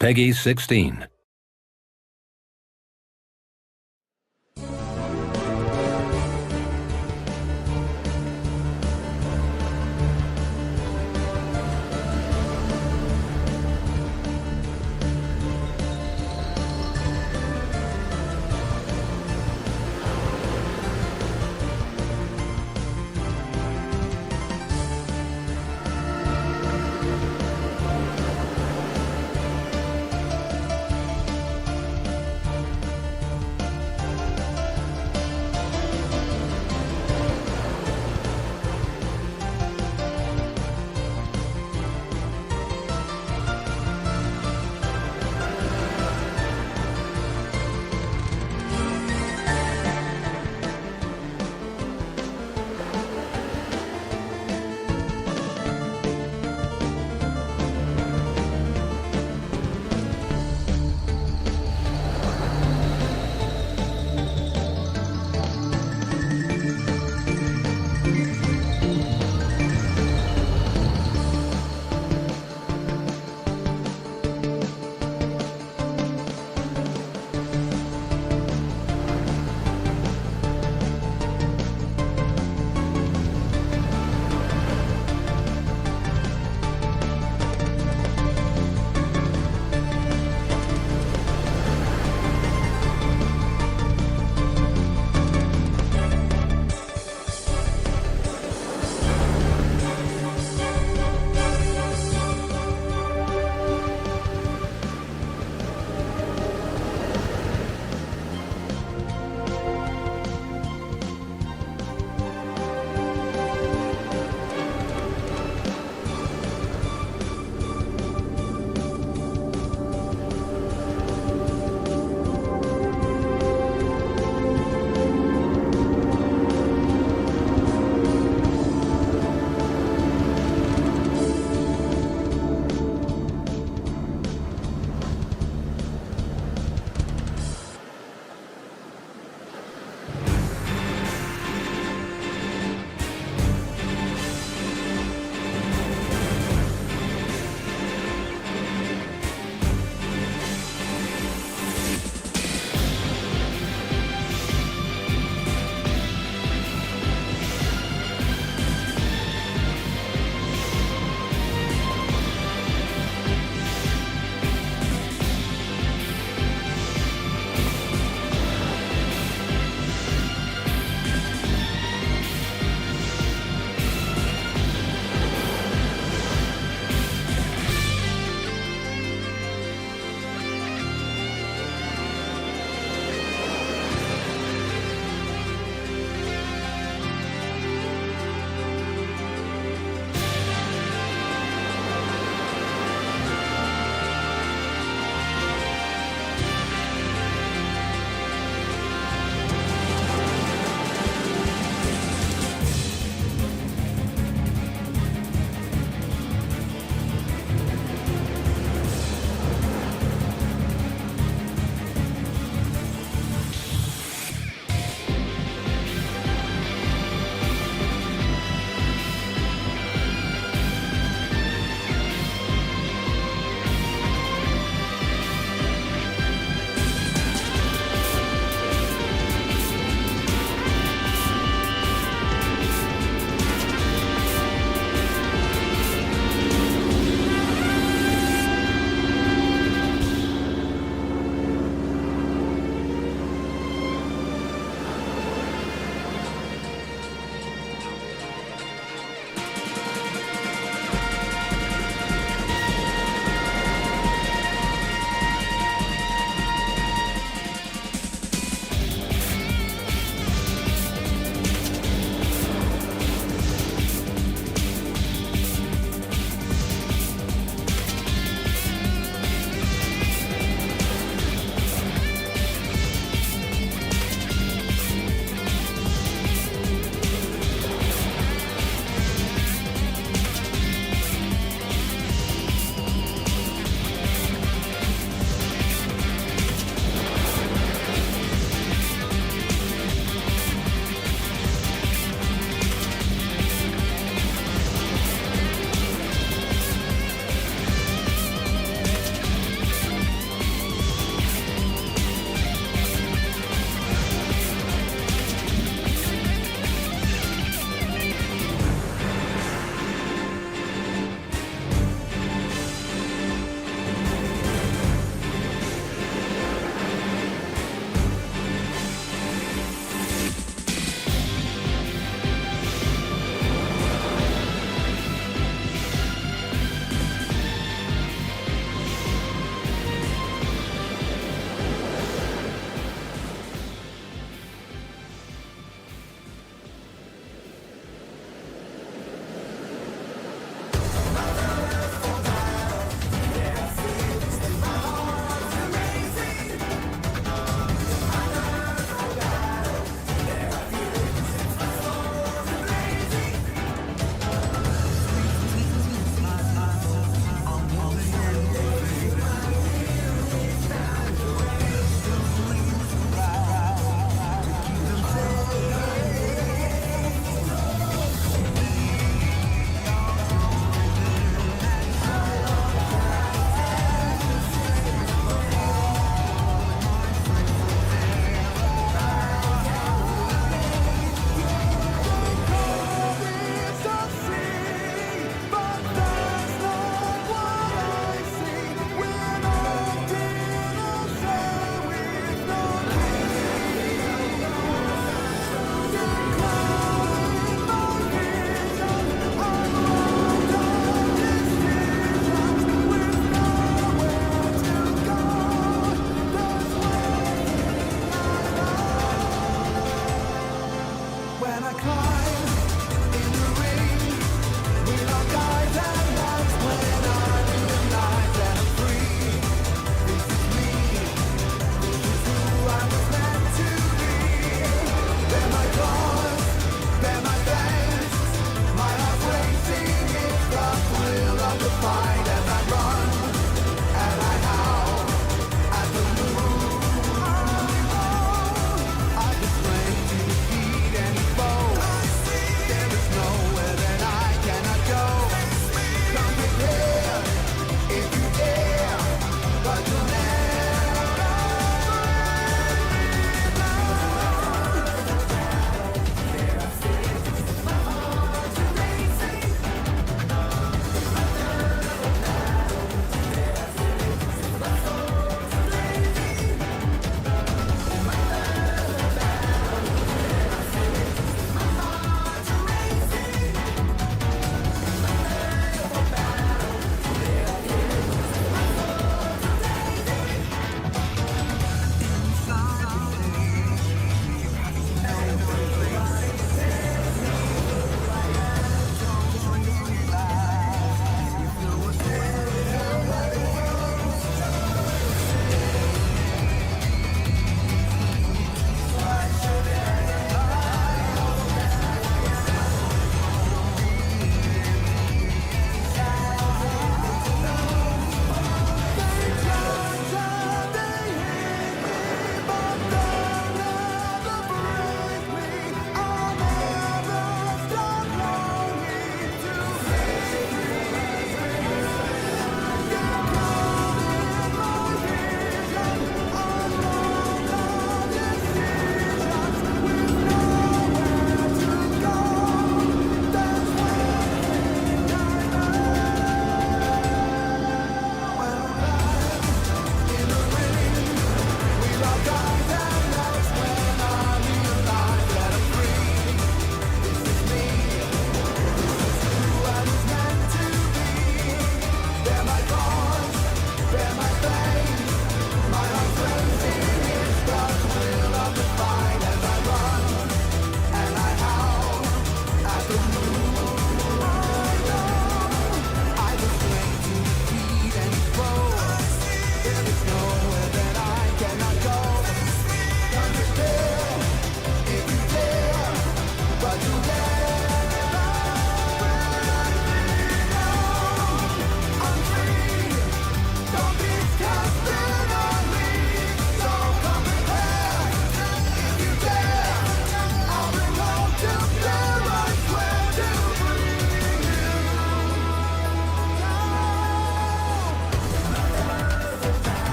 Peggy 16.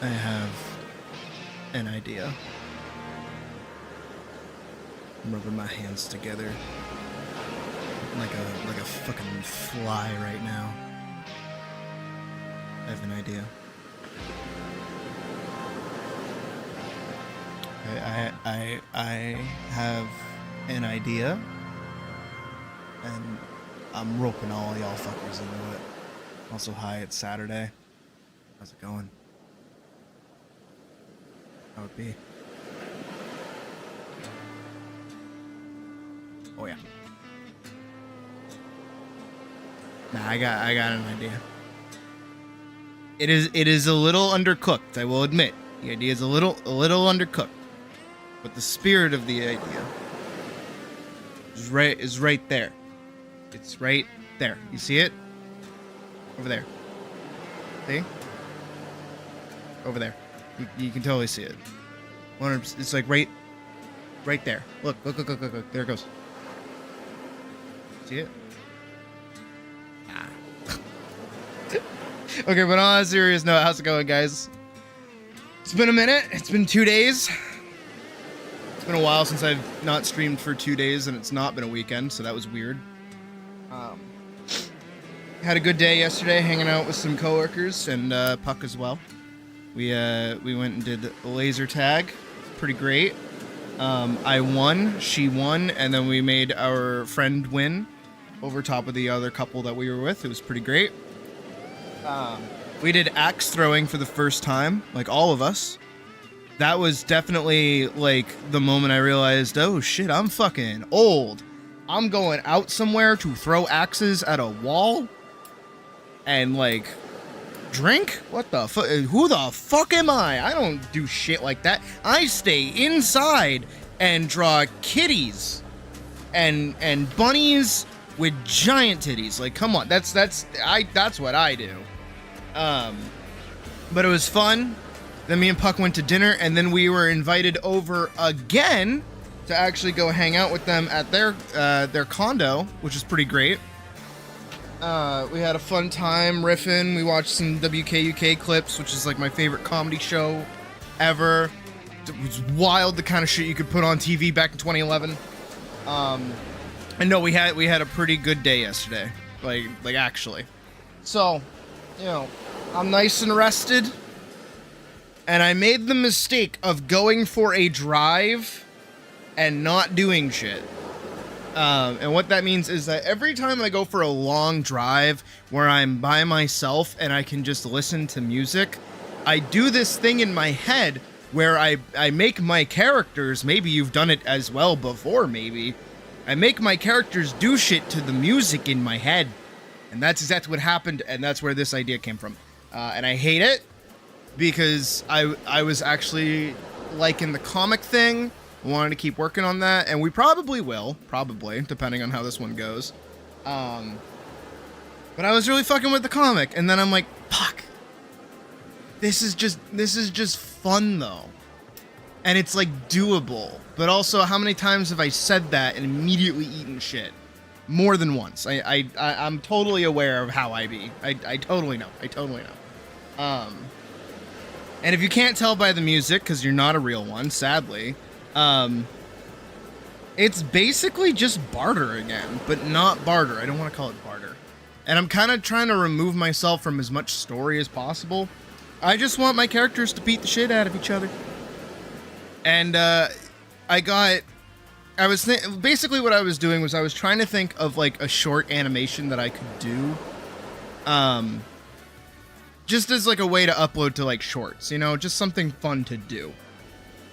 I have an idea. I'm rubbing my hands together like a fucking fly right now. I have an idea. I have an idea, and I'm roping all y'all fuckers into it. Also, hi, it's Saturday. How's it going? How it be? Oh yeah. Nah, I got an idea. It is a little undercooked, I will admit. The idea is a little undercooked. But the spirit of the idea is right there. It's right there. You see it? Over there. See? Over there. You can totally see it. 100%. It's like right there. Look. There it goes. See it? Ah. Okay, but on a serious note, how's it going, guys? It's been a minute. It's been 2 days. It's been a while since I've not streamed for 2 days, and it's not been a weekend, so that was weird. Had a good day yesterday, hanging out with some coworkers and Puck as well. We went and did laser tag. Pretty great. I won, she won, and then we made our friend win over top of the other couple that we were with. It was pretty great. We did axe throwing for the first time, like all of us. That was definitely like the moment I realized, oh shit, I'm fucking old. I'm going out somewhere to throw axes at a wall and like drink? What the fuck? Who the fuck am I? I don't do shit like that. I stay inside and draw kitties and bunnies with giant titties. Like, come on, that's what I do. But it was fun. Then me and Puck went to dinner, and then we were invited over again to actually go hang out with them at their condo, which is pretty great. We had a fun time riffing. We watched some WKUK clips, which is like my favorite comedy show ever. It was wild, the kind of shit you could put on TV back in 2011. And no, we had a pretty good day yesterday, like actually. So, you know, I'm nice and rested, and I made the mistake of going for a drive and not doing shit. And what that means is that every time I go for a long drive where I'm by myself and I can just listen to music, I do this thing in my head where I make my characters, maybe you've done it as well before, maybe, I make my characters do shit to the music in my head. And that's exactly what happened, and that's where this idea came from. And I hate it, because I was actually liking the comic thing, wanted to keep working on that, and we probably will, depending on how this one goes. But I was really fucking with the comic, and then I'm like, fuck. This is just fun, though. And it's, like, doable. But also, how many times have I said that and immediately eaten shit? More than once. I'm totally aware of how I be. I totally know. And if you can't tell by the music, because you're not a real one, sadly, it's basically just barter again, but not barter. I don't want to call it barter. And I'm kind of trying to remove myself from as much story as possible. I just want my characters to beat the shit out of each other. And basically what I was doing was I was trying to think of like a short animation that I could do. Just as like a way to upload to like shorts, you know, just something fun to do.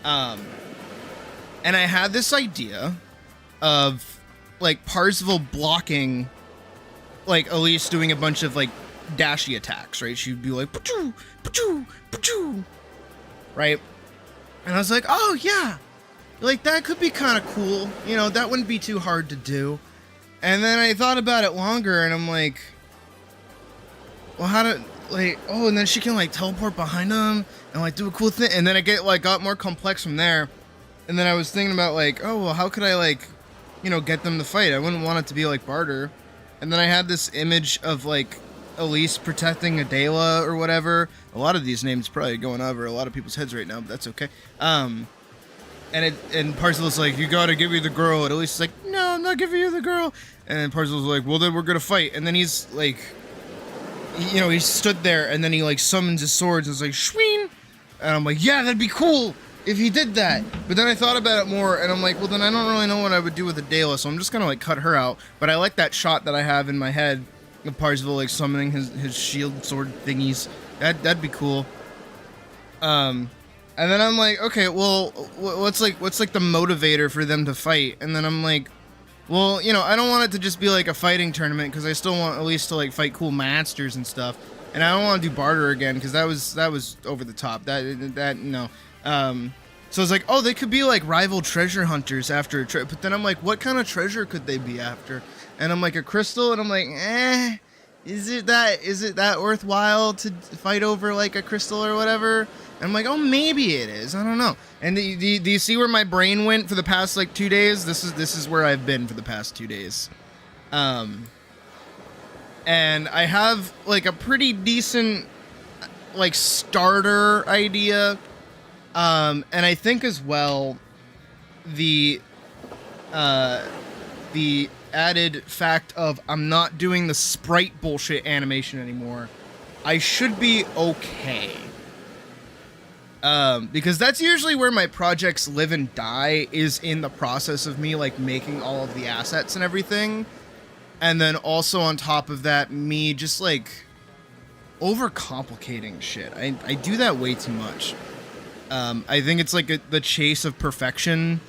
And I had this idea of like Parzival blocking, like Atlyss doing a bunch of like dashy attacks, right? She'd be like, pa-choo, pa-choo, pa-choo, right? And I was like, oh yeah, like that could be kind of cool. You know, that wouldn't be too hard to do. And then I thought about it longer, and I'm like, well, how to, like, oh, and then she can like teleport behind them and like do a cool thing. And then I got more complex from there. And then I was thinking about like, oh, well, how could I like, you know, get them to fight? I wouldn't want it to be like barter. And then I had this image of like Atlyss protecting Adela or whatever. A lot of these names probably going over a lot of people's heads right now, but that's okay. and Parzival's like, you gotta give me the girl. And Atlyss is like, no, I'm not giving you the girl. And then Parzival's like, well, then we're gonna fight. And then he's like, you know, he stood there and then he like summons his swords and it's like, shween. And I'm like, yeah, that'd be cool if he did that. But then I thought about it more and I'm like, well, then I don't really know what I would do with Adela, so I'm just gonna like cut her out. But I like that shot that I have in my head of Parzival like summoning his shield sword thingies. That'd be cool. And then I'm like, okay, well, what's like the motivator for them to fight? And then I'm like, well, you know, I don't want it to just be like a fighting tournament because I still want Atlyss to like fight cool masters and stuff. And I don't want to do barter again because that was over the top. That no. So it's like, oh, they could be like rival treasure hunters after a trip. But then I'm like, what kind of treasure could they be after? And I'm like, a crystal. And I'm like, is it that worthwhile to fight over like a crystal or whatever? And I'm like, oh, maybe it is. I don't know. And do you see where my brain went for the past like 2 days? This is where I've been for the past 2 days. And I have like a pretty decent like starter idea. And I think as well the added fact of I'm not doing the sprite bullshit animation anymore. I should be okay. Because that's usually where my projects live and die, is in the process of me like making all of the assets and everything. And then also on top of that, me just like overcomplicating shit. I do that way too much. I think it's like the chase of perfection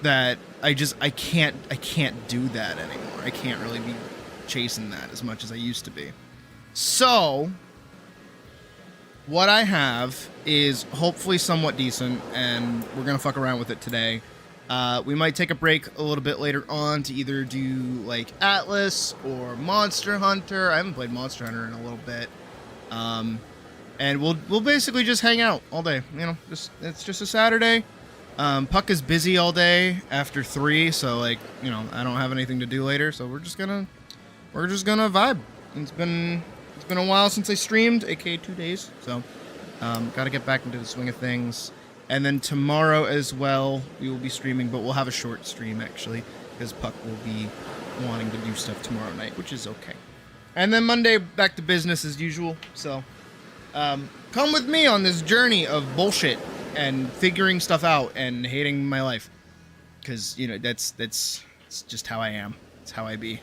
that I can't do that anymore. I can't really be chasing that as much as I used to be. So what I have is hopefully somewhat decent, and we're gonna fuck around with it today. We might take a break a little bit later on to either do like Atlyss or Monster Hunter. I haven't played Monster Hunter in a little bit. And we'll basically just hang out all day. You know, it's just a Saturday. Puck is busy all day after 3, so like, you know, I don't have anything to do later, so we're just gonna vibe. It's been a while since I streamed, aka 2 days, so gotta get back into the swing of things. And then tomorrow as well, we will be streaming, but we'll have a short stream actually, because Puck will be wanting to do stuff tomorrow night, which is okay. And then Monday, back to business as usual. So come with me on this journey of bullshit and figuring stuff out and hating my life, because you know that's just how I am. It's how I be.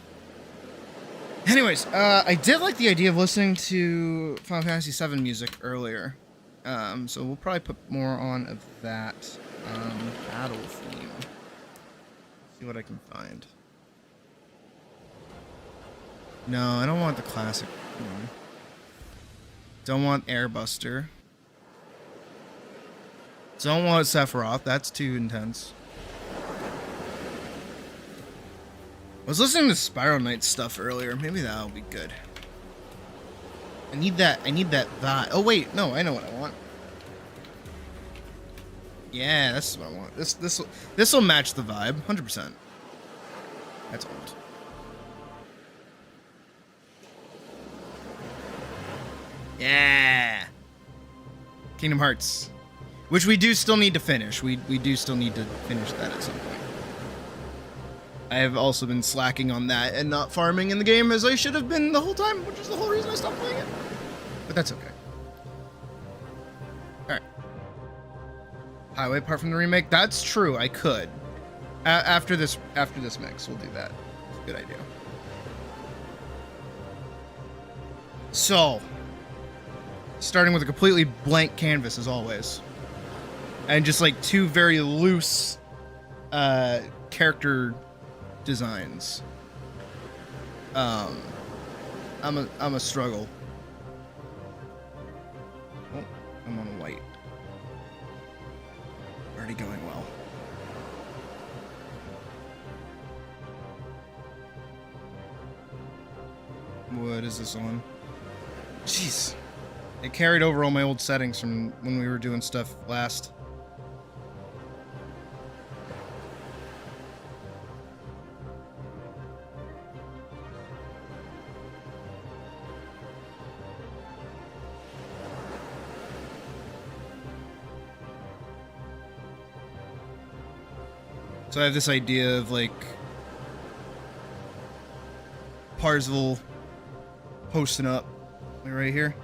Anyways, I did like the idea of listening to Final Fantasy VII music earlier, so we'll probably put more on of that. Battle theme. See what I can find. No, I don't want the classic one. Don't want Airbuster. Don't want Sephiroth. That's too intense. I was listening to Spiral Knight stuff earlier. Maybe that'll be good. I need that vibe. Oh wait, no, I know what I want. Yeah, that's what I want. This will match the vibe, 100%. That's old. Yeah. Kingdom Hearts, which we do still need to finish. We do still need to finish that at some point. I have also been slacking on that and not farming in the game as I should have been the whole time, which is the whole reason I stopped playing it. But that's okay. Alright. Highway apart from the remake? That's true, I could. After this mix, we'll do that. It's a good idea. So, starting with a completely blank canvas as always. And just like 2 very loose character designs. I'm a struggle. Oh, I'm on a white. Already going well. What is this on? Jeez. It carried over all my old settings from when we were doing stuff last. So I have this idea of like Parsville posting up like right here.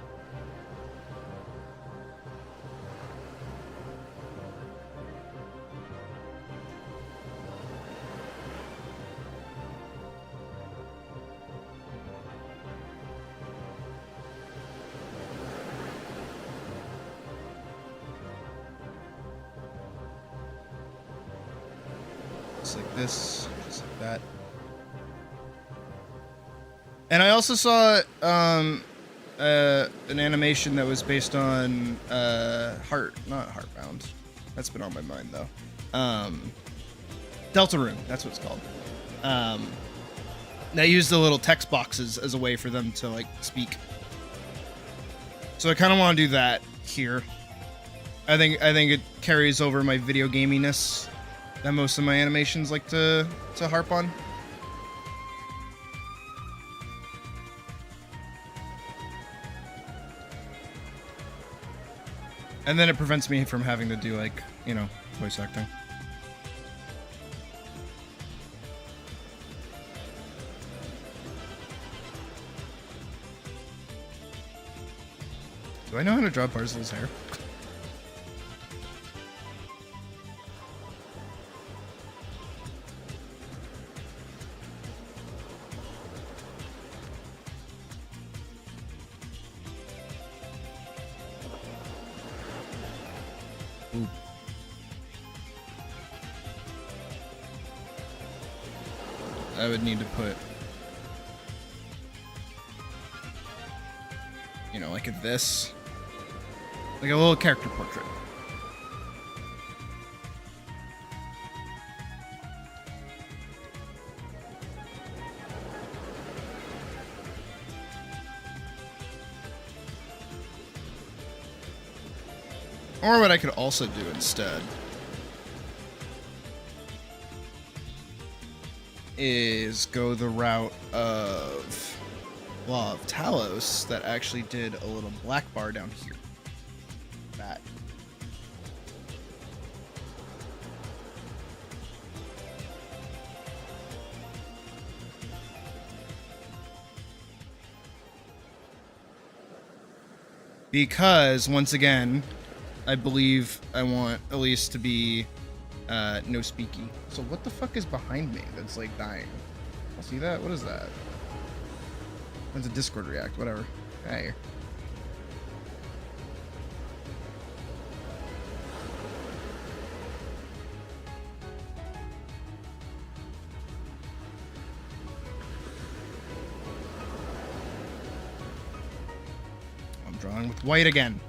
Just like this, just like that. And I also saw an animation that was based on not Heartbound. That's been on my mind though. Deltarune, that's what it's called. They used the little text boxes as a way for them to like speak. So I kind of want to do that here. I think it carries over my video gaminess that most of my animations like to harp on. And then it prevents me from having to do like, you know, voice acting. Do I know how to draw Parzel's hair? Ooh. I would need to put, you know, like this. Like a little character portrait. Or what I could also do instead is go the route of Law of Talos that actually did a little black bar down here. That. Because, once again, I believe I want Atlyss to be no speaky. So what the fuck is behind me that's like dying? I'll see that? What is that? That's a Discord react, whatever. Hey. I'm drawing with white again.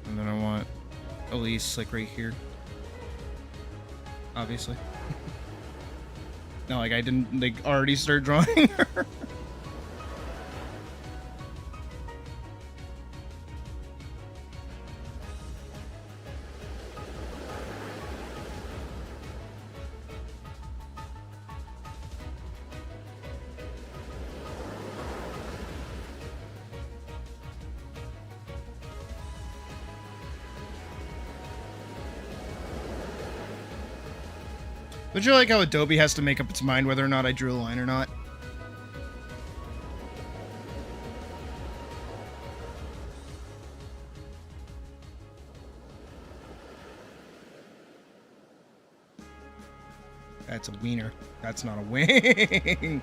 And then I want Atlyss like right here. Obviously. No, like I didn't like already start drawing her. Would you like how Adobe has to make up its mind whether or not I drew a line or not? That's a wiener. That's not a wing. I'm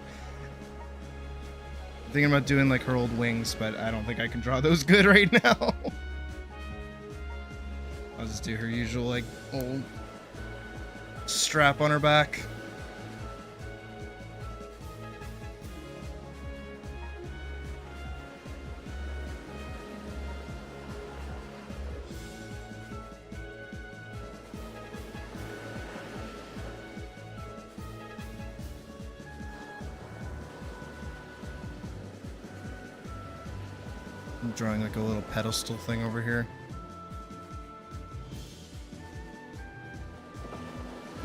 thinking about doing like her old wings, but I don't think I can draw those good right now. I'll just do her usual like old strap on her back. I'm drawing like a little pedestal thing over here.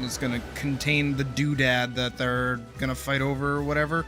It's gonna contain the doodad that they're gonna fight over or whatever.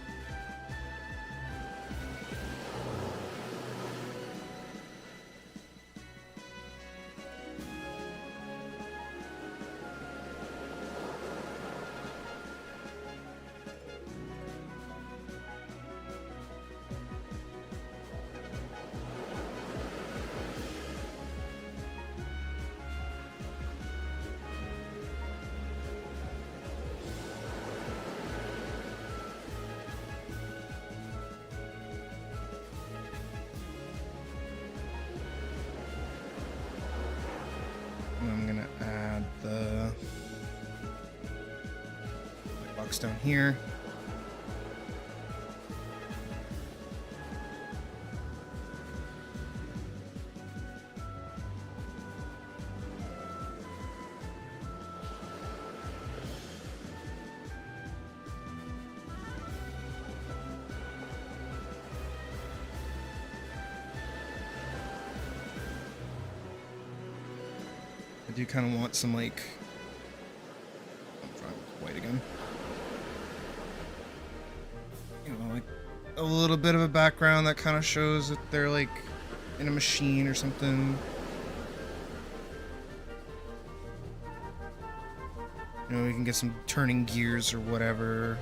I'm gonna add the box down here. I do kind of want some, like, I'm trying white again. You know, like a little bit of a background that kind of shows that they're like in a machine or something. You know, we can get some turning gears or whatever.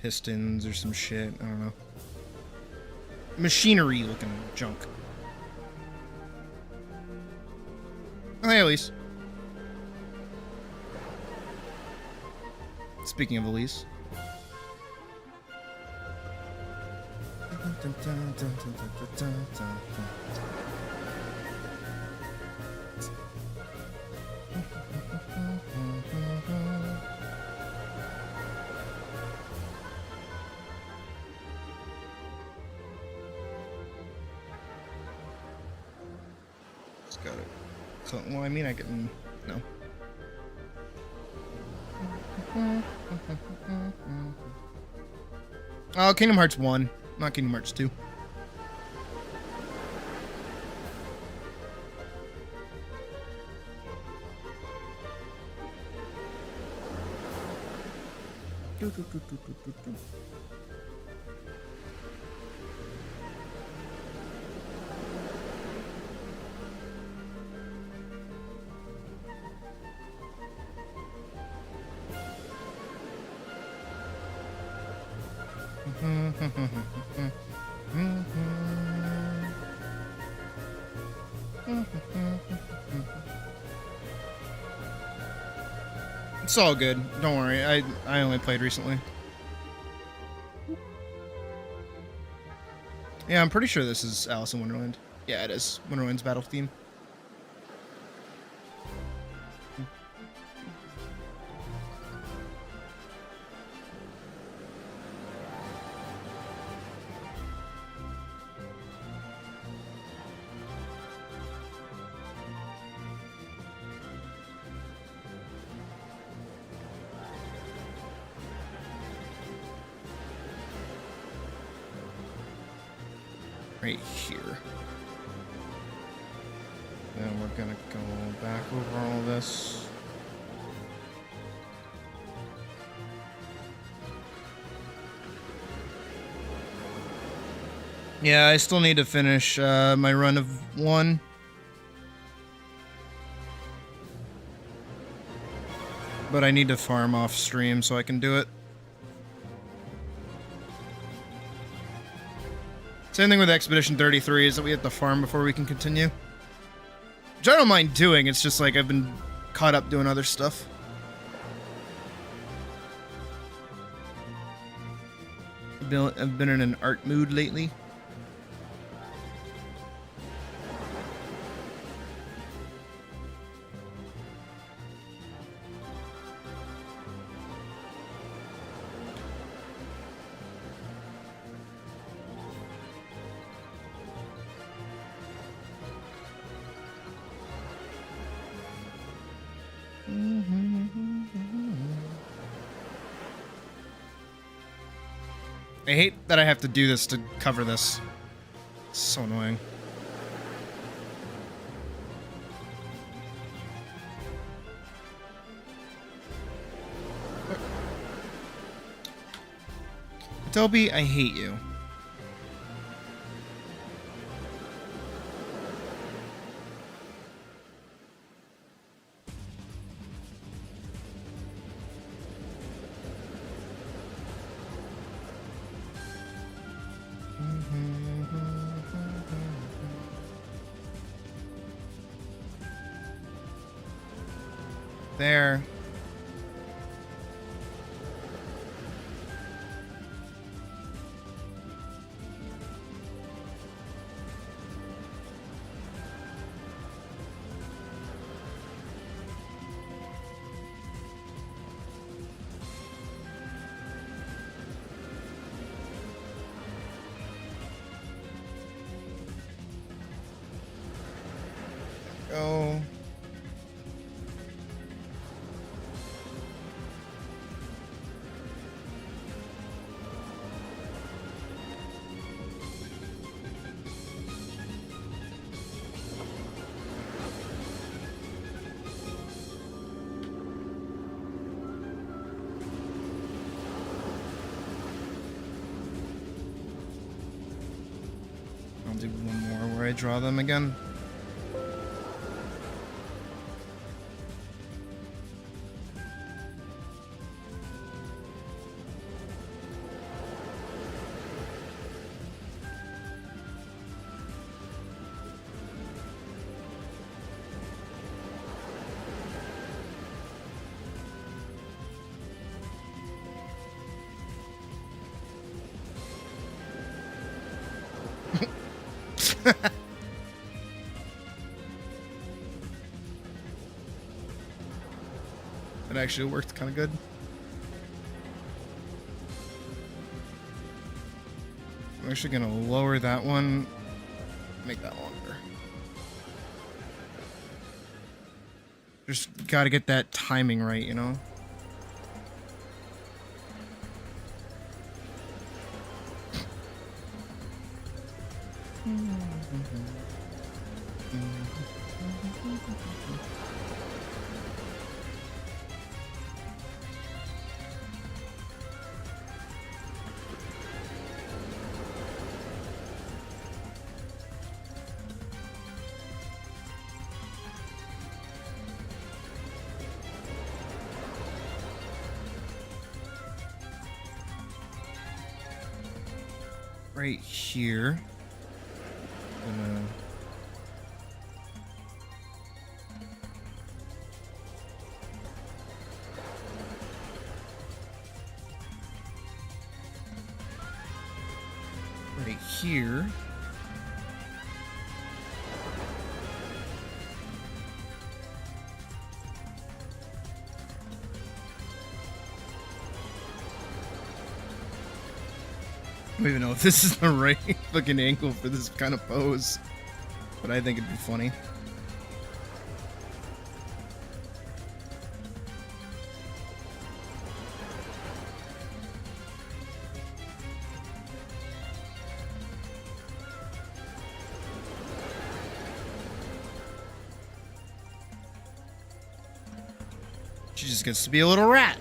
Pistons or some shit. I don't know. Machinery looking junk. Oh, hey, Atlyss. Speaking of Atlyss. Got it. So, well, I mean, I can... No. Oh, Kingdom Hearts 1, not Kingdom Hearts 2. It's all good. Don't worry. I only played recently. Yeah, I'm pretty sure this is Alice in Wonderland. Yeah, it is. Wonderland's battle theme. Right here. Then we're gonna go back over all this. Yeah, I still need to finish my run of 1. But I need to farm off stream so I can do it. Same thing with Expedition 33 is that we have to farm before we can continue. Which I don't mind doing, it's just like I've been caught up doing other stuff. I've been in an art mood lately. I hate that I have to do this to cover this. It's so annoying. Adobe, I hate you. There. Go. I'll do one more where I draw them again. It actually worked kind of good. I'm actually gonna lower that one, make that longer. Just gotta get that timing right, you know? Right here. Right here. I don't even know if this is the right fucking angle for this kind of pose, but I think it'd be funny. She just gets to be a little rat.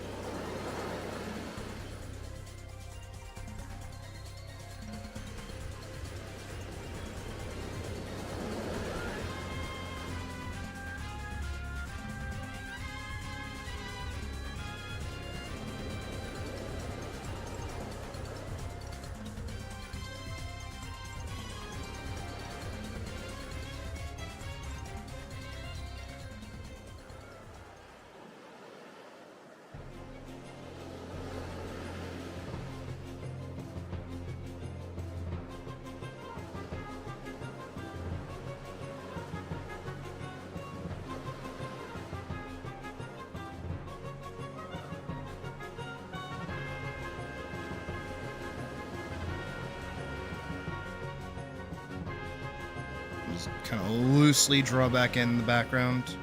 Just kind of loosely draw back in the background.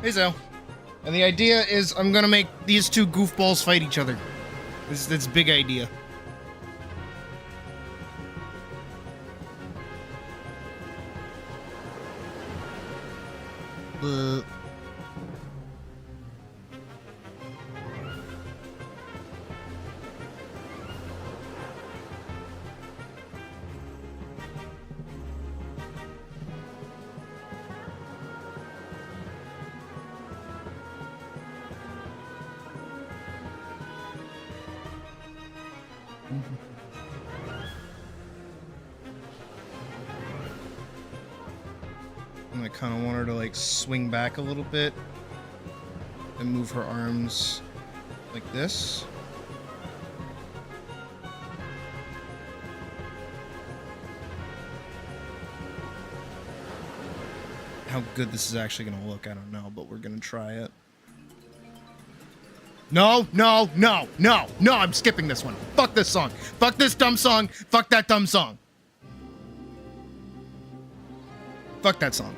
Hey, Zell. And the idea is I'm gonna make these two goofballs fight each other. That's big idea. And I kind of want her to like swing back a little bit and move her arms like this. How good this is actually going to look, I don't know, but we're going to try it. No, no, no, no, no, I'm skipping this one. Fuck this song. Fuck this dumb song. Fuck that dumb song. Fuck that song.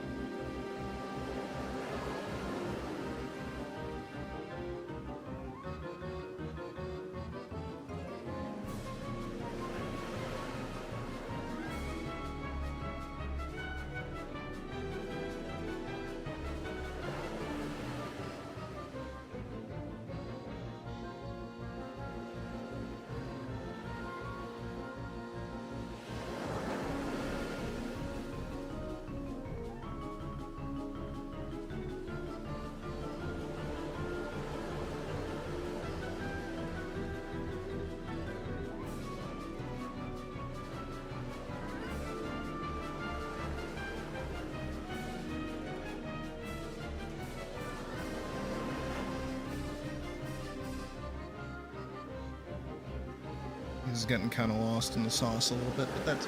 He's getting kind of lost in the sauce a little bit, but that's...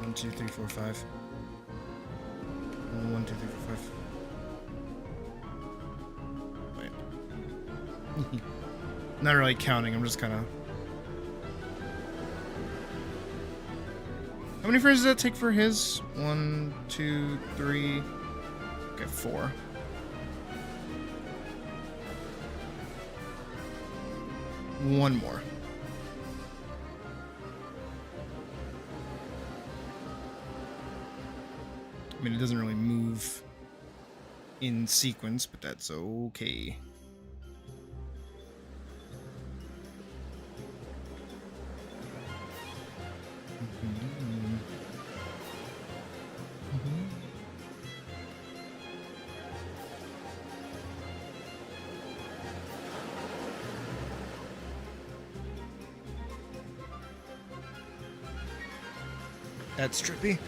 One, two, three, four, five. 1, 2, 3, 4, 5. Wait. Not really counting, I'm just kind of... How many frames does that take for his? 1, 2, 3... Okay, 4. One more. I mean, it doesn't really move in sequence, but that's okay. That's trippy.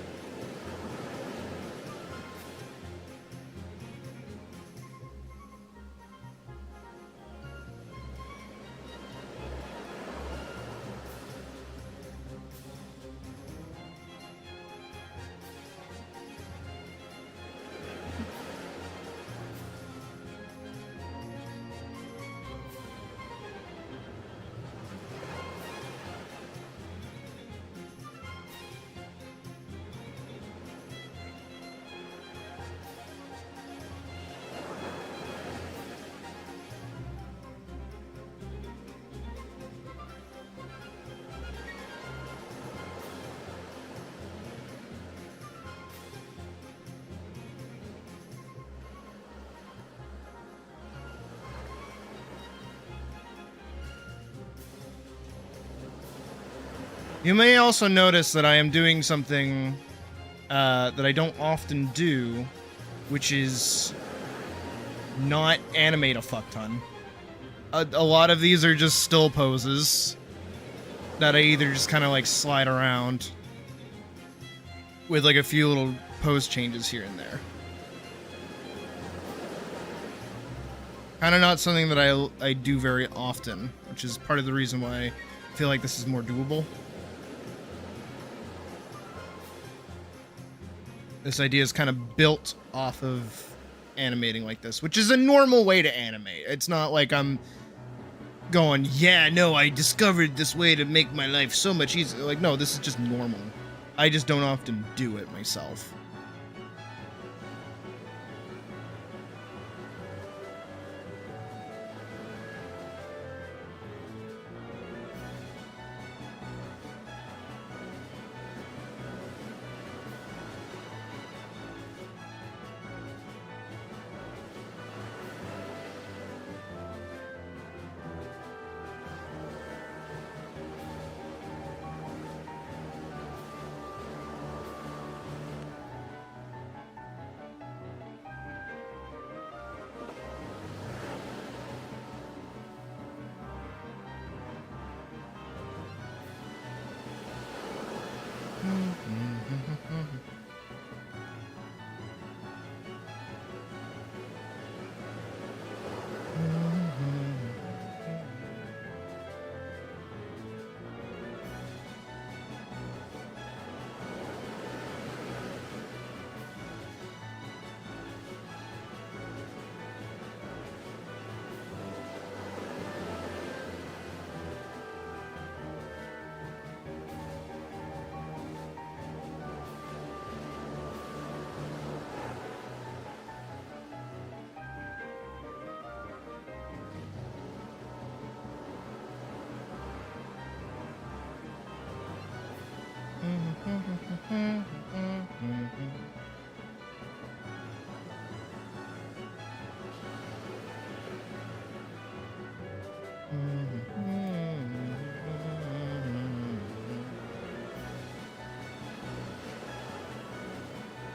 You may also notice that I am doing something that I don't often do, which is not animate a fuck ton. A lot of these are just still poses that I either just kind of like slide around with like a few little pose changes here and there. Kind of not something that I do very often, which is part of the reason why I feel like this is more doable. This idea is kind of built off of animating like this, which is a normal way to animate. It's not like I'm going, yeah, no, I discovered this way to make my life so much easier. Like, no, this is just normal. I just don't often do it myself.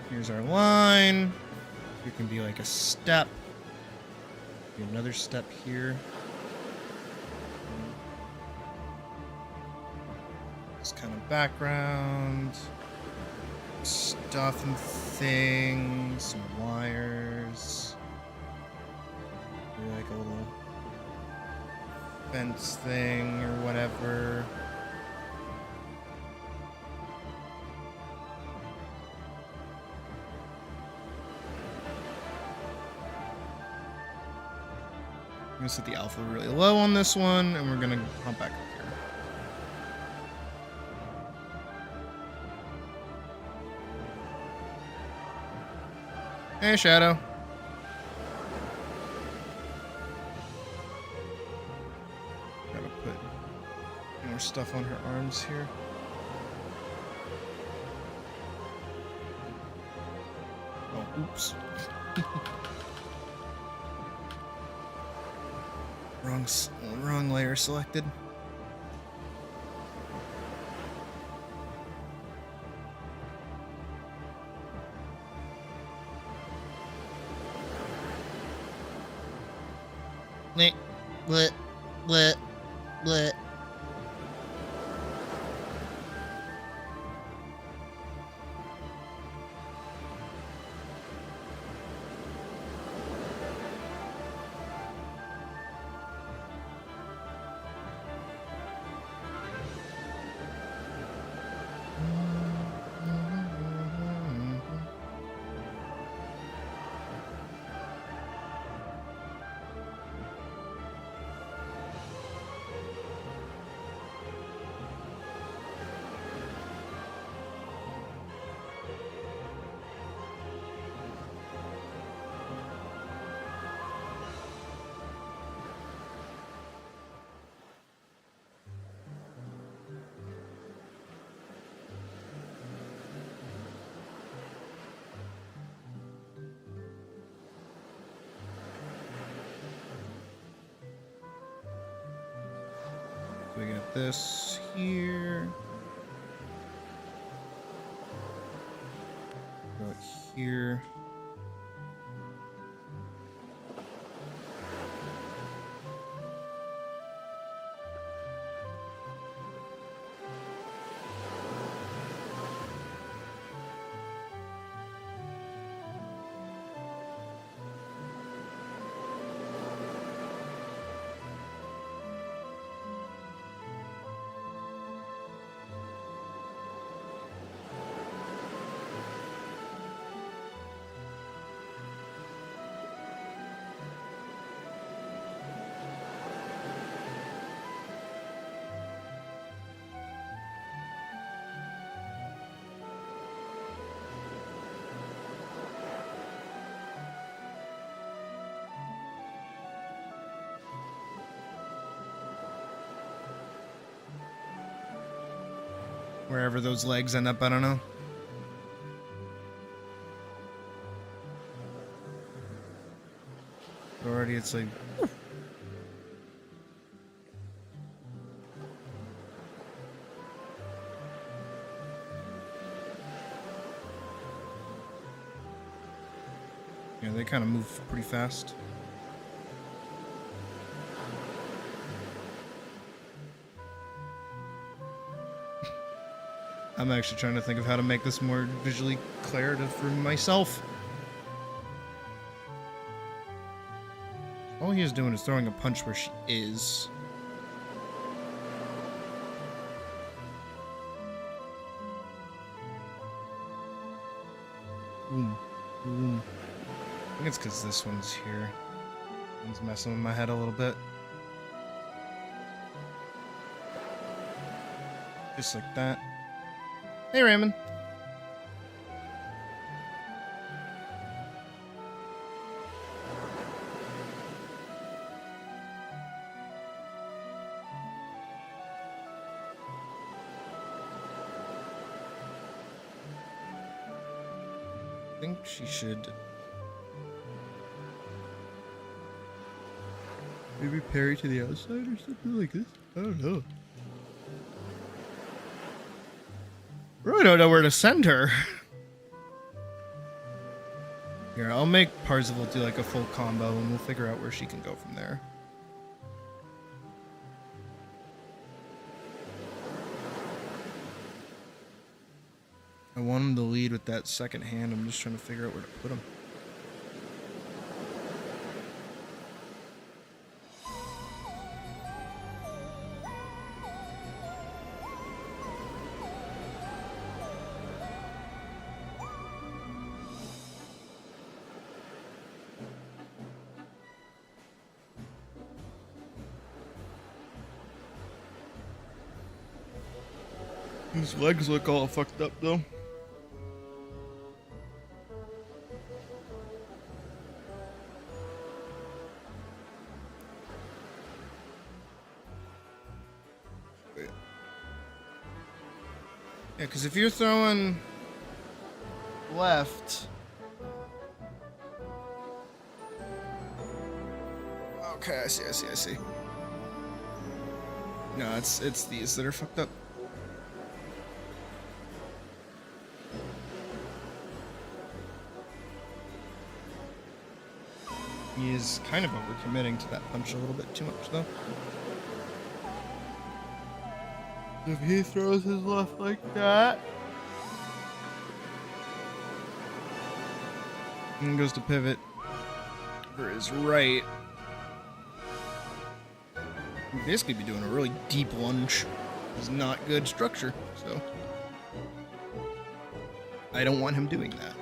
Here's our line. Here can be like a step. Be another step here. This kind of background. Stuff and things. Some wires. Maybe like a little fence thing or whatever. I'm gonna set the alpha really low on this one, and we're gonna hop back up here. Hey, Shadow. Gotta put more stuff on her arms here. Oh, oops. Wrong layer selected. Bleh, bleh, bleh. We got this here. Go here. Wherever those legs end up, I don't know. Already it's like... Yeah, they kind of move pretty fast. I'm actually trying to think of how to make this more visually clear for myself. All he is doing is throwing a punch where she is. Boom. Boom. I think it's because this one's here. One's messing with my head a little bit. Just like that. Hey, Raymond. I think she should maybe parry to the outside or something like this. I don't know. Really don't know where to send her. Here, I'll make Parzival do like a full combo and we'll figure out where she can go from there. I want him to lead with that second hand. I'm just trying to figure out where to put him. His legs look all fucked up though. Wait. Yeah, because if you're throwing left... Okay, I see. No, it's these that are fucked up. He is kind of overcommitting to that punch a little bit too much, though. If he throws his left like that... and goes to pivot for his right. He'd basically be doing a really deep lunge. It's not good structure, so... I don't want him doing that.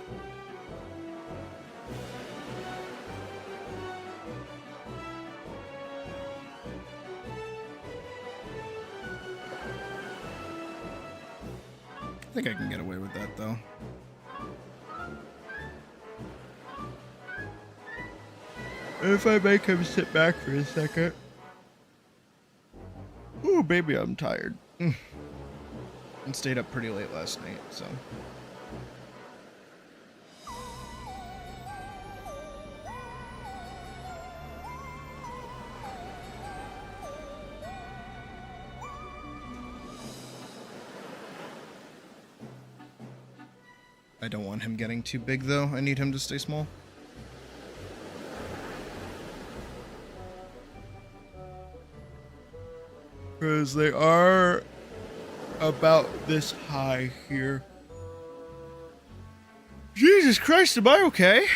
I think I can get away with that, though. If I make him sit back for a second. Ooh, baby, I'm tired. And stayed up pretty late last night, so... I don't want him getting too big, though. I need him to stay small. Because they are about this high here. Jesus Christ, am I okay?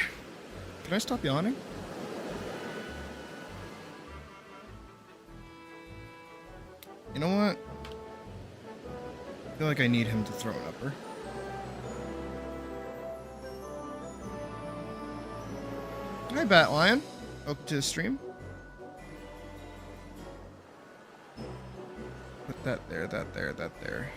Can I stop yawning? You know what? I feel like I need him to throw an upper. Hi, Bat Lion. Welcome to the stream. Put that there, that there, that there.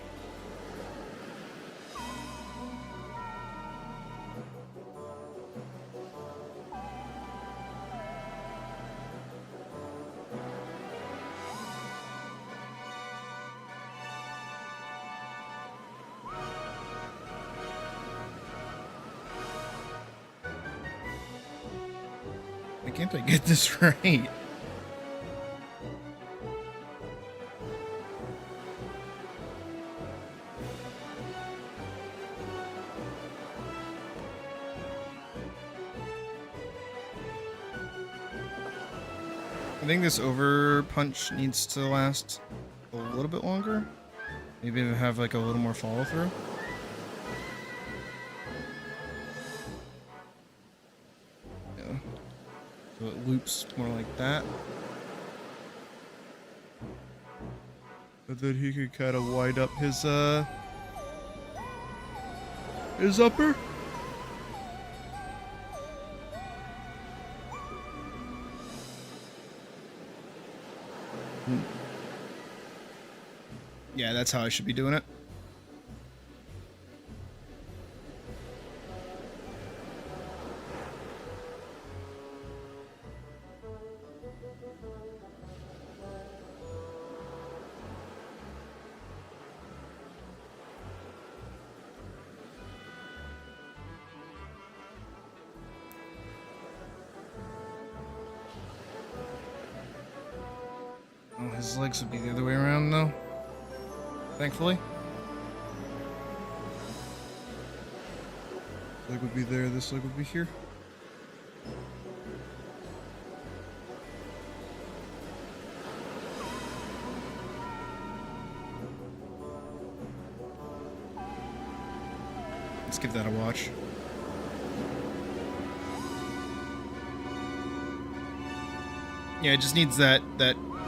Why can't I get this right? I think this over punch needs to last a little bit longer. Maybe have like a little more follow through. Yeah. So it loops more like that. But then he could kind of wind up his upper. Yeah, that's how I should be doing it. Oh, his legs would be the other way around, though. Thankfully. Leg would be there, this leg would be here. Let's give that a watch. Yeah, it just needs that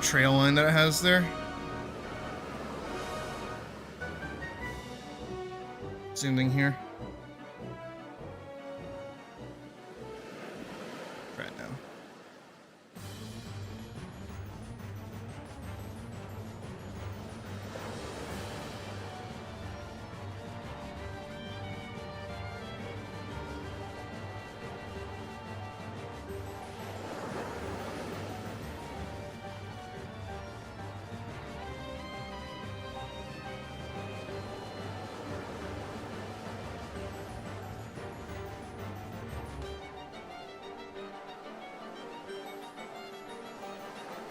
trail line that it has there. Same thing here. Try it now.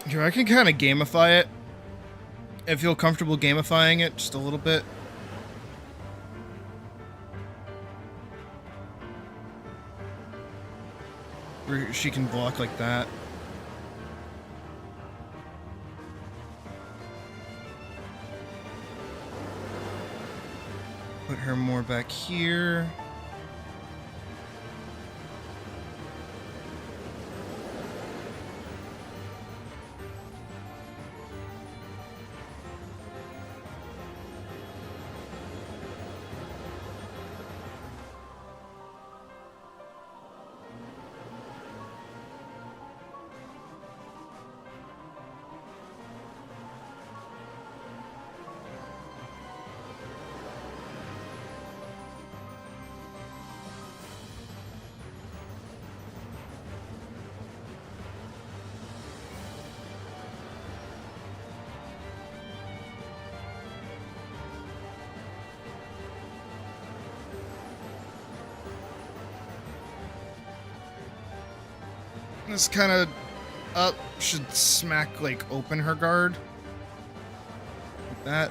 Here, I can kind of gamify it. I feel comfortable gamifying it just a little bit. Where she can block like that. Put her more back here. This kind of up should smack, like, open her guard. Like that.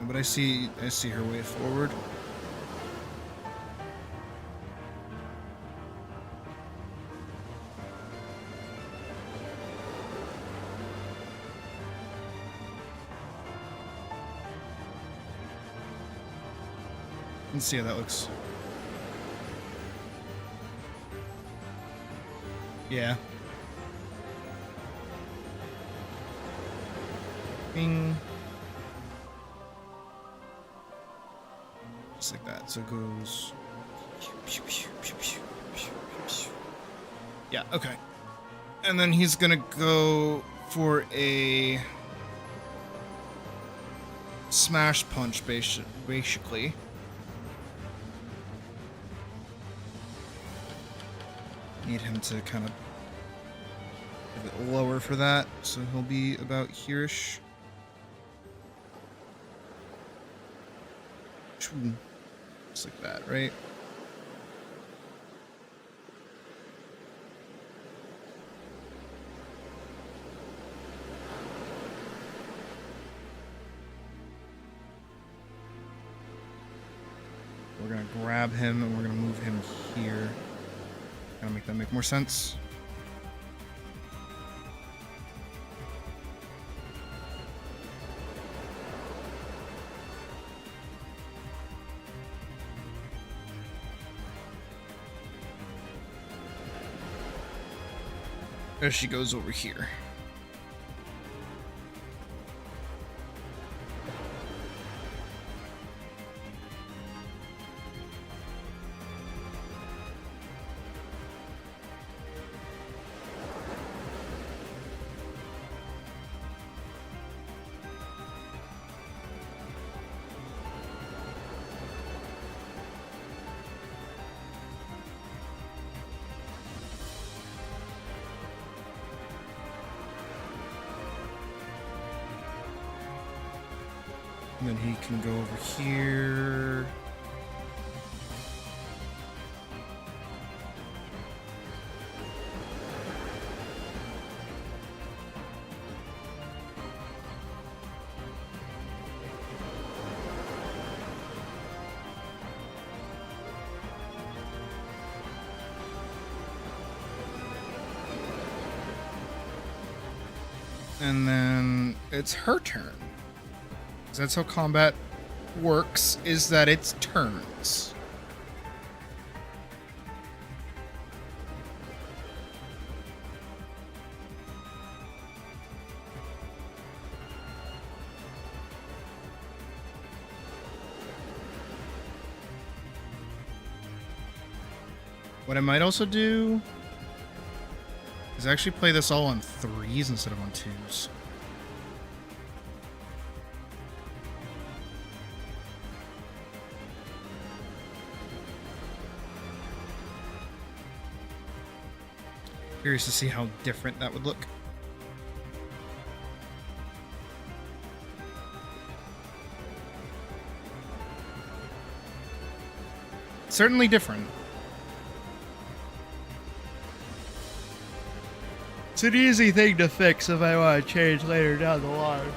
But I see her way forward. Let's see how that looks. Yeah. Bing. Just like that. So it goes. Yeah, okay. And then he's gonna go for a smash punch, basically. Need him to kind of Give it lower for that, so he'll be about here-ish. Just like that, right? We're gonna grab him and we're gonna move him here. Gonna make that make more sense. There she goes over here. And then he can go over here. And then it's her turn. That's how combat works, is that it's turns. What I might also do is actually play this all on 3s instead of on 2s. Curious to see how different that would look. Certainly different. It's an easy thing to fix if I want to change later down the line.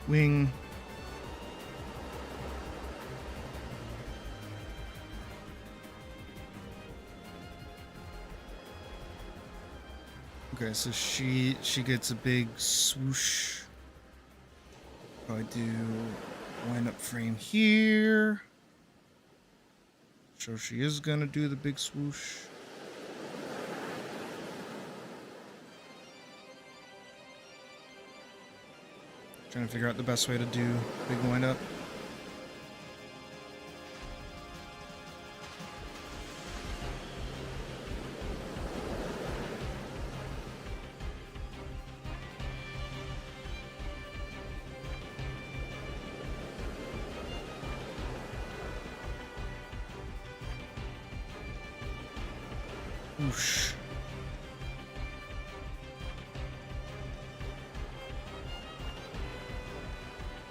Wing. Okay, so she gets a big swoosh. I do wind up frame here. So she is gonna do the big swoosh. Trying to figure out the best way to do big wind up. Whoosh.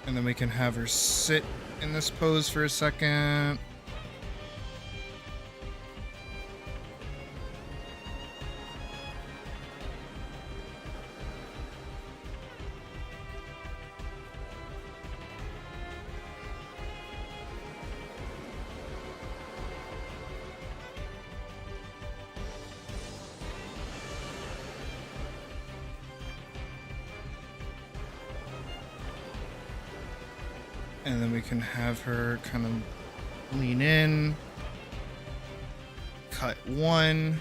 And then we can have her sit in this pose for a second. And then we can have her kind of lean in, cut one.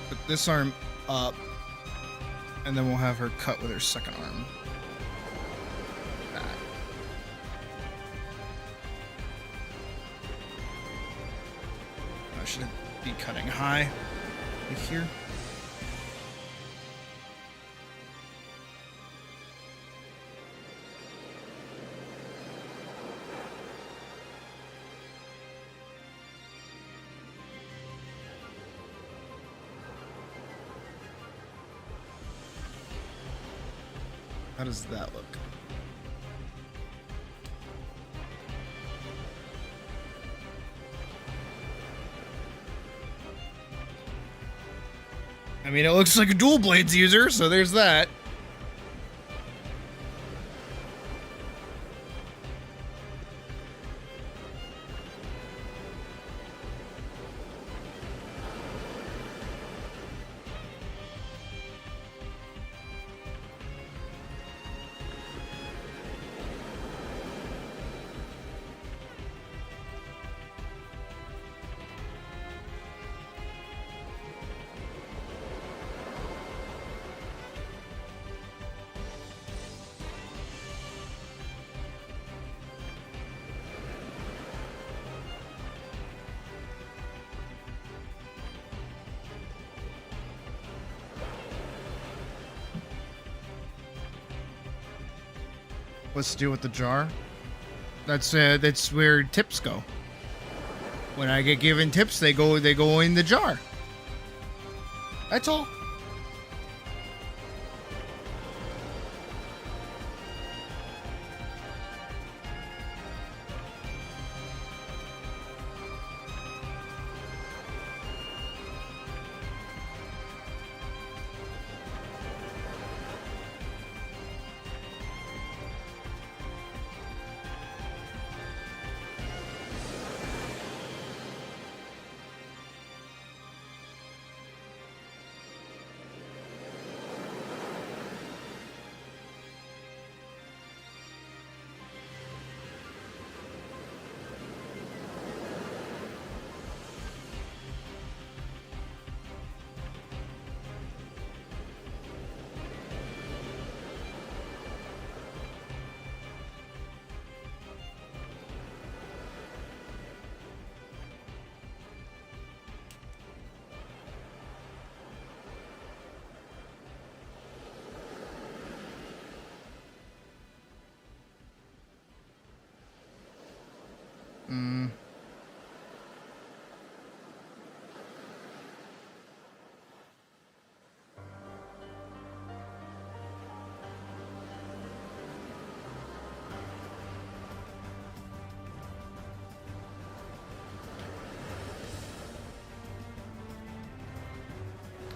Put this arm up, and then we'll have her cut with her second arm. That. I should be cutting high, like here. How does that look? I mean, it looks like a dual blades user, so there's that. What's to do with the jar? That's where tips go. When I get given tips, they go in the jar. That's all.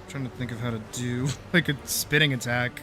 Trying to think of how to do like a spinning attack.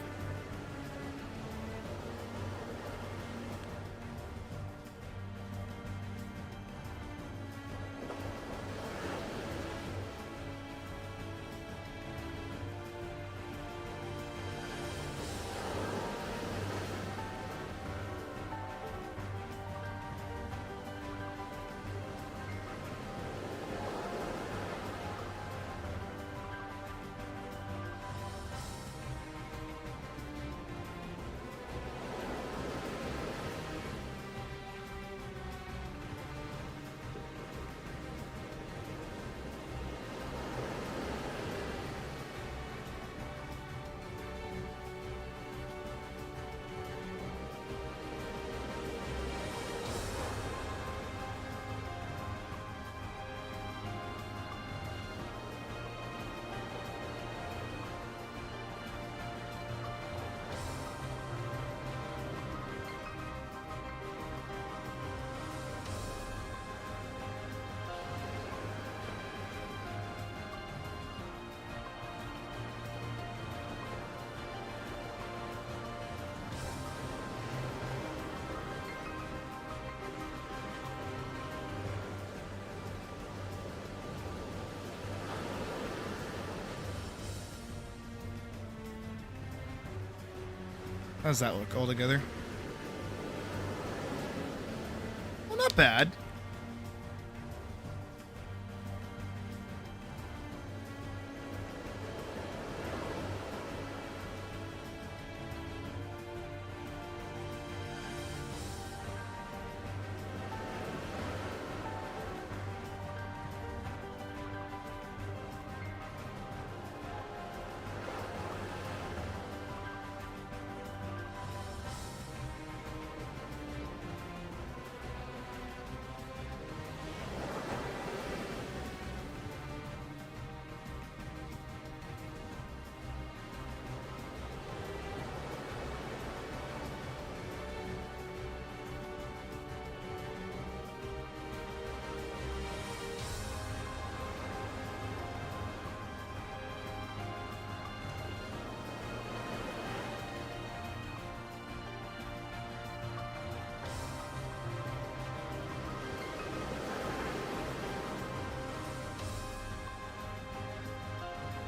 How's that look all together? Well, not bad.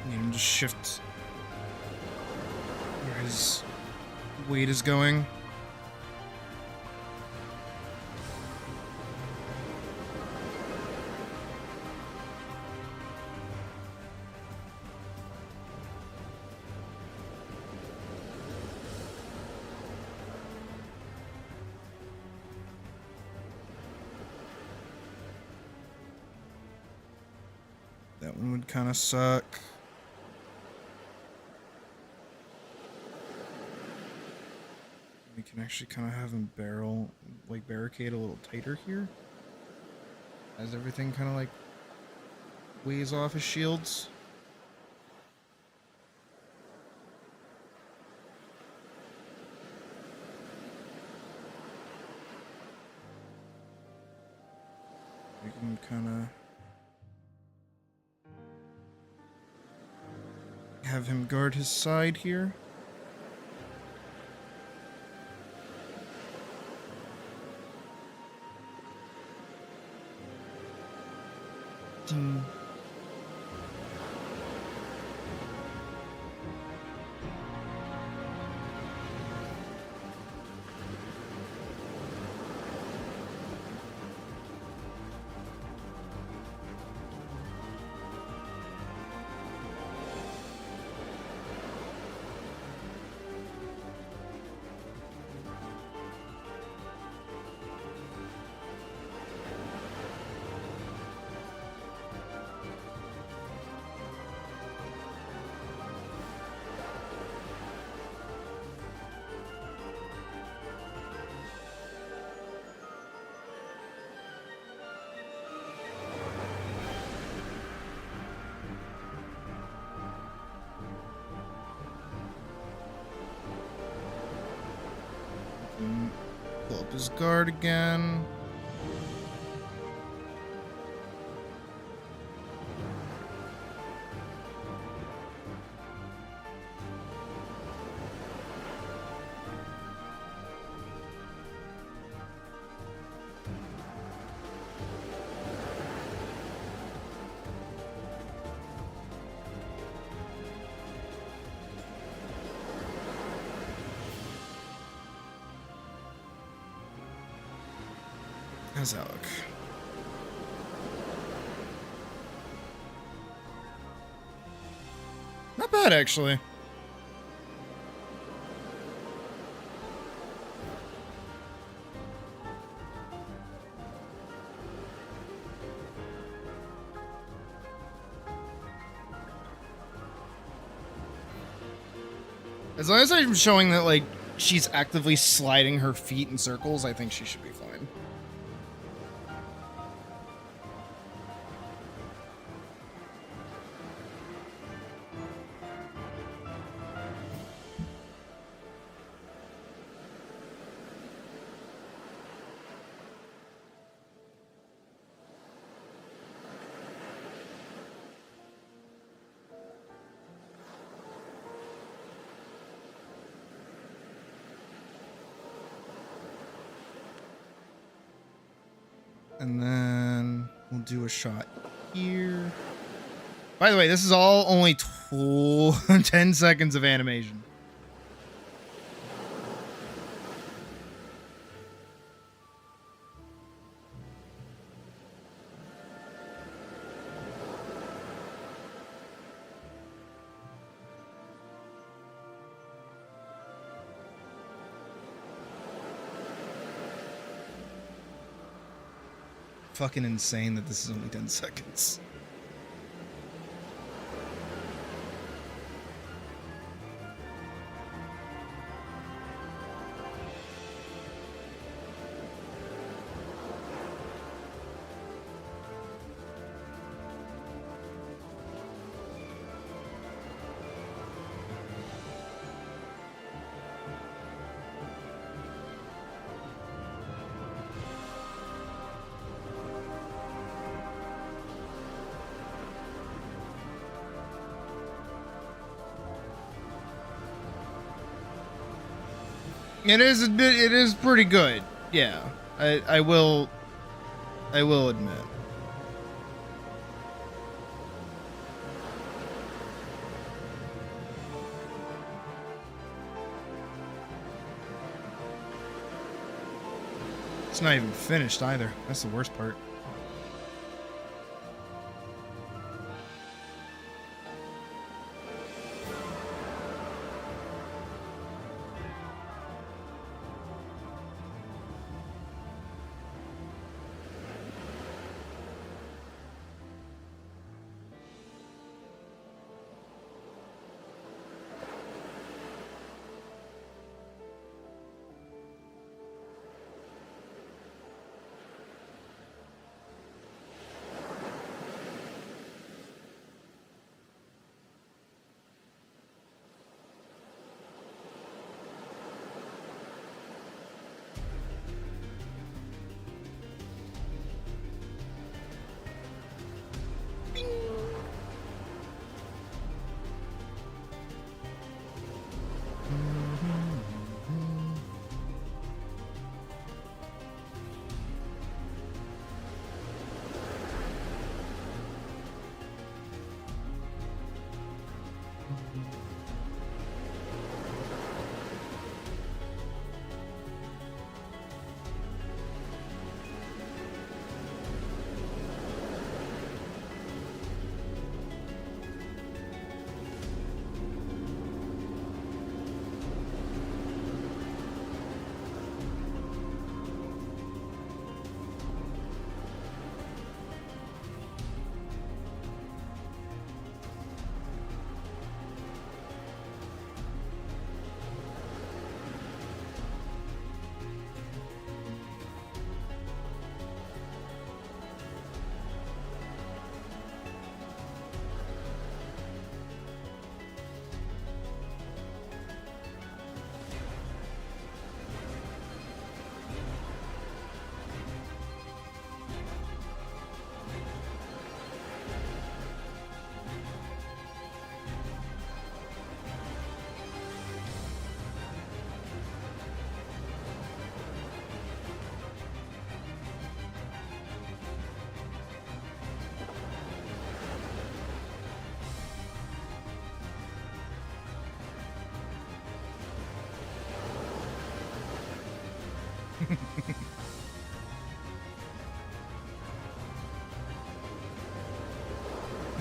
Need him to shift where his weight is going. That one would kind of suck. We can actually kind of have him barricade a little tighter here. As everything kind of like weighs off his shields. We can kind of have him guard his side here. Ding. Pull up his guard again. How's that look? Not bad, actually. As long as I'm showing that, like, she's actively sliding her feet in circles, I think she should be fine. And then we'll do a shot here. By the way, this is all only 10 seconds of animation. Fucking insane that this is only 10 seconds. It is a bit. It is pretty good. Yeah, I will admit. It's not even finished either. That's the worst part.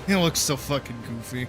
It looks so fucking goofy.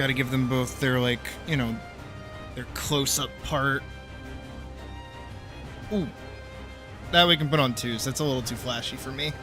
got to give them both their, like, you know, their close-up part. Ooh. That we can put on 2s. That's a little too flashy for me.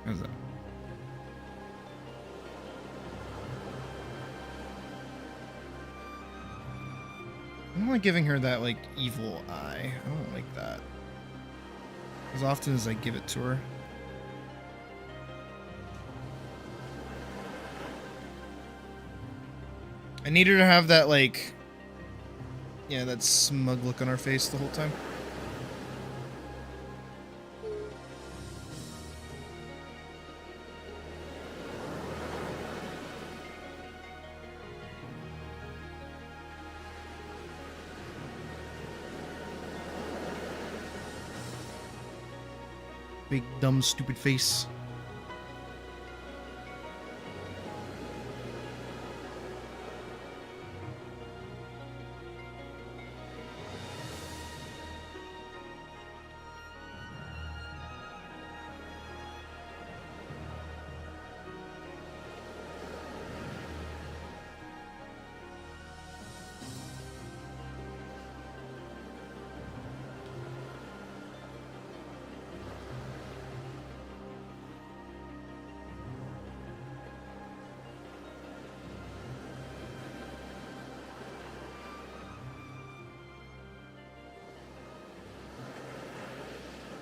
How's that? I don't like giving her that, like, evil eye. I don't like that. As often as I give it to her. I need her to have that, like, yeah, that smug look on her face the whole time. Big, dumb, stupid face.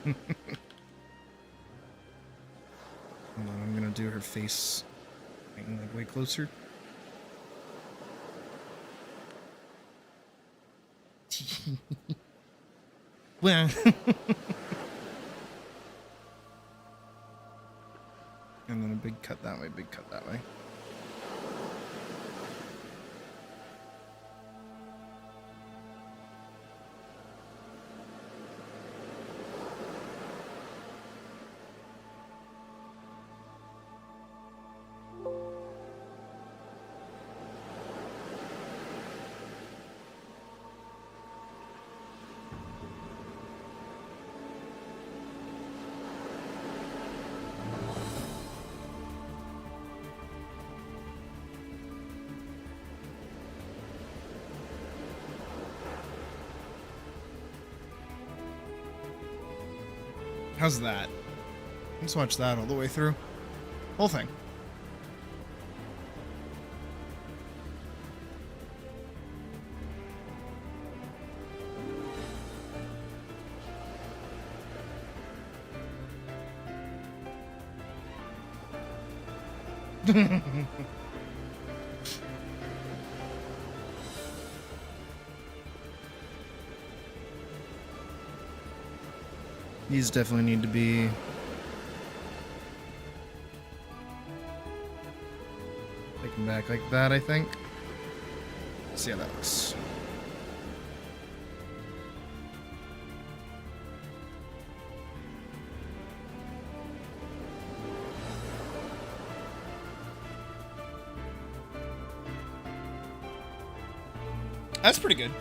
Hold on, I'm gonna do her face like way closer. Well, and then a big cut that way, big cut that way. How's that? Let's watch that all the way through. Whole thing. These definitely need to be taken back like that, I think. Let's see how that looks. That's pretty good.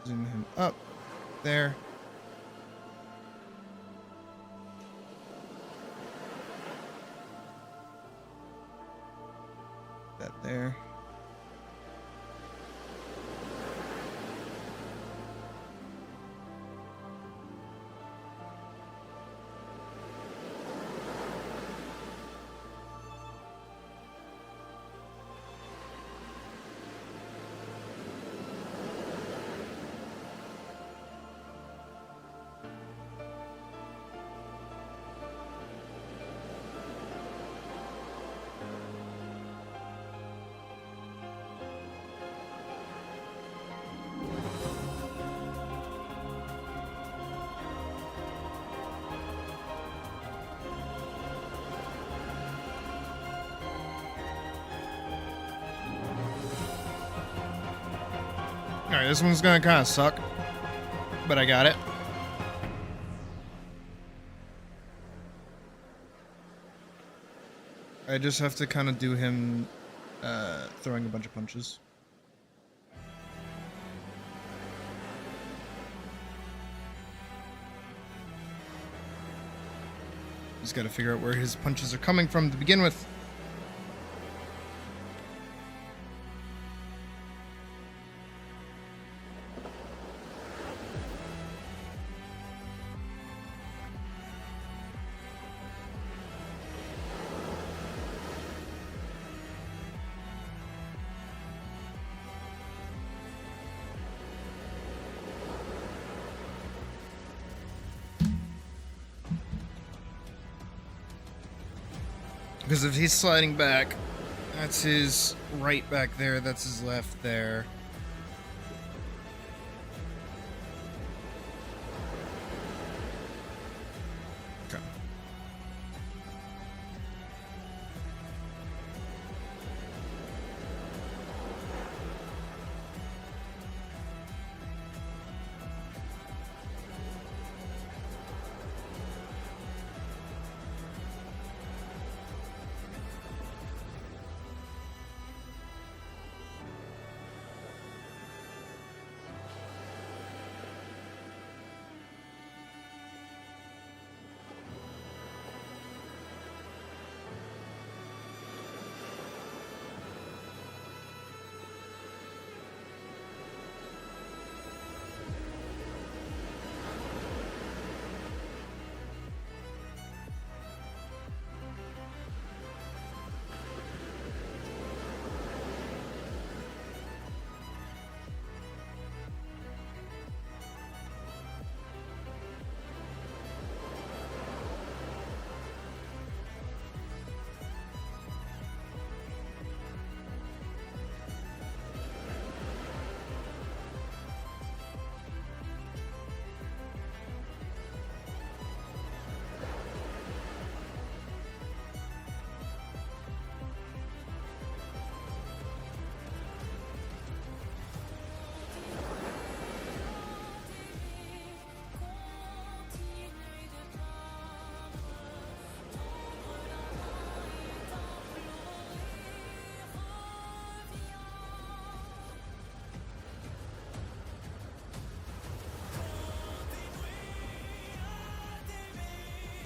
Zoom him up there. That there. Alright, this one's gonna kind of suck, but I got it. I just have to kind of do him throwing a bunch of punches. Just gotta figure out where his punches are coming from to begin with. Because if he's sliding back, that's his right back there, that's his left there. Okay.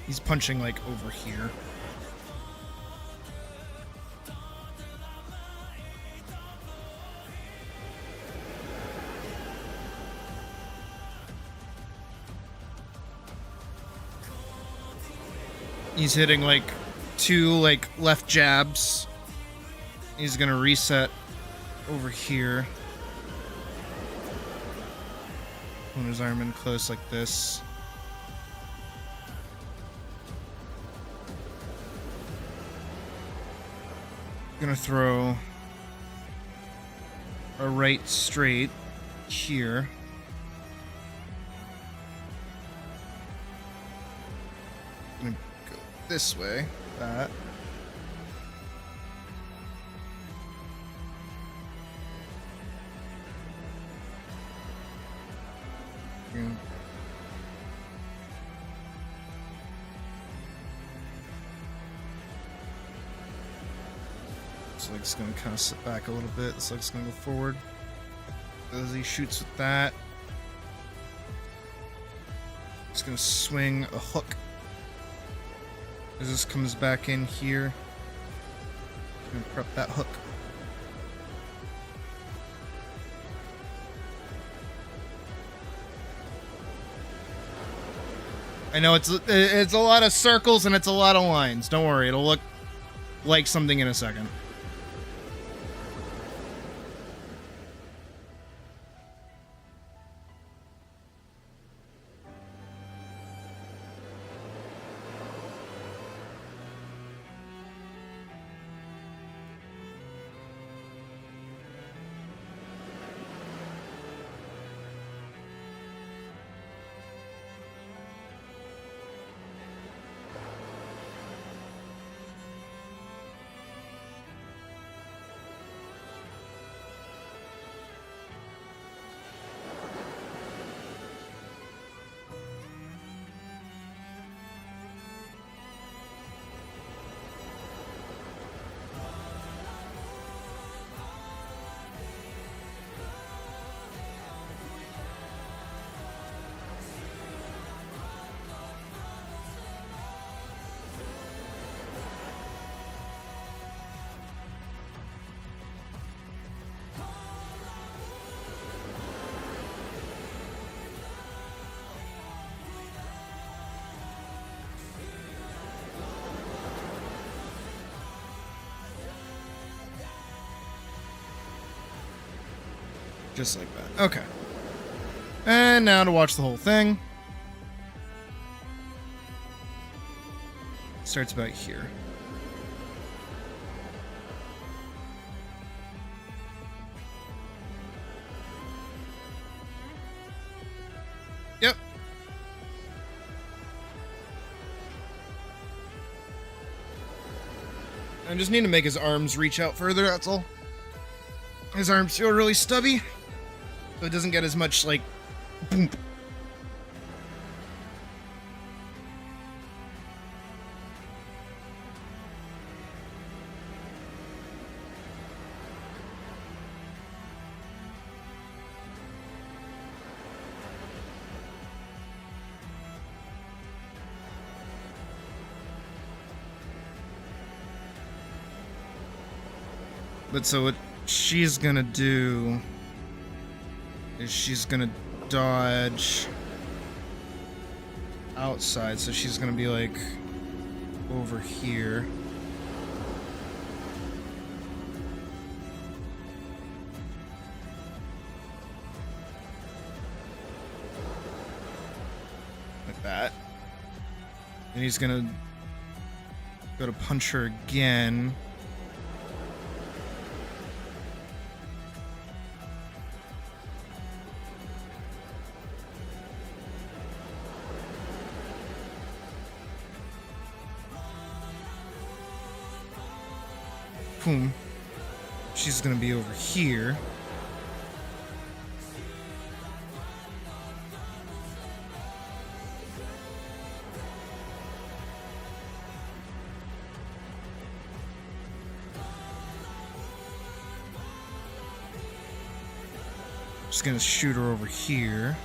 He's punching like over here. He's hitting like 2 like left jabs. He's gonna reset over here. Put his arm in close like this. Gonna throw a right straight here. Gonna go this way. That. This leg's gonna kind of sit back a little bit. This leg's gonna go forward. As he shoots with that, he's gonna swing a hook. As this comes back in here, I'm gonna prep that hook. I know it's a lot of circles and it's a lot of lines. Don't worry, it'll look like something in a second. Just like that. Okay. And now to watch the whole thing. Starts about here. Yep. I just need to make his arms reach out further, that's all. His arms feel really stubby, so it doesn't get as much, like, boom. But so what she's gonna do is she's gonna dodge outside, so she's gonna be like over here. Like that. And he's gonna go to punch her again. Boom. She's gonna be over here. Just gonna shoot her over here.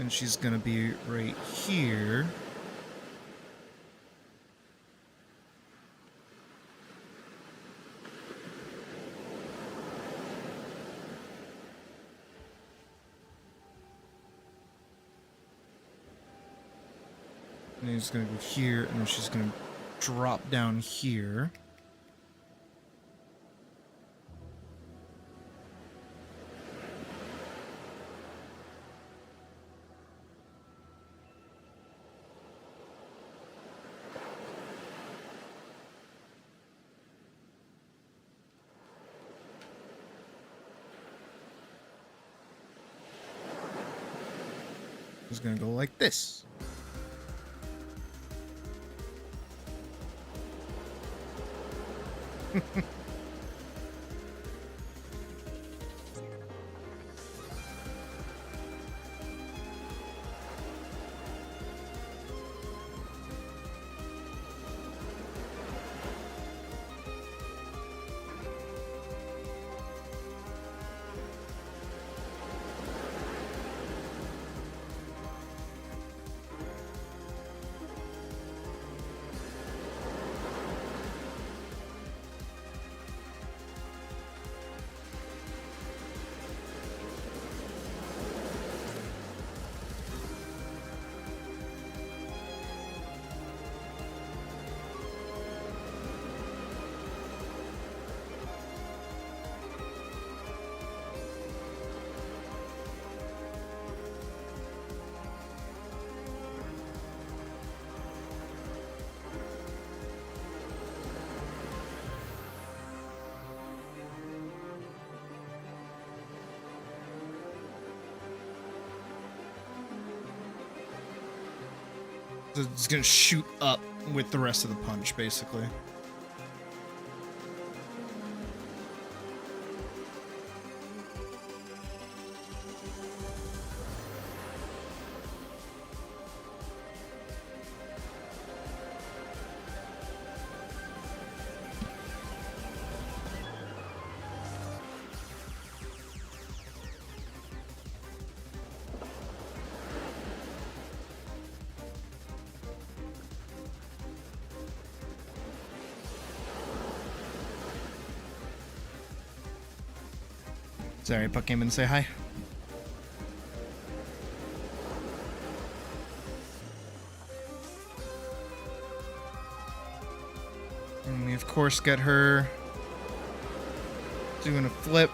Then she's gonna be right here. And he's gonna go here, and then she's gonna drop down here. It's gonna go like this. So it's gonna shoot up with the rest of the punch, basically. Sorry, Puck came in to say hi. And we, of course, get her doing a flip.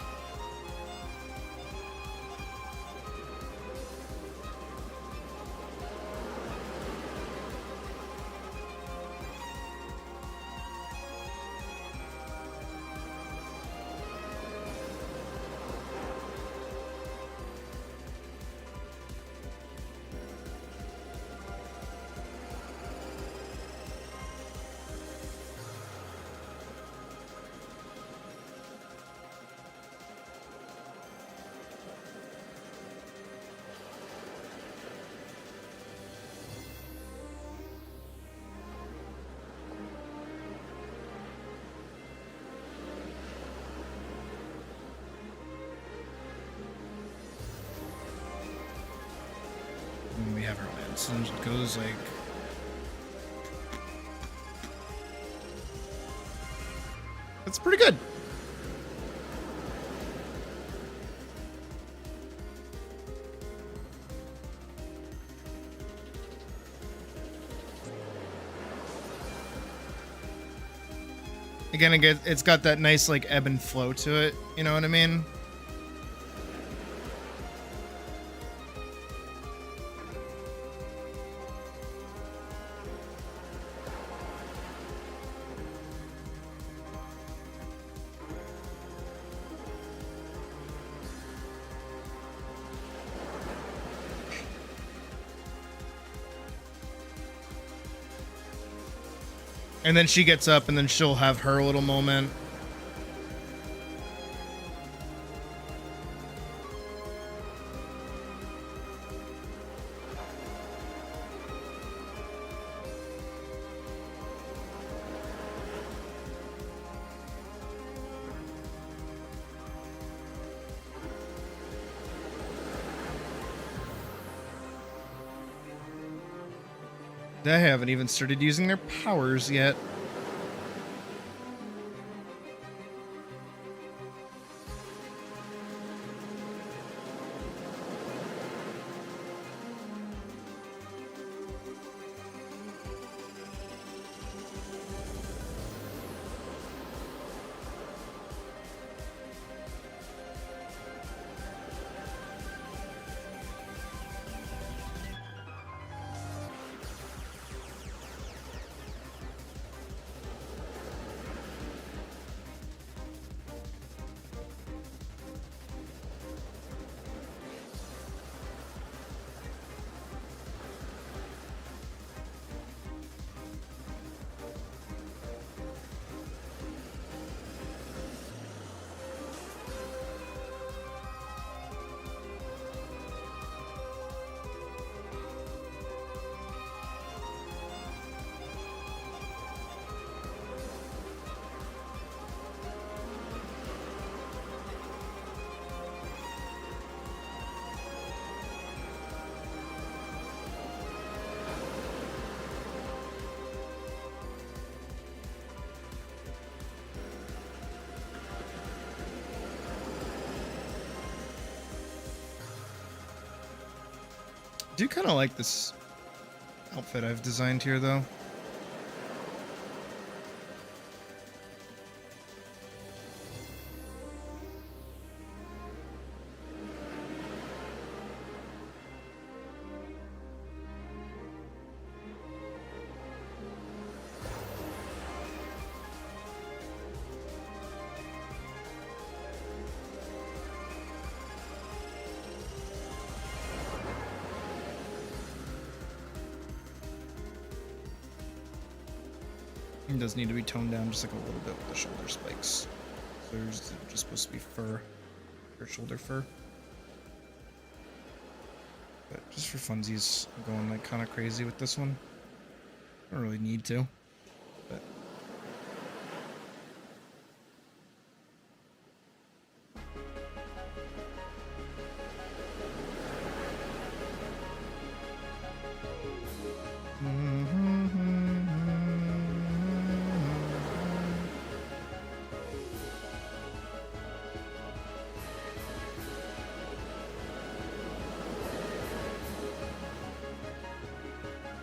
And we have her lance, and it goes like... That's pretty good. Again, it's got that nice like ebb and flow to it, you know what I mean? And then she gets up, and then she'll have her little moment. They haven't even started using their powers yet. I do kind of like this outfit I've designed here, though. It does need to be toned down just like a little bit with the shoulder spikes. So there's just supposed to be fur, or shoulder fur. But just for funsies, I'm going like kind of crazy with this one. I don't really need to, but.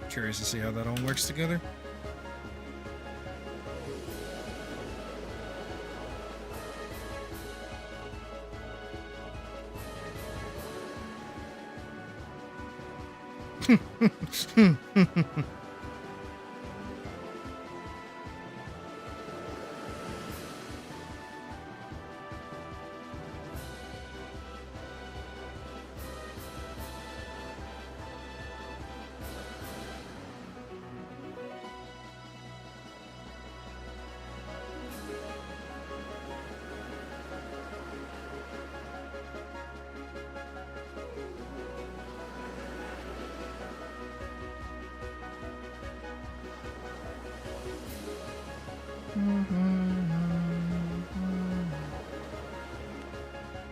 Curious to see how that all works together.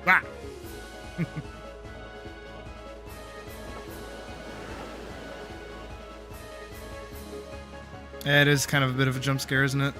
Ah! It is kind of a bit of a jump scare, isn't it?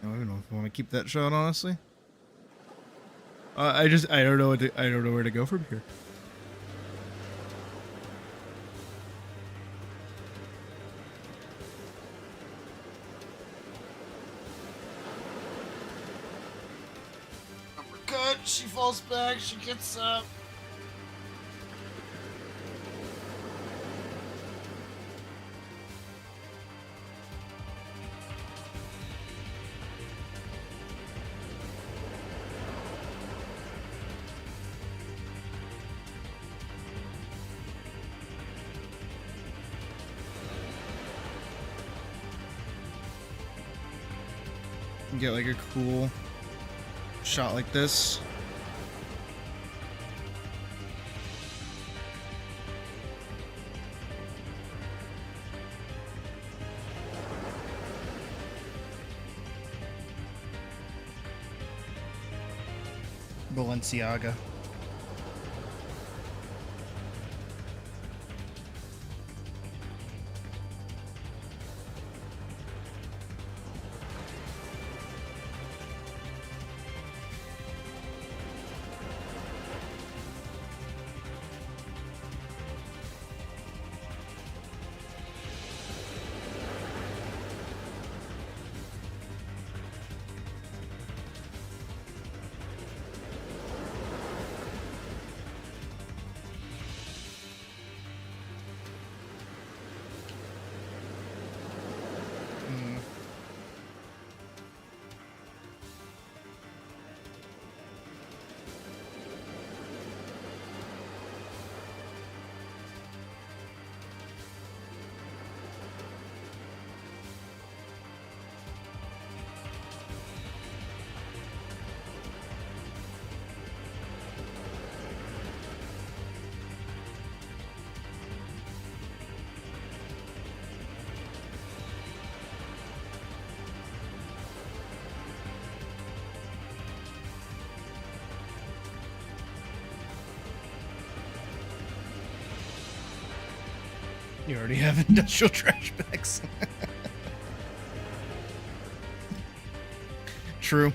I don't know if I want to keep that shot, honestly. I don't know I don't know where to go from here. falls back. She gets up. Get like a cool shot like this. Balenciaga. You already have industrial trash bags. True.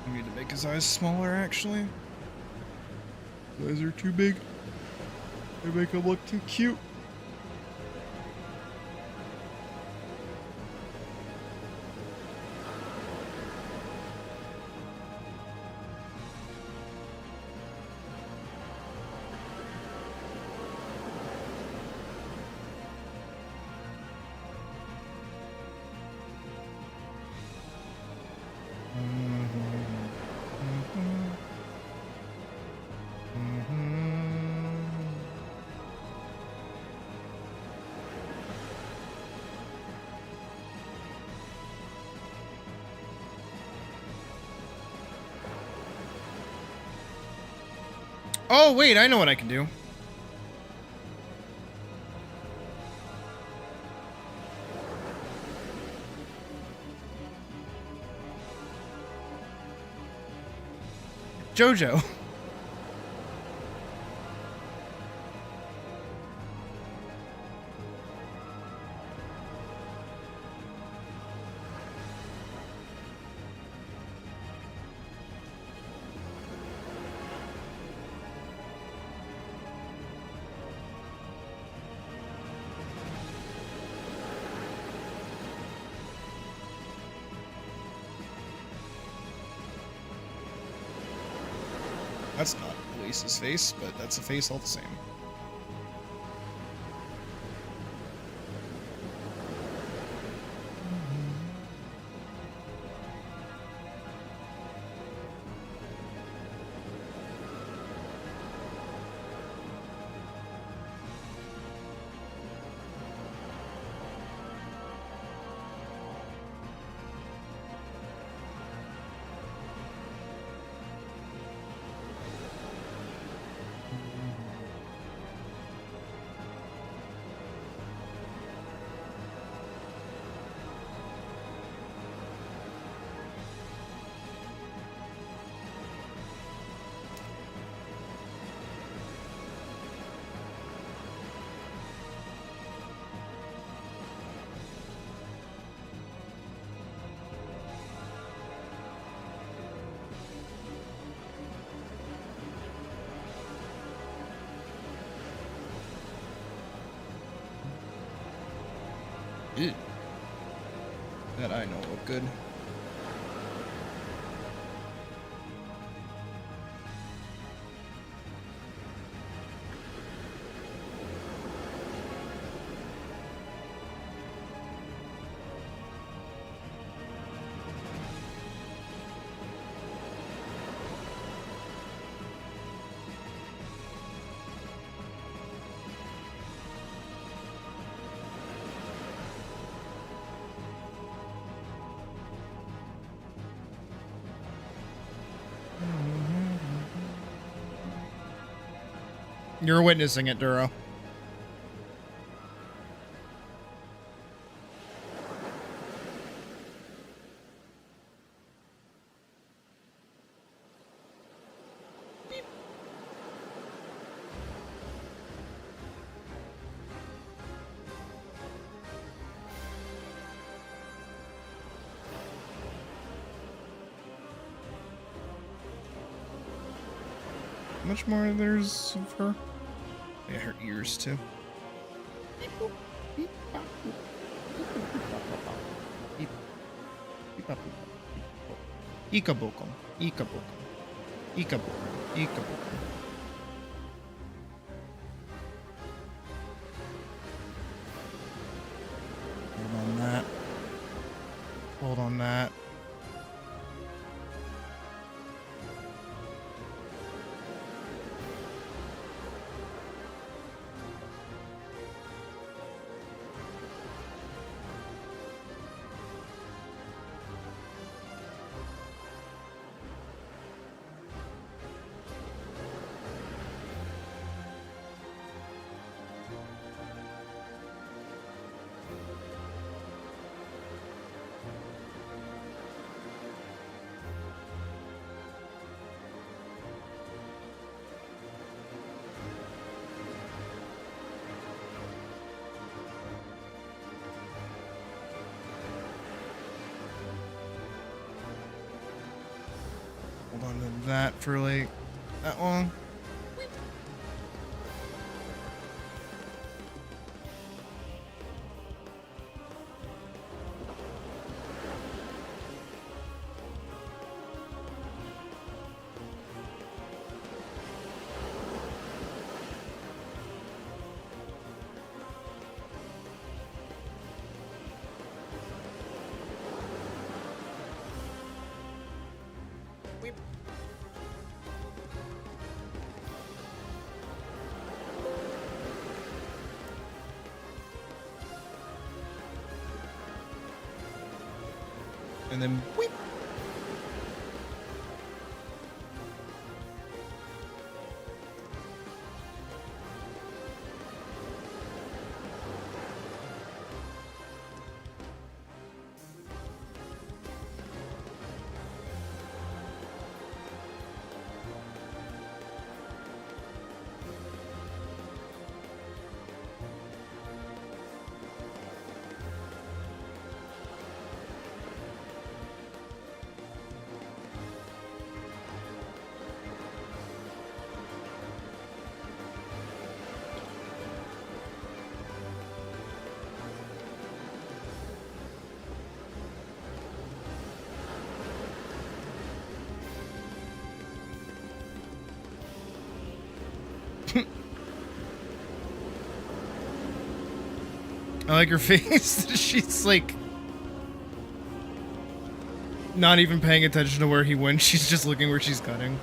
I need to make his eyes smaller, actually. His eyes are too big. They make him look too cute. Oh, wait, I know what I can do. Jojo. That's not Atlyss's face, but that's a face all the same. Ew. That I know look good. You're witnessing it, Duro. How much more there's of her? Yeah, her ears too. Ikabokom, ikabokom, ikabokom, ikabokom. Hold on that. Hold on that. Hold on to that for like that long. And then whip. I like her face. She's like not even paying attention to where he went. She's just looking where she's cutting.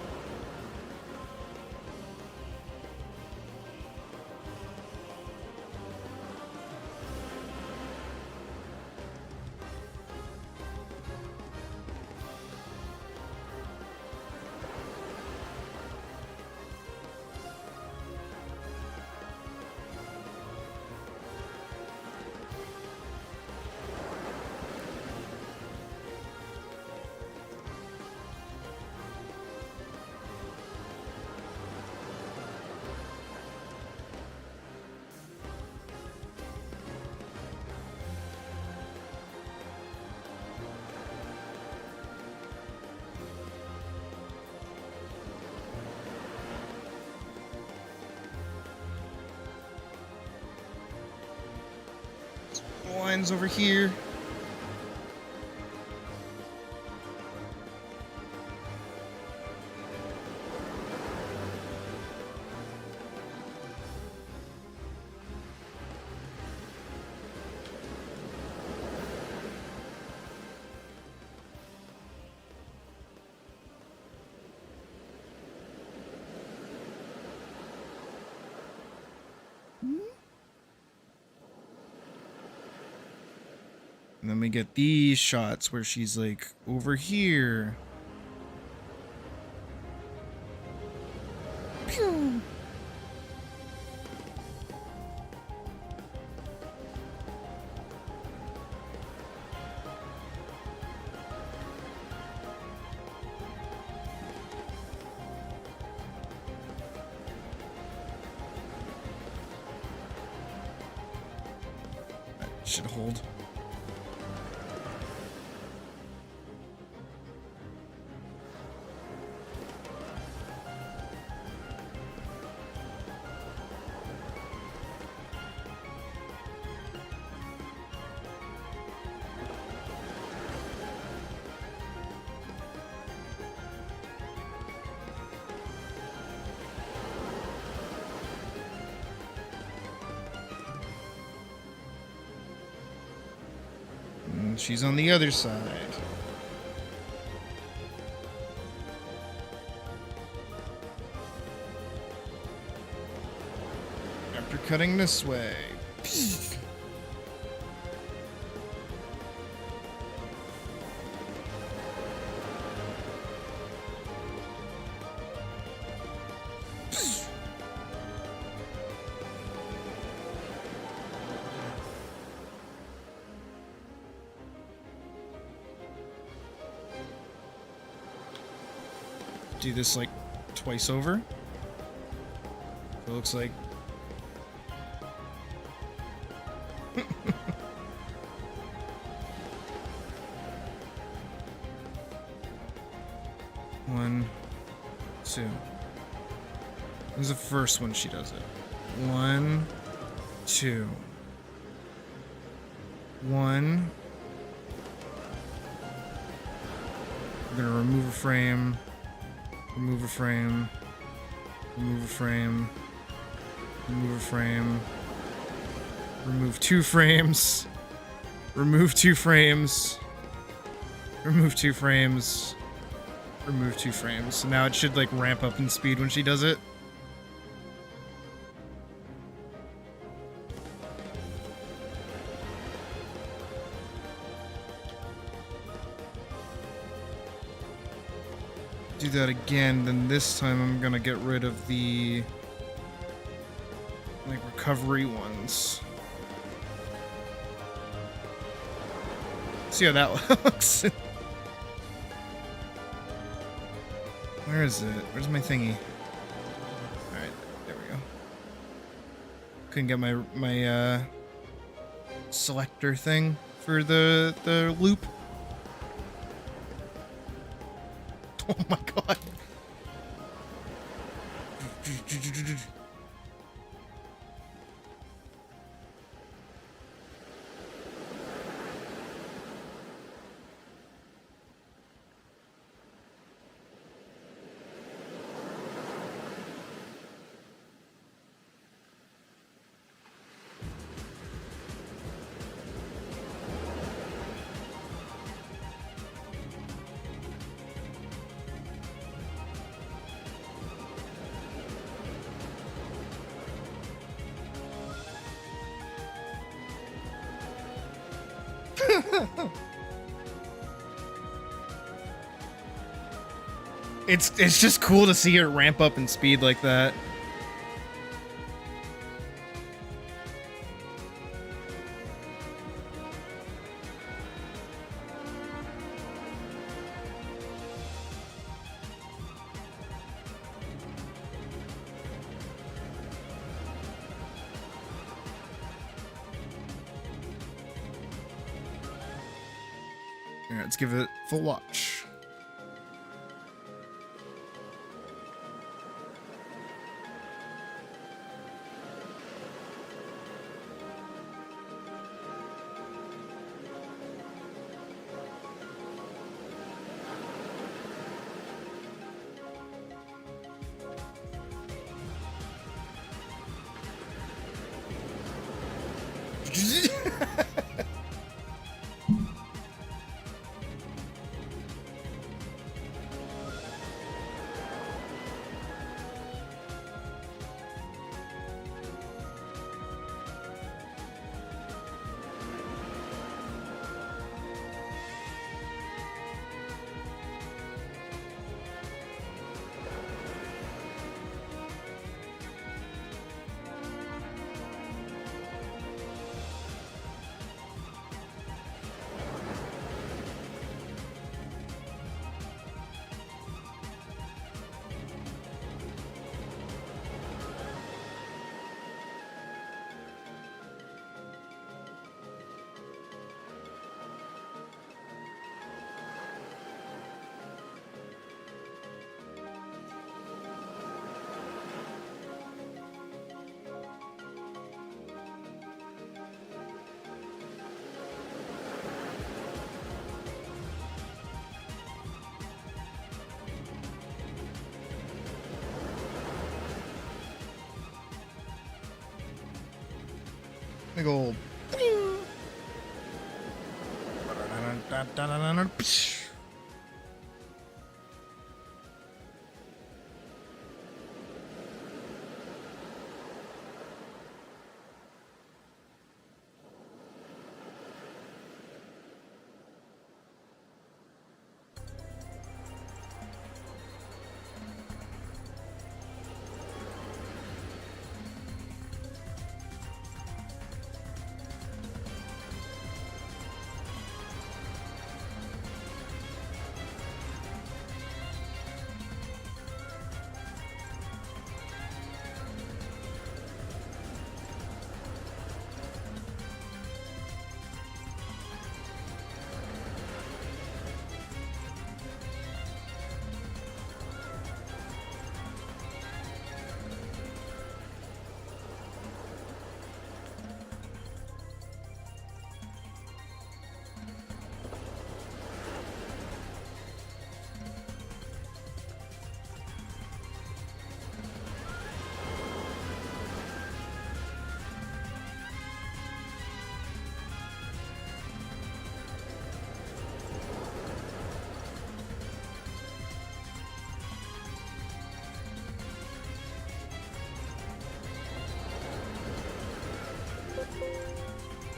Lines over here. And then we get these shots where she's like over here. Pew. That should hold. She's on the other side. After cutting this way. Do this like twice over. So it looks like one, two. This is the first one she does it. One, two. One. I'm gonna remove a frame. Remove a frame. Remove a frame. Remove a frame. Remove 2 frames. Remove 2 frames. Remove 2 frames. Remove 2 frames. So now it should like ramp up in speed when she does it. Do that again, then this time I'm gonna get rid of the like recovery ones. See how that looks. Where is it? Where's my thingy? Alright, there we go. Couldn't get my selector thing for the loop. Oh my god. It's just cool to see her ramp up in speed like that. Alright, let's give it full watch. Big ol'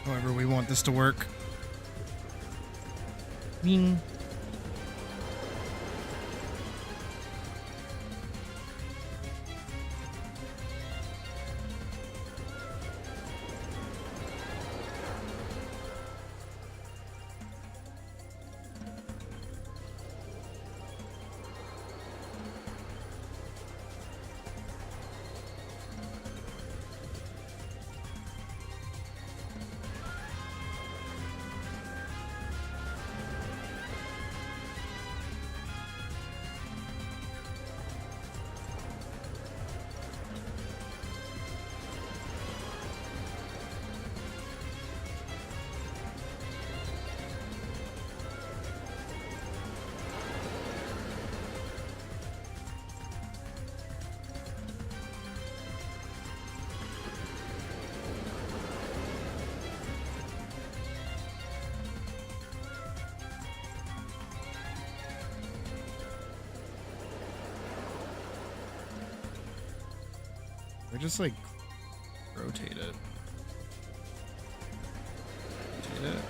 however we want this to work. Bing. We just like rotate it. Rotate it.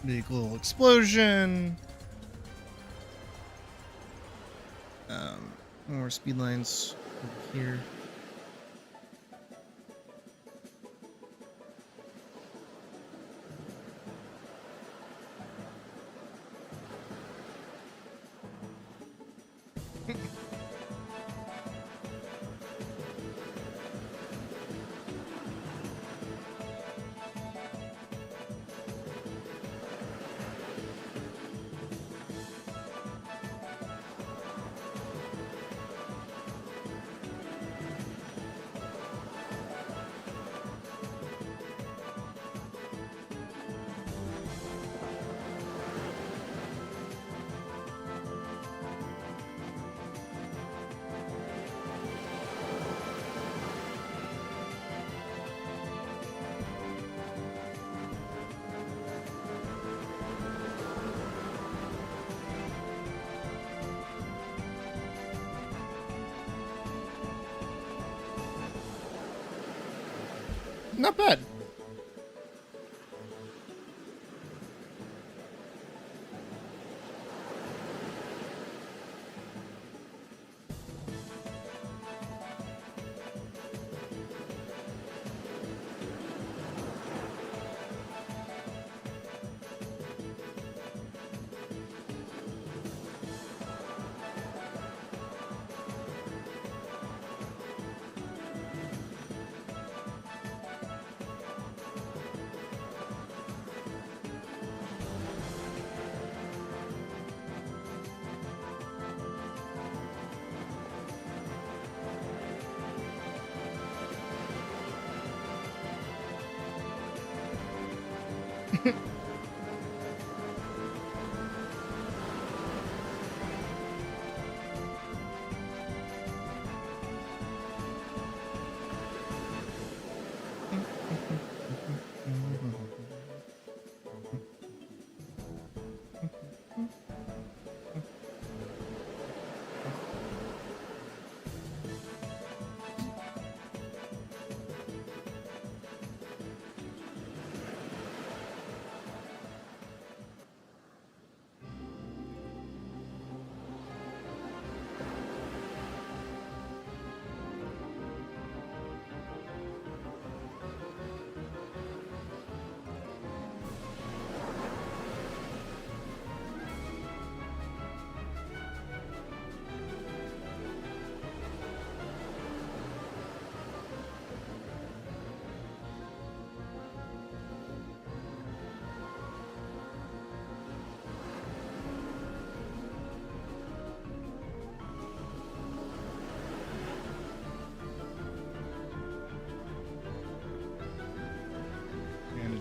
Big little explosion. More speed lines over here. Not bad.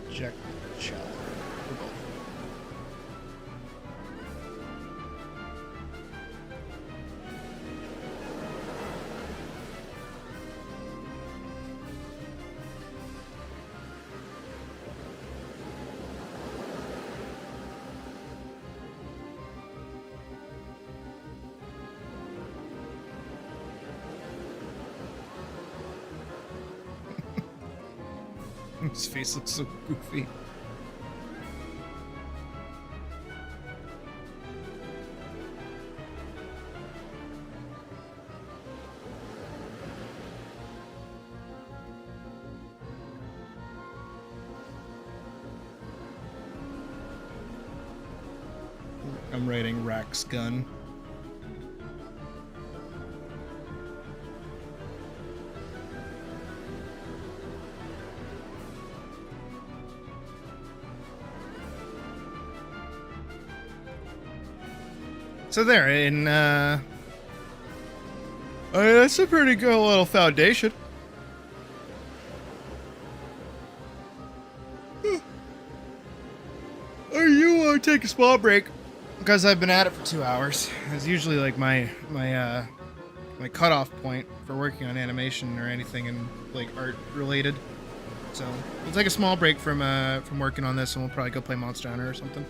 Eject child. For both. His face looks so goofy. I'm writing Rack's gun. So there, in I mean, that's a pretty good little foundation. Or you want to take a small break? Because I've been at it for 2 hours. It's usually like my cutoff point for working on animation or anything in like art related. So we'll take a small break from working on this, and we'll probably go play Monster Hunter or something.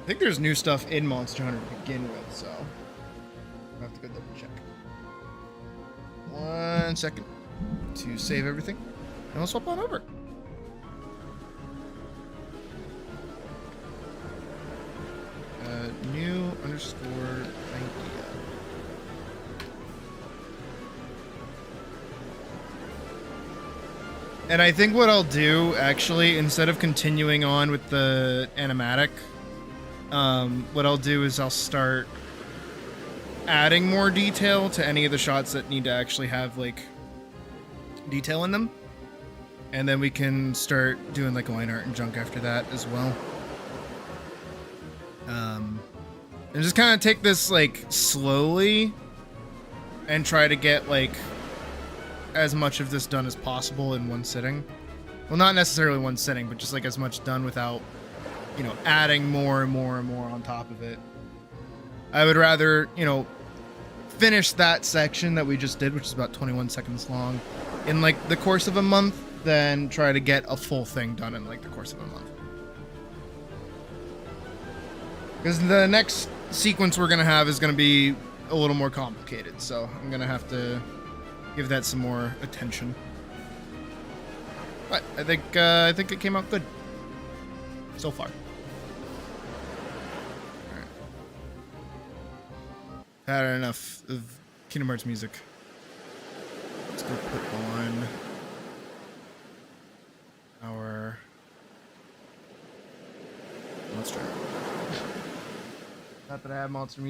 I think there's new stuff in Monster Hunter to begin with, so I'll have to go double check. 1 second to save everything, and we'll swap on over. And I think what I'll do, actually, instead of continuing on with the animatic, what I'll do is I'll start adding more detail to any of the shots that need to actually have, like, detail in them. And then we can start doing, like, line art and junk after that as well. And just kind of take this, like, slowly and try to get, like, as much of this done as possible in one sitting. Well, not necessarily one sitting, but just, like, as much done without, you know, adding more and more and more on top of it. I would rather, you know, finish that section that we just did, which is about 21 seconds long, in, like, the course of a month, than try to get a full thing done in, like, the course of a month. Because the next sequence we're going to have is going to be a little more complicated, so I'm going to have to give that some more attention. But I think it came out good so far. All right. Had enough of Kingdom Hearts music. Let's go put on our Monster. Not that I have Monster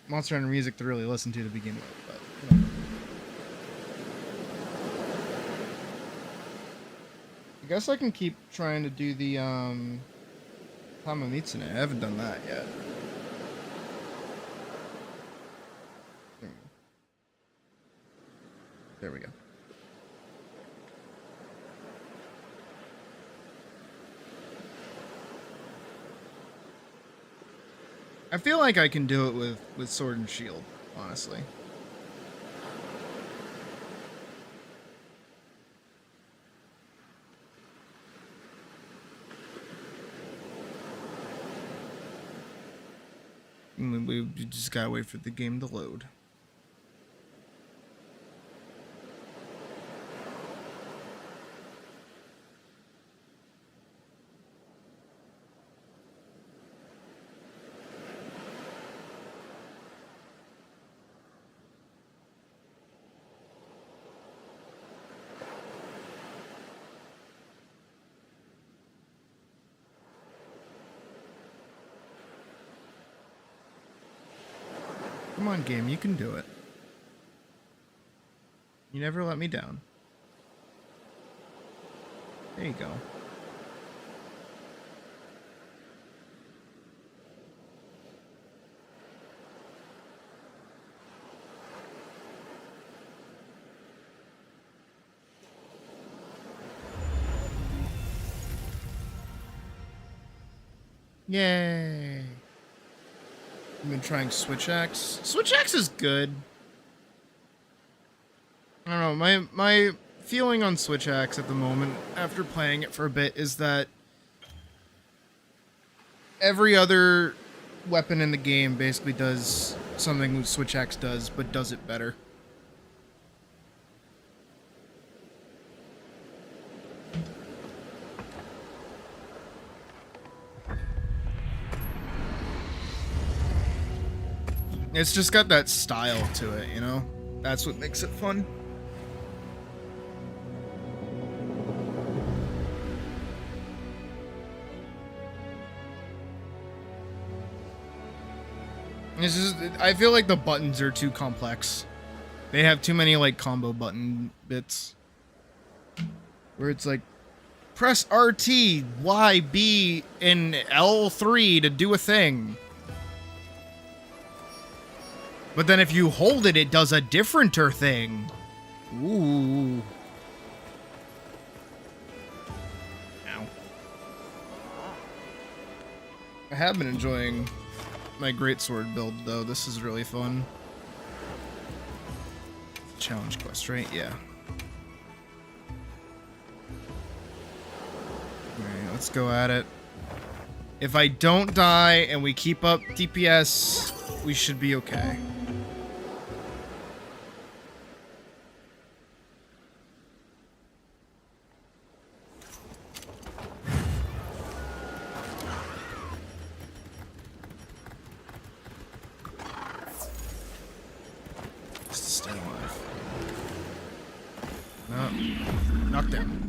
Hunter music to really listen to begin with, but you know. I guess I can keep trying to do the Tamamitsune. I haven't done that yet. There we go. I feel like I can do it with Sword and Shield, honestly. We just gotta wait for the game to load. Come on, game, you can do it. You never let me down. There you go. Yay! I've been trying Switch Axe. Switch Axe is good. I don't know, my feeling on Switch Axe at the moment, after playing it for a bit, is that every other weapon in the game basically does something Switch Axe does, but does it better. It's just got that style to it, you know? That's what makes it fun. It's just, I feel like the buttons are too complex. They have too many, like, combo button bits. Where it's like, press RT, Y, B, and L3 to do a thing. But then if you hold it, it does a differenter thing. Ooh. Ow. I have been enjoying my greatsword build, though. This is really fun. Challenge quest, right? Yeah. Alright, let's go at it. If I don't die and we keep up DPS, we should be okay. Just stay alive. No. Knockdown.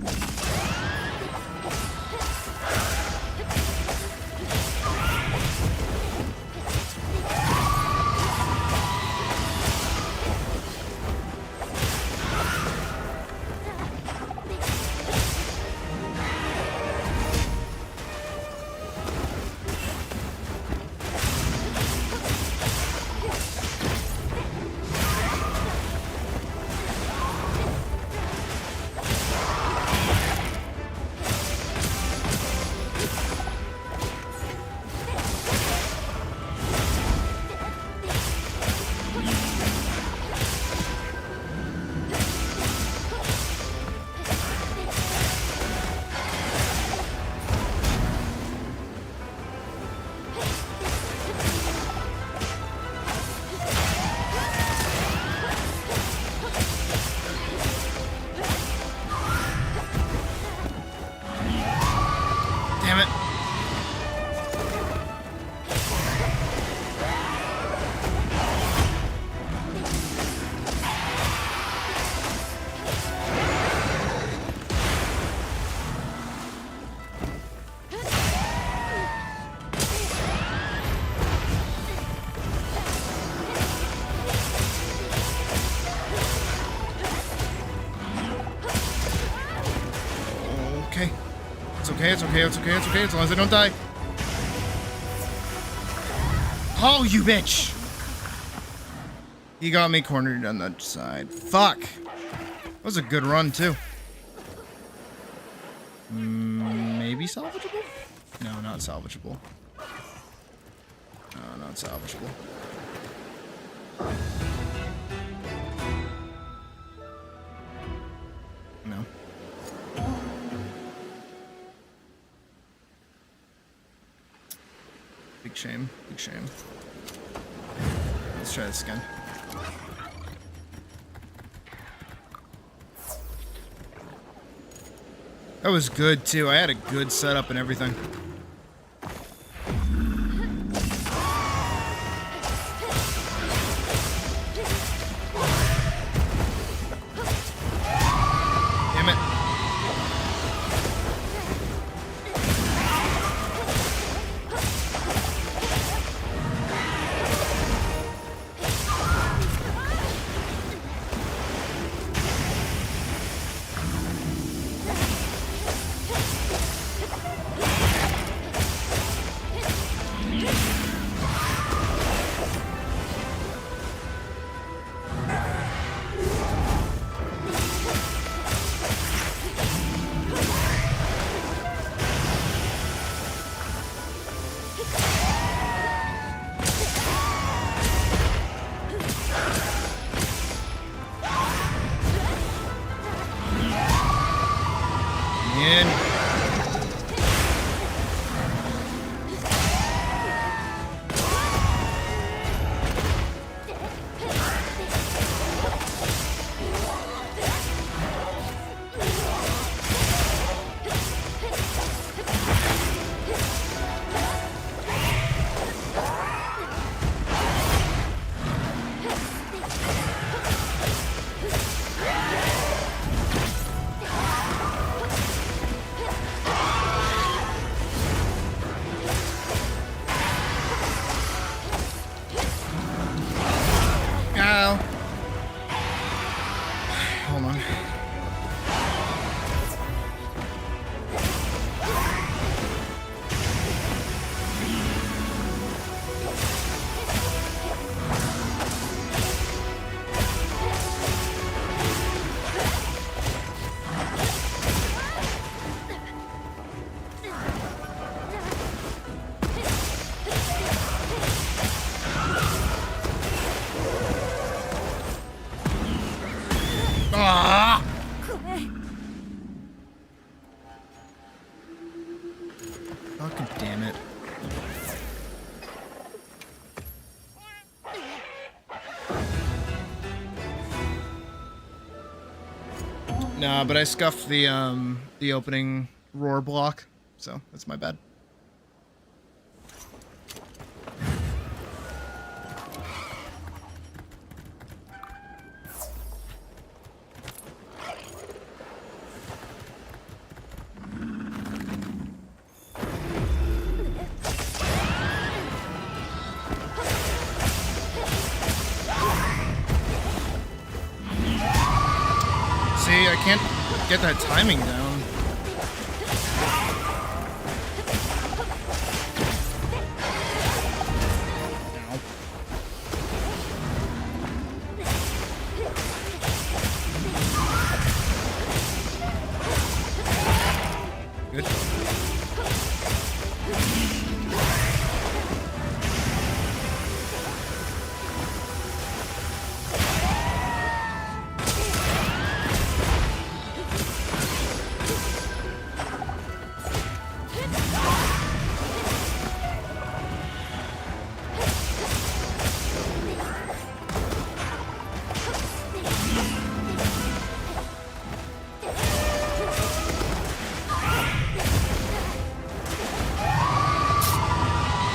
Damn it. Okay. It's okay, it's okay, it's okay, it's okay, as long as I don't die. Oh, you bitch! He got me cornered on that side. Fuck! That was a good run, too. Maybe salvageable? No, not salvageable. No, not salvageable. No. Big shame, big shame. Let's try this again. That was good too. I had a good setup and everything. Damn it. Hold on. Ah! Fucking damn it. Nah, but I scuffed the opening roar block, so that's my bad. I can't get that timing down. Good.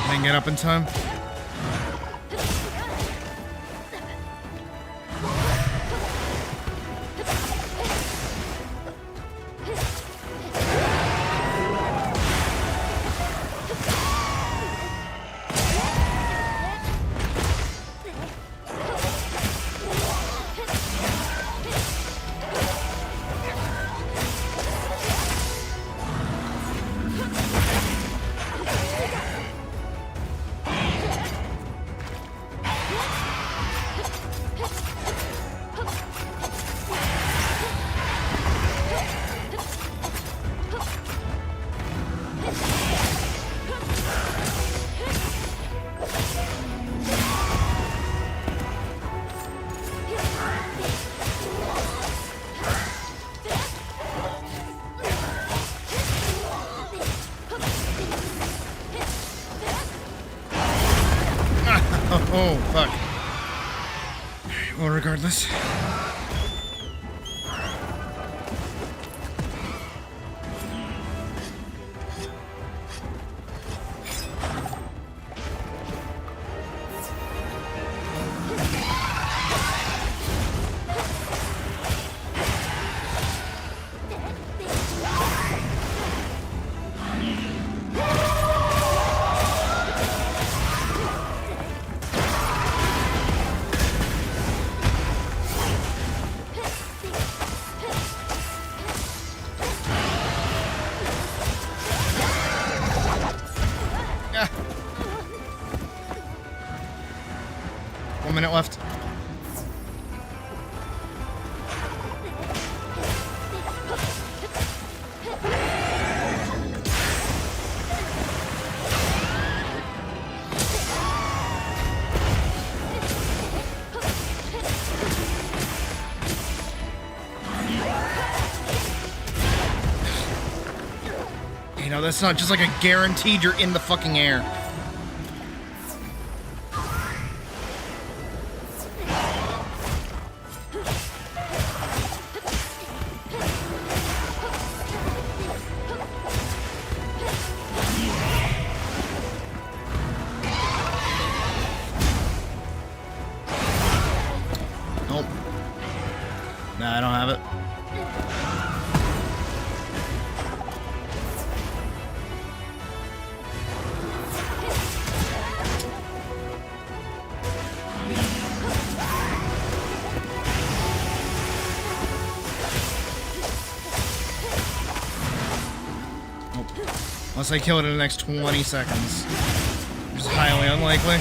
Didn't get up in time. Oh, fuck. Well, regardless. Yeah. 1 minute left. You know, that's not just like a guaranteed you're in the fucking air. Nope. Nah, I don't have it. Unless I kill it in the next 20 seconds. Which is highly unlikely.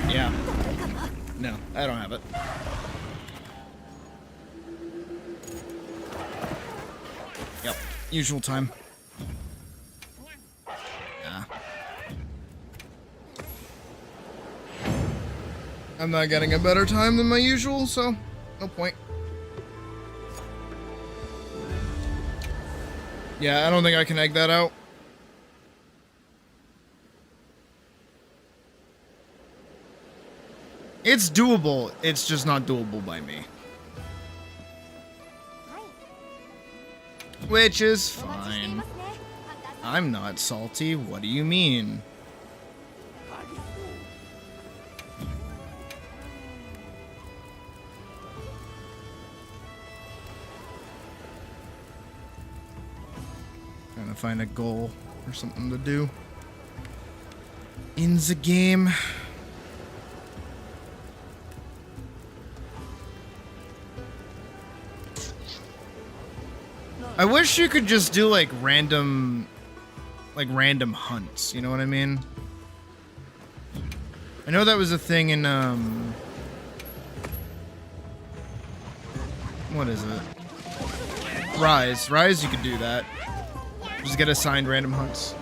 Yeah. No, I don't have it. Yep. Usual time. Nah. I'm not getting a better time than my usual, so no point. Yeah, I don't think I can egg that out. It's doable, it's just not doable by me. Which is fine. I'm not salty. What do you mean? Trying to find a goal or something to do in the game. I wish you could just do like random hunts, you know what I mean? I know that was a thing in what is it? Rise. Rise, you could do that. Just get assigned random hunts.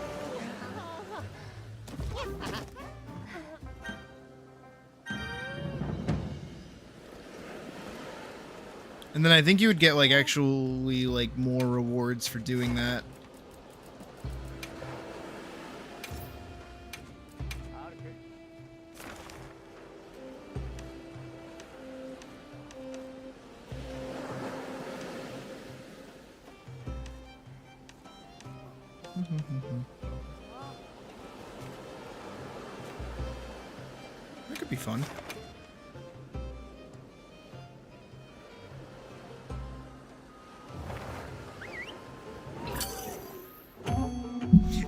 And then I think you would get like actually like more rewards for doing that. That could be fun.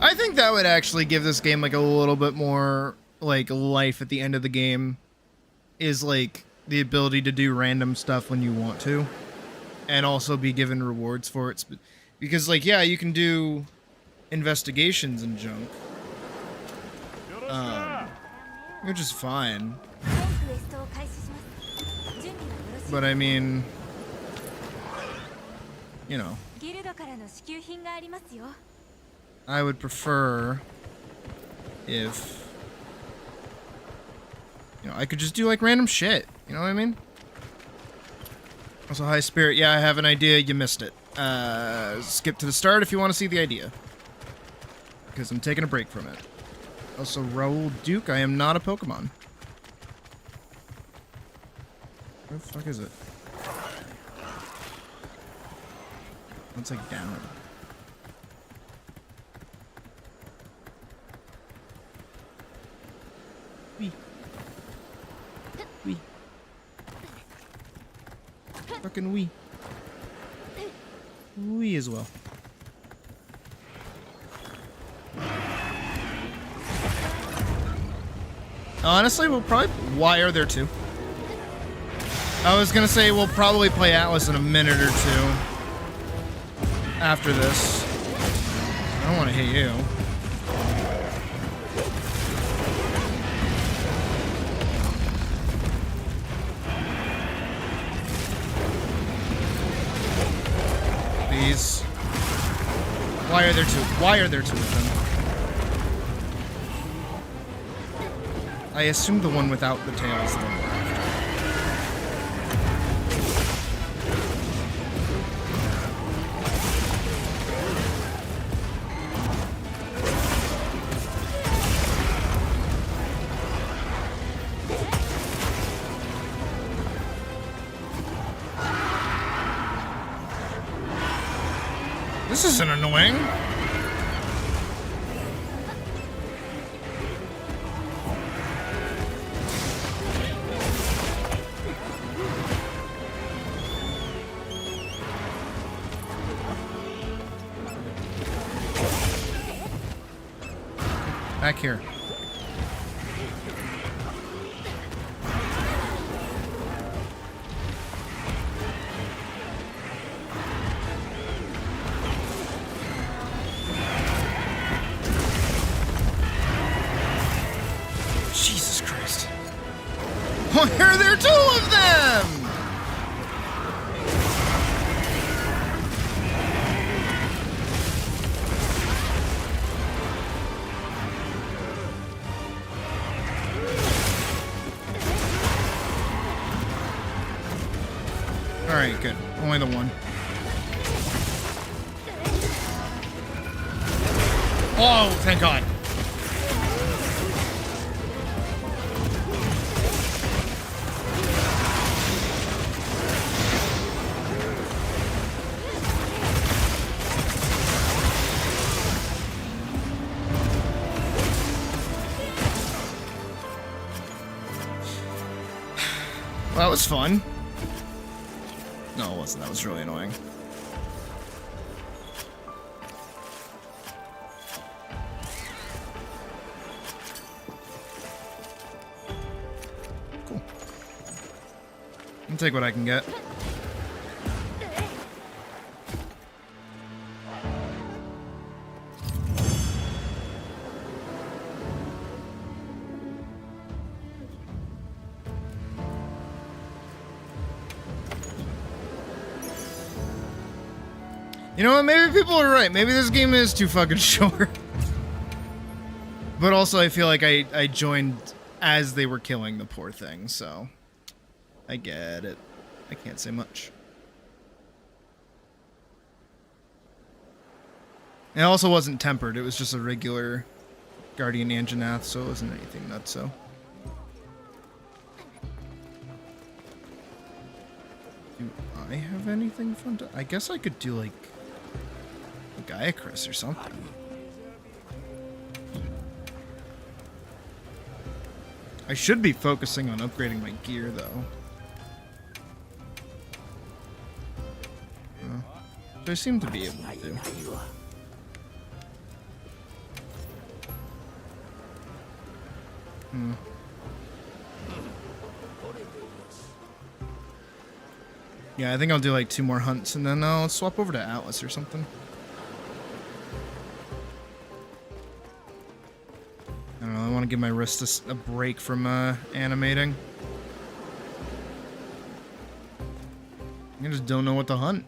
I think that would actually give this game like a little bit more like life at the end of the game, is like the ability to do random stuff when you want to and also be given rewards for it, because like, yeah, you can do investigations and junk, which is fine, but I mean, you know, I would prefer if, you know, I could just do like random shit, you know what I mean? Also, high spirit, yeah, I have an idea, you missed it. Skip to the start if you want to see the idea, because I'm taking a break from it. Also, Raoul Duke, I am not a Pokemon. Where the fuck is it? It's like down. Wee. Wee. Fucking wee. Wee as well. Honestly, we'll probably... Why are there two? I was gonna say we'll probably play Atlyss in a minute or two after this. I don't want to hit you. Please. Why are there two? Why are there two of them? I assume the one without the tail is the one we're after. This isn't annoying. Back here. Jesus Christ. Why are there two of them? Alright, good. Only the one. Oh, thank God. was fun. No, it wasn't. That was really annoying. Cool. I'll take what I can get. You know what? Maybe people are right. Maybe this game is too fucking short. But also, I feel like I joined as they were killing the poor thing, so I get it. I can't say much. It also wasn't tempered. It was just a regular Guardian Anjanath, so it wasn't anything nutso. Do I have anything fun to... I guess I could do, like... Gaiacris or something. I should be focusing on upgrading my gear, though. Which I seem to be able to do. Yeah, I think I'll do like 2 more hunts and then I'll swap over to Atlyss or something. I don't know, I want to give my wrist a break from animating. I just don't know what to hunt.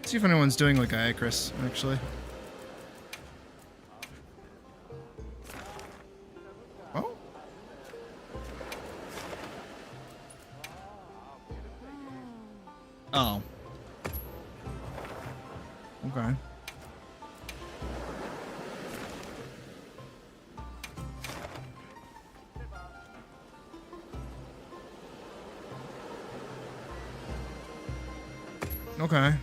See if anyone's doing like Gaiacris, actually. Oh. Oh. Okay. Okay.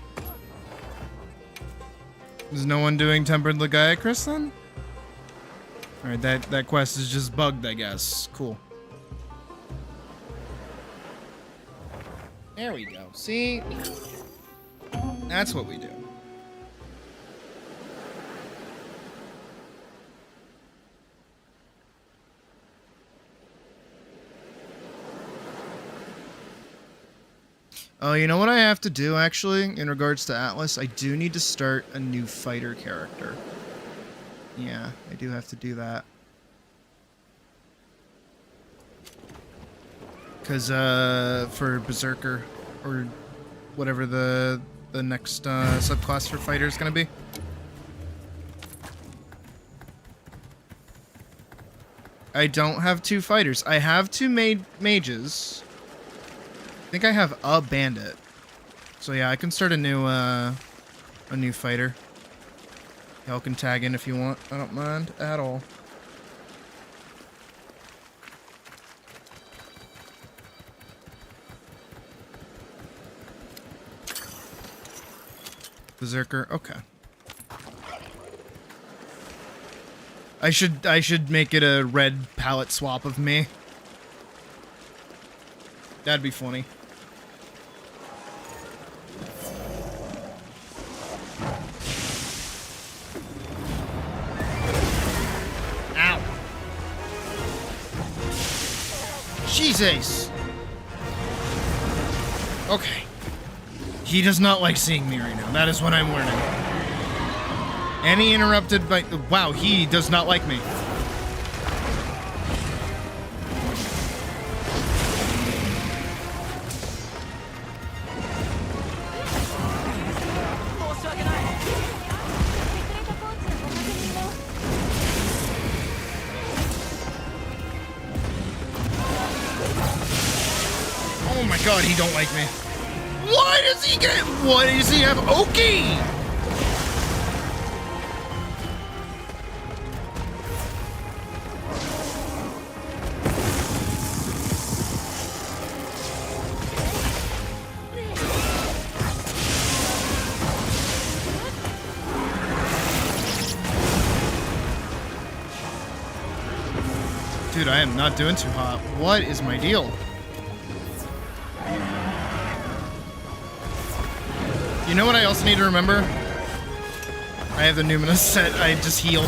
Is no one doing Tempered Gaiacris then? Alright, that quest is just bugged, I guess. Cool. There we go. See? That's what we do. Oh, you know what I have to do, actually, in regards to Atlyss? I do need to start a new fighter character. Yeah, I do have to do that. Because, for Berserker, or whatever the next subclass for fighter is going to be. I don't have 2 fighters. I have 2 mages. I think I have a bandit. So yeah, I can start a new fighter. Y'all can tag in if you want. I don't mind at all. Berserker, okay. I should make it a red palette swap of me. That'd be funny. Ow. Jesus. Okay. He does not like seeing me right now. That is what I'm learning. Any interrupted by... Wow, he does not like me. Oh my god, he don't like me. Why does he get... Why does he have Oki? Dude, I am not doing too hot. What is my deal? You know what I also need to remember? I have the Numinous set. I just heal.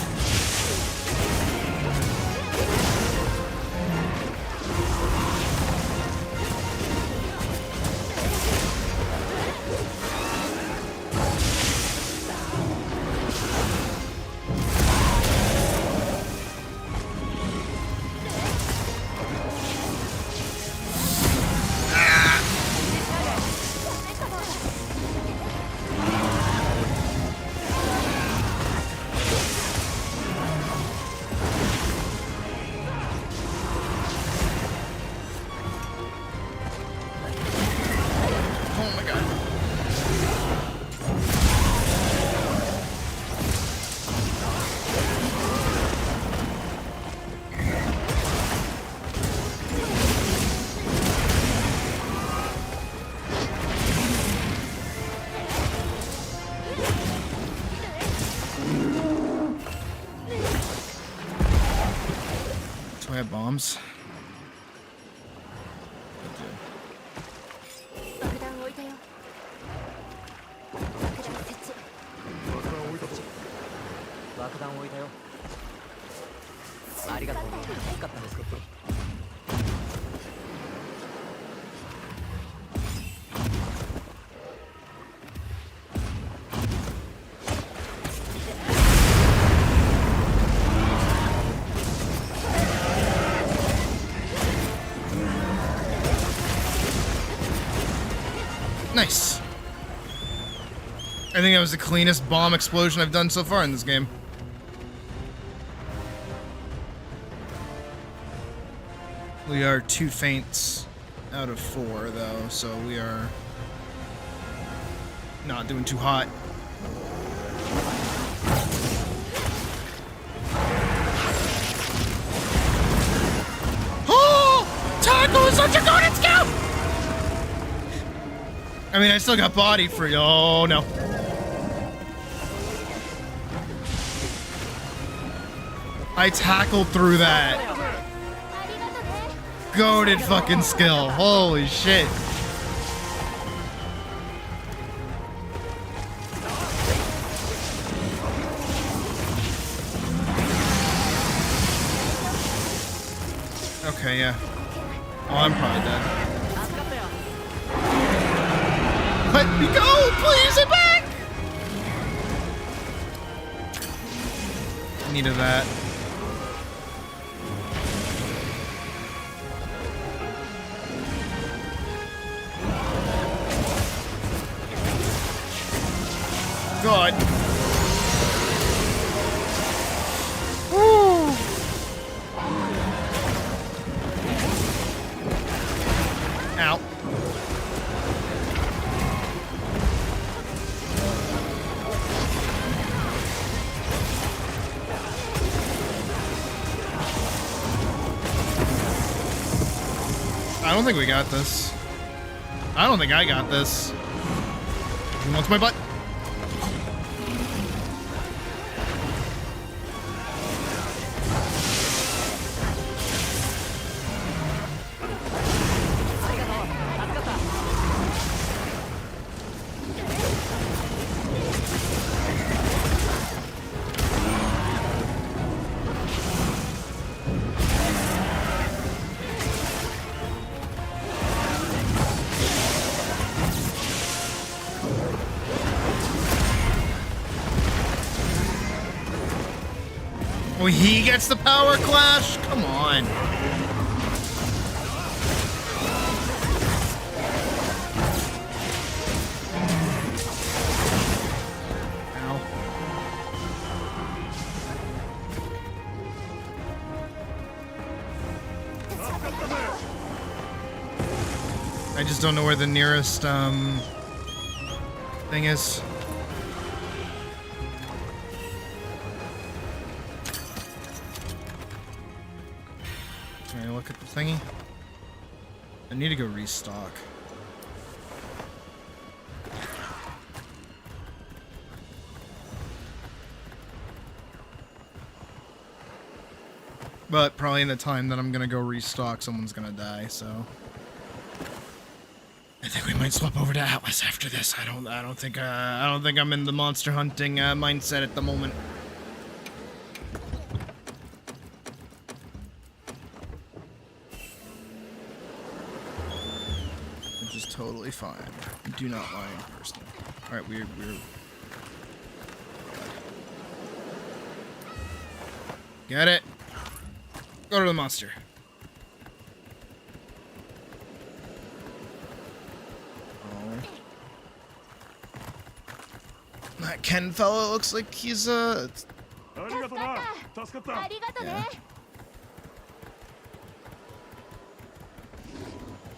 Do I have bombs? Nice. I think that was the cleanest bomb explosion I've done so far in this game. We are 2 feints out of 4, though, so we are not doing too hot. Oh! Tackle is such a good scout! I mean, I still got body for you. Oh, no. I tackled through that. Goated fucking skill. Holy shit. Okay, yeah. Oh, I'm probably dead. Let me go, please, I'm back! Needed that. God. Woo! Ow. I don't think we got this. I don't think I got this. Who wants my butt? Oh, he gets the power clash? Come on. Ow. I just don't know where the nearest, thing is. Can I look at the thingy? I need to go restock. But probably in the time that I'm gonna go restock, someone's gonna die, so I think we might swap over to Atlyss after this. I don't think I'm in the monster hunting mindset at the moment. Which is totally fine. I do not mind personally. All right, we're Get it. Go to the monster. That Ken fellow looks like he's yeah.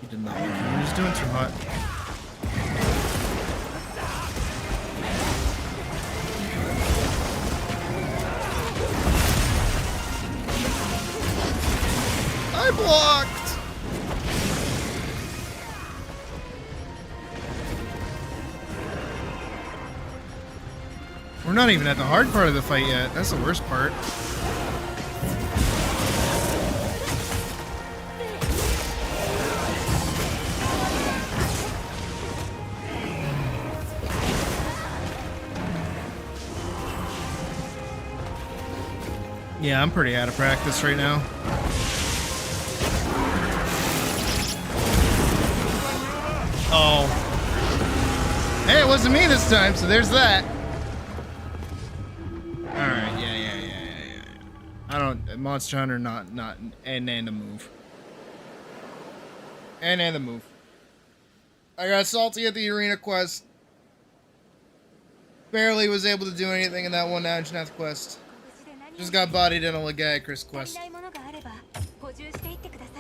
He did not. He was doing too hot. I blocked. We're not even at the hard part of the fight yet. That's the worst part. Yeah, I'm pretty out of practice right now. Oh. Hey, it wasn't me this time, so there's that. Alright, yeah. I don't... Monster Hunter, not... And a move. And a move. I got salty at the arena quest. Barely was able to do anything in that one Anjanath quest. Just got bodied in a Legaicrus quest.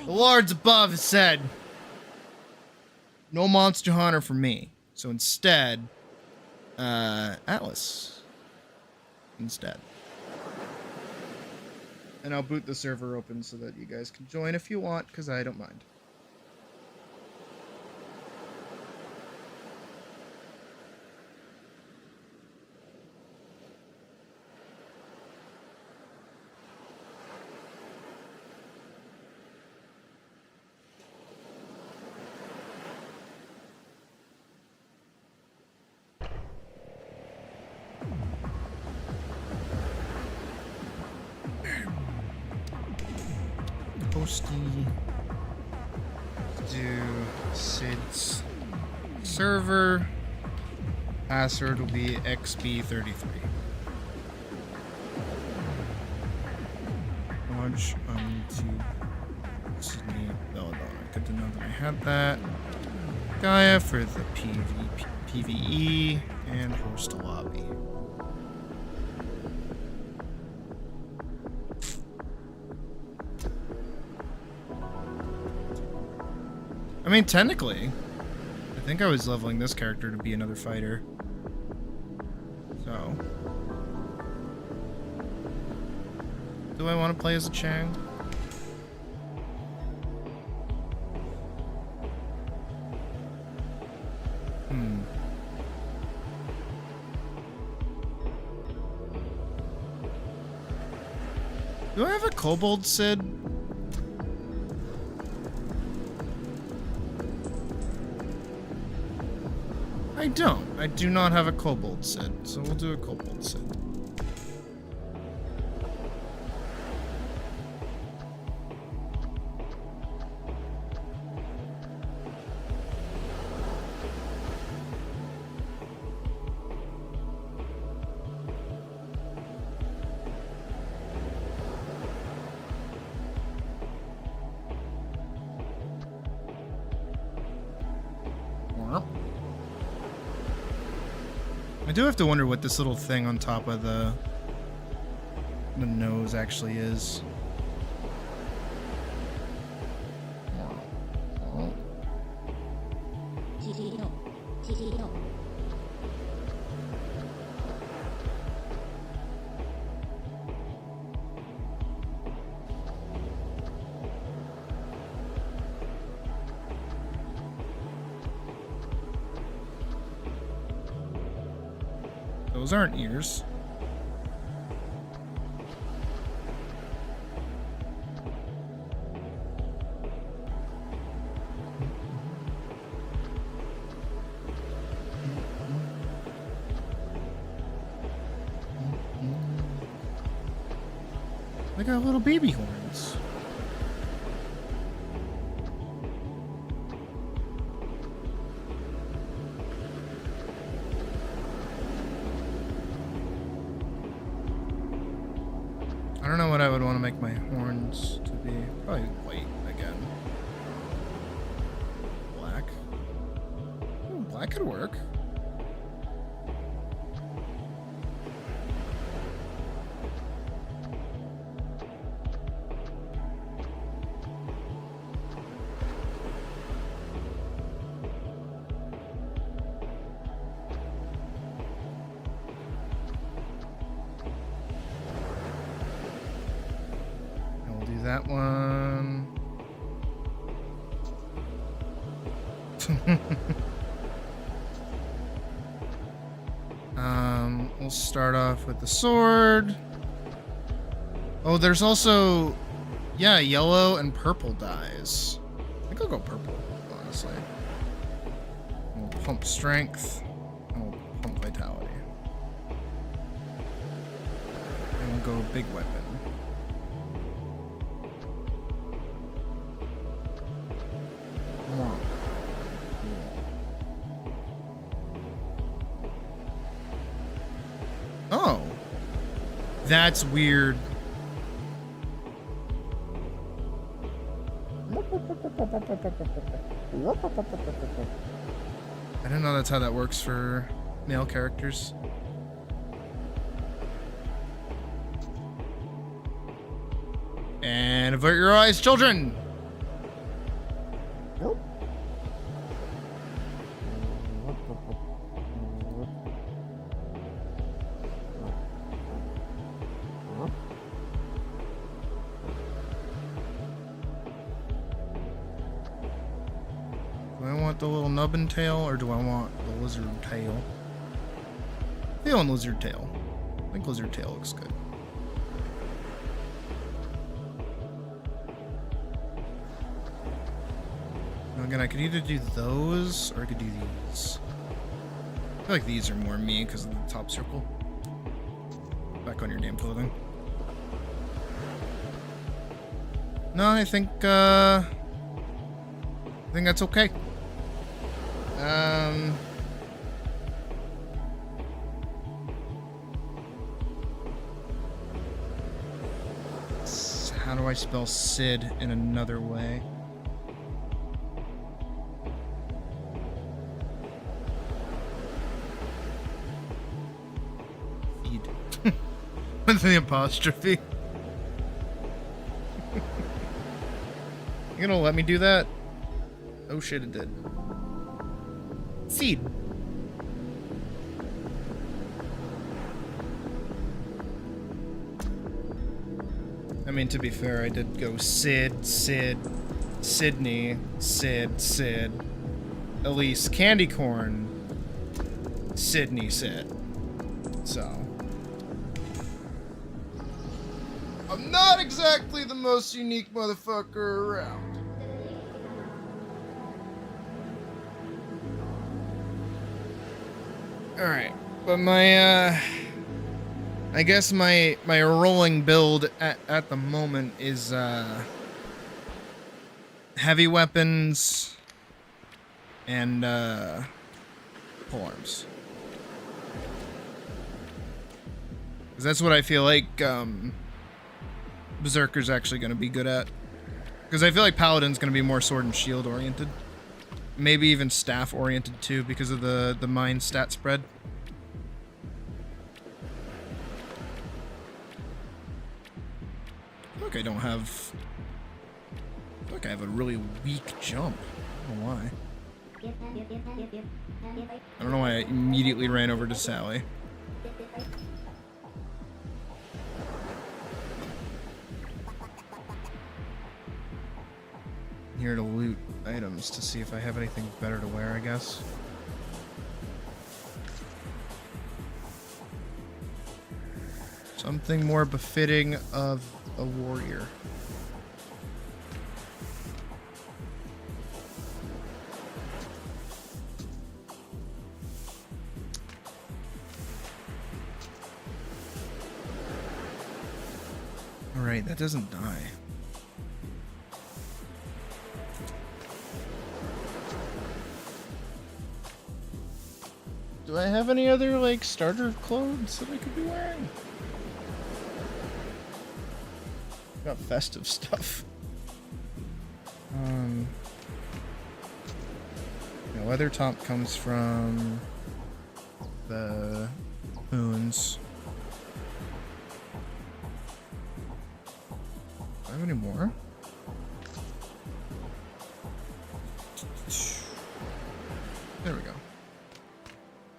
The Lords above said, no Monster Hunter for me. So instead, Atlyss. Instead. And I'll boot the server open so that you guys can join if you want, because I don't mind. Hosty. Do Sid's server. Password will be XB33. Launch on YouTube. Sydney Belladonna. Good to know that I had that. Gaia for the PvE and host a lobby. I mean, technically, I think I was leveling this character to be another fighter. So, do I want to play as a Chang? Do I have a kobold Sid? I don't. I do not have a kobold Sid, so we'll do a kobold Sid. I do have to wonder what this little thing on top of the nose actually is. Those aren't ears. They got little baby horns. I don't know what I would want to make my horns to be. Probably white again. Black. Ooh, black could work. That one. We'll start off with the sword. Oh, there's also, yeah, yellow and purple dyes. I think I'll go purple, honestly. We'll pump strength, and we'll pump vitality. And we'll go big weapon. Oh, that's weird. I didn't know that's how that works for male characters. And avert your eyes, children! Do I want the little nubbin tail, or do I want the lizard tail? I feel on lizard tail. I think lizard tail looks good. Now again, I could either do those, or I could do these. I feel like these are more me because of the top circle. Back on your damn clothing. No, I think that's okay. How do I spell Sid in another way? Feed. With the apostrophe. You gonna let me do that? Oh shit, it did. Seed. I mean, to be fair, I did go Sid, Sid, Sydney, Sid, Sid, Elise, Candy Corn, Sydney, Sid. So. I'm not exactly the most unique motherfucker around. Alright, but my, I guess my rolling build at the moment is, heavy weapons and, polearms. Because that's what I feel like, Berserker's actually going to be good at. Because I feel like Paladin's going to be more sword and shield oriented. Maybe even staff oriented too, because of the mine stat spread. I feel like I don't have... I feel like I have a really weak jump. I don't know why. I don't know why I immediately ran over to Sally. Here to loot items to see if I have anything better to wear, I guess. Something more befitting of a warrior. Alright, that doesn't die. Do I have any other, like, starter clothes that I could be wearing? Got festive stuff. Yeah, leather top comes from the moons. Do I have any more? There we go.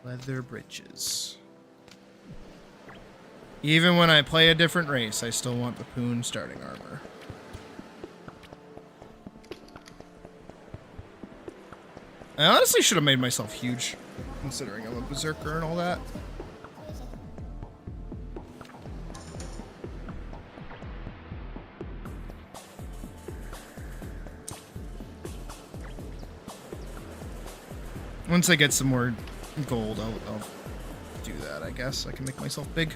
Leather breeches. Even when I play a different race, I still want the Poon starting armor. I honestly should have made myself huge, considering I'm a berserker and all that. Once I get some more gold, I'll do that, I guess. I can make myself big.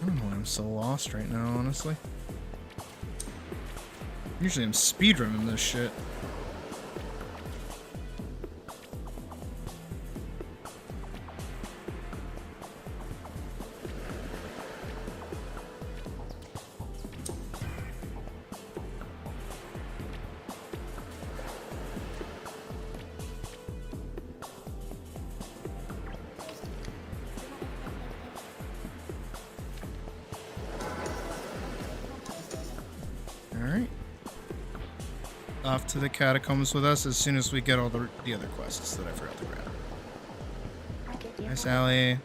I don't know why I'm so lost right now, honestly. Usually I'm speedrunning this shit. Alright. Off to the catacombs with us as soon as we get all the other quests that I forgot to grab. Nice, Allie.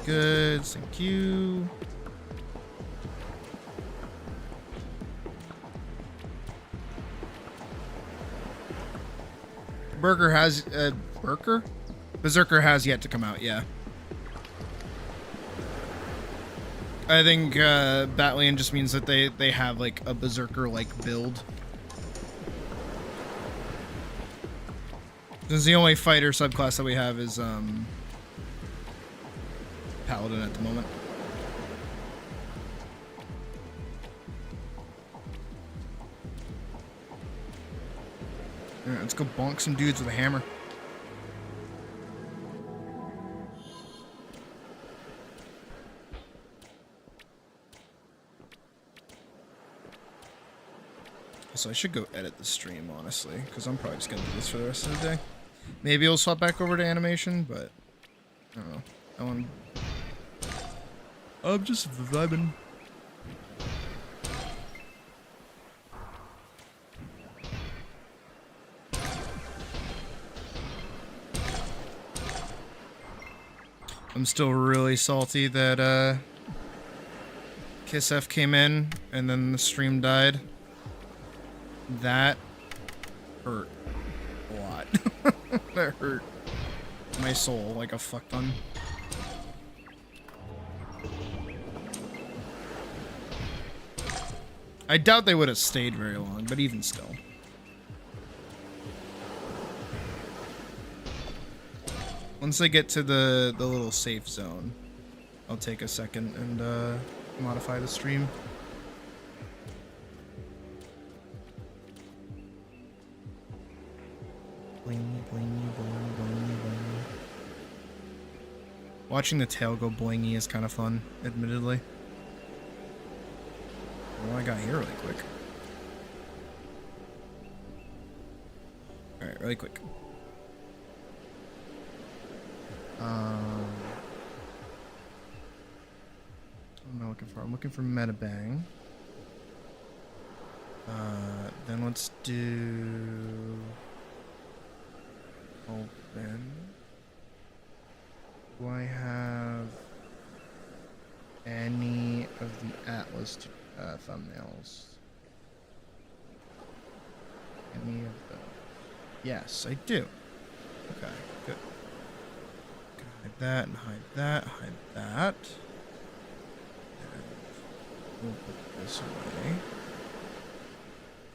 Good, thank you. Berserker has yet to come out, yeah. I think Batlian just means that they have like a berserker-like build. Since the only fighter subclass that we have is Paladin at the moment. Alright, let's go bonk some dudes with a hammer. So I should go edit the stream, honestly, because I'm probably just going to do this for the rest of the day. Maybe I'll swap back over to animation, but I don't know. I'm just vibing. I'm still really salty that Kiss F came in and then the stream died. That hurt a lot. That hurt my soul like a fuck ton. I doubt they would have stayed very long, but even still. Once I get to the little safe zone, I'll take a second and modify the stream. Blingy, blingy, blingy, blingy, blingy. Watching the tail go blingy is kind of fun, admittedly. Well, I got here really quick. Alright, really quick. What am I looking for? I'm looking for Metabang. Then let's do... Open. Do I have any of the Atlyss thumbnails? Any of those? Yes, I do. Okay, good. Hide that and hide that, hide that. We'll put this away.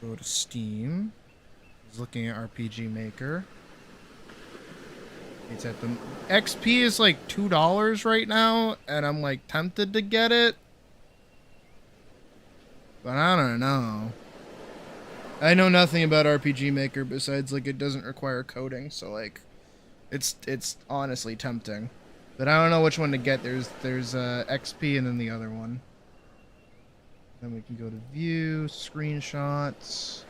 Go to Steam. He's looking at RPG Maker. It's at the XP is like $2 right now, and I'm like tempted to get it, but I don't know. I know nothing about RPG Maker besides like it doesn't require coding, so like it's honestly tempting, but I don't know which one to get. There's XP and then the other one. Then we can go to view screenshots.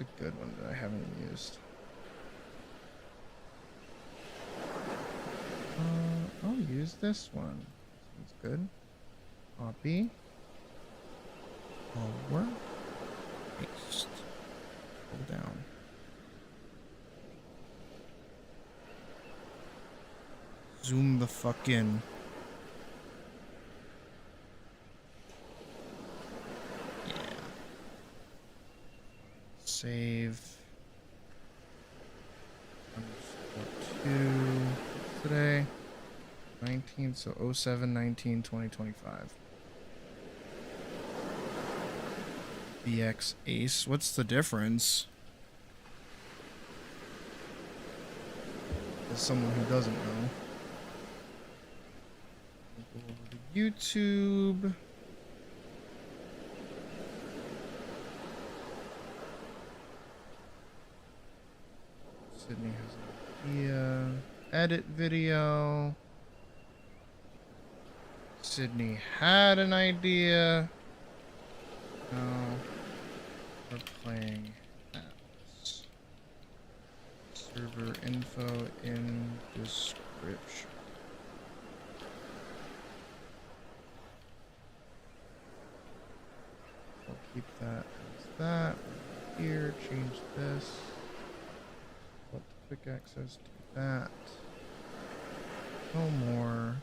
A good one that I haven't used. I'll use this one. Sounds good. Copy. Over. Paste. Hold down. Zoom the fuck in. Save. _2 today. 19, so 07/19/2025. BX Ace. What's the difference? As someone who doesn't know. Go over to YouTube. Sydney has an idea. Edit video. Sydney had an idea. No. We're playing Atlyss. Server info in description. I'll keep that as that. Here, change this. Quick access to that. No more.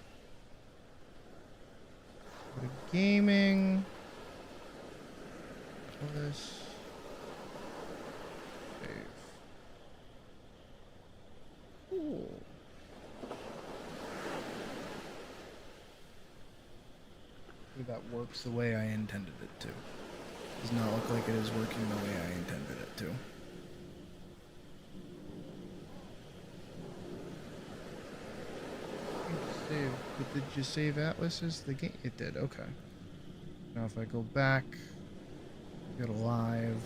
Go to gaming. This. Save. Cool. Hopefully that works the way I intended it to. Does not look like it is working the way I intended it to. Save. But did you save Atlyss as the game? It did, okay. Now if I go back, go to live.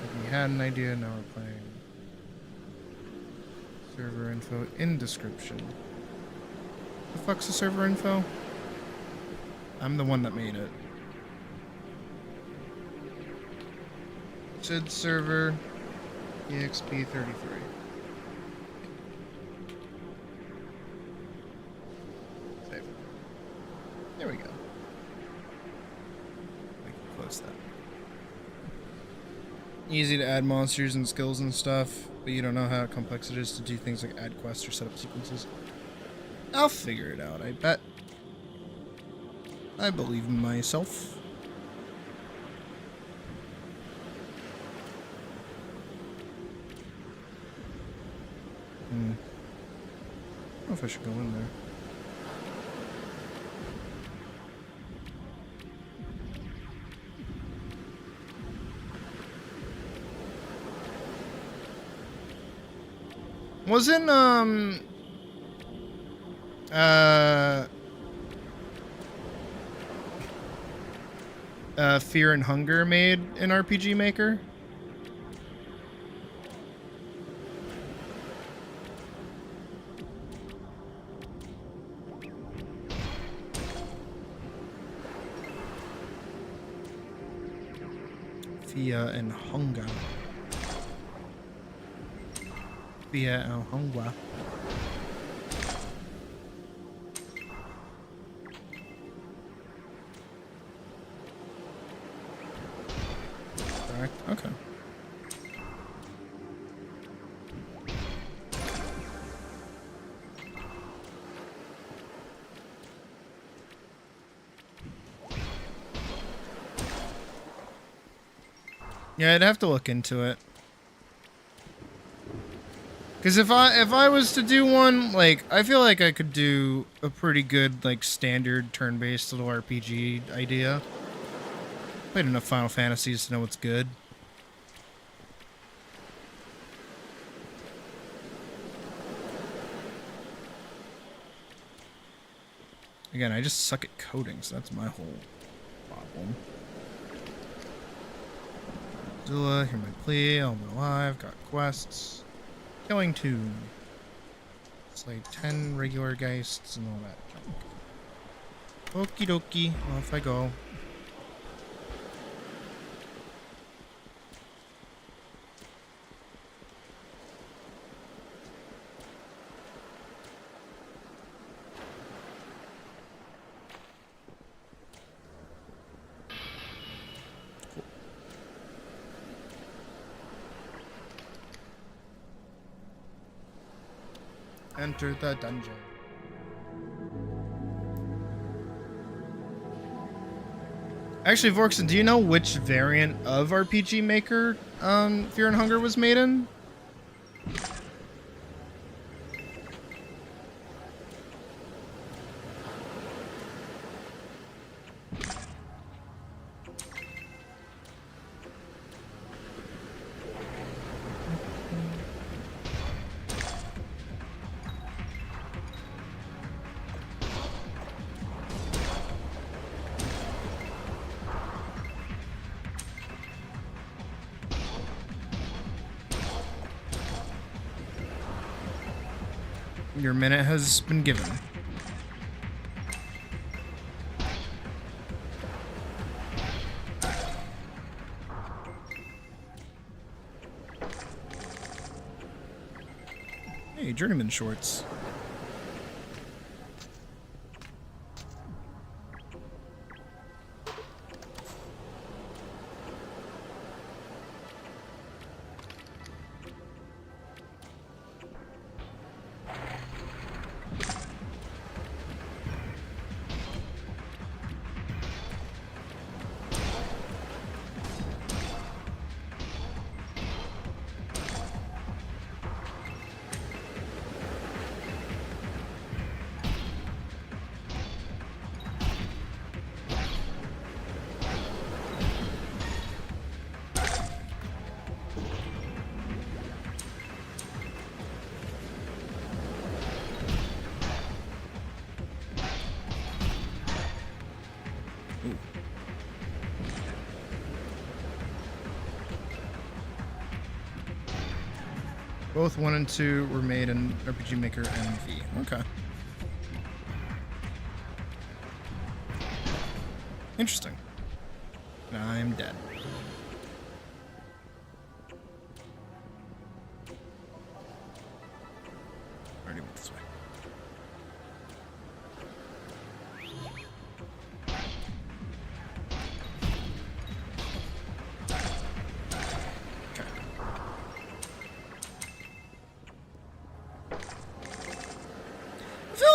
If you had an idea, now we're playing. Server info in description. The fuck's the server info? I'm the one that made it. Sid server EXP33. Save. There we go. I can close that. Easy to add monsters and skills and stuff, but you don't know how complex it is to do things like add quests or set up sequences. I'll figure it out, I bet. I believe in myself. I don't know if I should go in there. Wasn't Fear and Hunger made in RPG Maker? Fear and Hunger. Fear and Hunger. Okay. Yeah, I'd have to look into it. Because if I was to do one, like, I feel like I could do a pretty good, like, standard turn-based little RPG idea. Played enough Final Fantasies to know what's good. Again, I just suck at coding, so that's my whole problem. Zilla, hear my plea, I'll be alive, got quests. Killing 2. It's like 10 regular geists and all that junk. Okie dokie, off I go. Enter the dungeon. Actually, Vorkson, do you know which variant of RPG Maker Fear and Hunger was made in? Your minute has been given. Hey, Journeyman shorts. Both 1 and 2 were made in RPG Maker MV. Okay. Interesting. I'm dead. Already went this way.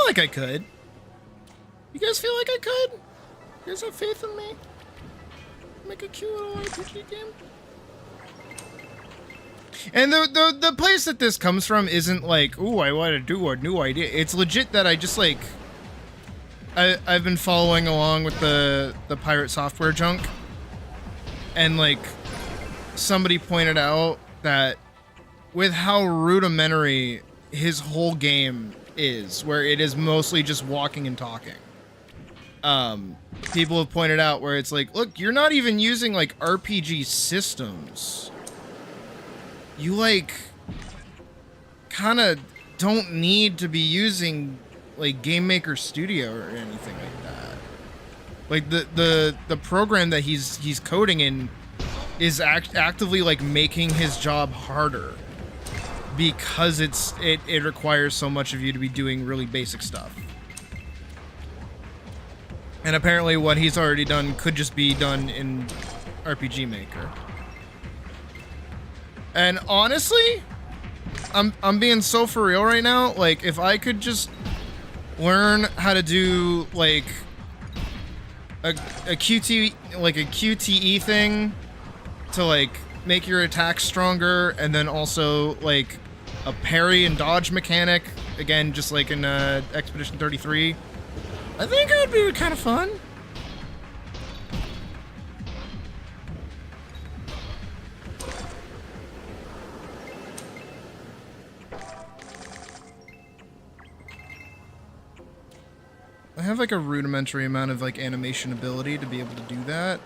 Like I could. You guys feel like I could? You guys have faith in me? Make a cute little RPG game? And the place that this comes from isn't like, ooh, I want to do a new idea. It's legit that I just like I've been following along with the pirate software junk. And like somebody pointed out that with how rudimentary his whole game is, where it is mostly just walking and talking. People have pointed out where it's like, look, you're not even using like RPG systems. You like kind of don't need to be using like Game Maker Studio or anything like that. Like the program that he's coding in is actively like making his job harder. Because it requires so much of you to be doing really basic stuff. And apparently what he's already done could just be done in RPG Maker. And honestly, I'm being so for real right now. Like, if I could just learn how to do like a QTE thing to like make your attacks stronger, and then also like a parry and dodge mechanic. Again, just like in Expedition 33. I think it would be kind of fun. I have like a rudimentary amount of like animation ability to be able to do that.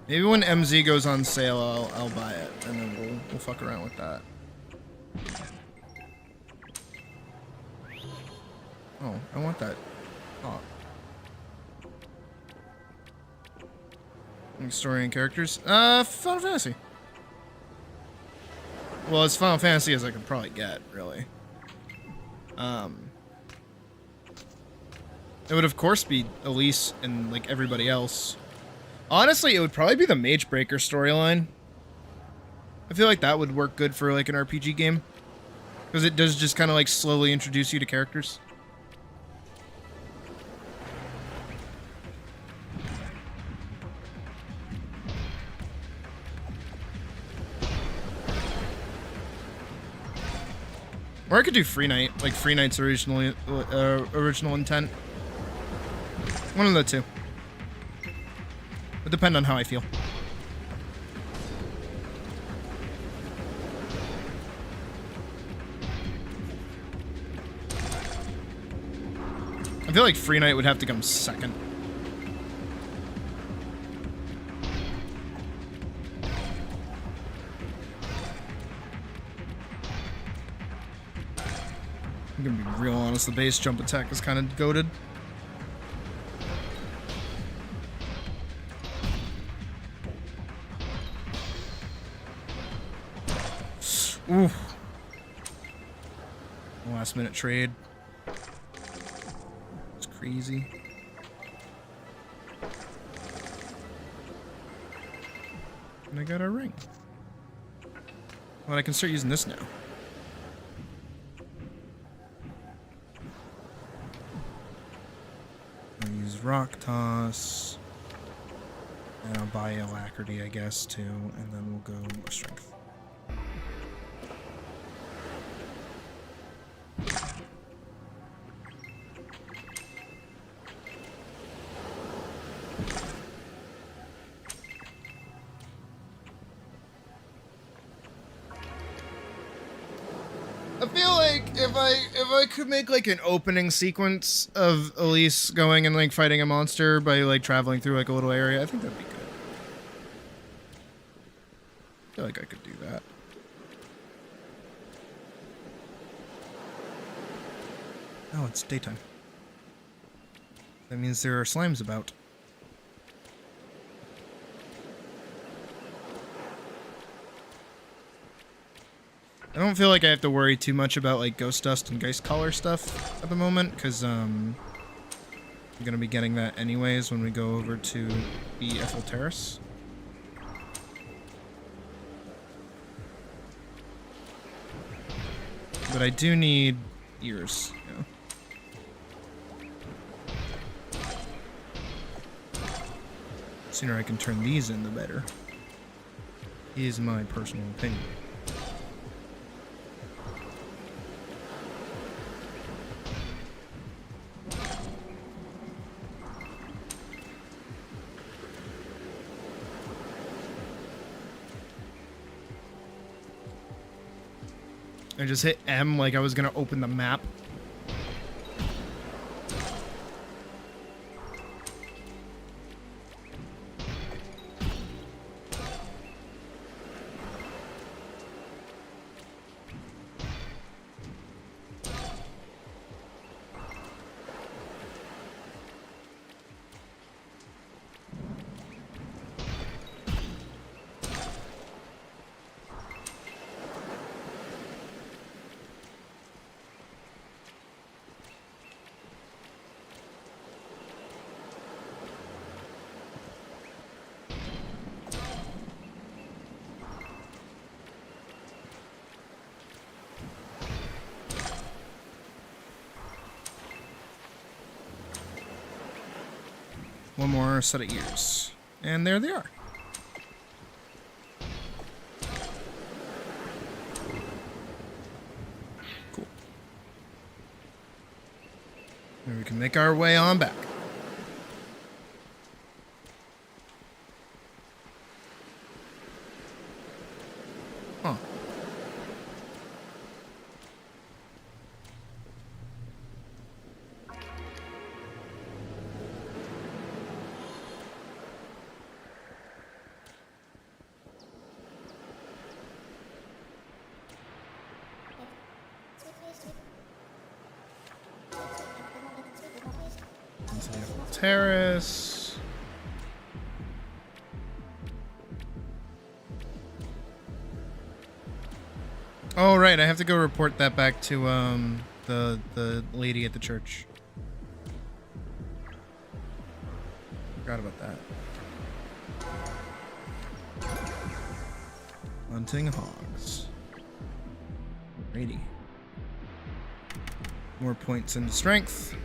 Maybe when MZ goes on sale, I'll buy it, and then we'll fuck around with that. Oh, I want that. Oh. Story and characters. Final Fantasy. Well, as Final Fantasy as I could probably get, really. It would of course be Atlyss and like everybody else. Honestly, it would probably be the Mage Breaker storyline. I feel like that would work good for like an RPG game. Because it does just kind of like slowly introduce you to characters. Or I could do Free Knight, like Free Knight's original intent. One of the two. It depends on how I feel. I feel like Free Knight would have to come second. I'm gonna be real honest, the base jump attack is kind of goated. Ooh. Last minute trade. It's crazy. And I got a ring. Well, I can start using this now. I'll use Rock Toss. And I'll buy Alacrity, I guess, too. And then we'll go more Strength. I feel like if I could make like an opening sequence of Atlyss going and like fighting a monster by like traveling through like a little area, I think that'd be good. I feel like I could do that. Oh, it's daytime. That means there are slimes about. I don't feel like I have to worry too much about like Ghost Dust and Geist Collar stuff at the moment, because I'm gonna be getting that anyways when we go over to the Eiffel Terrace. But I do need ears. Yeah. The sooner I can turn these in, the better. Is my personal opinion. I just hit M like I was gonna open the map. One more set of ears. And there they are. And we can make our way on back. Huh. Terrace. Oh right, I have to go report that back to the lady at the church. Forgot about that. Hunting hogs. Alrighty. More points into strength.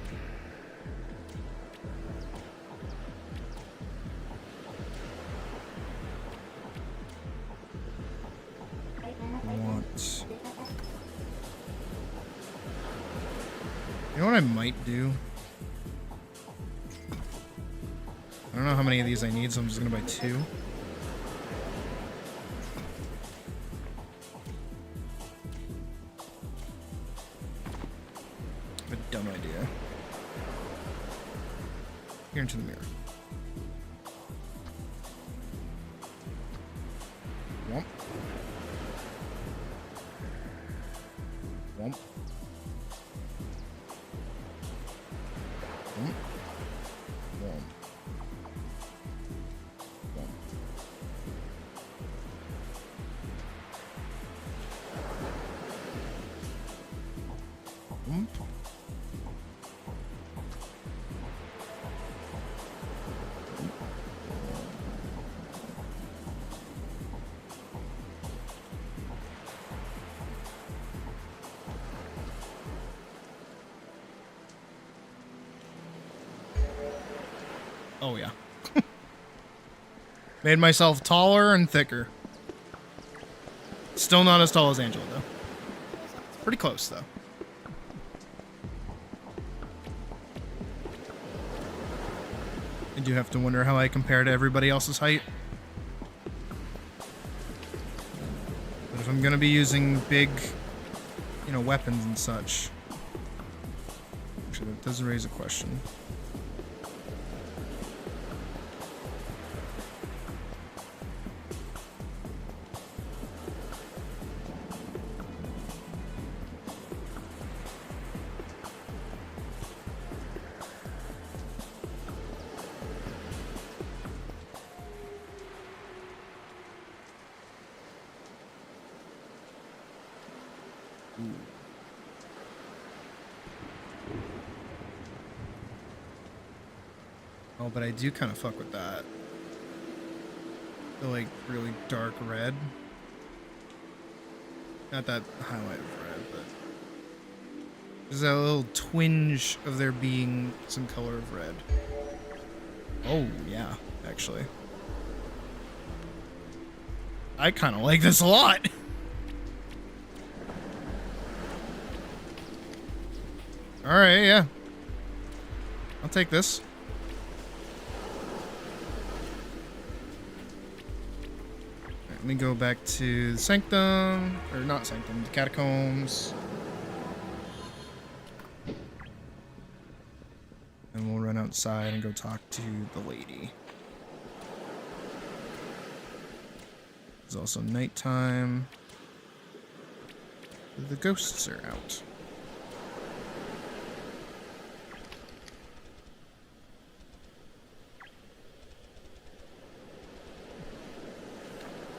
You know what I might do? I don't know how many of these I need, so I'm just gonna buy 2. I have a dumb idea. Here into the mirror. Womp. Womp. Oh yeah. Made myself taller and thicker. Still not as tall as Angela though. Pretty close though. I do have to wonder how I compare to everybody else's height. But if I'm gonna be using big, you know, weapons and such. Actually, that does raise a question. Oh, but I do kind of fuck with that. The like really dark red. Not that highlight of red, but there's that little twinge of there being some color of red. Oh, yeah, actually. I kind of like this a lot. Alright, yeah. I'll take this. Right, let me go back to the sanctum, or not sanctum, the catacombs. And we'll run outside and go talk to the lady. It's also nighttime. The ghosts are out.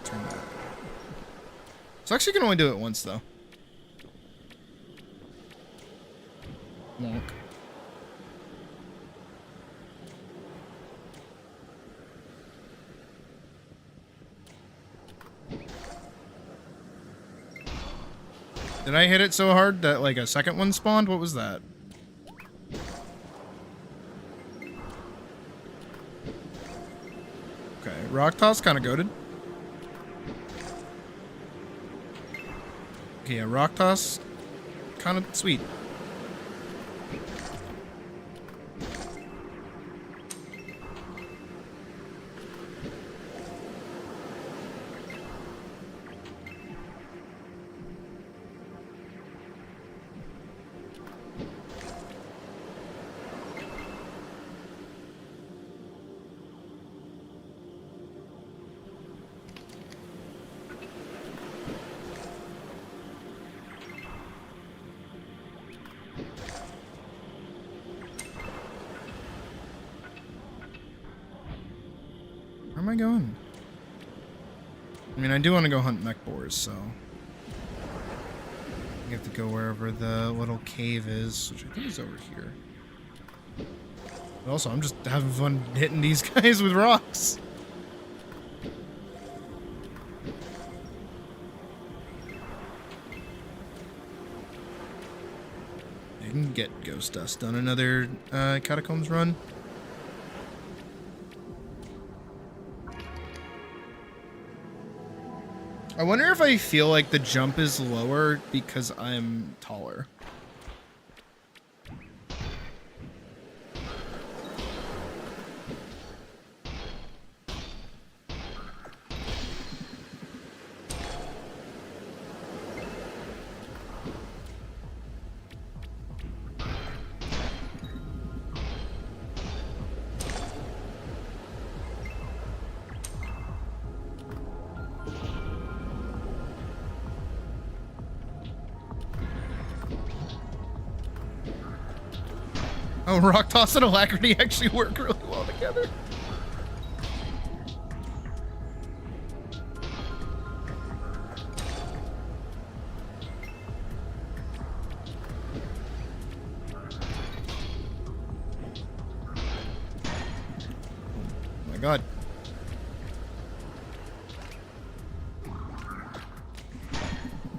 Turn that. So actually, you can only do it once, though. Wonk. Did I hit it so hard that like a second one spawned? What was that? Okay, rock toss kind of goated. Okay, yeah, rock toss kind of sweet. I going? I mean, I do want to go hunt mech boars, so... We have to go wherever the little cave is, which I think is over here. But also, I'm just having fun hitting these guys with rocks. I can get ghost dust on another catacombs run. I wonder if I feel like the jump is lower because I'm taller. Oh, rock toss and alacrity actually work really well together. Oh my god.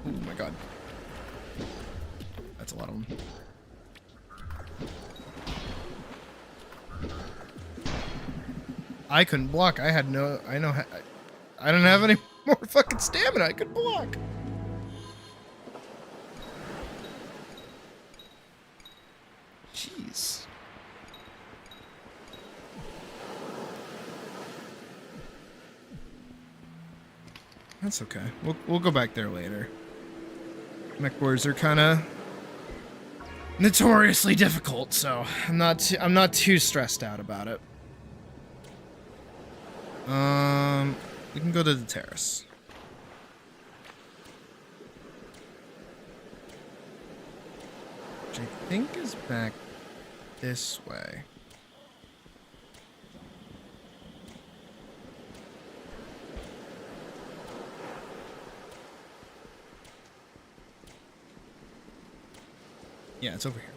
Oh my god. That's a lot of them. I couldn't block. I had no... I don't have any more fucking stamina. I could block. Jeez. That's okay. We'll go back there later. Mech boards are kind of notoriously difficult, so I'm not too stressed out about it. We can go to the terrace. Which I think is back this way. Yeah, it's over here.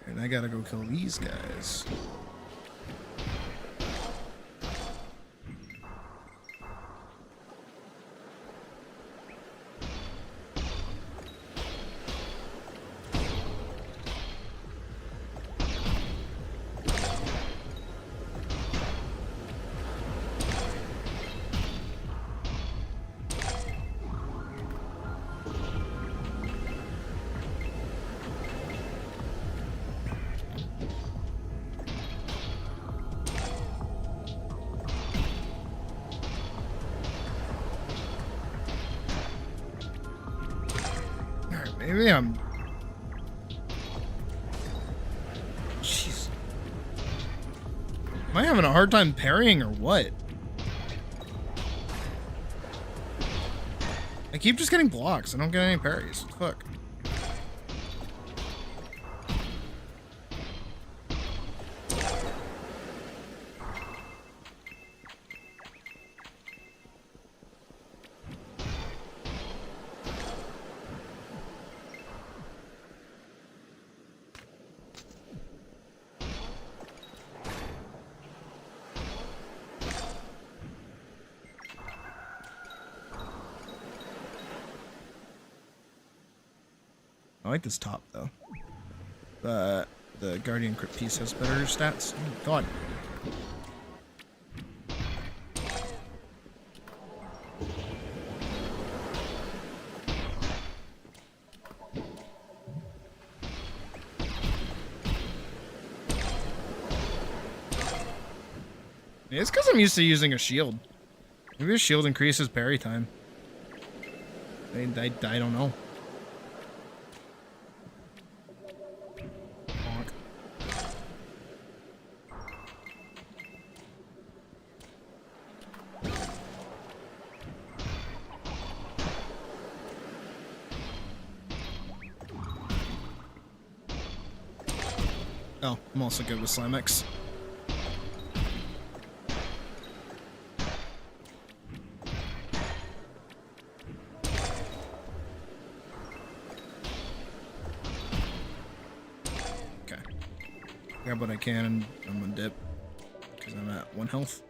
And I gotta go kill these guys. Maybe I'm... Jeez. Am I having a hard time parrying or what? I keep just getting blocks. I don't get any parries. Fuck. I like this top, though. The Guardian Crypt piece has better stats. Oh, God. Yeah, it's because I'm used to using a shield. Maybe a shield increases parry time. I don't know. Oh, I'm also good with Slimex. Okay. Grab what I can and I'm gonna dip. Because I'm at 1 health.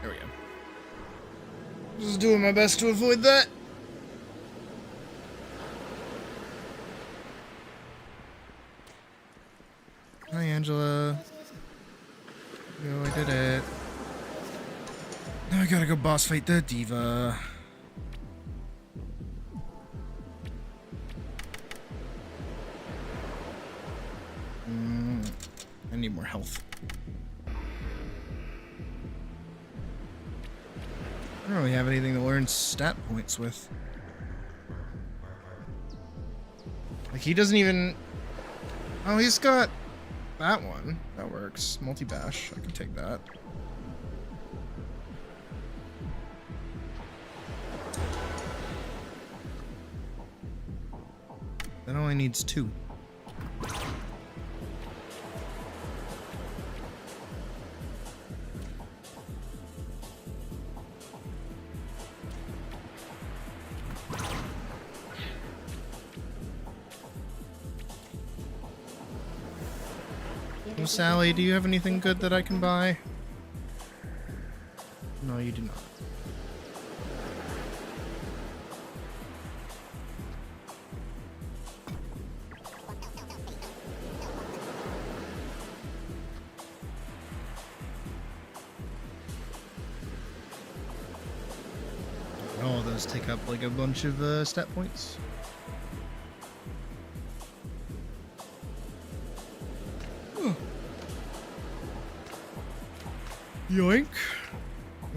There we go. Just doing my best to avoid that. Hi, Angela. Yo, I did it. Now I gotta go boss fight the diva. I need more health. I don't really have anything to learn stat points with. Like, he doesn't even... Oh, he's got that one. That works. Multi-bash. I can take that. That only needs 2. Well, Sally, do you have anything good that I can buy? No, you do not. All those take up like a bunch of stat points. Yoink.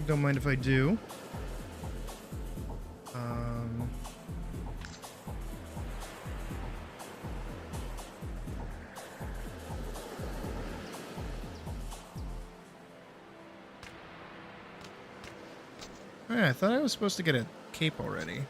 Don't mind if I do. Oh, yeah, I thought I was supposed to get a cape already.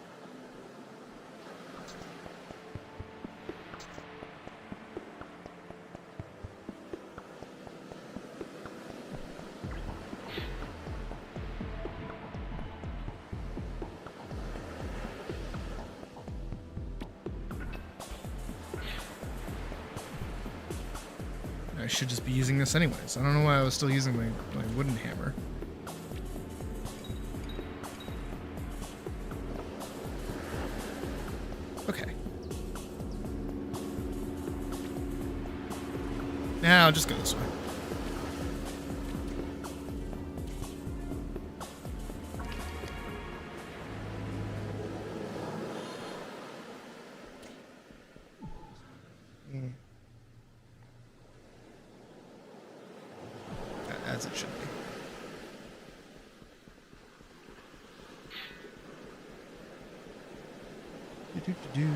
I should just be using this anyways. I don't know why I was still using my wooden hammer. Okay. Now I'll just go this way. As it should be. Do-do-do-do.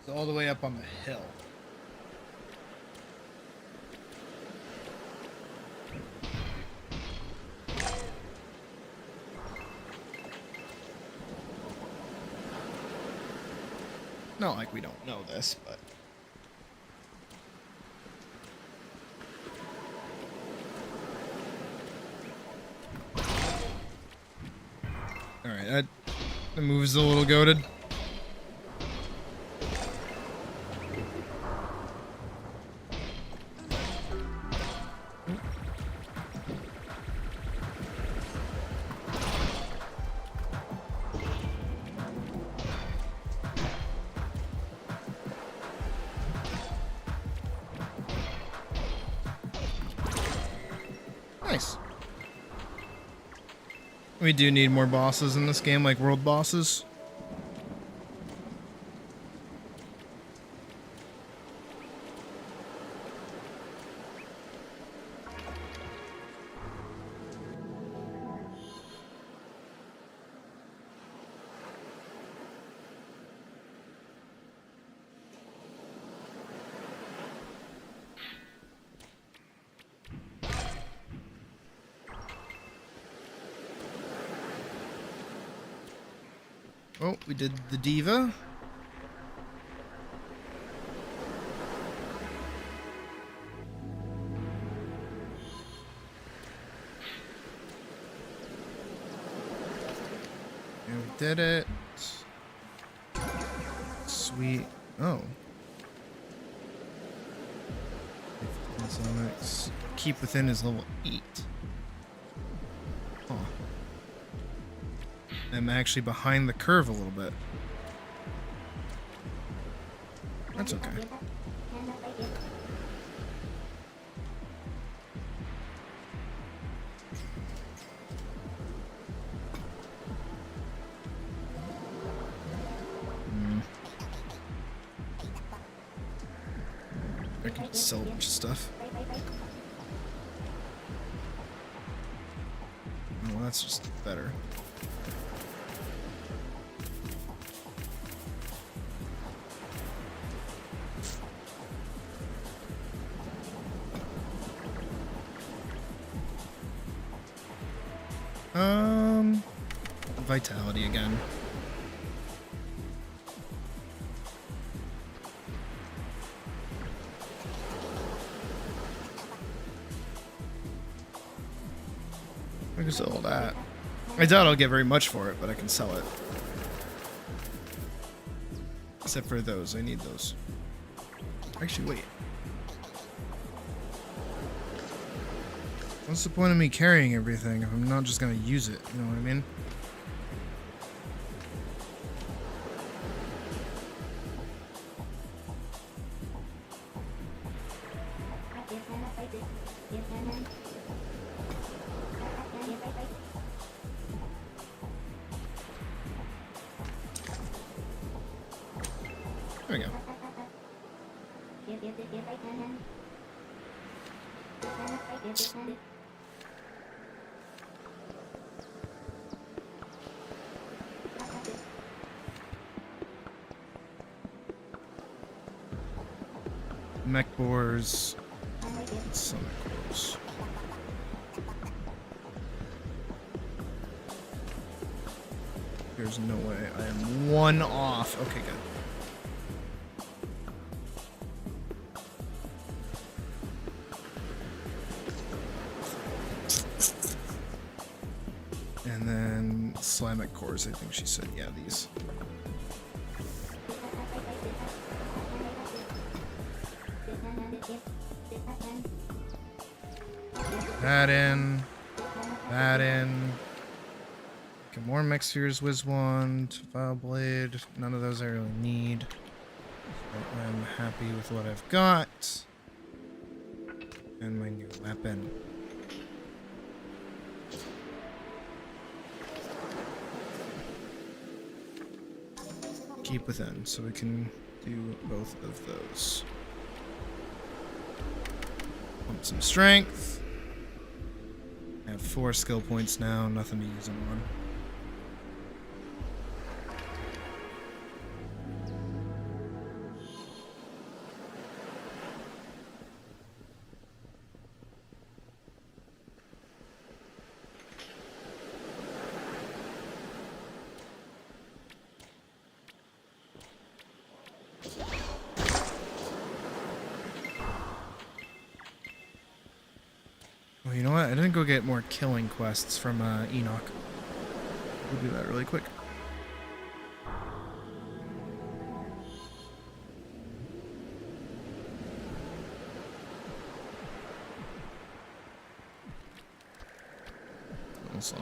It's all the way up on the hill. Not like we don't know this, but... Alright, that move is a little goated. Nice. We do need more bosses in this game, like world bosses. Oh, we did the diva. And we did it. Sweet. Oh. Keep within is level 8. Huh. I'm actually behind the curve a little bit. That's okay. I can sell a bunch of stuff. Oh, well, that's just better. Vitality again. I can sell all that. I doubt I'll get very much for it, but I can sell it. Except for those. I need those. Actually, wait. What's the point of me carrying everything if I'm not just gonna use it? You know what I mean? There we go. Mech boars. Sonic boars. There's no way I am one off. Okay, good. And then Slamic cores, I think she said. Yeah, these. That in. That in. Okay, more mech spheres, whiz wand, file blade. None of those I really need. So I'm happy with what I've got. And my new weapon. Keep within, so we can do both of those. Want some strength. I have 4 skill points now, nothing to use them on. Well, you know what? I didn't go get more killing quests from Enoch. We'll do that really quick. Also,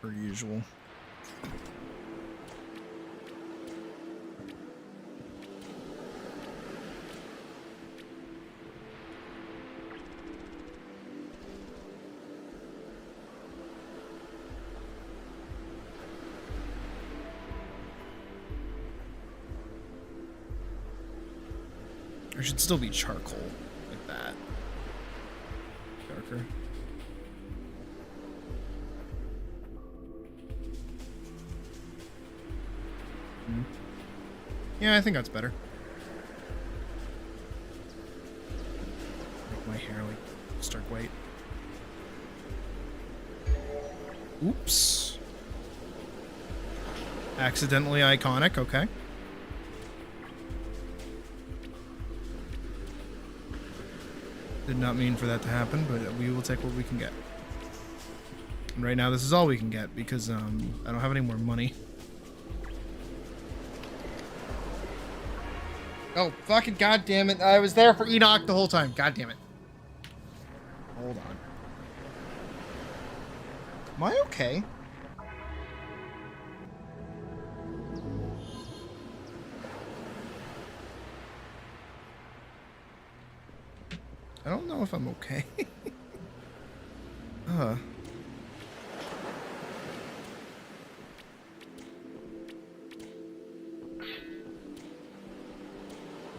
per usual. There should still be charcoal like that. Darker. Yeah, I think that's better. Make my hair like stark white. Oops. Accidentally iconic, okay. Did not mean for that to happen, but we will take what we can get. And right now this is all we can get because I don't have any more money. Oh, fucking goddamn it. I was there for Enoch the whole time. God damn it. Hold on. Am I okay? I don't know if I'm okay.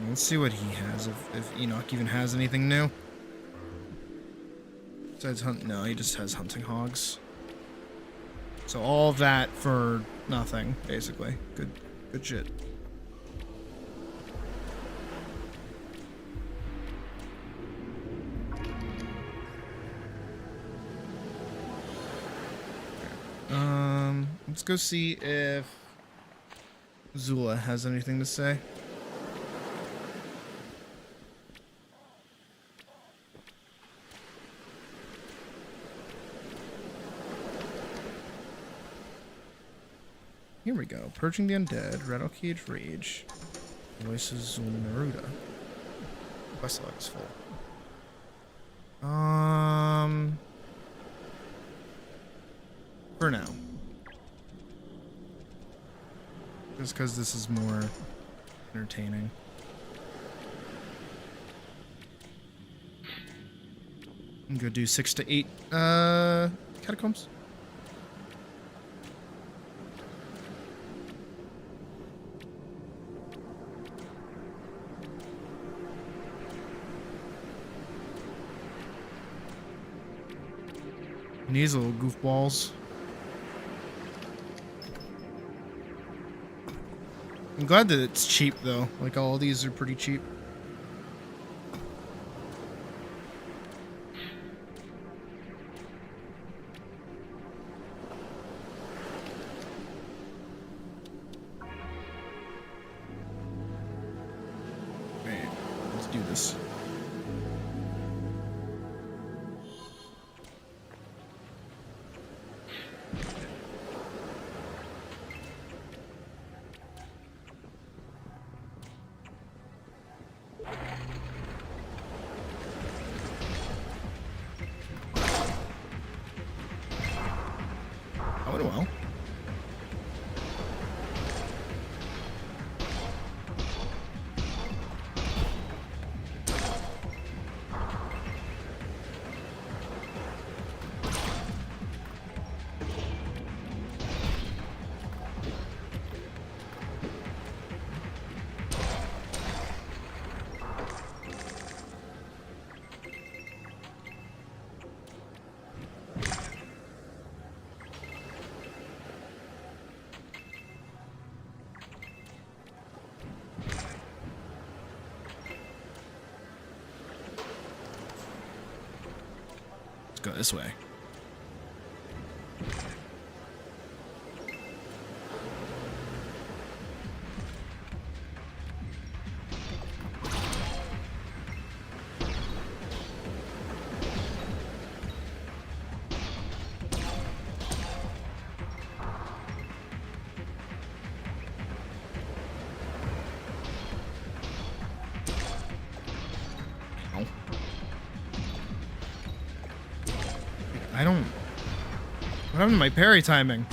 Let's see what he has, if Enoch even has anything new. Besides hunt, no, he just has hunting hogs. So all of that for nothing, basically. Good shit. Let's go see if Zula has anything to say. Here we go. Purging the Undead, Rattle Cage Rage. Voices Naruda. Quest log is full. For now. Just because this is more entertaining. I'm gonna do 6 to 8 catacombs. These little goofballs. I'm glad that it's cheap though. Like all these are pretty cheap. Alright, let's do this. Well. Go this way. I don't... What happened to my parry timing?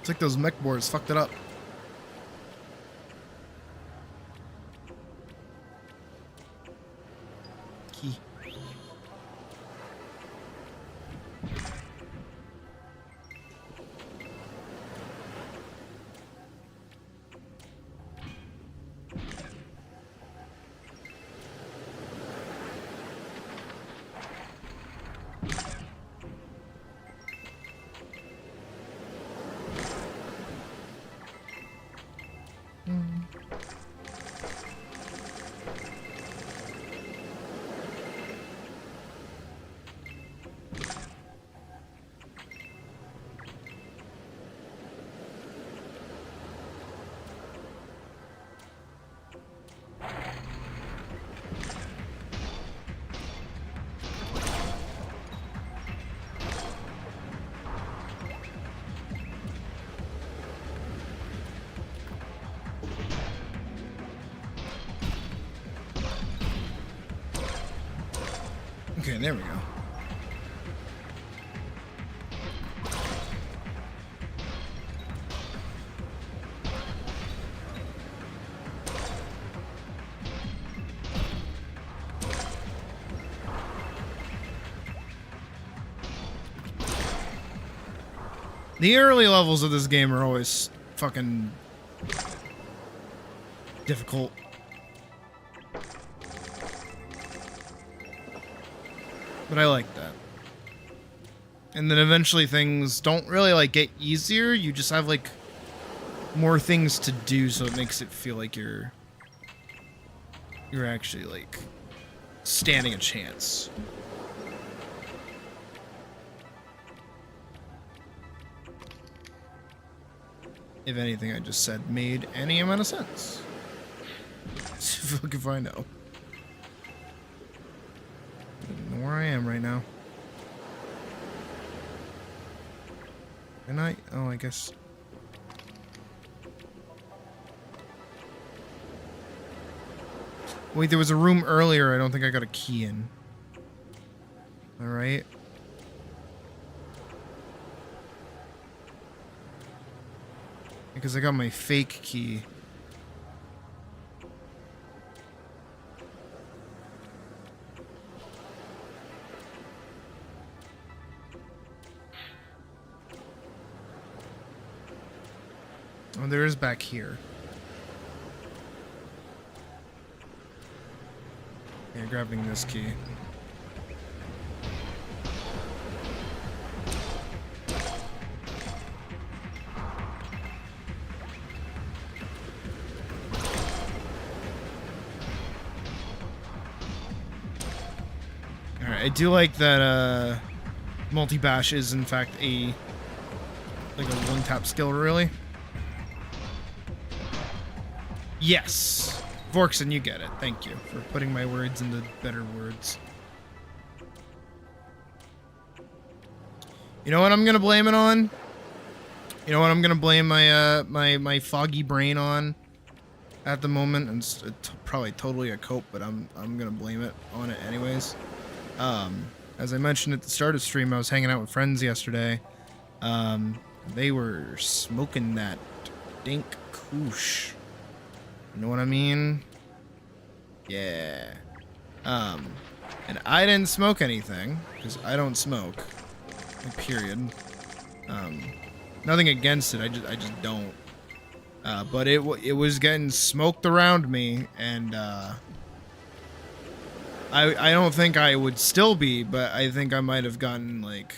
It's like those mech boards fucked it up. Key. Okay, there we go. The early levels of this game are always fucking difficult. But I like that. And then eventually things don't really like get easier. You just have like more things to do, so it makes it feel like you're actually like standing a chance. If anything I just said made any amount of sense. Fuck if I know. I don't know where I am right now. Can I? Oh, I guess. Wait, there was a room earlier I don't think I got a key in. Alright. Because I got my fake key. Oh, there is back here. Yeah, grabbing this key. Alright, I do like that multi-bash is in fact a like a one-tap skill, really. Yes! Vorkson, you get it. Thank you for putting my words into better words. You know what I'm gonna blame it on? You know what I'm gonna blame my my foggy brain on at the moment? And it's probably totally a cope, but I'm gonna blame it on it anyways. As I mentioned at the start of stream, I was hanging out with friends yesterday. They were smoking that dink koosh. You know what I mean? Yeah. And I didn't smoke anything, because I don't smoke. Like, period. Nothing against it, I just don't. But it was getting smoked around me, and, I don't think I would still be, but I think I might have gotten, like,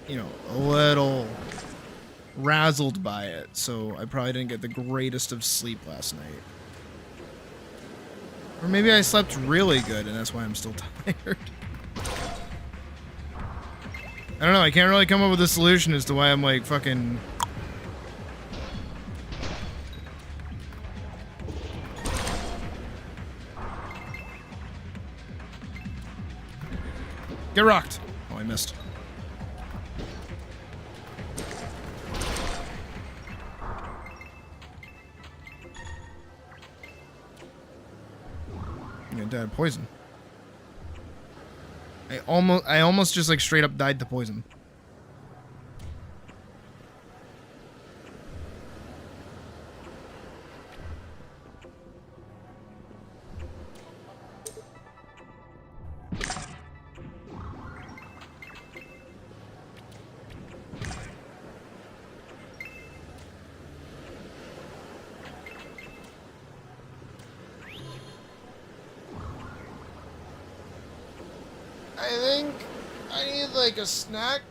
you know, a little razzled by it, so I probably didn't get the greatest of sleep last night. Or maybe I slept really good and that's why I'm still tired. I don't know, I can't really come up with a solution as to why I'm like fucking... Get rocked! Oh, I missed. I'm gonna die of poison. I almost just like straight up died to poison. I think I need like a snack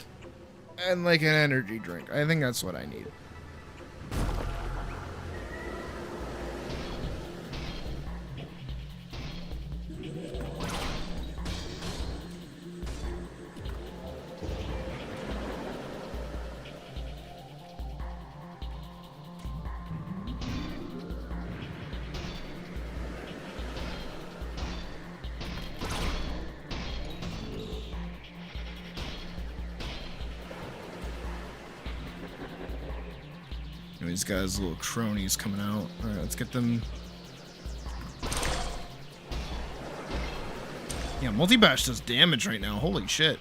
and like an energy drink. I think that's what I need. These guys, little cronies coming out. All right, let's get them. Yeah, multi-bash does damage right now. Holy shit.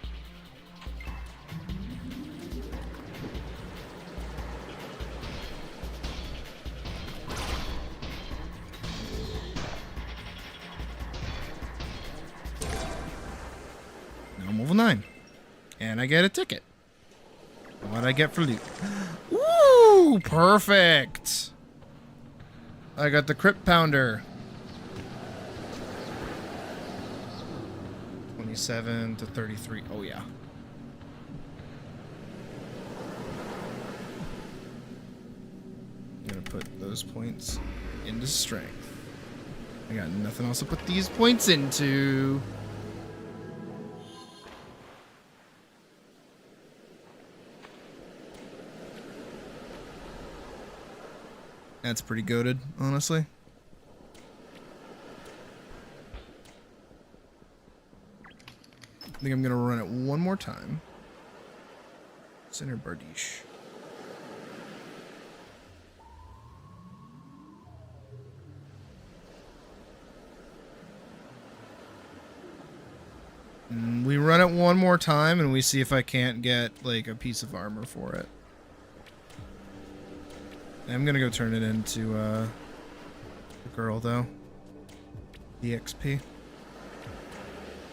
Now I'm level 9. And I get a ticket. What'd I get for loot? Ooh, perfect. I got the Crypt Pounder. 27 to 33. Oh, yeah. I'm gonna put those points into strength. I got nothing else to put these points into. That's pretty goated, honestly. I think I'm gonna run it one more time. Center Bardiche. We run it one more time and we see if I can't get like a piece of armor for it. I'm gonna go turn it into the girl though. EXP.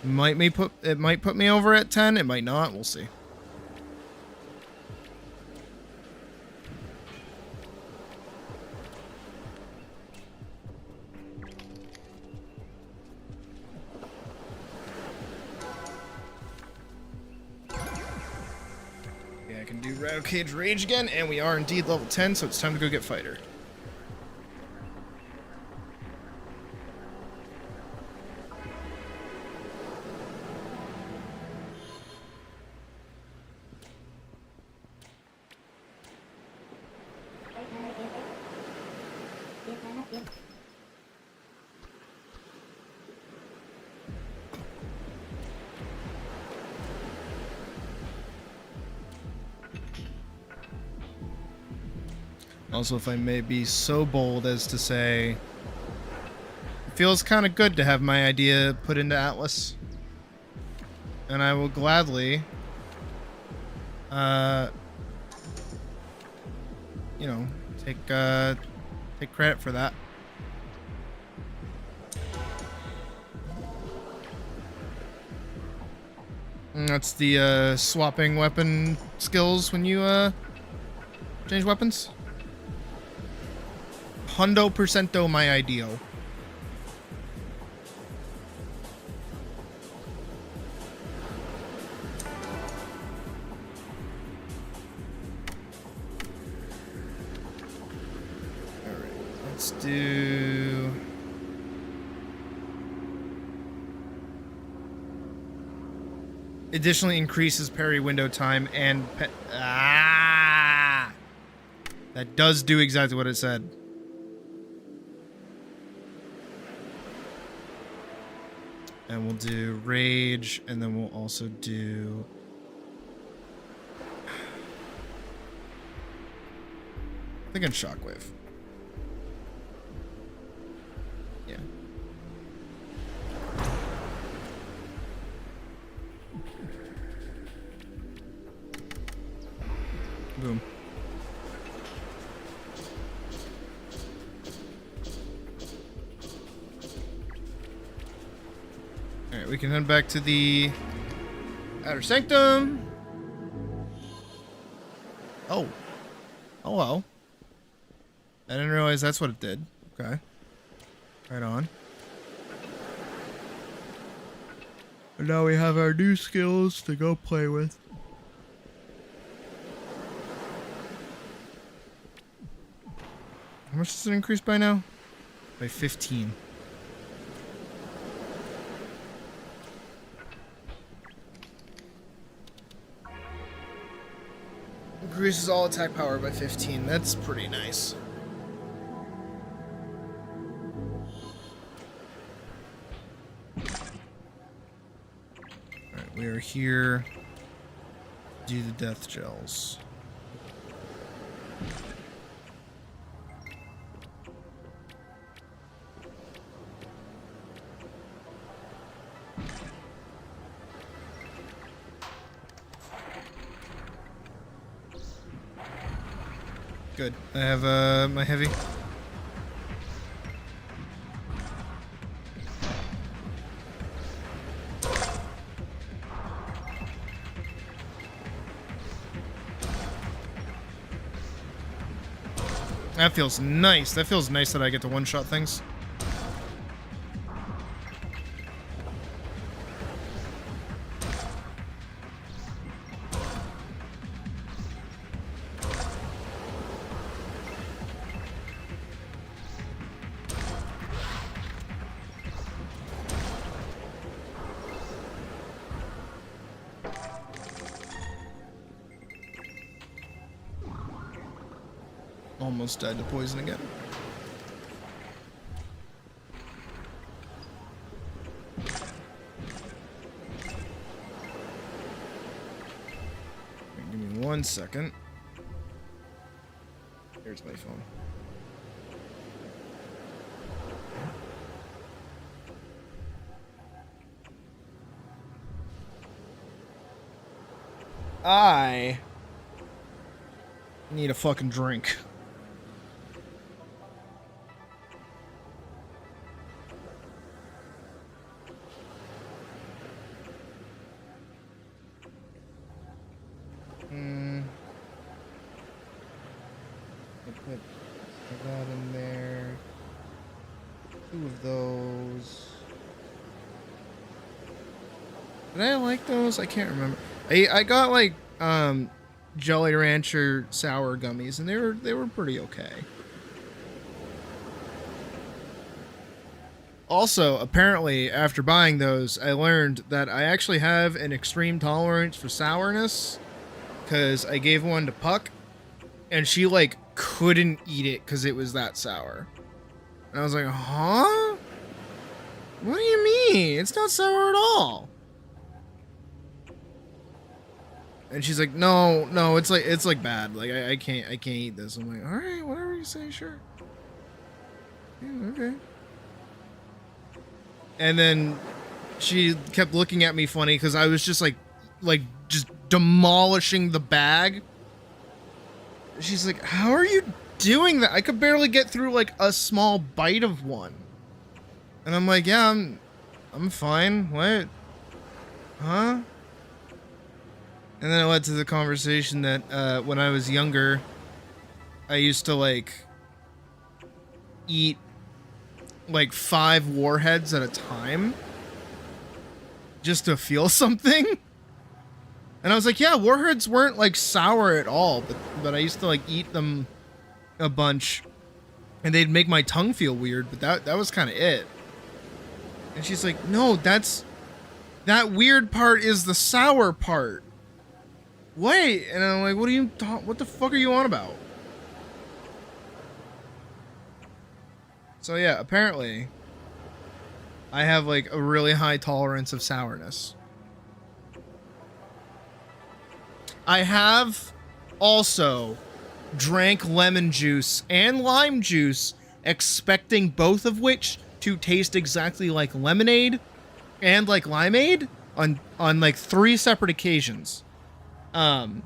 It might put me over at 10, it might not, we'll see. Yeah, I can do Rattle Cage Rage again, and we are indeed level 10, so it's time to go get Fighter. Also, if I may be so bold as to say, it feels kind of good to have my idea put into Atlyss. And I will gladly, you know, take credit for that. And that's the swapping weapon skills when you change weapons. 100% my ideal. Alright, let's do... Additionally increases parry window time and... That does do exactly what it said. And we'll do Rage, and then we'll also do... I think in Shockwave. Yeah. Boom. Alright, we can head back to the Outer Sanctum. Oh. Oh well. I didn't realize that's what it did. Okay. Right on. And now we have our new skills to go play with. How much does it increase by now? By 15. Increases all attack power by 15. That's pretty nice. Alright, we are here to do the death gels. Good. I have my heavy. That feels nice. That feels nice that I get to one-shot things. Almost died to poison again. Give me 1 second. Here's my phone. I need a fucking drink. Put that in there. 2 of those. Did I like those? I can't remember. I got like Jolly Rancher sour gummies, and they were pretty okay. Also, apparently, after buying those, I learned that I actually have an extreme tolerance for sourness, because I gave one to Puck, and she like couldn't eat it because it was that sour. And I was like, huh? What do you mean? It's not sour at all. And she's like, no, it's like bad. Like I can't eat this. I'm like, all right, whatever you say, sure. Yeah, okay. And then she kept looking at me funny because I was just like just demolishing the bag. She's like, how are you doing that? I could barely get through like a small bite of one. And I'm like, yeah, I'm fine. What? Huh? And then it led to the conversation that when I was younger, I used to like eat like 5 warheads at a time just to feel something. And I was like, yeah, warheads weren't like sour at all, but I used to like eat them a bunch and they'd make my tongue feel weird, but that was kind of it. And she's like, no, that weird part is the sour part. Wait. And I'm like, what the fuck are you on about? So yeah, apparently I have like a really high tolerance of sourness. I have also drank lemon juice and lime juice, expecting both of which to taste exactly like lemonade and like limeade on like 3 separate occasions. And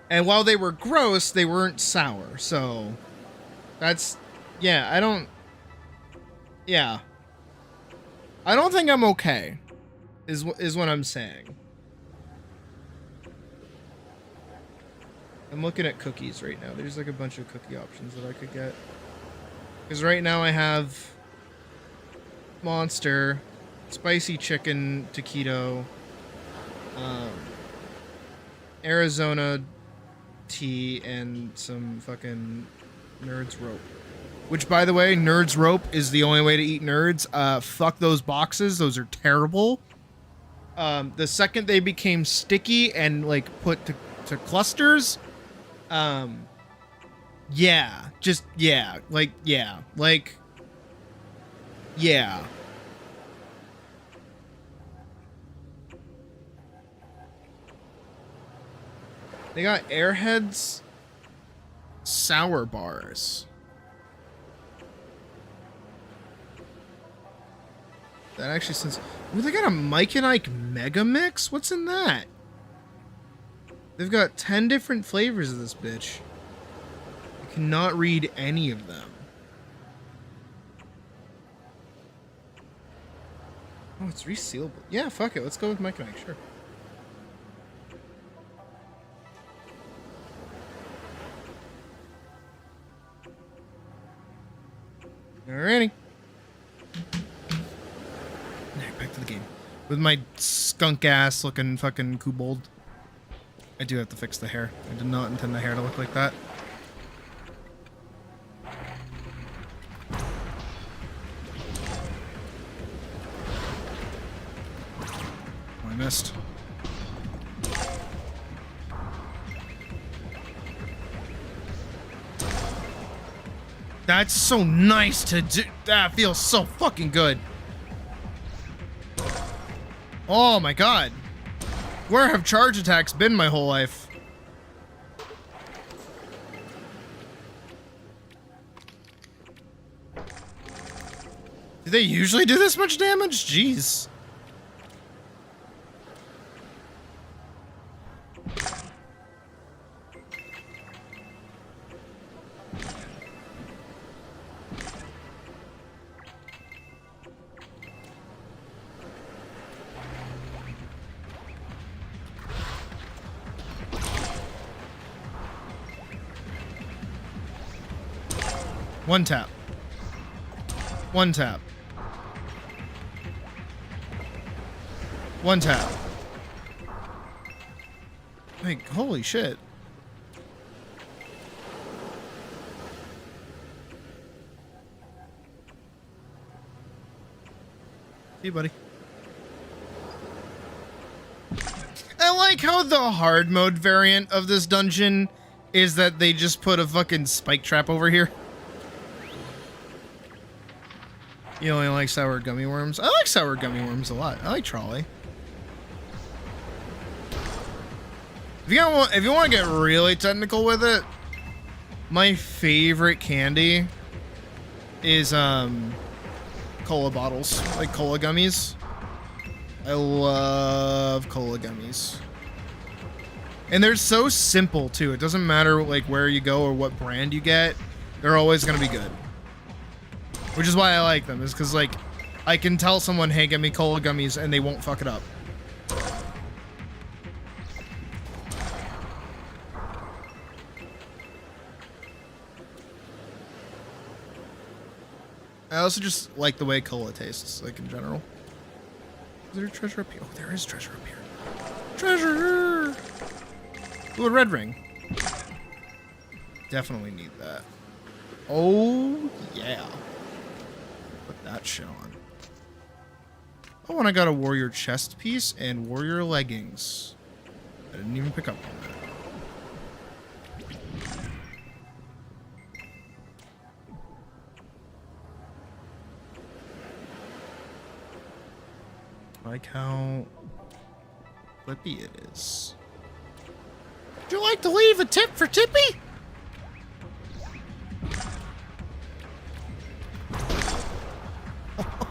while they were gross, they weren't sour. So that's, yeah, I don't think I'm okay is what I'm saying. I'm looking at cookies right now. There's like a bunch of cookie options that I could get. Because right now I have Monster, spicy chicken taquito, Arizona tea, and some fucking Nerds rope. Which, by the way, Nerds rope is the only way to eat nerds. Fuck those boxes. Those are terrible. The second they became sticky and like put to clusters, yeah, just yeah, like yeah, like yeah. They got Airheads sour bars. That actually sounds... Ooh, they got a Mike and Ike Mega Mix? What's in that? They've got 10 different flavors of this bitch. I cannot read any of them. Oh, it's resealable. Yeah, fuck it. Let's go with Mike and Ike, sure. Alrighty. Back to the game. With my skunk ass looking fucking kobold. I do have to fix the hair. I did not intend the hair to look like that. Oh, I missed. That's so nice to do. That feels so fucking good. Oh my god. Where have charge attacks been my whole life? Do they usually do this much damage? Jeez. One tap. One tap. One tap. Like, holy shit. Hey, buddy. I like how the hard mode variant of this dungeon is that they just put a fucking spike trap over here. You only like sour gummy worms? I like sour gummy worms a lot. I like trolley. If you want to get really technical with it, my favorite candy is cola bottles, like cola gummies. I love cola gummies. And they're so simple too. It doesn't matter like where you go or what brand you get. They're always going to be good. Which is why I like them, is because, like, I can tell someone, hey, get me cola gummies, and they won't fuck it up. I also just like the way cola tastes, like, in general. Is there a treasure up here? Oh, there is treasure up here. Treasure! Ooh, a red ring. Definitely need that. Oh, yeah. Put that shit on. Oh, and I got a warrior chest piece and warrior leggings. I didn't even pick up on that. I like how flippy it is. Would you like to leave a tip for Tippy?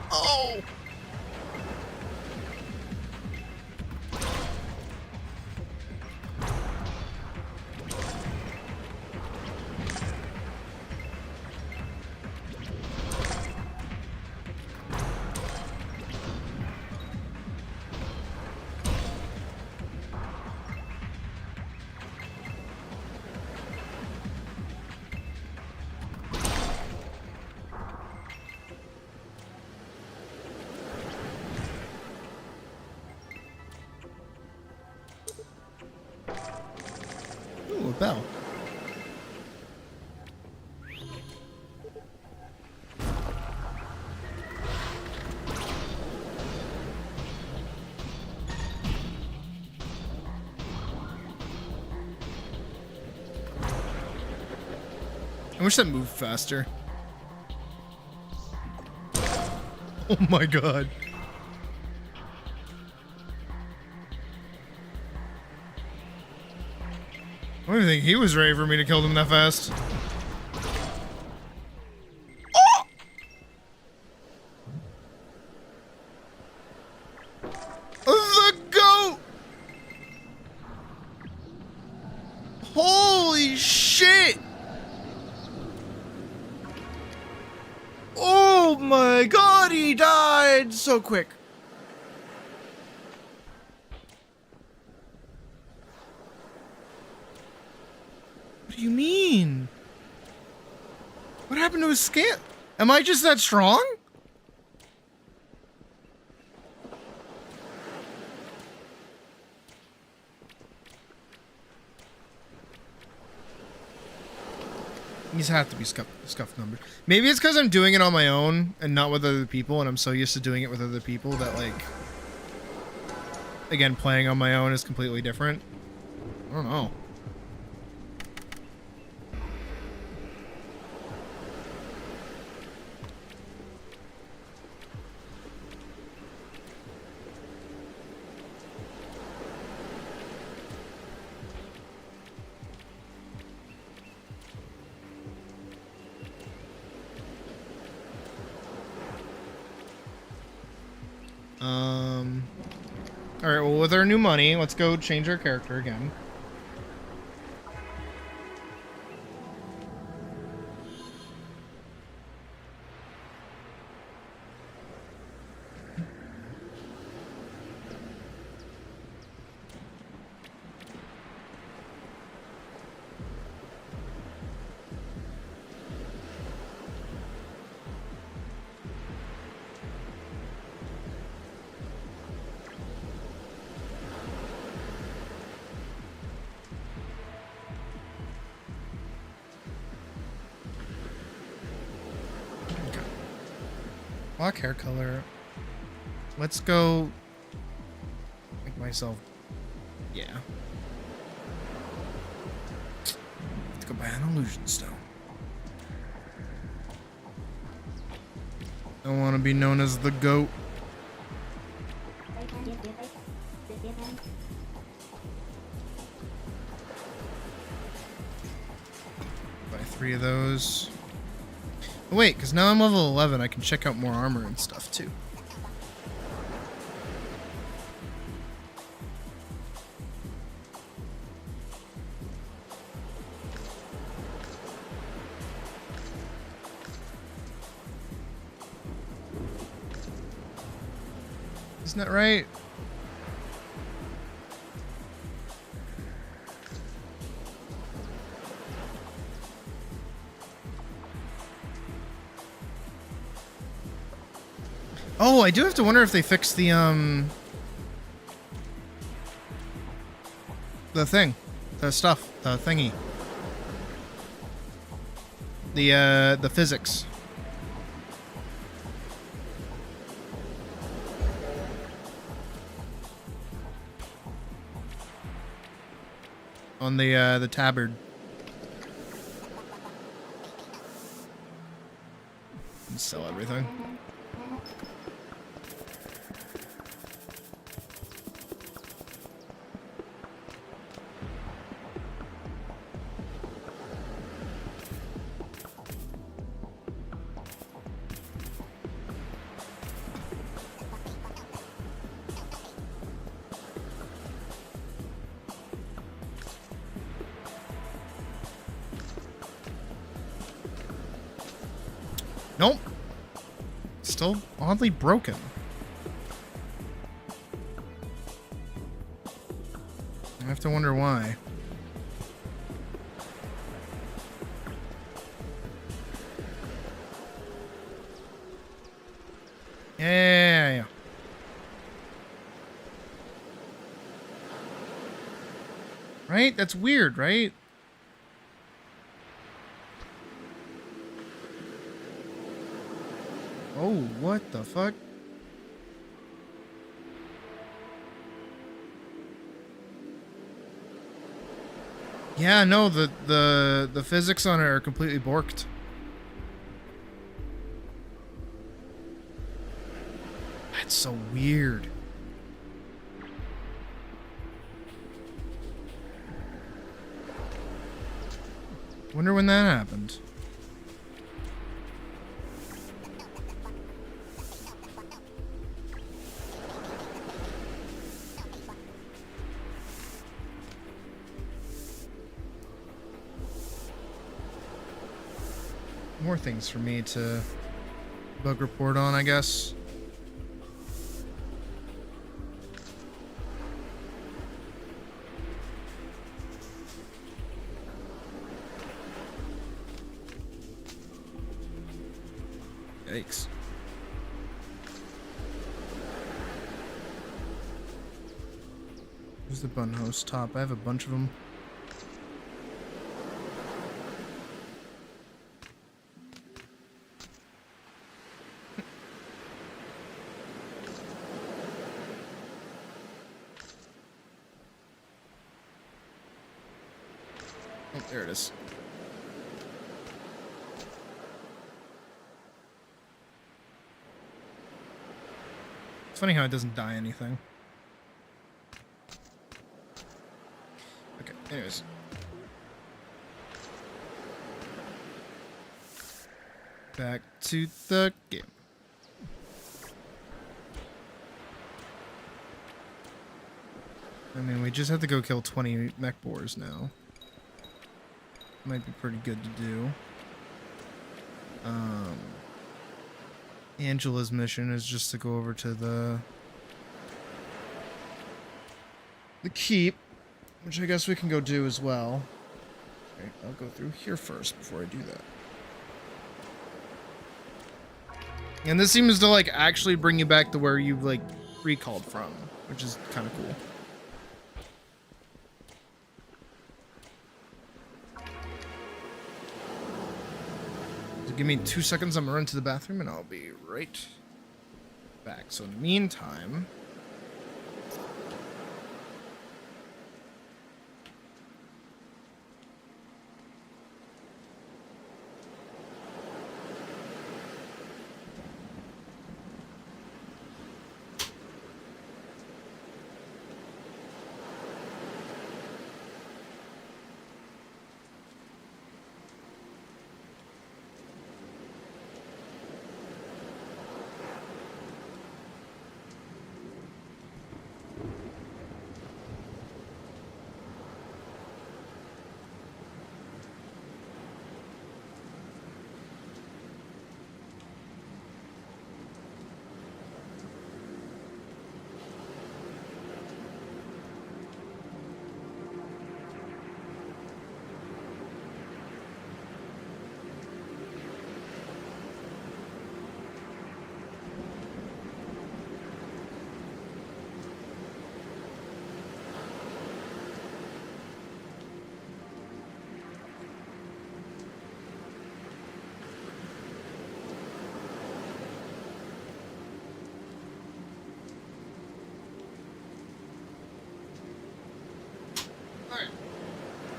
Oh! bell. I wish that moved faster. Oh my god. I don't even think he was ready for me to kill them that fast. Oh! The goat! Holy shit! Oh my god, he died so quick. What do you mean? What happened to his skin? Am I just that strong? These have to be scuffed numbers. Maybe it's because I'm doing it on my own and not with other people, and I'm so used to doing it with other people that, like, again, playing on my own is completely different. I don't know. Alright, well, with our new money, let's go change our character again. Black hair color. Let's go make myself, yeah. Let's go buy an illusion stone. I want to be known as the goat. Buy 3 of those. Oh, wait, because now I'm level 11, I can check out more armor and stuff, too. Isn't that right? Oh, I do have to wonder if they fixed the thing. The stuff. The thingy. The physics. On the tabard. And sell everything. Nope. Still oddly broken. I have to wonder why. Yeah. Right? That's weird, right? Oh, what the fuck? Yeah, no, the physics on it are completely borked. That's so weird. Wonder when that happened. More things for me to bug report on, I guess. Yikes. Where's the bun host top? I have a bunch of them. Oh, there it is. It's funny how it doesn't die anything. Okay, anyways. Back to the game. I mean, we just have to go kill 20 mech boars now. Might be pretty good to do. Angela's mission is just to go over to the keep, which I guess we can go do as well. Okay, I'll go through here first before I do that. And this seems to like actually bring you back to where you like recalled from, which is kind of cool. Give me 2 seconds, I'm gonna run to the bathroom and I'll be right back. So in the meantime,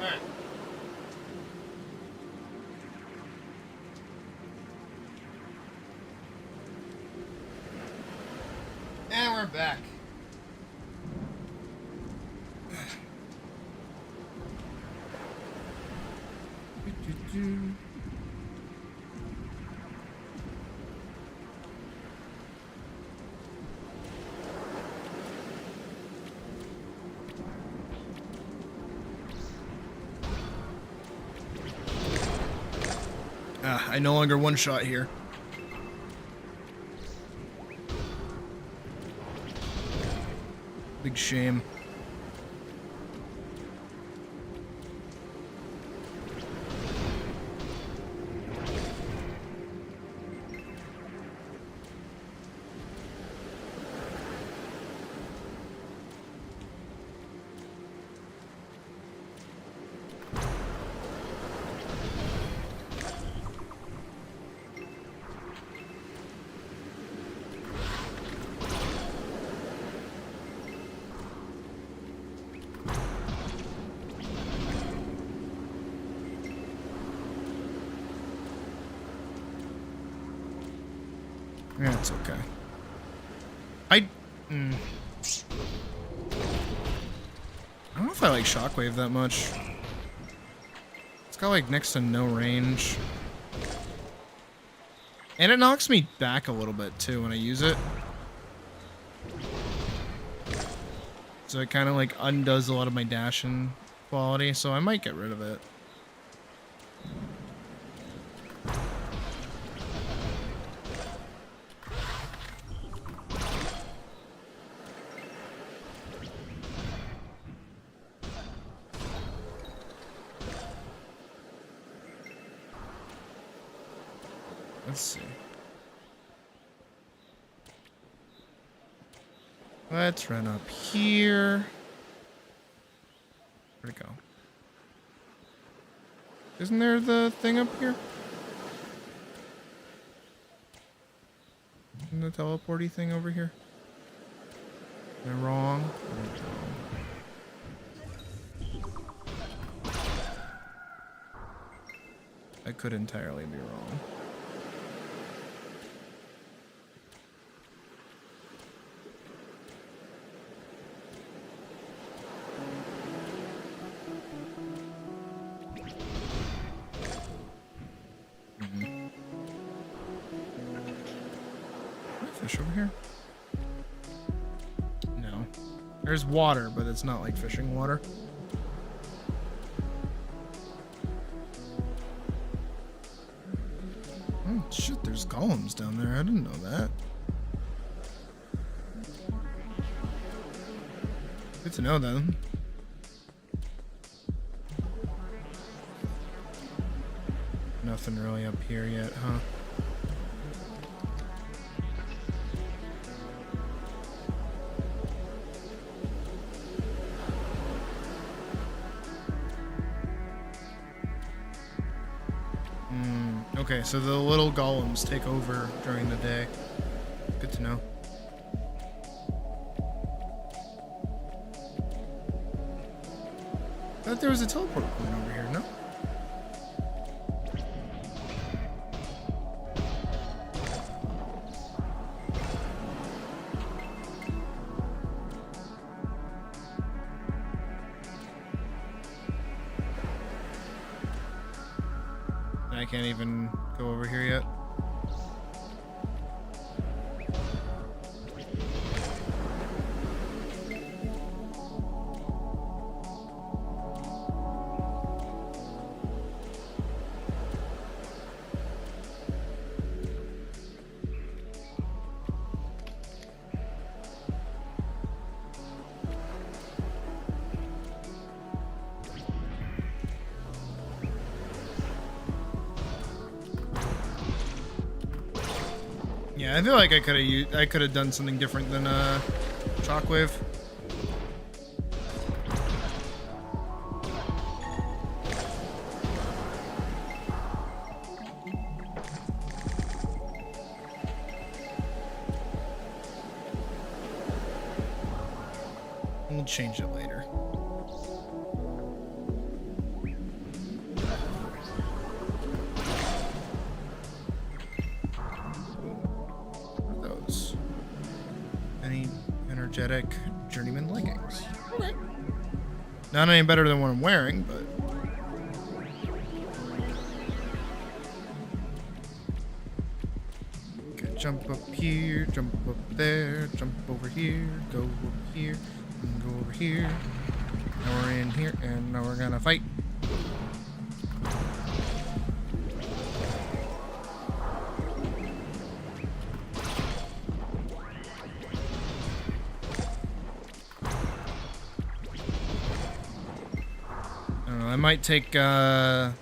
Alright. And we're back. I no longer one shot here. Big shame. Yeah, it's okay. I don't know if I like Shockwave that much. It's got like next to no range. And it knocks me back a little bit too when I use it. So it kind of like undoes a lot of my dashing quality, so I might get rid of it. Let's see. Let's run up here. Where'd it go? Isn't there the thing up here? Isn't the teleporty thing over here? Am I wrong? I could entirely be wrong. Fish over here? No. There's water, but it's not like fishing water. Oh shit, there's golems down there. I didn't know that. Good to know then. Nothing really up here yet, huh? Okay, so the little golems take over during the day. Good to know. I thought there was a teleport point over here, no? I can't even go over here yet. Yeah, I feel like I could have done something different than Shockwave. We'll change it later. Energetic journeyman leggings. Okay. Not any better than what I'm wearing, but okay, jump up here, jump up there, jump over here, go over here, and go over here. Now we're in here, and now we're gonna fight. I might take the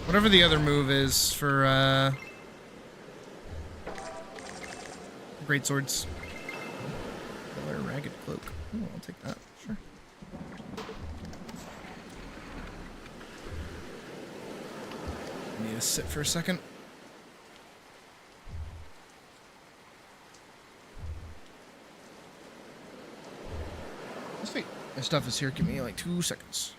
whatever the other move is for great swords. Wear a ragged cloak. Oh, I'll take that. Sure. I need to sit for a second. Sweet. My stuff is here. Give me like 2 seconds.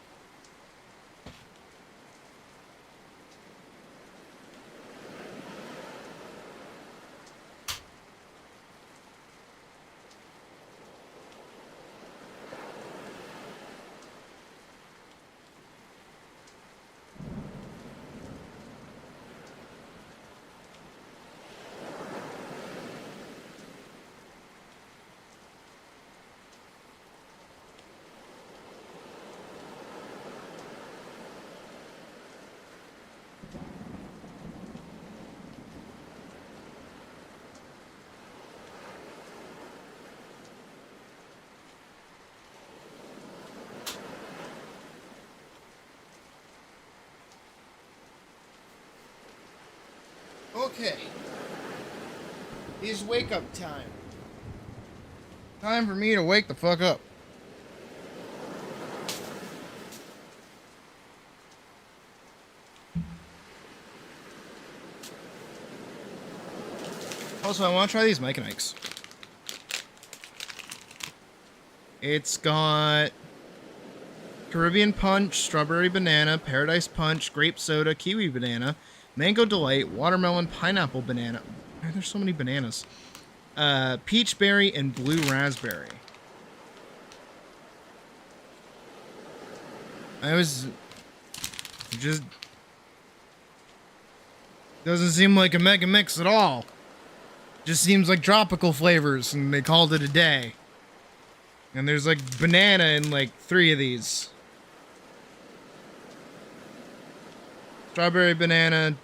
Okay. It's wake up time. Time for me to wake the fuck up. Also, I want to try these Mike and Ikes. It's got Caribbean Punch, Strawberry Banana, Paradise Punch, Grape Soda, Kiwi Banana, Mango Delight, Watermelon, Pineapple Banana. Why are there so many bananas? Peach Berry, and Blue Raspberry. I was just... Doesn't seem like a mega mix at all. Just seems like tropical flavors, and they called it a day. And there's like banana in like 3 of these. Strawberry banana,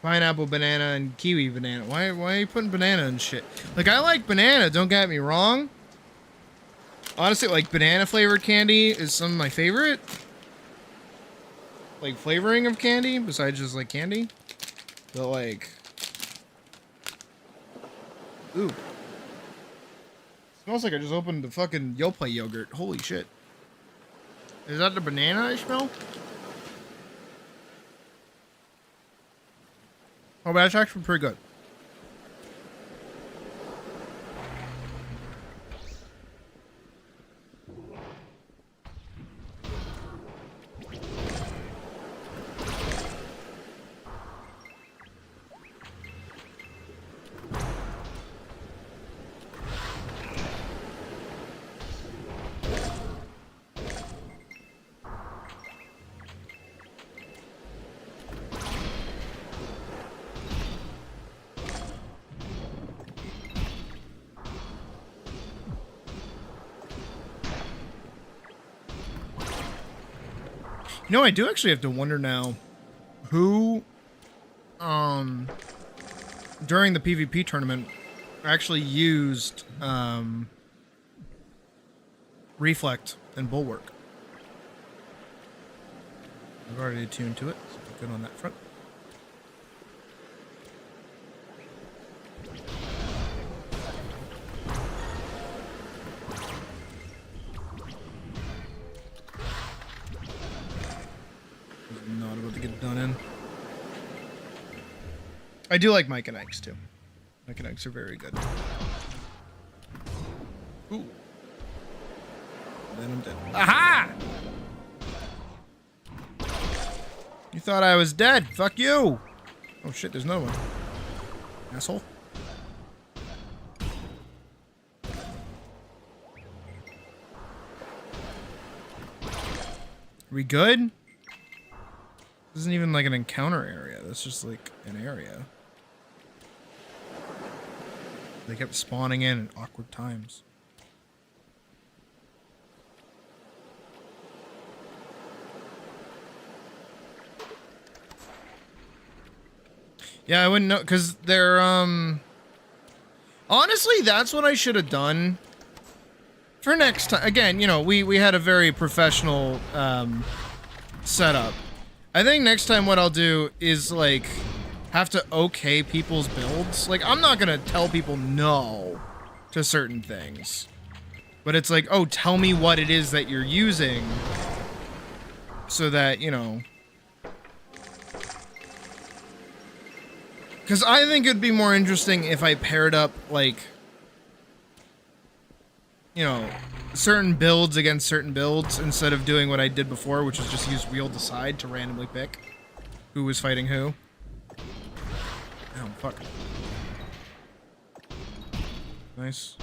pineapple banana, and kiwi banana. Why are you putting banana in shit? Like, I like banana, don't get me wrong. Honestly, like, banana flavored candy is some of my favorite. Like, flavoring of candy, besides just like candy. But like... Ooh. Smells like I just opened the fucking Yoplait yogurt. Holy shit. Is that the banana I smell? Oh, but that's actually pretty good. You know, I do actually have to wonder now who, during the PvP tournament actually used, Reflect and Bulwark. I've already attuned to it, so we're good on that front. Not about to get done in. I do like Mike and Ikes too. Mike and Ikes are very good. Ooh. Then I'm dead. Aha! You thought I was dead. Fuck you. Oh shit, there's another one. Asshole. Are we good? This isn't even like an encounter area. That's just like an area. They kept spawning in at awkward times. Yeah, I wouldn't know, because they're, honestly, that's what I should have done for next time. Again, you know, we had a very professional, setup. I think next time what I'll do is, like, have to okay people's builds. Like, I'm not gonna tell people no to certain things. But it's like, oh, tell me what it is that you're using so that, you know... Because I think it'd be more interesting if I paired up, like, you know, certain builds against certain builds instead of doing what I did before, which was just use wheel decide to randomly pick who was fighting who. Oh, fuck. Nice.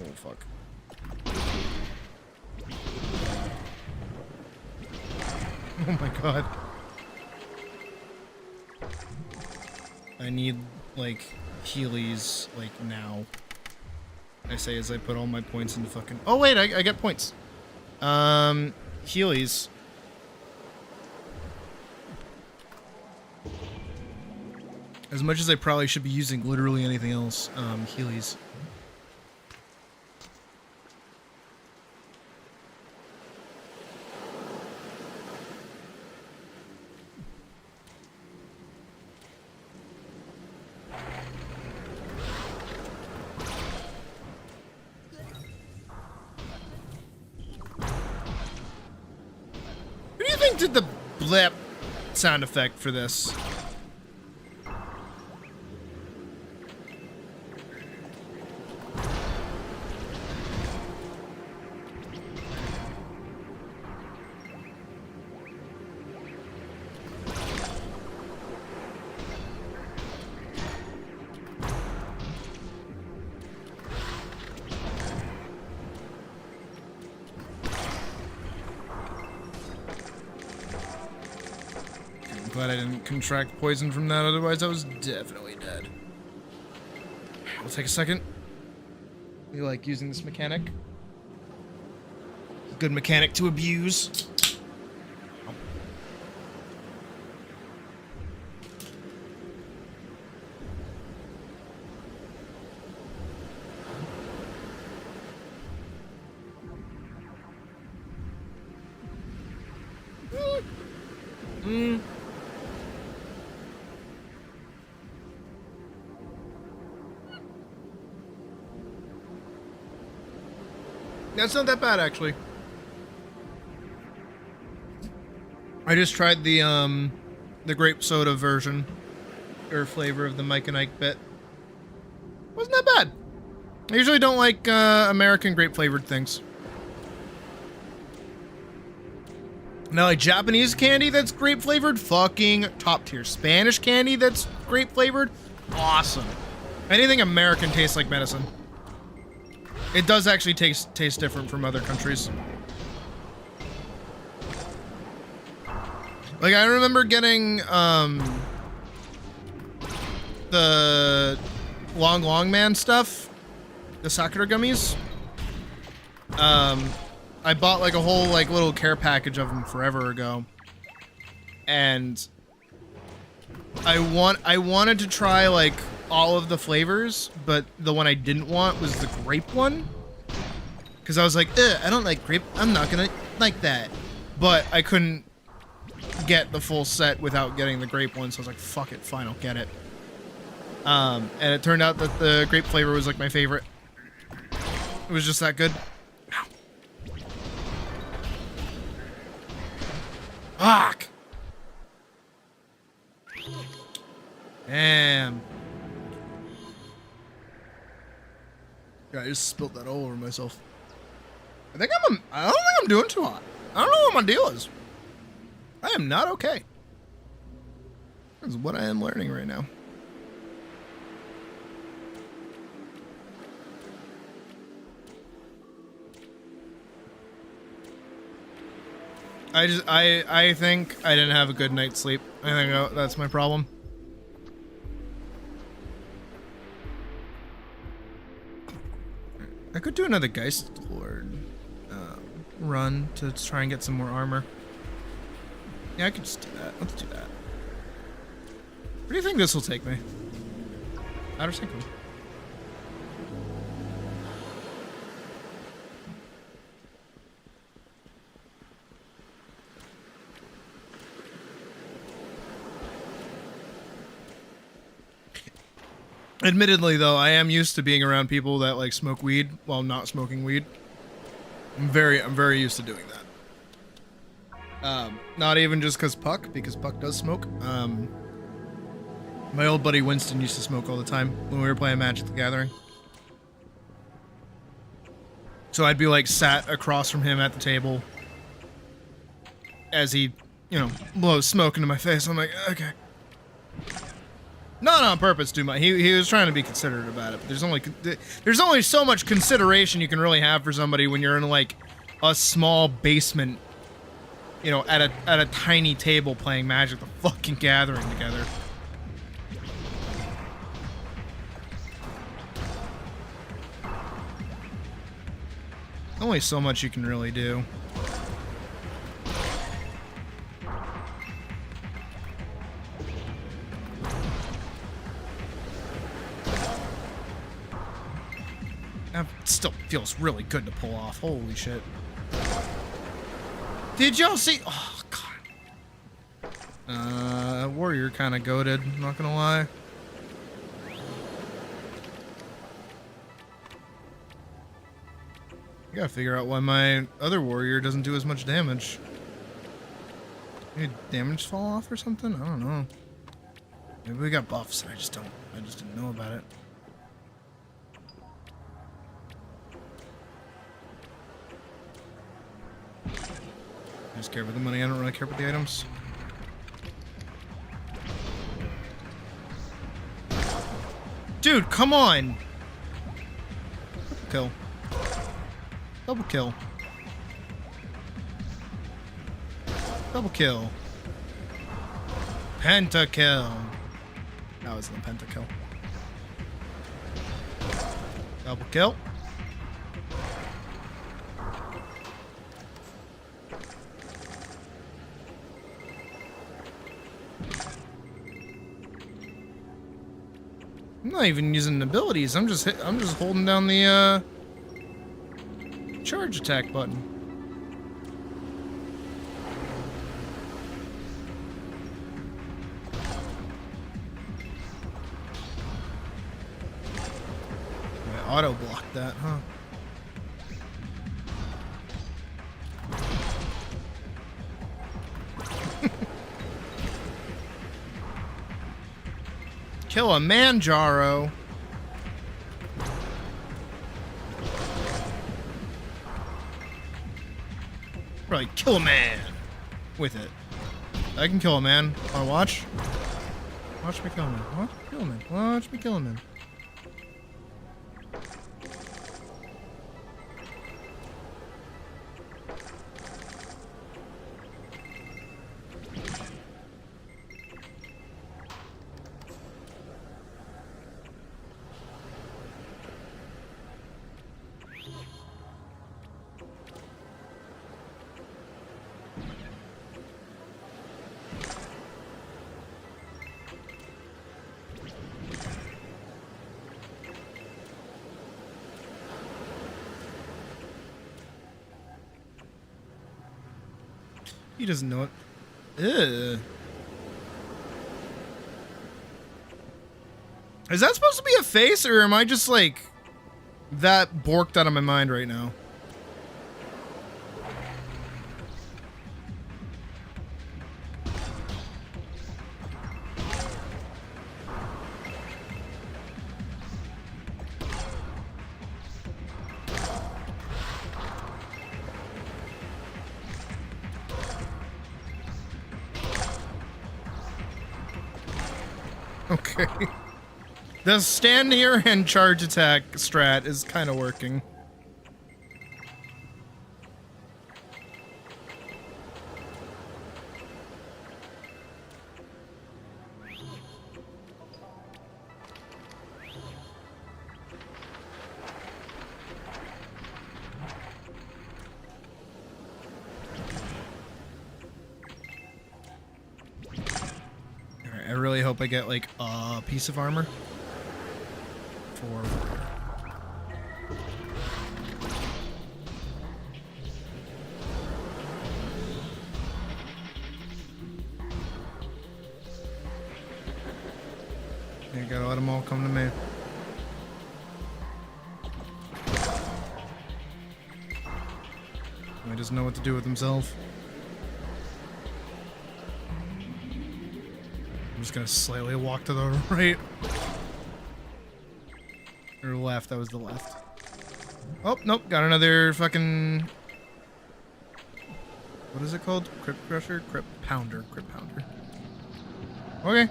Oh, fuck. Oh my god. I need, like, Heelys, like, now. I say as I put all my points into fucking... Oh, wait, I get points. Heelys. As much as I probably should be using literally anything else, Heelys. What do you think did the blip sound effect for this? Glad I didn't contract poison from that, otherwise I was definitely dead. We'll take a second. We like using this mechanic. Good mechanic to abuse. That's not that bad, actually. I just tried the grape soda version or flavor of the Mike and Ike bit. Wasn't that bad. I usually don't like American grape flavored things. Now, like Japanese candy that's grape flavored, fucking top tier. Spanish candy that's grape flavored, awesome. Anything American tastes like medicine. It does actually taste different from other countries. Like, I remember getting, the Long Man stuff, the Sakura gummies. I bought, like, a whole, like, little care package of them forever ago. And I wanted to try, like, all of the flavors, but the one I didn't want was the grape one. Because I was like, I don't like grape. I'm not gonna like that. But I couldn't get the full set without getting the grape one, so I was like, fuck it, fine, I'll get it. And it turned out that the grape flavor was like my favorite. It was just that good. Ow. Fuck! Damn. Yeah, I just spilled that all over myself. I don't think I'm doing too hot. I don't know what my deal is. I am not okay. That's what I am learning right now. I think I didn't have a good night's sleep. I think that's my problem. I could do another Geist Lord run to try and get some more armor. Yeah, I could just do that. Let's do that. Where do you think this will take me? Outer Sanctum. Admittedly, though, I am used to being around people that like smoke weed while not smoking weed. I'm very used to doing that. Not even just because Puck does smoke. My old buddy Winston used to smoke all the time when we were playing Magic the Gathering. So I'd be like sat across from him at the table as he, you know, blows smoke into my face. I'm like, okay. Not on purpose, too much. He was trying to be considerate about it, but there's only so much consideration you can really have for somebody when you're in like a small basement, you know, at a tiny table playing Magic the fucking Gathering together. Only so much you can really do. It still feels really good to pull off. Holy shit. Did y'all see? Oh, God. Warrior kind of goated, not gonna lie. I gotta figure out why my other warrior doesn't do as much damage. Maybe damage fall off or something? I don't know. Maybe we got buffs and I just didn't know about it. I just care about the money, I don't really care about the items. Dude, come on! Kill. Double kill. Double kill. Pentakill. That wasn't a pentakill. Double kill. I'm not even using abilities. I'm just holding down the charge attack button. I auto blocked that, huh? Kill a man, Jaro. Probably kill a man with it. I can kill a man. Wanna watch? Watch me kill a man. Watch me kill a man. Watch me kill a man. He doesn't know it. Ugh. Is that supposed to be a face, or am I just like that borked out of my mind right now? Okay. The stand here and charge attack strat is kind of working. I really hope I get like a piece of armor for. You gotta let them all come to me. He doesn't know what to do with himself. I'm just gonna slightly walk to the right. Or left, that was the left. Oh, nope, got another fucking... What is it called? Crypt Crusher? Crypt Pounder. Crypt Pounder. Okay.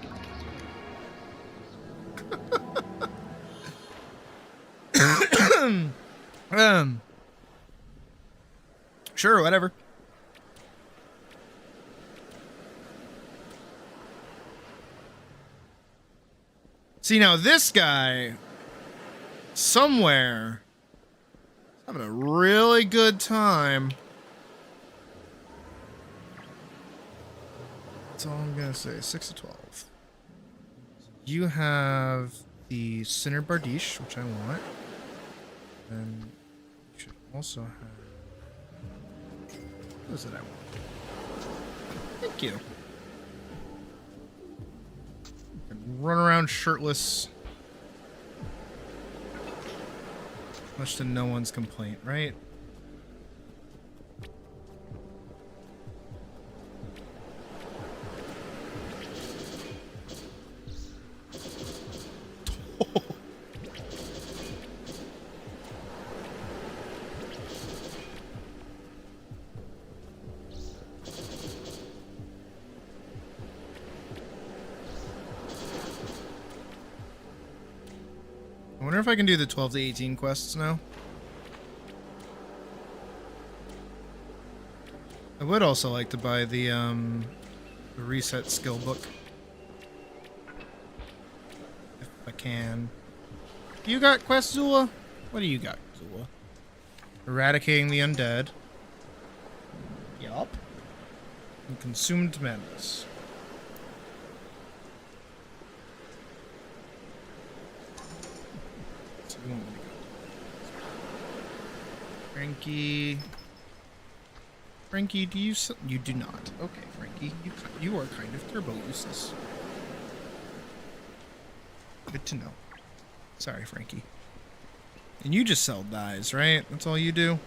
Sure, whatever. See, now this guy, somewhere, is having a really good time. That's all I'm gonna say. 6 to 12. You have the Sinner Bardiche, which I want. And we should also have those that I want. Thank you. And run around shirtless. Much to no one's complaint, right? I wonder if I can do the 12 to 18 quests now. I would also like to buy the reset skill book. If I can. You got quest, Zula? What do you got, Zula? Eradicating the undead. Yup. And consumed madness. So we won't really go. Frankie. Frankie, do you... You do not. Okay, Frankie. You are kind of turbo useless. Good to know. Sorry, Frankie. And you just sell dyes, right? That's all you do?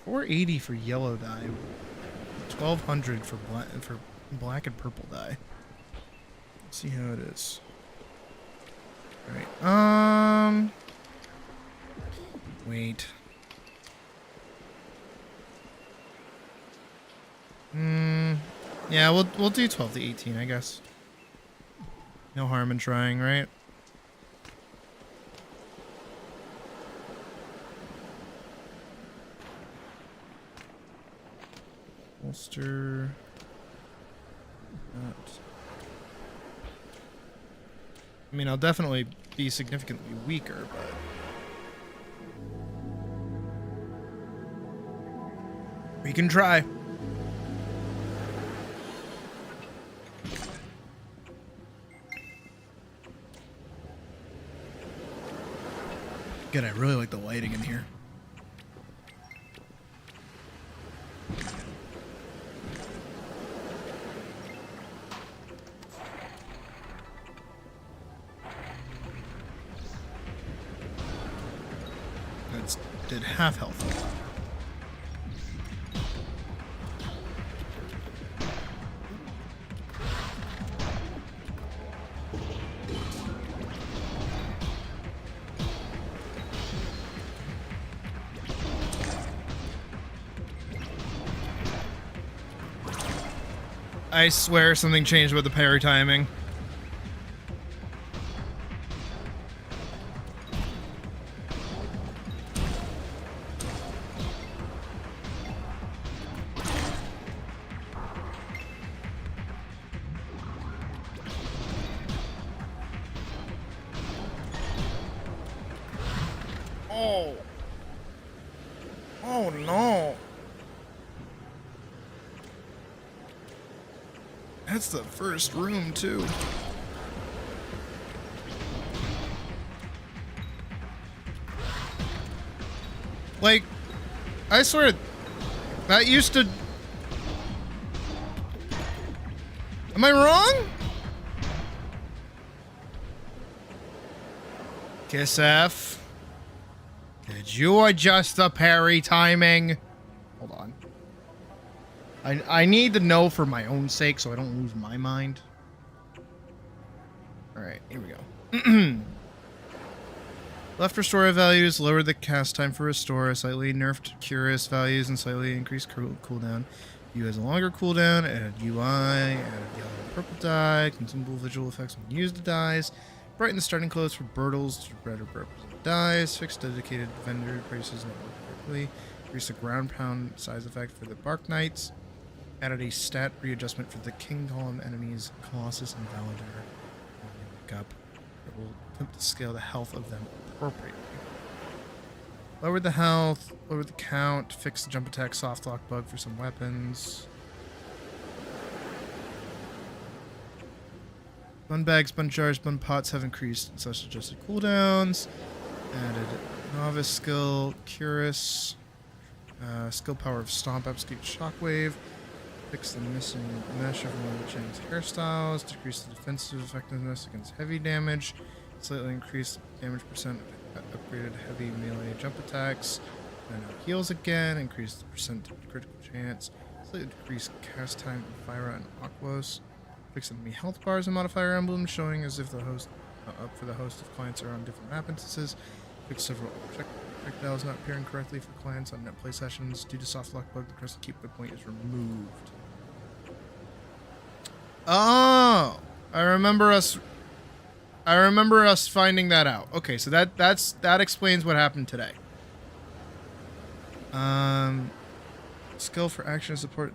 $480 for yellow dye. $1,200 for black and purple dye. Let's see how it is. Alright, wait. Yeah, we'll do 12 to 18, I guess. No harm in trying, right? Holster. I mean, I'll definitely be significantly weaker, but... we can try. Good, I really like the lighting in here. That's did half health. I swear something changed with the parry timing. Oh. Oh no. That's the first room, too. Like, I swear, that used to... Am I wrong? Kiss F. Did you adjust the parry timing? Hold on. I need to know for my own sake so I don't lose my mind. Alright, here we go. Left restore values, lowered the cast time for restore, slightly nerfed curious values, and slightly increased cooldown. U has a longer cooldown, added UI, added yellow and purple dye, consumable visual effects when used the dyes, brighten the starting clothes for Birtles to better represent dyes, fixed dedicated vendor prices not correctly, increased the ground pound size effect for the Bark Knights, added a stat readjustment for the King Column enemies, Colossus and Valadar. Look up. It will attempt to scale the health of them appropriately. Lowered the health, lowered the count, fixed the jump attack soft lock bug for some weapons. Bun bags, bun jars, bun pots have increased such adjusted cooldowns. Added novice skill, Curus. Skill power of stomp, upscape shockwave. Fix the missing mesh of one of the Chang's hairstyles. Decrease the defensive effectiveness against heavy damage. Slightly increase damage percent of upgraded heavy melee jump attacks. And now heals again. Increase the percent critical chance. Slightly decrease cast time of Fyra and Aquos. Fix enemy health bars and modifier emblems, showing as if the host up for the host of clients are on different map instances. Fix several projectiles not appearing correctly for clients on net play sessions. Due to soft lock bug, the press keep point is removed. Oh, I remember us finding that out. Okay, so that explains what happened today. Skill for action support.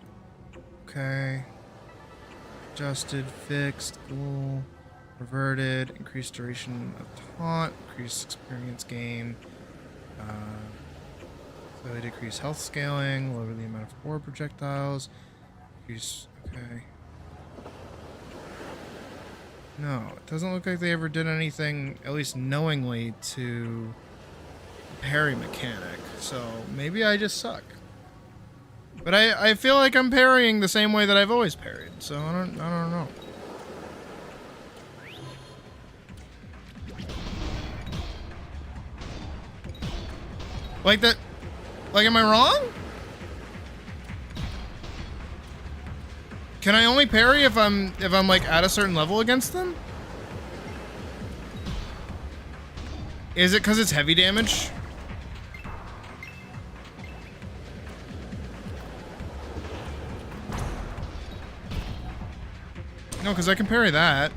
Okay. Adjusted, fixed, cool, reverted, increased duration of taunt, increased experience gain, slightly decrease health scaling, lower the amount of core projectiles, increase, okay. No, it doesn't look like they ever did anything, at least knowingly, to parry mechanic, so maybe I just suck. But I feel like I'm parrying the same way that I've always parried, so I don't know. Like that? Like, am I wrong? Can I only parry if I'm like at a certain level against them? Is it because it's heavy damage? No, because I can parry that.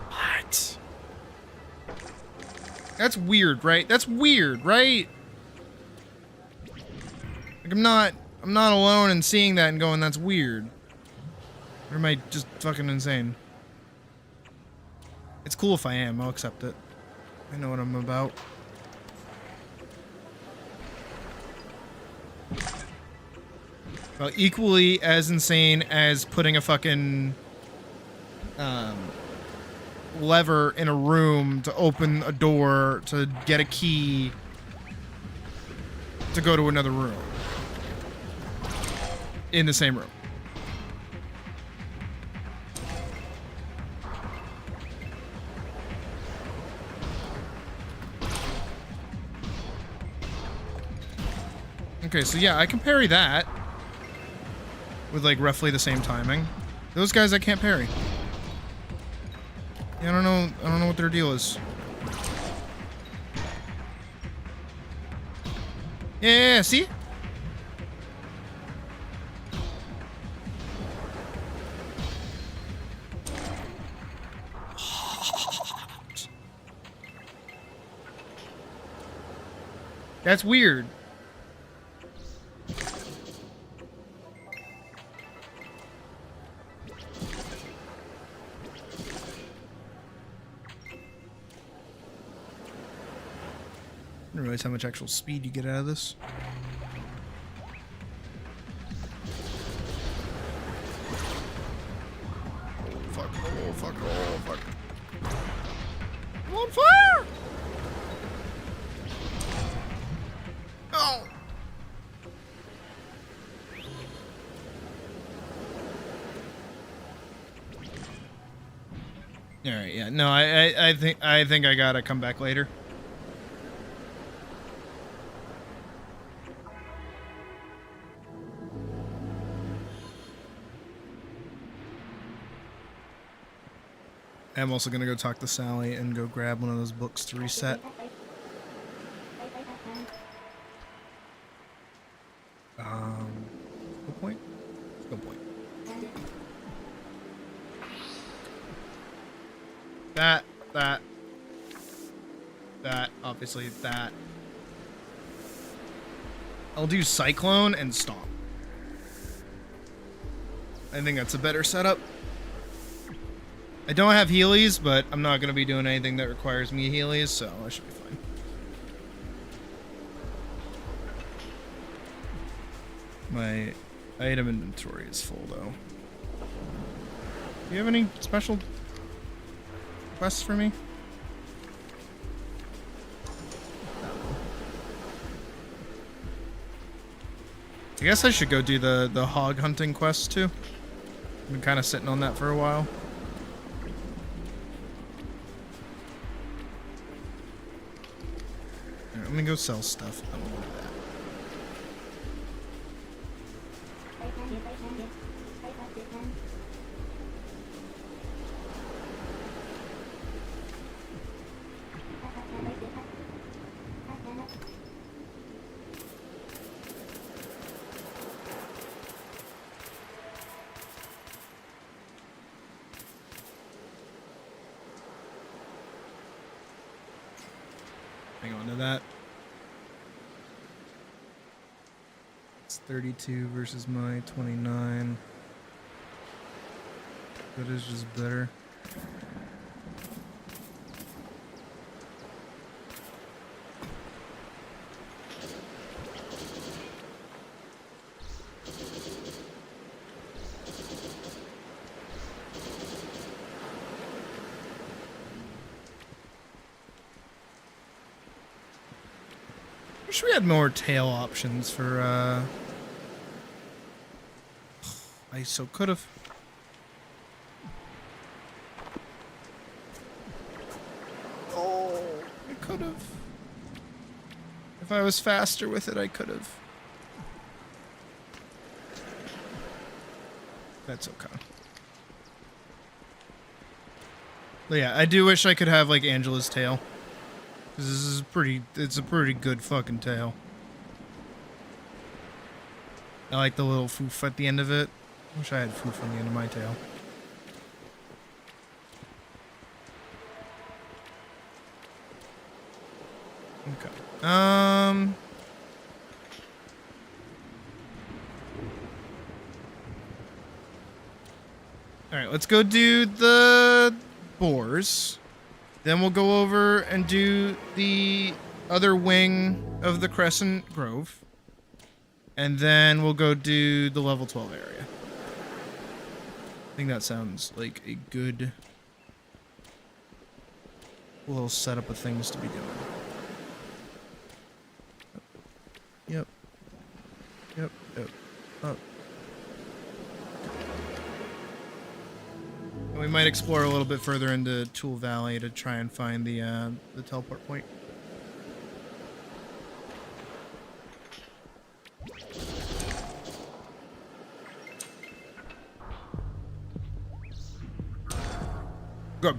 What? That's weird, right? That's weird, right? Like, I'm not alone in seeing that and going, that's weird. Or am I just fucking insane? It's cool if I am. I'll accept it. I know what I'm about. Well, equally as insane as putting a fucking lever in a room to open a door to get a key to go to another room in the same room. Okay, so yeah, I can parry that with like roughly the same timing. Those guys I can't parry. Yeah, I don't know what their deal is. Yeah, see? That's weird. I didn't realize how much actual speed you get out of this. Oh, fuck, oh, fuck, oh, fuck. I'm on fire! Oh! Alright, yeah, no, I think I gotta come back later. I'm also gonna go talk to Sally and go grab one of those books to reset. Skill point? Skill point. That, obviously that. I'll do Cyclone and Stomp. I think that's a better setup. I don't have Heelys, but I'm not going to be doing anything that requires me Heelys, so I should be fine. My item inventory is full, though. Do you have any special quests for me? I guess I should go do the hog hunting quest too. I've been kind of sitting on that for a while. Alright, I'm gonna go sell stuff. I'm gonna do that. Hang on to that. It's 32 versus my 29. That is just better. Wish we had more tail options for, I so could have. Oh, I could have. If I was faster with it, I could have. That's okay. But yeah, I do wish I could have, like, Angela's tail. This is it's a pretty good fucking tail. I like the little foof at the end of it. Wish I had foof on the end of my tail. Okay. Alright, let's go do the boars. Then we'll go over and do the other wing of the Crescent Grove. And then we'll go do the level 12 area. I think that sounds like a good little setup of things to be doing. Yep. Yep. Yep. Up. We might explore a little bit further into Tool Valley to try and find the teleport point. Good.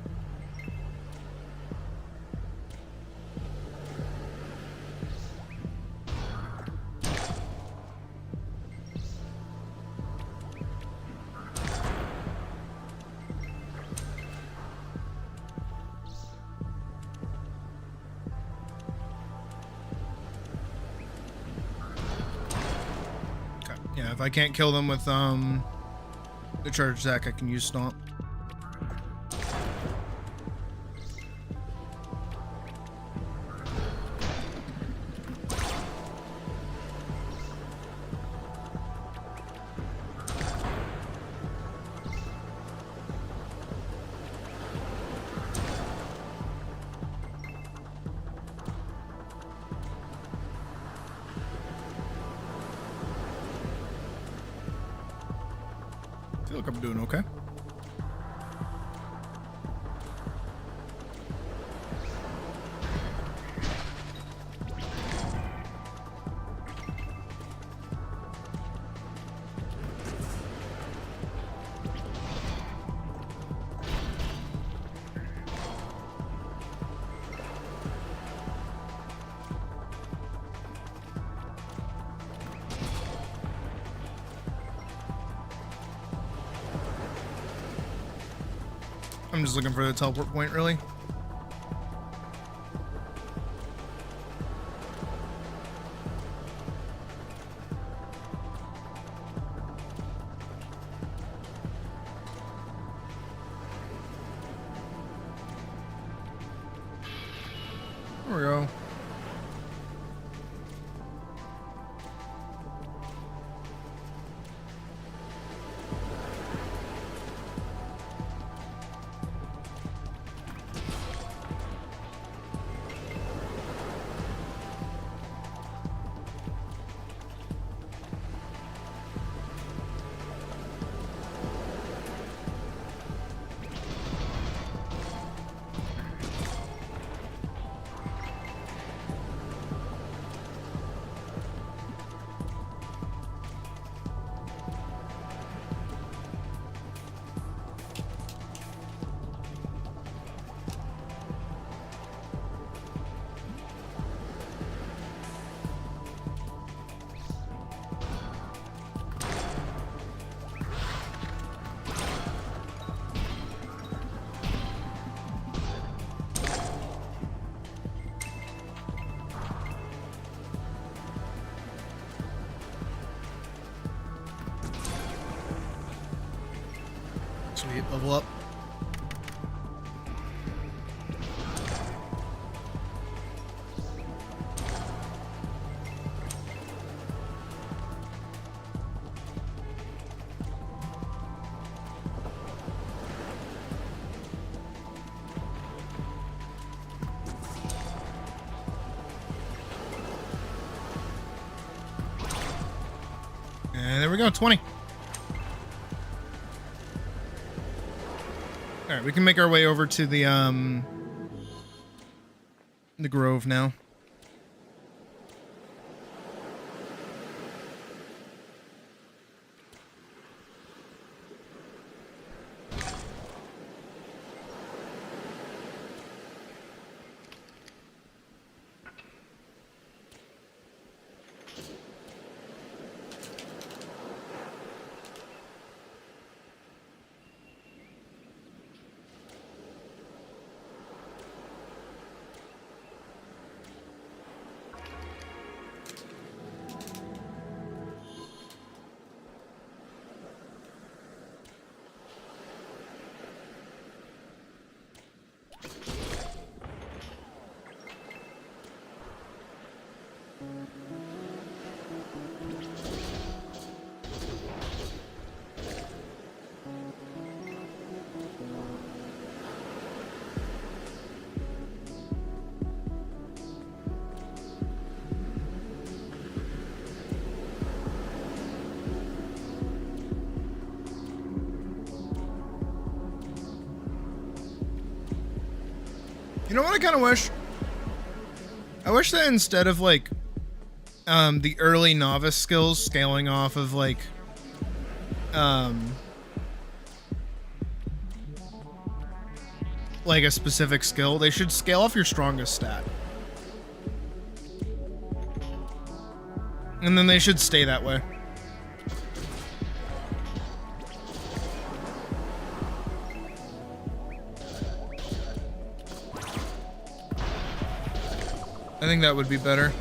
Yeah, if I can't kill them with the charge attack, I can use Stomp. I feel like I'm doing okay. I'm just looking for the teleport point, really. There we go. Sweet, level up. And there we go, 20. All right, we can make our way over to the grove now. You know what I kind of wish? I wish that instead of like the early novice skills scaling off of like a specific skill, they should scale off your strongest stat. And then they should stay that way. I think that would be better.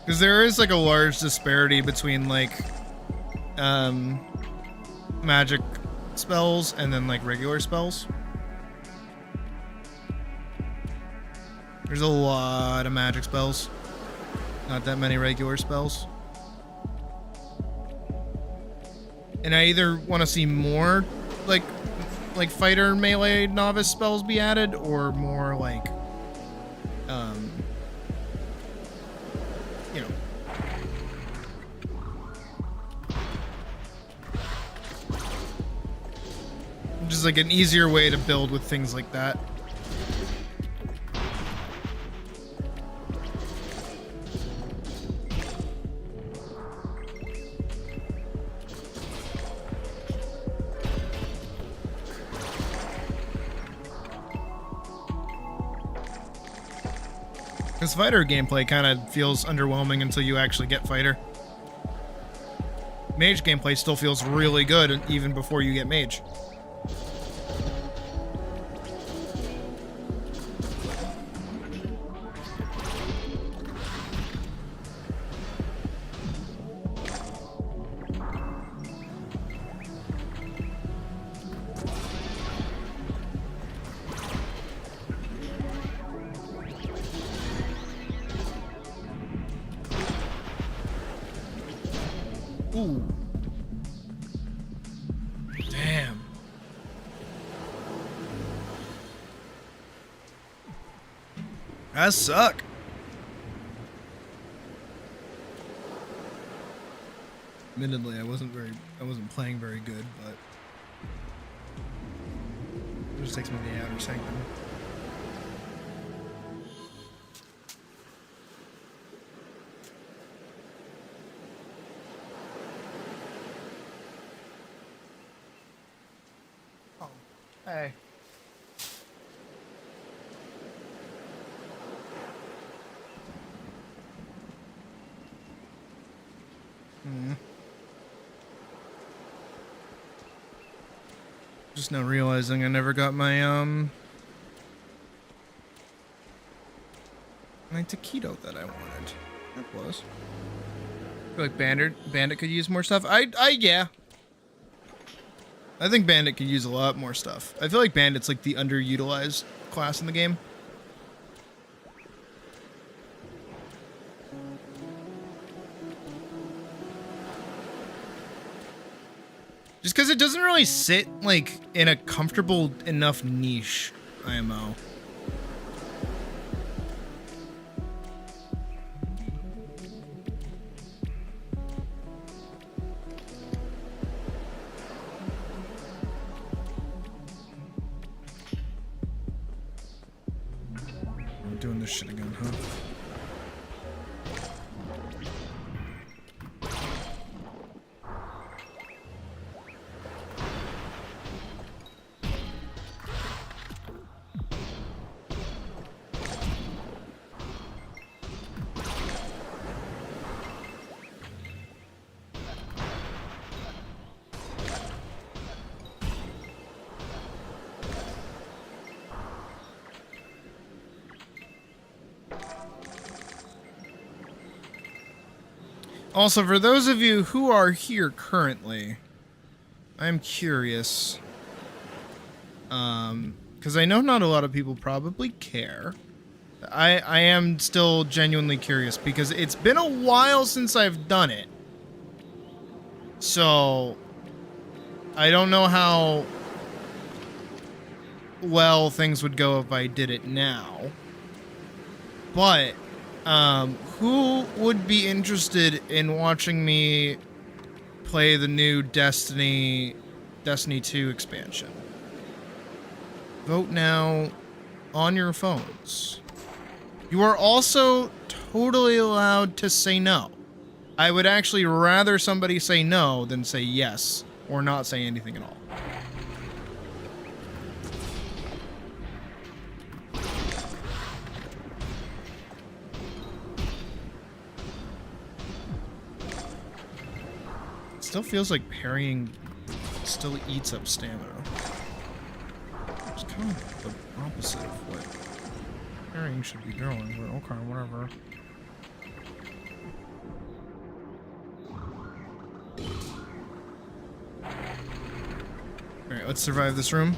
Because there is like a large disparity between like magic spells and then like regular spells. There's a lot of magic spells, not that many regular spells. And I either want to see more like fighter melee novice spells be added, or more like you know, just like an easier way to build with things like that. Because fighter gameplay kind of feels underwhelming until you actually get fighter. Mage gameplay still feels really good even before you get mage. Ooh. Damn. That suck. Admittedly, I wasn't playing very good, but it just takes me to the outer sanctum. Hey. Just now realizing I never got my my taquito that I wanted. That was. I feel like Bandit could use more stuff. Yeah. I think Bandit could use a lot more stuff. I feel like Bandit's like the underutilized class in the game. Just because it doesn't really sit, like, in a comfortable enough niche, IMO. I'm doing this shit again, huh? Also, for those of you who are here currently, I'm curious, because I know not a lot of people probably care. I am still genuinely curious because it's been a while since I've done it. So, I don't know how well things would go if I did it now. But, who would be interested in watching me play the new Destiny 2 expansion? Vote now on your phones. You are also totally allowed to say no. I would actually rather somebody say no than say yes, or not say anything at all. Still feels like parrying still eats up stamina. It's kind of the opposite of what parrying should be doing, but okay, whatever. Alright, let's survive this room.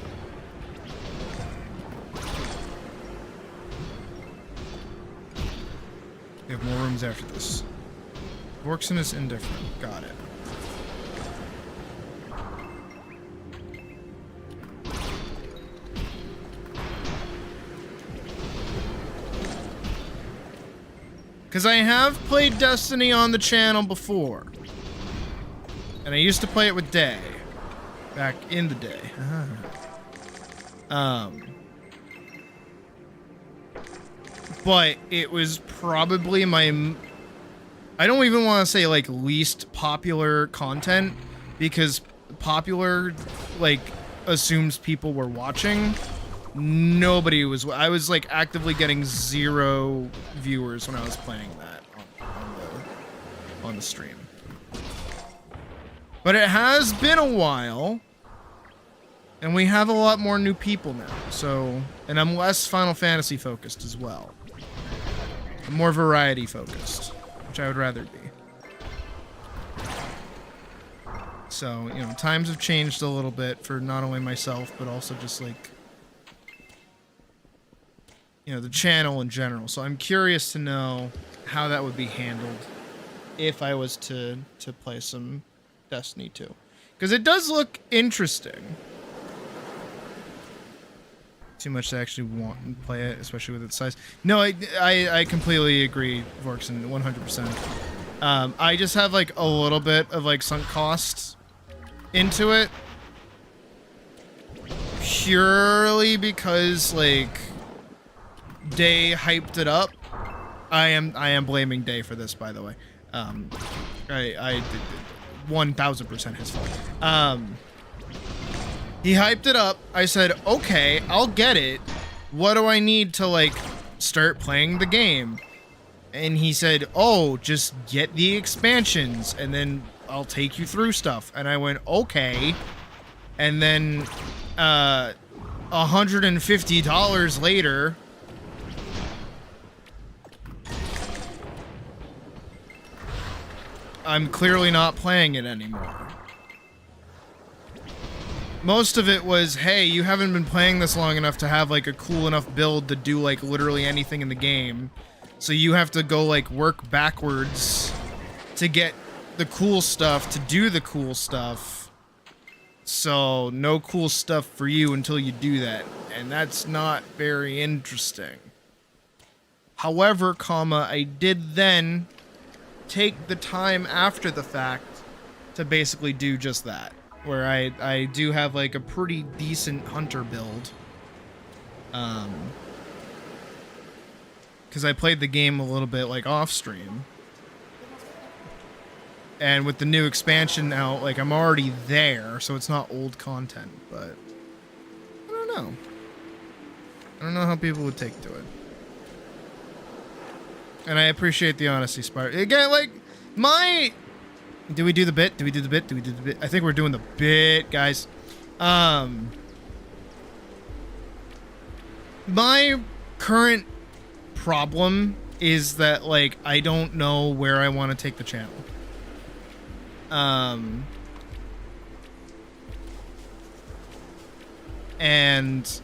We have more rooms after this. Vorkson is indifferent. Got it. Because I have played Destiny on the channel before. And I used to play it with Day. Back in the day. But it was probably my... I don't even want to say, like, least popular content. Because popular, like, assumes people were watching. Nobody was... I was, like, actively getting 0 viewers when I was playing that on the stream. But it has been a while. And we have a lot more new people now. So... And I'm less Final Fantasy focused as well. I'm more variety focused. Which I would rather be. So, you know, times have changed a little bit for not only myself, but also just, like... you know, the channel in general. So I'm curious to know how that would be handled if I was to play some Destiny 2. Because it does look interesting. Too much to actually want and play it, especially with its size. No, I completely agree, Vorkson, 100%. I just have, like, a little bit of, like, sunk costs into it. Purely because, like... Day hyped it up. I am blaming Day for this, by the way. I 1000% his fault. He hyped it up. I said, okay, I'll get it. What do I need to, like, start playing the game? And he said, oh, just get the expansions and then I'll take you through stuff. And I went, okay. And then $150 later, I'm clearly not playing it anymore. Most of it was, hey, you haven't been playing this long enough to have like a cool enough build to do like literally anything in the game. So you have to go like work backwards to get the cool stuff, to do the cool stuff. So no cool stuff for you until you do that. And that's not very interesting. However, I did then take the time after the fact to basically do just that. Where I do have like a pretty decent hunter build. Because I played the game a little bit like off stream. And with the new expansion out, like I'm already there, so it's not old content, but I don't know. I don't know how people would take to it. And I appreciate the honesty, Spire. Again, like, do we do the bit? Do we do the bit? Do we do the bit? I think we're doing the bit, guys. My current problem is that, like, I don't know where I want to take the channel. And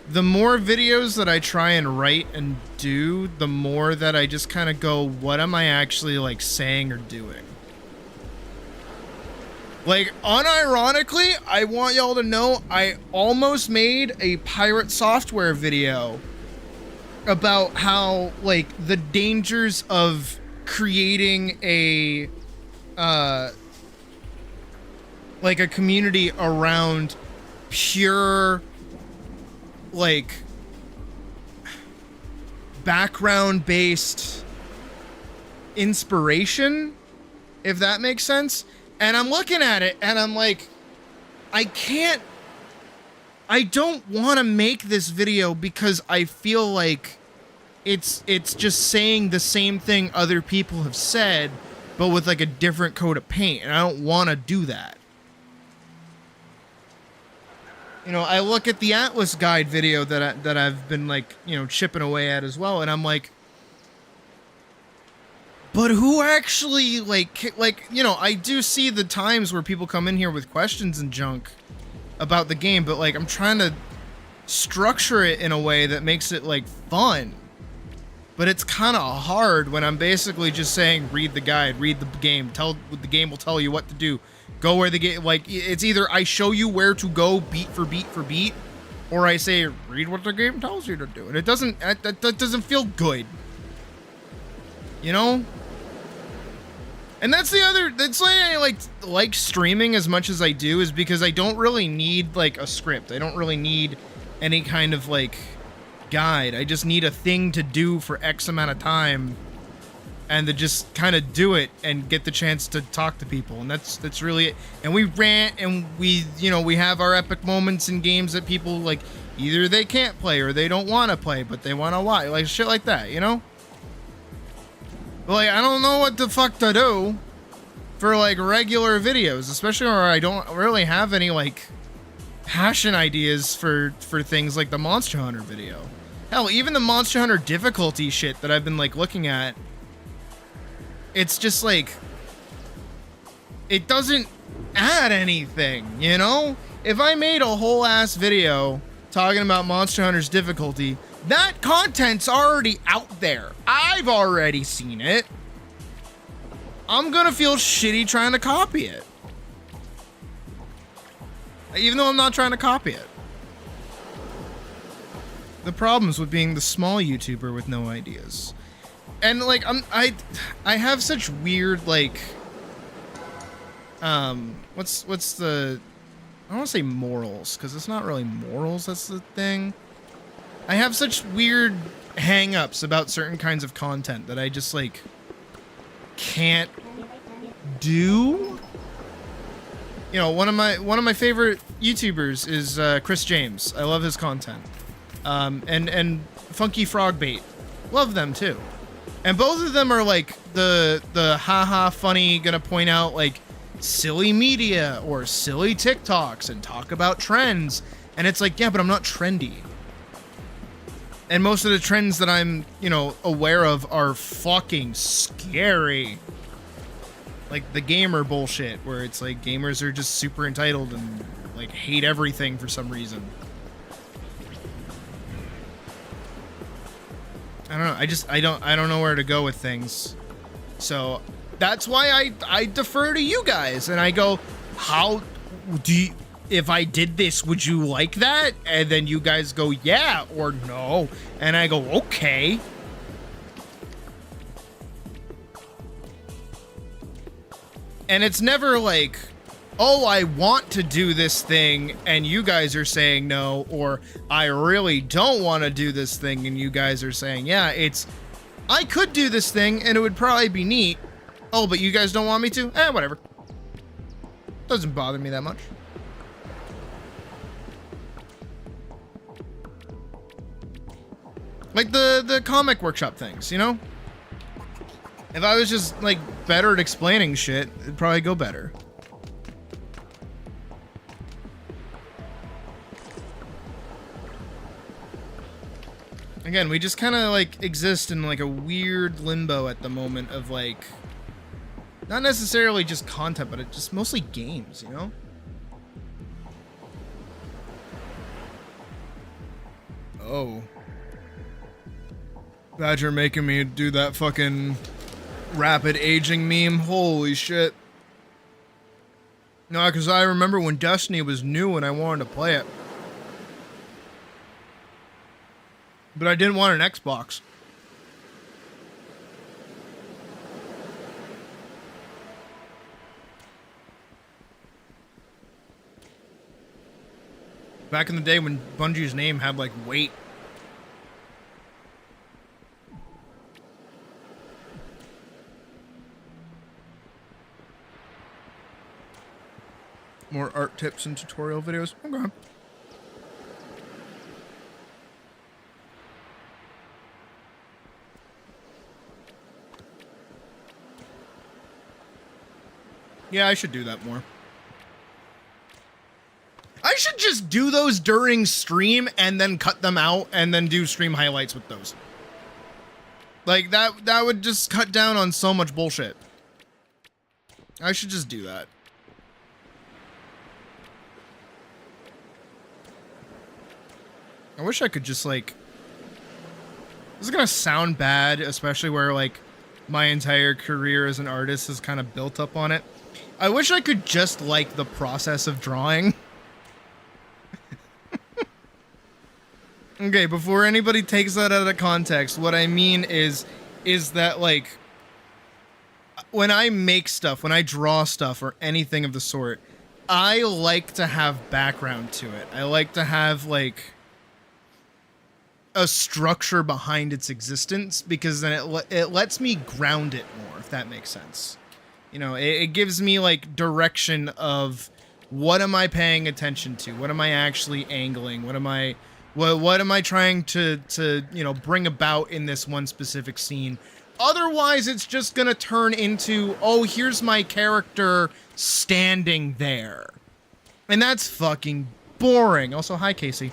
the more videos that I try and write and do, the more that I just kind of go, what am I actually, like, saying or doing? Like, unironically, I want y'all to know I almost made a pirate software video about how, like, the dangers of creating a, like, a community around pure, like, background-based inspiration, if that makes sense. And I'm looking at it, and I'm like, I don't want to make this video because I feel like it's just saying the same thing other people have said, but with, like, a different coat of paint, and I don't want to do that. You know, I look at the Atlyss guide video that I've been, like, you know, chipping away at as well, and I'm like, but who actually, like, you know, I do see the times where people come in here with questions and junk about the game, but, like, I'm trying to structure it in a way that makes it, like, fun. But it's kind of hard when I'm basically just saying, read the guide, read the game, the game will tell you what to do. Go where the game, like, it's either I show you where to go beat for beat for beat, or I say, read what the game tells you to do. And it doesn't, that doesn't feel good. You know? And that's the other, that's why I like streaming as much as I do, is because I don't really need, like, a script. I don't really need any kind of, like, guide. I just need a thing to do for X amount of time, and to just kind of do it and get the chance to talk to people. And that's really it. And we rant, and we, you know, we have our epic moments in games that people, like, either they can't play or they don't want to play, but they want to watch, like, shit like that, you know? Like, I don't know what the fuck to do for, like, regular videos, especially where I don't really have any, like, passion ideas for things like the Monster Hunter video. Hell, even the Monster Hunter difficulty shit that I've been, like, looking at, it's just, like, it doesn't add anything, you know? If I made a whole ass video talking about Monster Hunter's difficulty, that content's already out there. I've already seen it. I'm gonna feel shitty trying to copy it. Even though I'm not trying to copy it. The problems with being the small YouTuber with no ideas. And, like, I have such weird, like, what's the, I don't want to say morals, because it's not really morals, that's the thing. I have such weird hang-ups about certain kinds of content that I just, like, can't do. You know, one of my favorite YouTubers is Chris James. I love his content. And Funky Frog Bait. Love them too. And both of them are, like, the haha funny, gonna point out, like, silly media or silly TikToks and talk about trends. And it's like, yeah, but I'm not trendy. And most of the trends that I'm, you know, aware of are fucking scary. like the gamer bullshit where it's like gamers are just super entitled and like hate everything for some reason. I don't know. I don't know where to go with things. So that's why I defer to you guys and I go, how do you, if I did this, would you like that? And then you guys go, yeah or no. And I go, okay. And it's never like, oh, I want to do this thing and you guys are saying no, or I really don't want to do this thing and you guys are saying, yeah. It's, I could do this thing and it would probably be neat. Oh, but you guys don't want me to? Whatever. Doesn't bother me that much. Like the comic workshop things, you know? If I was just like better at explaining shit, it'd probably go better. Again, we just kind of like exist in like a weird limbo at the moment of like, not necessarily just content, but it's just mostly games, you know? Oh. Badger making me do that fucking rapid aging meme. Holy shit. No, because I remember when Destiny was new and I wanted to play it. But I didn't want an Xbox. Back in the day when Bungie's name had like weight. More art tips and tutorial videos. Okay. Yeah, I should do that more. I should just do those during stream and then cut them out and then do stream highlights with those. Like that would just cut down on so much bullshit. I should just do that. I wish I could just like, this is gonna sound bad, especially where like my entire career as an artist is kind of built up on it. I wish I could just like the process of drawing. Okay, before anybody takes that out of context, what I mean is that like, when I make stuff, when I draw stuff or anything of the sort, I like to have background to it. I like to have like a structure behind its existence, because then it lets me ground it more, if that makes sense. You know, it gives me like direction of what am I paying attention to? What am I actually angling? What am I trying to you know, bring about in this one specific scene? Otherwise, it's just gonna turn into, oh, here's my character standing there. And that's fucking boring. Also, hi, Casey.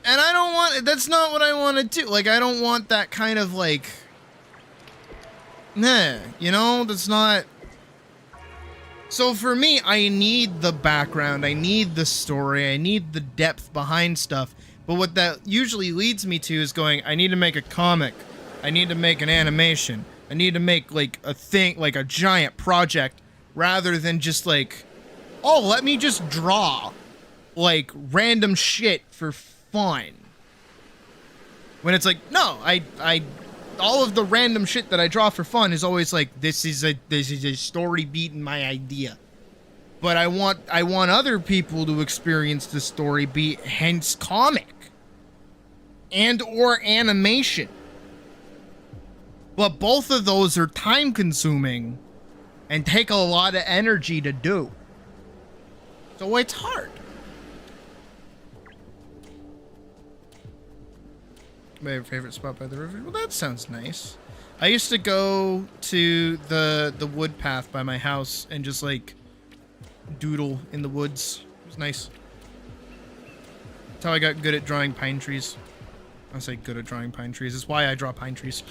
And I don't want, that's not what I want to do. Like, I don't want that kind of like, nah, you know, that's not. So for me, I need the background, I need the story, I need the depth behind stuff. But what that usually leads me to is going, I need to make a comic, I need to make an animation, I need to make like a thing, like a giant project, rather than just like, oh, let me just draw like random shit for fun. When it's like, no, I all of the random shit that I draw for fun is always like, this is a story beat in my idea. But I want other people to experience the story beat, hence comic and or animation. But both of those are time consuming and take a lot of energy to do. So it's hard. My favorite spot by the river. Well, that sounds nice. I used to go to the wood path by my house and just like doodle in the woods. It was nice. That's how I got good at drawing pine trees. I say good at drawing pine trees. It's why I draw pine trees.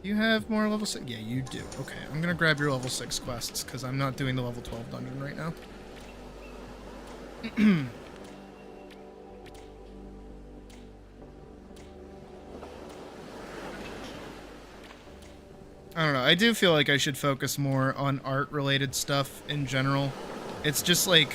Do you have more level 6? Yeah, you do. Okay, I'm gonna grab your level 6 quests, because I'm not doing the level 12 dungeon right now. I don't know. I do feel like I should focus more on art-related stuff in general. It's just like...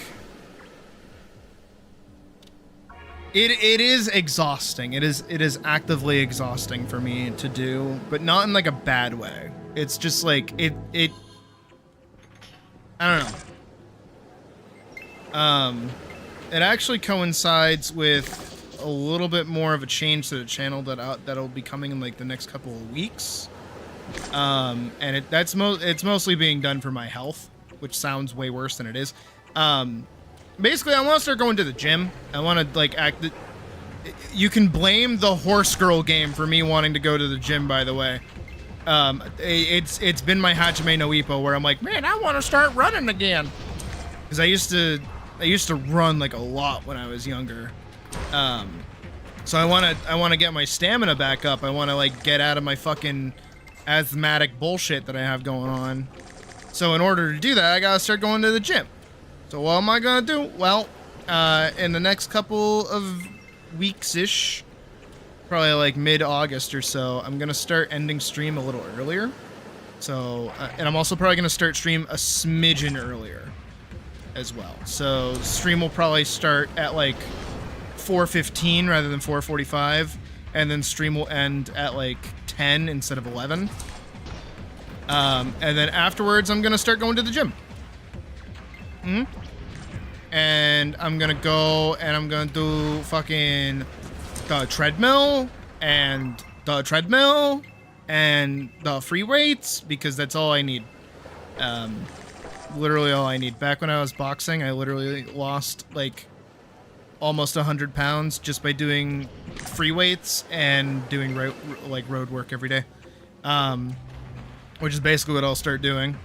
It is exhausting. It is actively exhausting for me to do, but not in like a bad way. It's just like it I don't know. It actually coincides with a little bit more of a change to the channel that'll be coming in like the next couple of weeks. And it's mostly being done for my health, which sounds way worse than it is. Basically, I want to start going to the gym. I want to, like, you can blame the horse girl game for me wanting to go to the gym, by the way. It's been my Hajime no Ippo where I'm like, man, I want to start running again. Because I used to run, like, a lot when I was younger. So I want to get my stamina back up. I want to, like, get out of my fucking asthmatic bullshit that I have going on. So in order to do that, I gotta start going to the gym. So what am I gonna do? Well, in the next couple of weeks-ish, probably like mid-August or so, I'm gonna start ending stream a little earlier. So, and I'm also probably gonna start stream a smidgen earlier as well. So stream will probably start at like 4:15 rather than 4:45, and then stream will end at like 10 instead of 11. And then afterwards, I'm gonna start going to the gym. And I'm gonna go and I'm gonna do fucking the treadmill and the free weights, because that's all I need. Literally all I need. Back when I was boxing, I literally lost like almost 100 pounds just by doing free weights and doing road work every day. Which is basically what I'll start doing.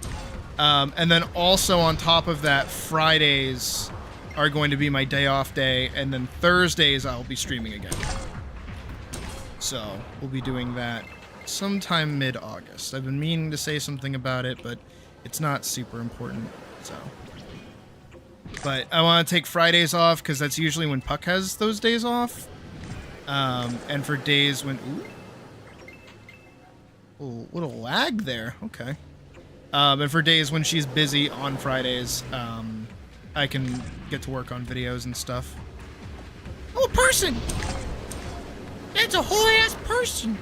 And then also on top of that, Fridays are going to be my day off day, and then Thursdays I'll be streaming again. So we'll be doing that sometime mid-August. I've been meaning to say something about it, but it's not super important, so. But I want to take Fridays off, because that's usually when Puck has those days off. And for days when... Ooh, little lag there. Okay. And for days when she's busy on Fridays, I can get to work on videos and stuff. Oh, a person! That's a whole ass person!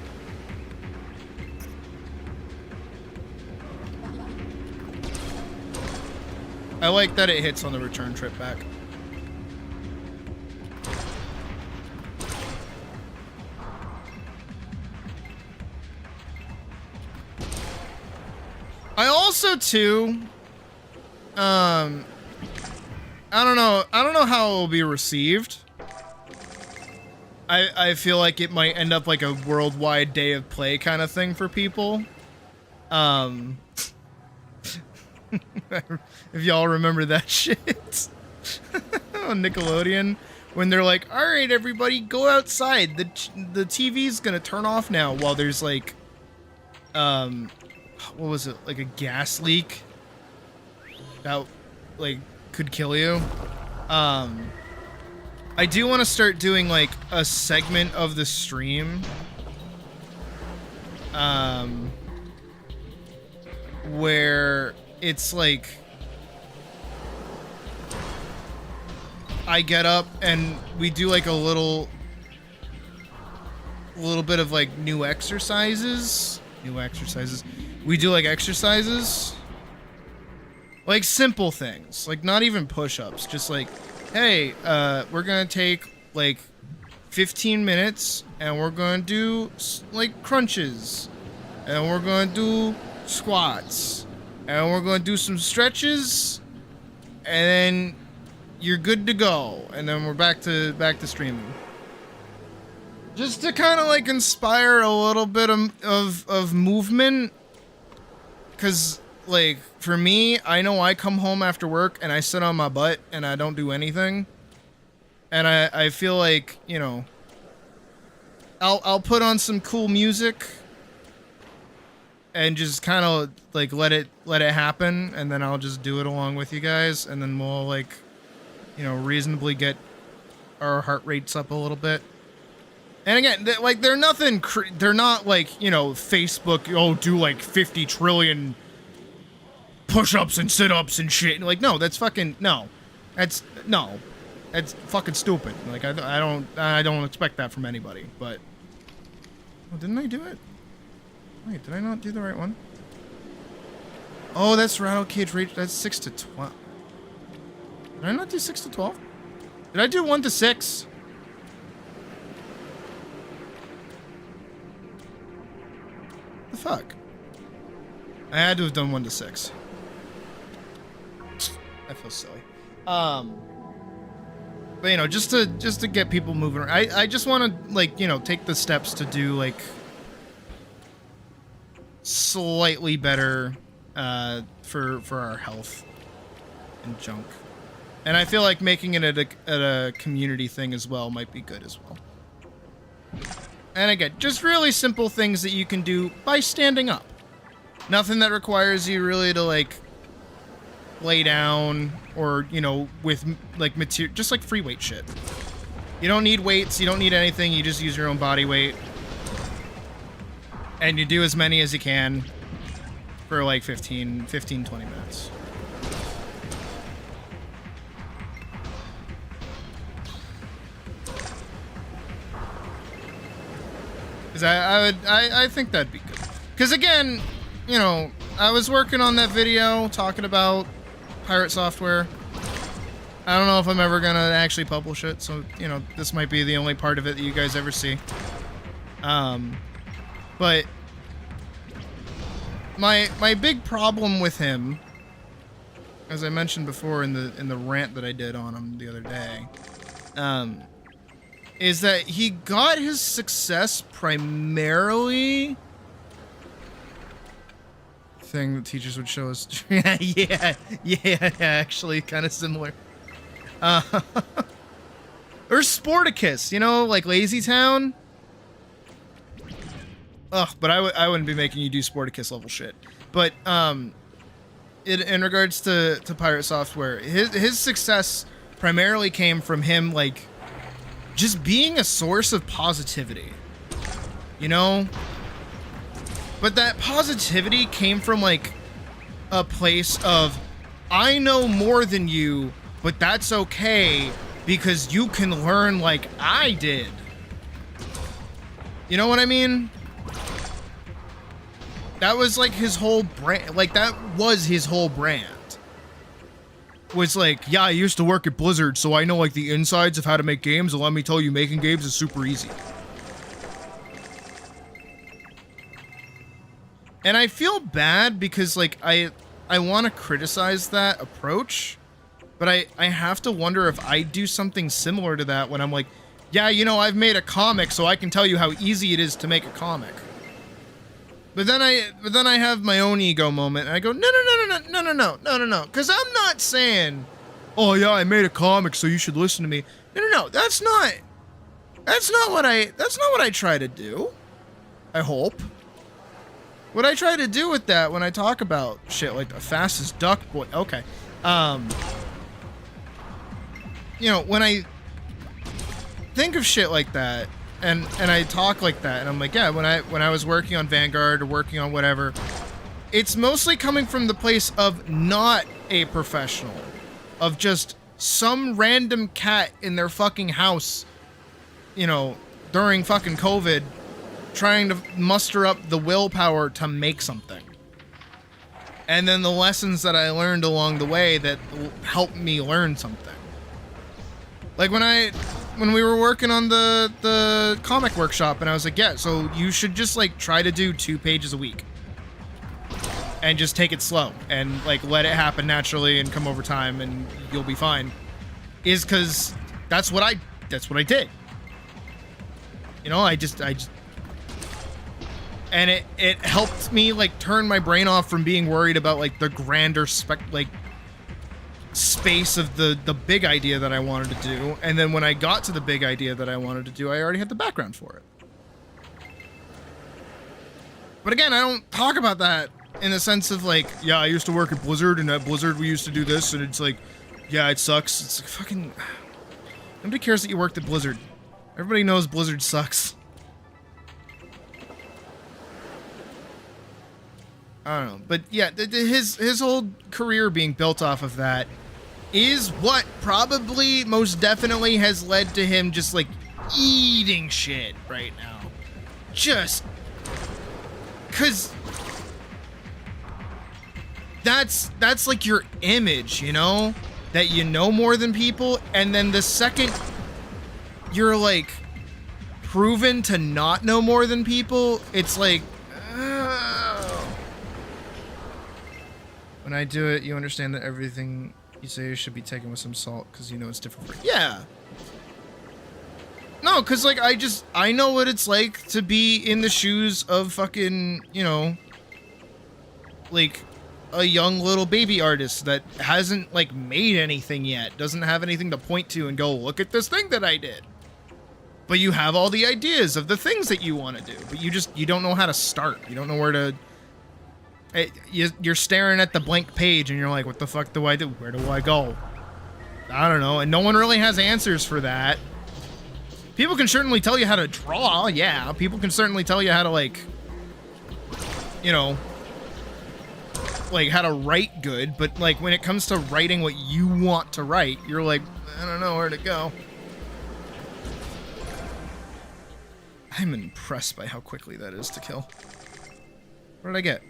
I like that it hits on the return trip back. I also too, I don't know how it will be received. I feel like it might end up like a worldwide day of play kind of thing for people. If y'all remember that shit on Nickelodeon, when they're like, all right, everybody go outside. The TV's gonna turn off now, while there's like, what was it? Like a gas leak that like could kill you. I do want to start doing like a segment of the stream where it's like I get up and we do like a little bit of like new exercises. We do like exercises, like simple things, like not even push-ups, just like, hey, we're gonna take like 15 minutes and we're gonna do like crunches, and we're gonna do squats, and we're gonna do some stretches, and then you're good to go, and then we're back to streaming. Just to kind of like inspire a little bit of movement. Because, like, for me, I know I come home after work and I sit on my butt and I don't do anything. And I feel like, you know, I'll put on some cool music and just kind of like let it happen, and then I'll just do it along with you guys, and then we'll like, you know, reasonably get our heart rates up a little bit. And again, like they're nothing. They're not like, you know, Facebook. Oh, do like 50 trillion push-ups and sit-ups and shit. Like, no, that's fucking no. That's fucking stupid. Like, I don't expect that from anybody. But oh, didn't I do it? Wait, did I not do the right one? Oh, that's rattle cage rate. That's 6 to 12. Did I not do 6 to 12? Did I do 1 to 6? The fuck? I had to have done 1 to 6. I feel silly. But you know, just to get people moving. I just want to, like, you know, take the steps to do like slightly better for our health and junk. And I feel like making it at a community thing as well might be good as well. And again, just really simple things that you can do by standing up. Nothing that requires you really to like lay down or, you know, with like material, just like free weight shit. You don't need weights, you don't need anything, you just use your own body weight. And you do as many as you can for like 15, 20 minutes. Because I think that'd be good. Because again, you know, I was working on that video talking about pirate software. I don't know if I'm ever gonna actually publish it, so, you know, this might be the only part of it that you guys ever see. But my big problem with him, as I mentioned before in the rant that I did on him the other day, is that he got his success primarily thing that teachers would show us. yeah, actually kind of similar. Or Sporticus, you know, like Lazy Town. Ugh, but I wouldn't be making you do Sporticus level shit. But in regards to pirate software, his success primarily came from him like just being a source of positivity, you know? But that positivity came from like a place of, I know more than you, but that's okay because you can learn like I did. You know what I mean? That was like his whole brand. Like that was his whole brand. Was like, yeah, I used to work at Blizzard, so I know like the insides of how to make games, and let me tell you, making games is super easy. And I feel bad because like I want to criticize that approach, but I have to wonder if I do something similar to that when I'm like, yeah, you know, I've made a comic, so I can tell you how easy it is to make a comic. But then I have my own ego moment, and I go, no, because I'm not saying, oh yeah, I made a comic, so you should listen to me. No, that's not what I try to do. I hope. What I try to do with that when I talk about shit like the fastest duck boy, okay, you know, when I think of shit like that. And I talk like that, and I'm like, yeah, when I was working on Vanguard or working on whatever, it's mostly coming from the place of not a professional, of just some random cat in their fucking house, you know, during fucking COVID, trying to muster up the willpower to make something. And then the lessons that I learned along the way that helped me learn something. Like when we were working on the comic workshop, and I was like, yeah, so you should just like try to do 2 pages a week and just take it slow and like let it happen naturally and come over time and you'll be fine, is because that's what I did. You know, I just and it helped me like turn my brain off from being worried about like the grander space of the big idea that I wanted to do, and then when I got to the big idea that I wanted to do, I already had the background for it. But again, I don't talk about that in the sense of like, yeah, I used to work at Blizzard, and at Blizzard we used to do this, and it's like, yeah, it sucks. It's like fucking... Nobody cares that you worked at Blizzard. Everybody knows Blizzard sucks. I don't know. But yeah, his whole career being built off of that is what probably most definitely has led to him just like eating shit right now. Just... Cause... That's like your image, you know? That you know more than people, and then the second you're like proven to not know more than people, it's like, oh. When I do it, you understand that everything you say should be taken with some salt, because you know it's different for... Yeah. No, because like I know what it's like to be in the shoes of fucking, you know, like a young little baby artist that hasn't like made anything yet, doesn't have anything to point to and go, look at this thing that I did. But you have all the ideas of the things that you want to do, but you don't know how to start. You don't know where to... You're staring at the blank page and you're like, what the fuck do I do? Where do I go? I don't know. And no one really has answers for that. People can certainly tell you how to draw. Yeah. People can certainly tell you how to, like, you know, like how to write good. But like when it comes to writing what you want to write, you're like, I don't know where to go. I'm impressed by how quickly that is to kill. What did I get?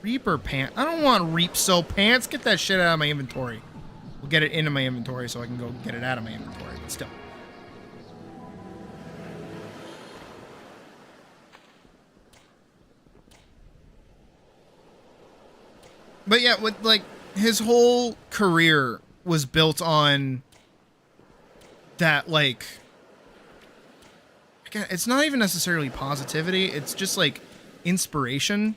Reaper pants. I don't want Reap So pants. Get that shit out of my inventory. We'll get it into my inventory so I can go get it out of my inventory. But still. But yeah, with like his whole career was built on that, like, again, it's not even necessarily positivity. It's just like inspiration.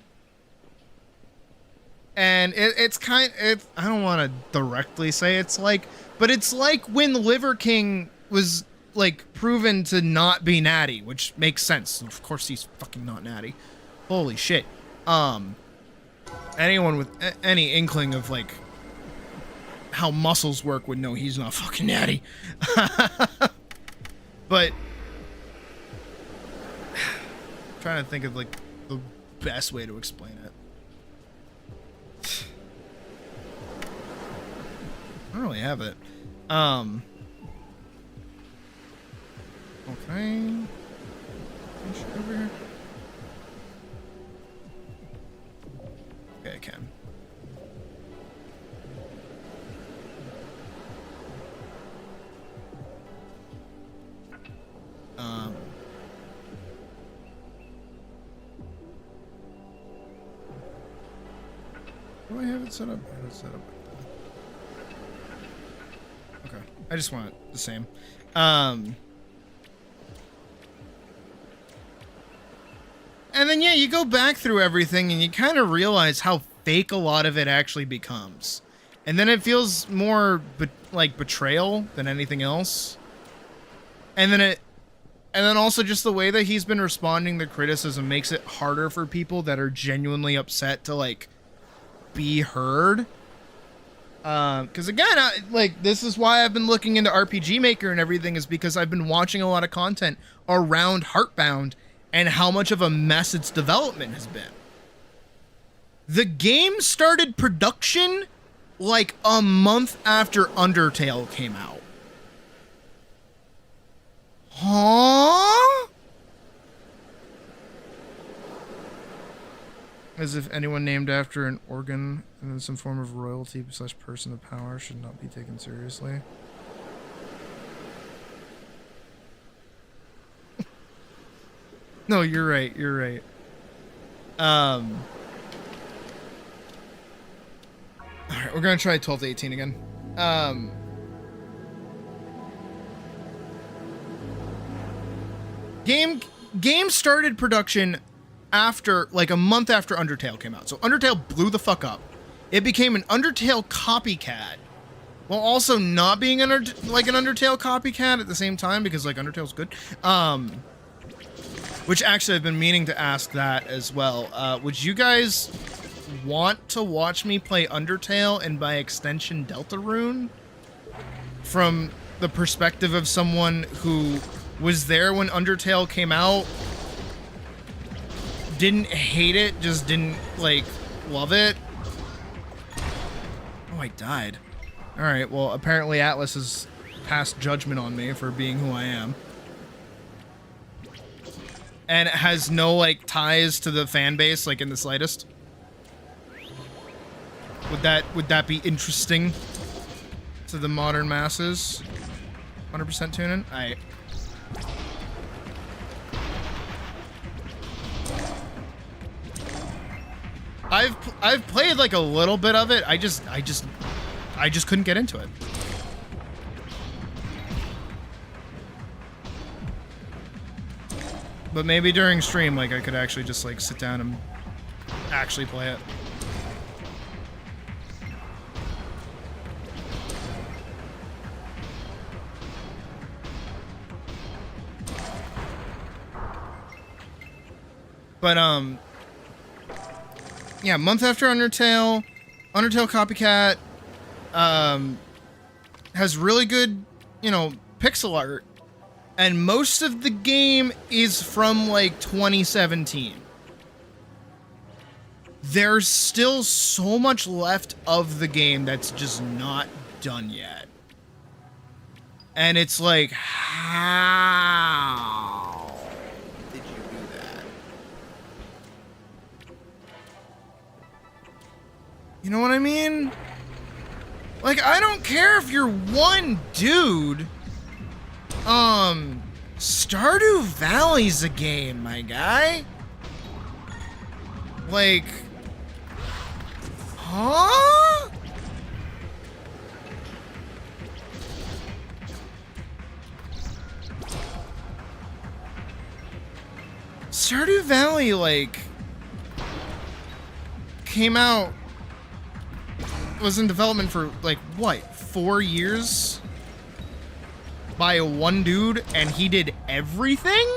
And it's kind of, I don't want to directly say it's like, but it's like when Liver King was like proven to not be natty, which makes sense. Of course he's fucking not natty. Holy shit. Anyone with any inkling of like how muscles work would know he's not fucking natty. But I'm trying to think of like the best way to explain it. I don't really have it. Okay. Over here. Okay, I can. Do I have it set up? I have it set up. Okay, I just want it the same. And then, yeah, you go back through everything and you kind of realize how fake a lot of it actually becomes. And then it feels more like betrayal than anything else. And then also just the way that he's been responding to criticism makes it harder for people that are genuinely upset to, like, be heard. Because again, like, this is why I've been looking into RPG Maker and everything, is because I've been watching a lot of content around Heartbound and how much of a mess its development has been. The game started production like a month after Undertale came out. Huh? As if anyone named after an organ and then some form of royalty / person of power should not be taken seriously. No, you're right. You're right. All right, we're gonna try 12 to 18 again. Game started production after, like, a month after Undertale came out. So Undertale blew the fuck up. It became an Undertale copycat, while also not being like an Undertale copycat at the same time, because, like, Undertale's good. Which actually I've been meaning to ask that as well. Would you guys want to watch me play Undertale and by extension Deltarune from the perspective of someone who was there when Undertale came out, didn't hate it, just didn't like love it? Oh, I died. All right, well, apparently Atlyss has passed judgment on me for being who I am. And it has no, like, ties to the fan base, like, in the slightest. Would that be interesting to the modern masses? 100% tune in? Alright. I've played, like, a little bit of it. I just couldn't get into it. But maybe during stream, like, I could actually just, like, sit down and actually play it. But, yeah, month after Undertale, Undertale Copycat, has really good, you know, pixel art. And most of the game is from, like, 2017. There's still so much left of the game that's just not done yet. And it's like, how did you do that? You know what I mean? Like, I don't care if you're one dude. Stardew Valley's a game, my guy. Like, huh? Stardew Valley, like, came out, was in development for, like, what, 4 years? By one dude, and he did everything?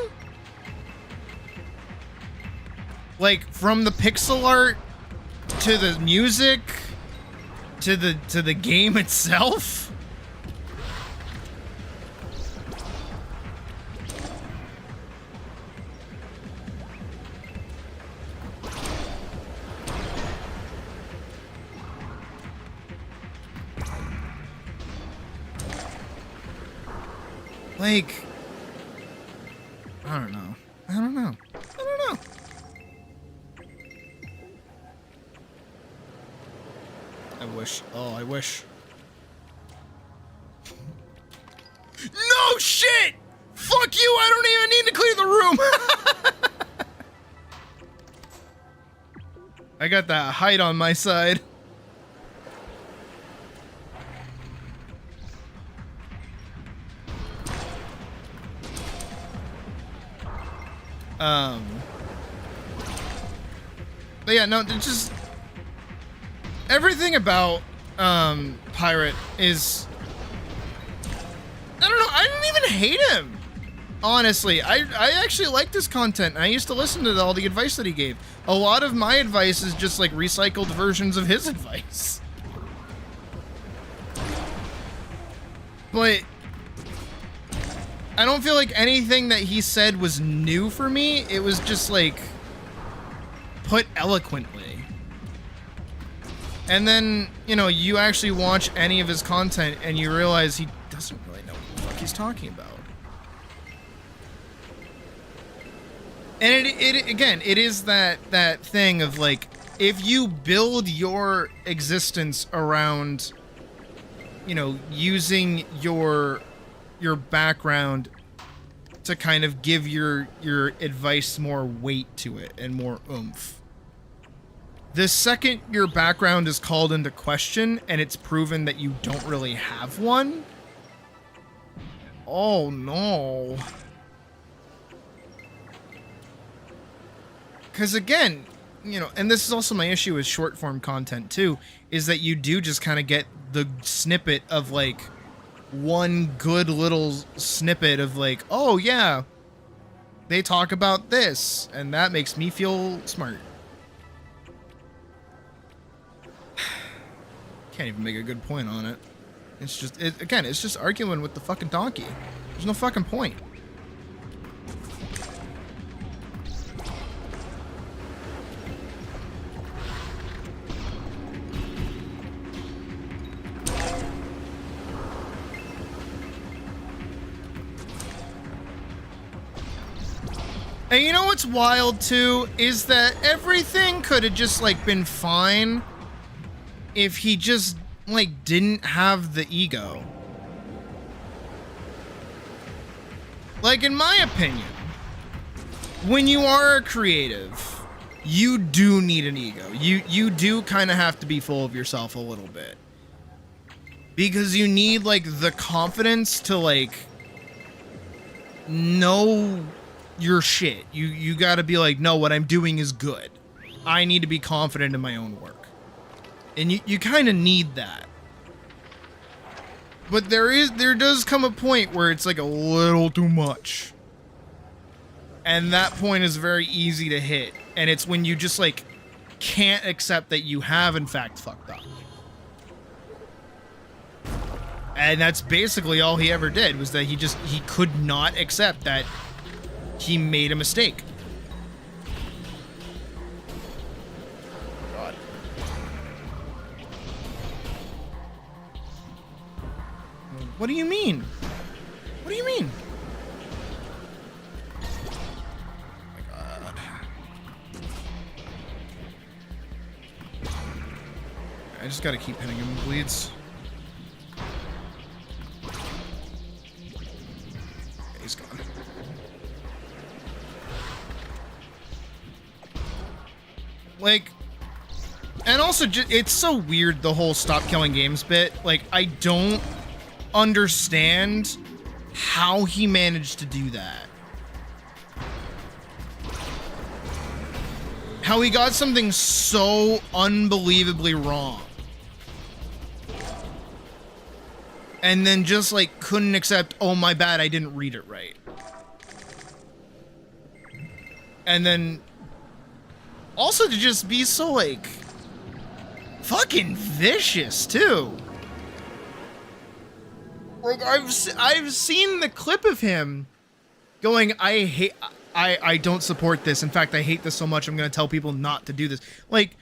Like, from the pixel art to the music to the game itself? Like, I don't know. I don't know. I don't know. I wish. Oh, I wish. No shit! Fuck you! I don't even need to clear the room! I got that height on my side. But yeah, no, just everything about Pirate is, I don't know, I didn't even hate him. Honestly, I actually liked his content. I used to listen to all the advice that he gave. A lot of my advice is just like recycled versions of his advice. But I don't feel like anything that he said was new for me. It was just like put eloquently. And then, you know, you actually watch any of his content and you realize he doesn't really know what the fuck he's talking about. And it again, it is that thing of like, if you build your existence around, you know, using your background to kind of give your advice more weight to it and more oomph. The second your background is called into question and it's proven that you don't really have one, oh no. Because again, you know, and this is also my issue with short form content too, is that you do just kind of get the snippet of like one good little snippet of like, oh yeah, they talk about this, and that makes me feel smart. Can't even make a good point on it. It's just, again, it's just arguing with the fucking donkey. There's no fucking point. And you know what's wild too is that everything could have just like been fine if he just like didn't have the ego. Like, in my opinion, when you are a creative, you do need an ego. You do kind of have to be full of yourself a little bit. Because you need like the confidence to like know your shit. You gotta be like, no, what I'm doing is good. I need to be confident in my own work. And you kind of need that. But there does come a point where it's like a little too much. And that point is very easy to hit. And it's when you just like can't accept that you have in fact fucked up. And that's basically all he ever did, was that he could not accept that he made a mistake. God. What do you mean? What do you mean? Oh my God. I just gotta keep hitting him with bleeds. He's gone. Like, and also, it's so weird, the whole stop killing games bit. Like, I don't understand how he managed to do that. How he got something so unbelievably wrong. And then just, like, couldn't accept, oh, my bad, I didn't read it right. And then also to just be so, like, fucking vicious, too. Like, I've seen the clip of him going, I don't support this. In fact, I hate this so much, I'm gonna tell people not to do this. Like,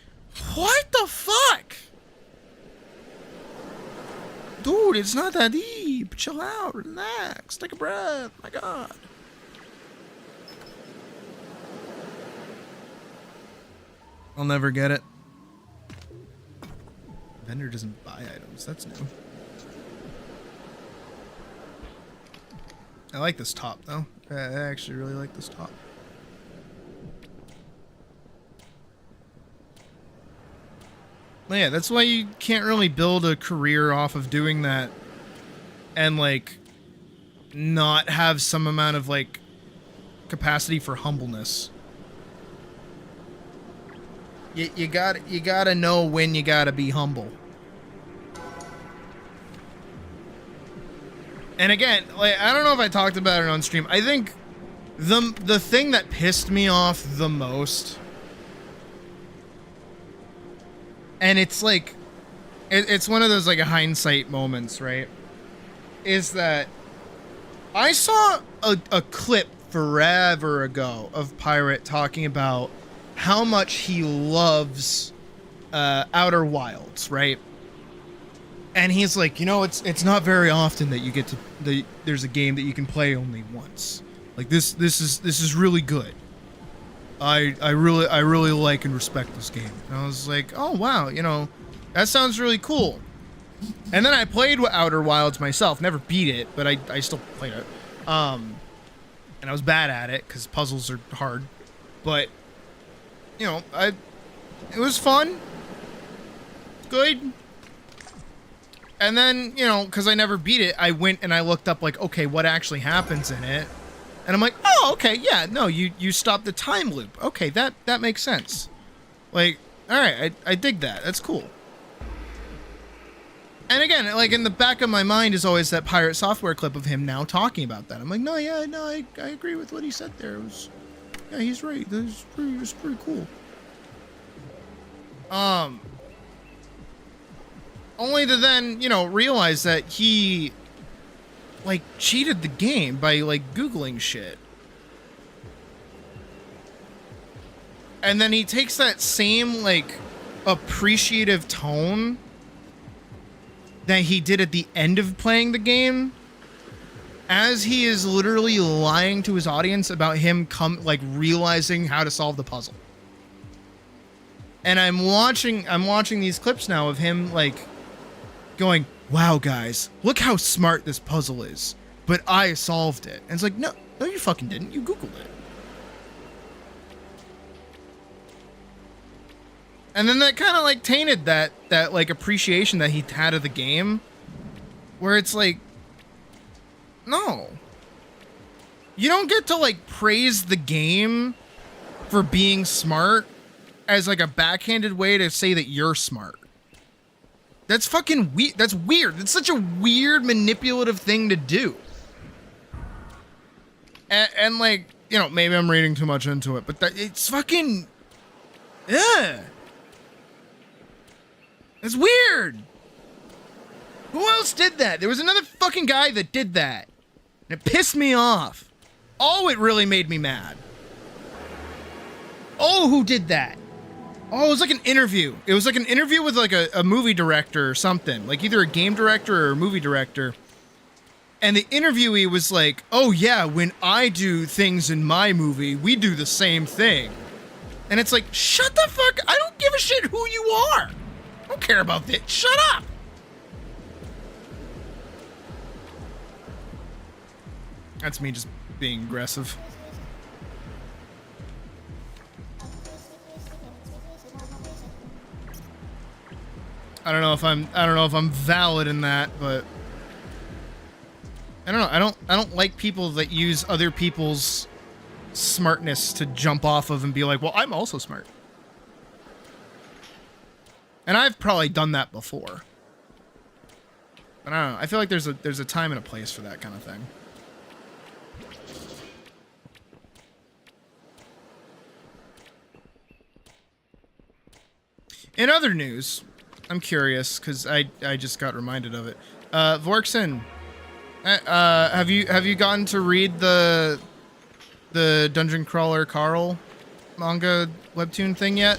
what the fuck? Dude, it's not that deep. Chill out, relax, take a breath. My God. I'll never get it. Vendor doesn't buy items. That's new. I like this top, though. I actually really like this top. But yeah, that's why you can't really build a career off of doing that and, like, not have some amount of, like, capacity for humbleness. You gotta know when you gotta be humble. And again, like, I don't know if I talked about it on stream. I think the thing that pissed me off the most, and it's like, it's one of those like hindsight moments, right? Is that I saw a clip forever ago of Pirate talking about how much he loves Outer Wilds, right? And he's like, you know, it's not very often that you get to there's a game that you can play only once. Like this is really good. I really like and respect this game. And I was like, oh wow, you know, that sounds really cool. And then I played Outer Wilds myself, never beat it, but I still played it. And I was bad at it because puzzles are hard. But you know, it was fun. Good. And then, you know, because I never beat it, I went and I looked up, like, okay, what actually happens in it? And I'm like, oh, okay, yeah, no, you stop the time loop. Okay, that makes sense. Like, all right, I dig that. That's cool. And again, like in the back of my mind is always that Pirate Software clip of him now talking about that. I'm like, no, I agree with what he said there. It was, yeah, he's right. It was pretty cool. Only to then, you know, realize that he, like, cheated the game by, like, Googling shit. And then he takes that same, like, appreciative tone that he did at the end of playing the game, as he is literally lying to his audience about him realizing how to solve the puzzle. And I'm watching these clips now of him like going, "Wow, guys, look how smart this puzzle is, but I solved it." And it's like, no, you fucking didn't. You Googled it. And then that kind of like tainted that like appreciation that he had of the game, where it's like, no, you don't get to like praise the game for being smart as like a backhanded way to say that you're smart. That's fucking weird. That's weird. It's such a weird manipulative thing to do. And like, you know, maybe I'm reading too much into it, but it's fucking, yeah. That's weird. Who else did that? There was another fucking guy that did that. And it pissed me off. Oh, it really made me mad. Oh, who did that? Oh, it was like an interview. It was like an interview with like a movie director or something. Like either a game director or a movie director. And the interviewee was like, "Oh yeah, when I do things in my movie, we do the same thing." And it's like, shut the fuck. I don't give a shit who you are. I don't care about this. Shut up. That's me just being aggressive. I don't know if I'm valid in that, but I don't know. I don't like people that use other people's smartness to jump off of and be like, "Well, I'm also smart." And I've probably done that before. But I don't know. I feel like there's a time and a place for that kind of thing. In other news, I'm curious because I just got reminded of it. Vorkson, have you gotten to read the Dungeon Crawler Carl manga webtoon thing yet?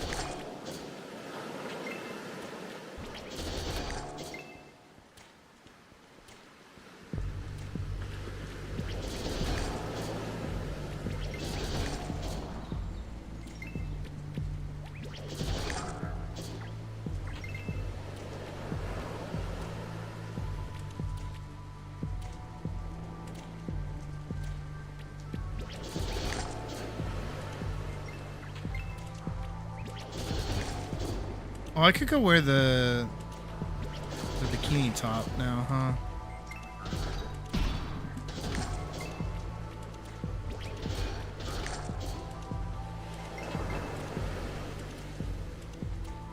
Oh, I could go wear the bikini top now, huh?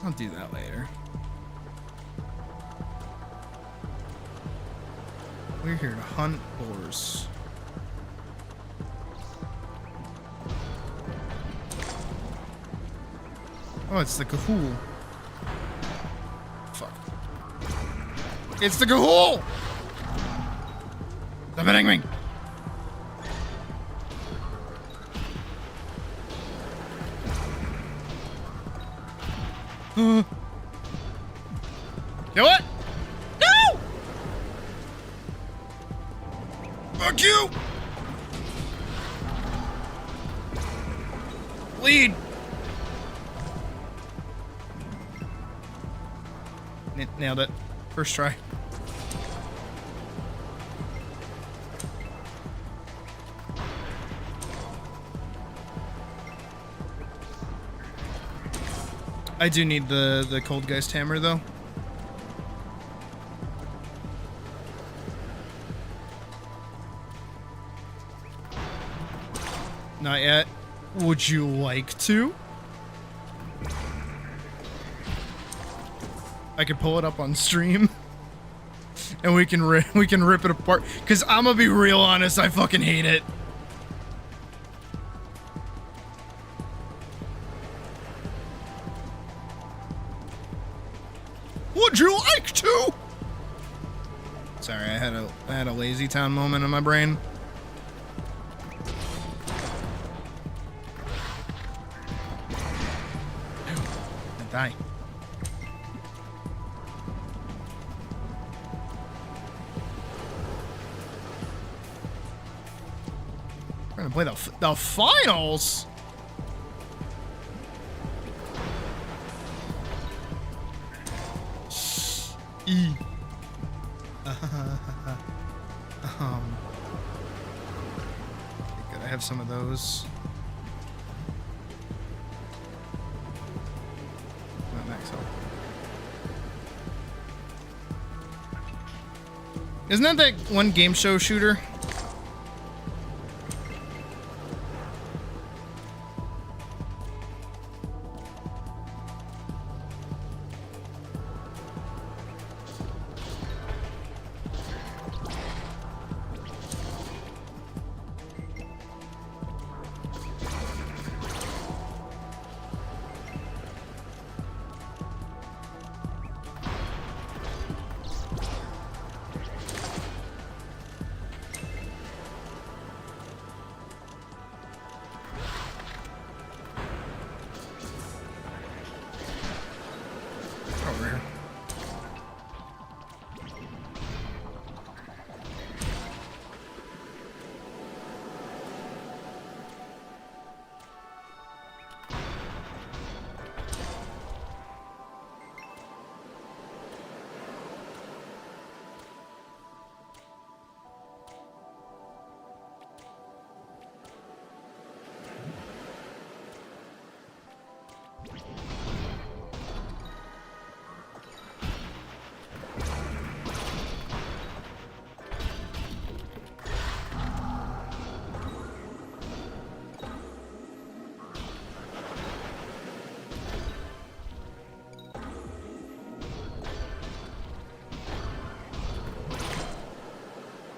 I'll do that later. We're here to hunt boars. Oh, it's the Cahool. Fuck. It's the Cahool! The Bang Ring! You know what? No! Fuck you! Lead! Nailed it. First try. I do need the Cold Geist hammer though. Not yet. Would you like to? I could pull it up on stream. and we can rip it apart. Cause I'm gonna be real honest, I fucking hate it. Would you like to? Sorry, I had a lazy town moment in my brain. I die. We're gonna play the finals. E. Good, I have some of those. Not max health. Isn't that one game show shooter?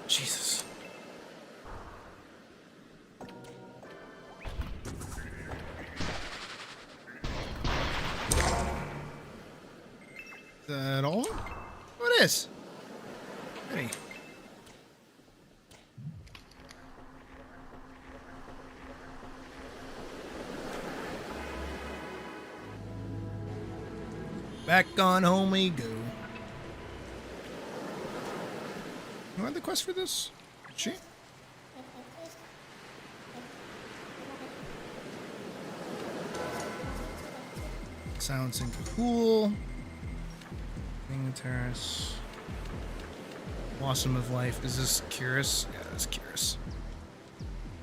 Jesus. Is that all? What is? Hey. Back on home we go. You had the quest for this? Did she? Silencing cool. Being terrace. Blossom of life. Is this Curious? Yeah, that's Curious.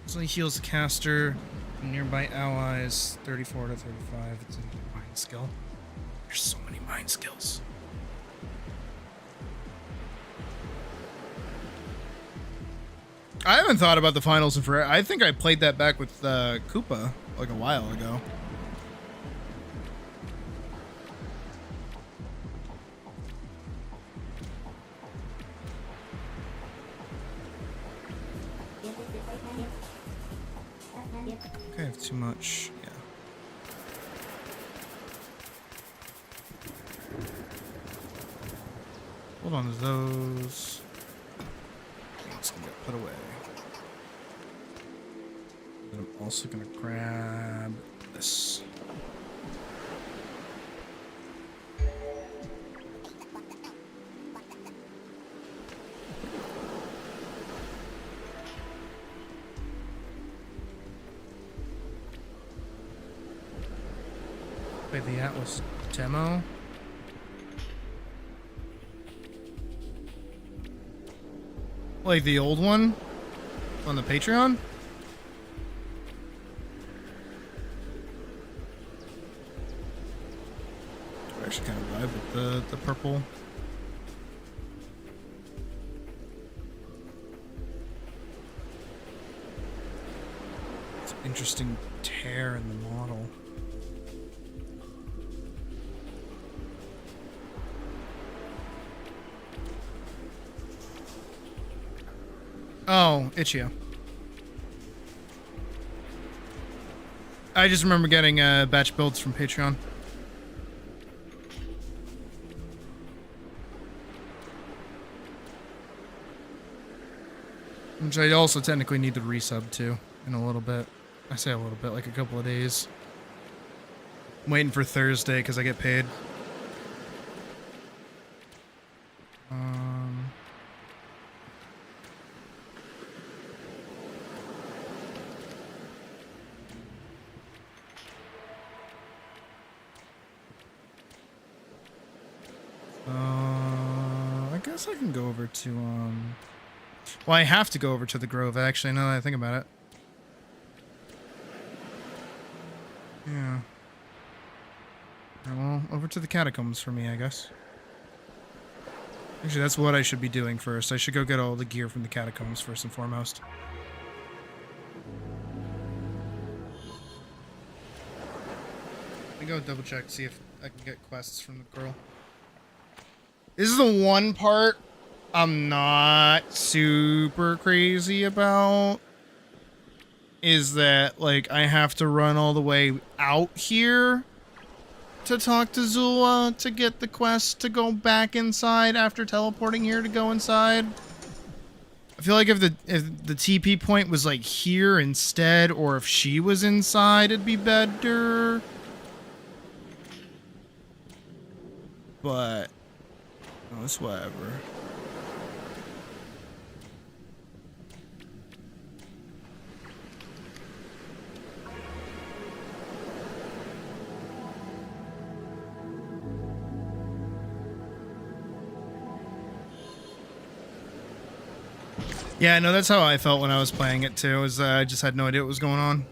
Instantly heals the caster. Nearby allies. 34 to 35. It's a mind skill. There's so many mind skills. I haven't thought about the finals in forever. I think I played that back with Koopa like a while ago. Okay, I have too much. Yeah. Hold on to those. It's gonna get put away. And I'm also gonna grab this. Play the Atlyss demo. Like the old one on the Patreon? I actually kind of vibe with the purple. It's an interesting tear in the model. Oh, Itch.io. I just remember getting batch builds from Patreon. Which I also technically need to resub to in a little bit. I say a little bit, like a couple of days. I'm waiting for Thursday because I get paid. I guess I can go over to, well, I have to go over to the Grove, actually, now that I think about it. Yeah. Well, over to the Catacombs for me, I guess. Actually, that's what I should be doing first. I should go get all the gear from the Catacombs first and foremost. Let me go double check, see if I can get quests from the girl. This is the one part I'm not super crazy about. Is that, like, I have to run all the way out here to talk to Zula to get the quest to go back inside after teleporting here to go inside. I feel like if the TP point was, like, here instead, or if she was inside, it'd be better. But oh, it's whatever. Yeah, no, that's how I felt when I was playing it too, is I just had no idea what was going on.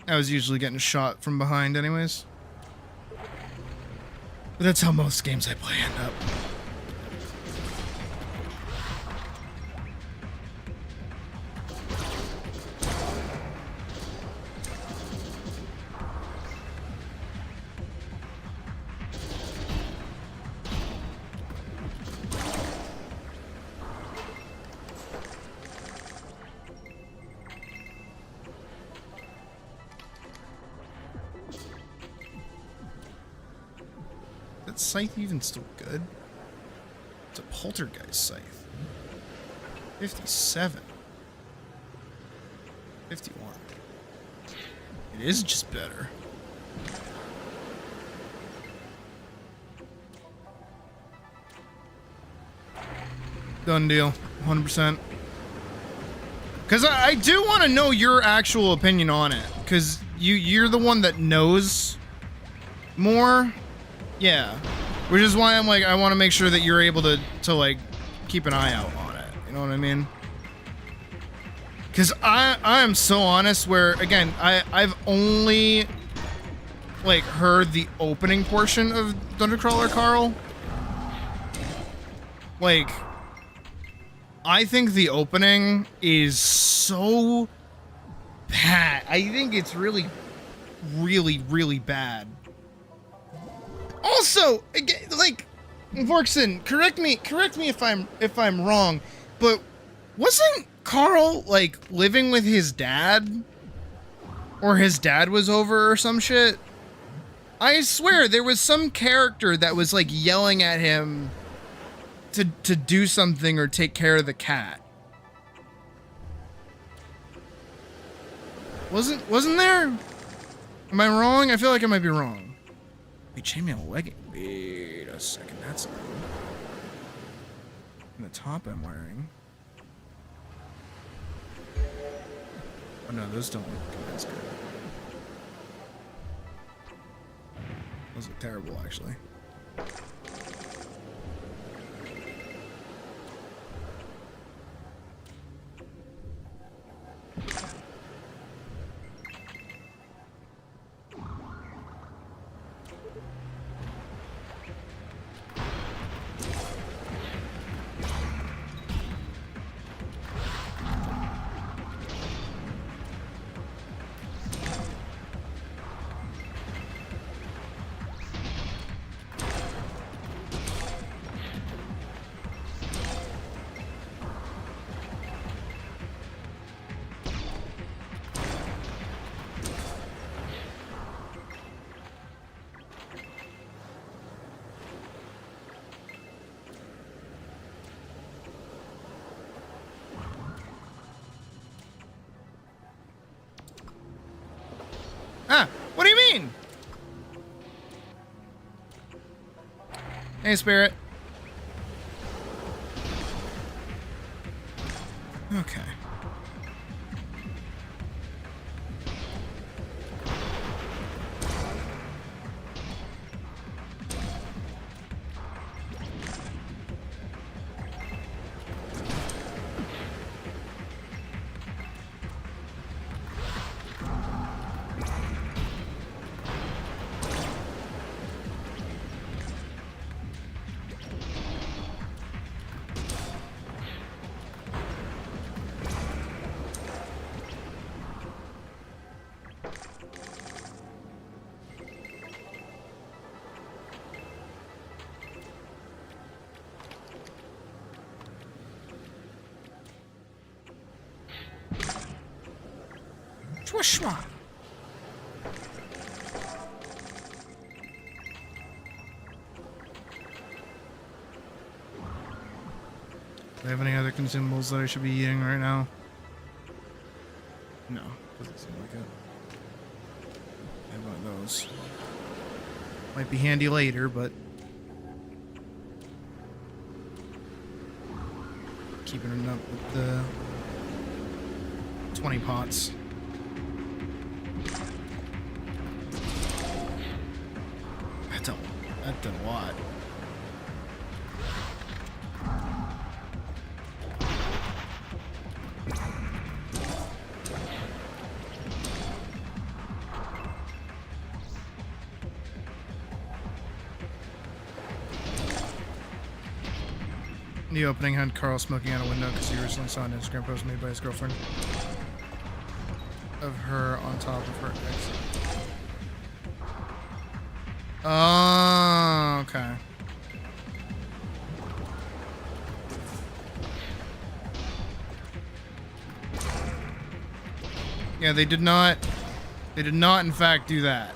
I was usually getting shot from behind anyways. But that's how most games I play end up. Scythe even still good? It's a poltergeist scythe. 57. 51. It is just better. Done deal. 100%. Because I do want to know your actual opinion on it. Because you're the one that knows more. Yeah. Which is why I'm like, I want to make sure that you're able to like, keep an eye out on it. You know what I mean? Because I am so honest where, again, I've only, like, heard the opening portion of Thundercrawler Carl. Like, I think the opening is so bad. I think it's really, really, really bad. Also, again, like, Vorkson, correct me if I'm wrong, but wasn't Carl, like, living with his dad? Or his dad was over or some shit? I swear there was some character that was, like, yelling at him to do something or take care of the cat. Wasn't there? Am I wrong? I feel like I might be wrong. Wait, chainmail legging. Wait a second, that's good. And the top I'm wearing. Oh no, those don't look as good. Those look terrible, actually. Ah, what do you mean? Hey, Spirit. Okay. Shwa. Do I have any other consumables that I should be eating right now? No, doesn't seem like it. I have one of those. Might be handy later, but keeping it up with the 20 pots. That did a lot. The opening had Carl smoking out a window because he recently saw an Instagram post made by his girlfriend of her on top of her ex. Oh, okay. Yeah, they did not in fact do that.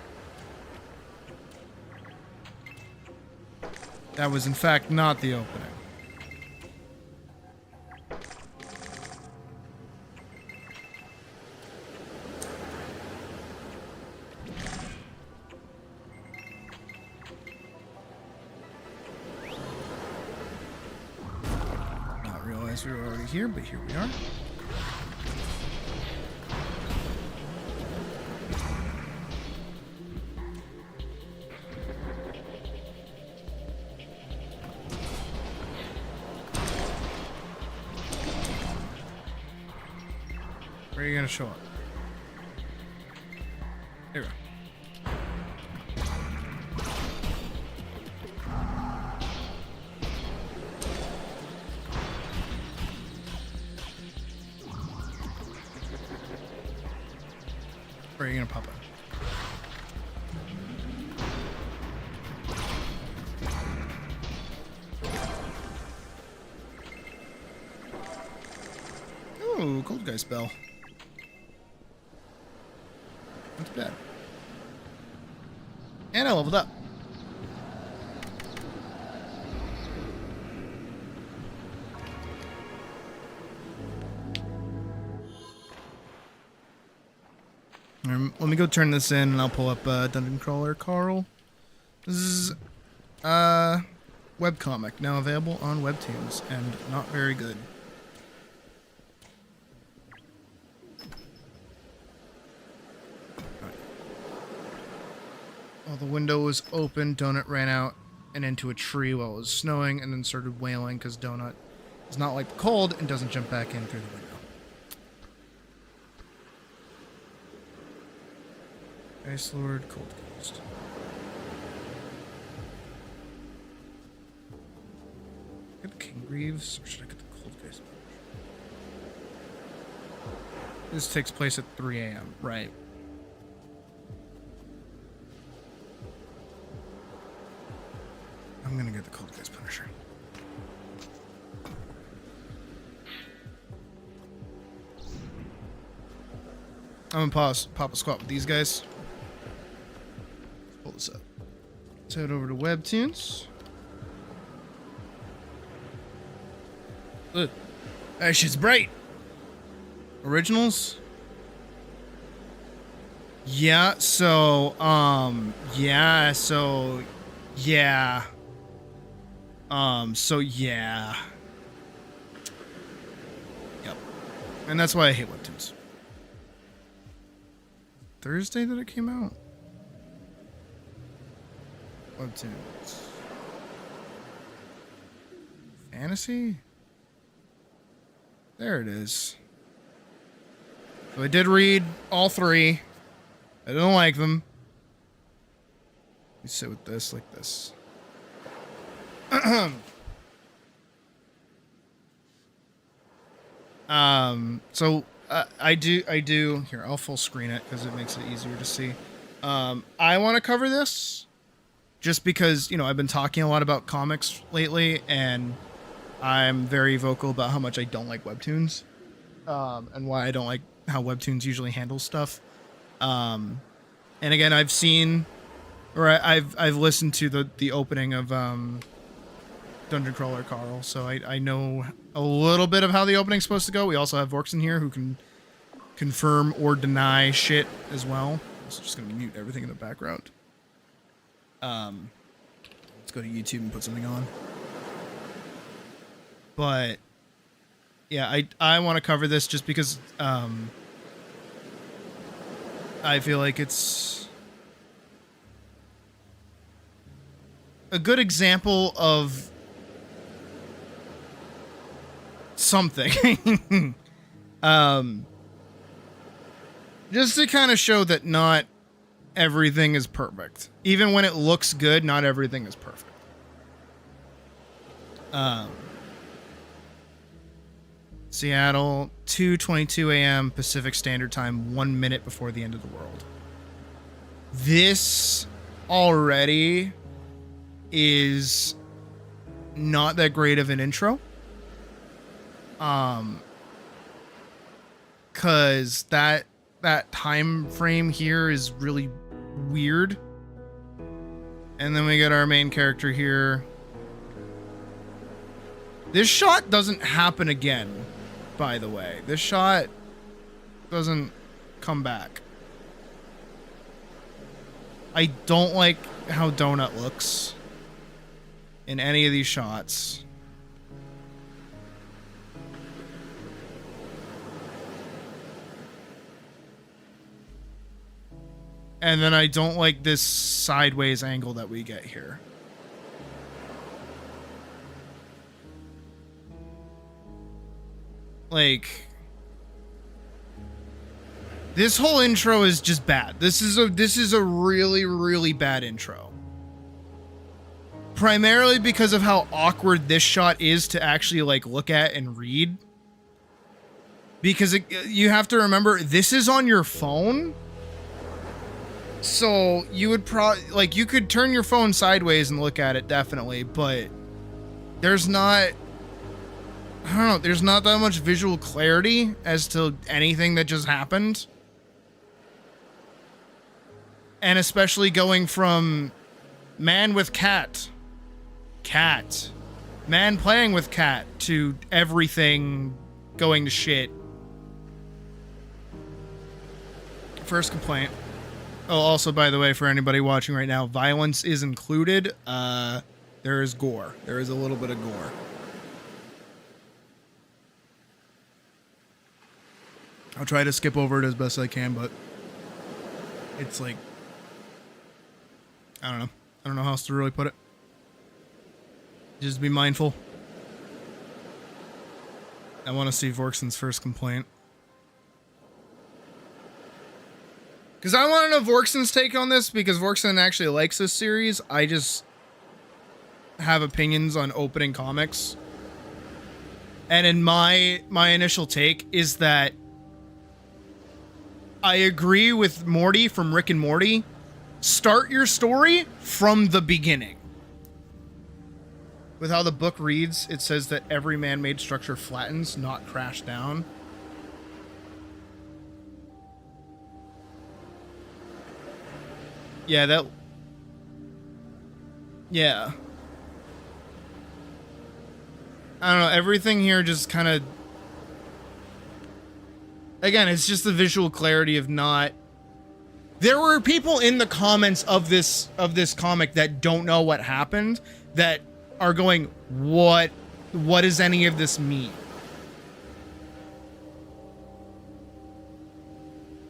That was in fact not the opening. We were already here, but here we are. Where are you gonna show up? Here we go. Where are you gonna pop it? Ooh, cold guy spell. Not too bad. And I leveled up. Let me go turn this in and I'll pull up Dungeon Crawler Carl. This is webcomic, now available on Webtoons, and not very good. While the window was open, Donut ran out and into a tree while it was snowing and then started wailing because Donut is not like the cold and doesn't jump back in through the window. Ice Lord, Cold Ghost. Get the King Greaves, or should I get the Cold Ghost? This takes place at 3 a.m., right? I'm gonna get the Cold Ghost Punisher. I'm gonna pop a squat with these guys. Pull this up. Let's head over to Webtoons. Look, that shit's bright. Originals. Yeah, so, yeah, so, yeah. So, yeah. Yep. And that's why I hate webtoons. Thursday that it came out? Webtoons. Fantasy? There it is. So I did read all three. I don't like them. Let me sit with this like this. So I do here, I'll full screen it because it makes it easier to see. I want to cover this just because, you know, I've been talking a lot about comics lately, and I'm very vocal about how much I don't like webtoons, and why I don't like how webtoons usually handle stuff. And again, I've seen, or I've listened to the opening of Dungeon Crawler Carl, so I know a little bit of how the opening's supposed to go. We also have Vorks in here who can confirm or deny shit as well. I'm also just gonna mute everything in the background. Let's go to YouTube and put something on. But yeah, I want to cover this just because I feel like it's a good example of something. Just to kind of show that not everything is perfect. Even when it looks good, not everything is perfect. Seattle, 2:22 a.m. Pacific Standard Time, 1 minute before the end of the world. This already is not that great of an intro. Cause that time frame here is really weird. And then we get our main character here. This shot doesn't happen again, by the way. This shot doesn't come back. I don't like how Donut looks in any of these shots. And then I don't like this sideways angle that we get here. Like, this whole intro is just bad. This is a really, really bad intro. Primarily because of how awkward this shot is to actually like look at and read. Because you have to remember, this is on your phone. So you would probably, like, you could turn your phone sideways and look at it, definitely, but there's not, I don't know, there's not that much visual clarity as to anything that just happened. And especially going from man with cat, man playing with cat, to everything going to shit. First complaint. Oh, also, by the way, for anybody watching right now, violence is included. There is gore. There is a little bit of gore. I'll try to skip over it as best I can, but it's like, I don't know. I don't know how else to really put it. Just be mindful. I want to see Vorkson's first complaint. Because I want to know Vorkson's take on this, because Vorkson actually likes this series. I just have opinions on opening comics. And in my initial take is that I agree with Morty from Rick and Morty. Start your story from the beginning. With how the book reads, it says that every man-made structure flattens, not crash down. Yeah, yeah. I don't know, everything here just kind of... Again, it's just the visual clarity of not There were people in the comments of this comic that don't know what happened, that are going, what does any of this mean?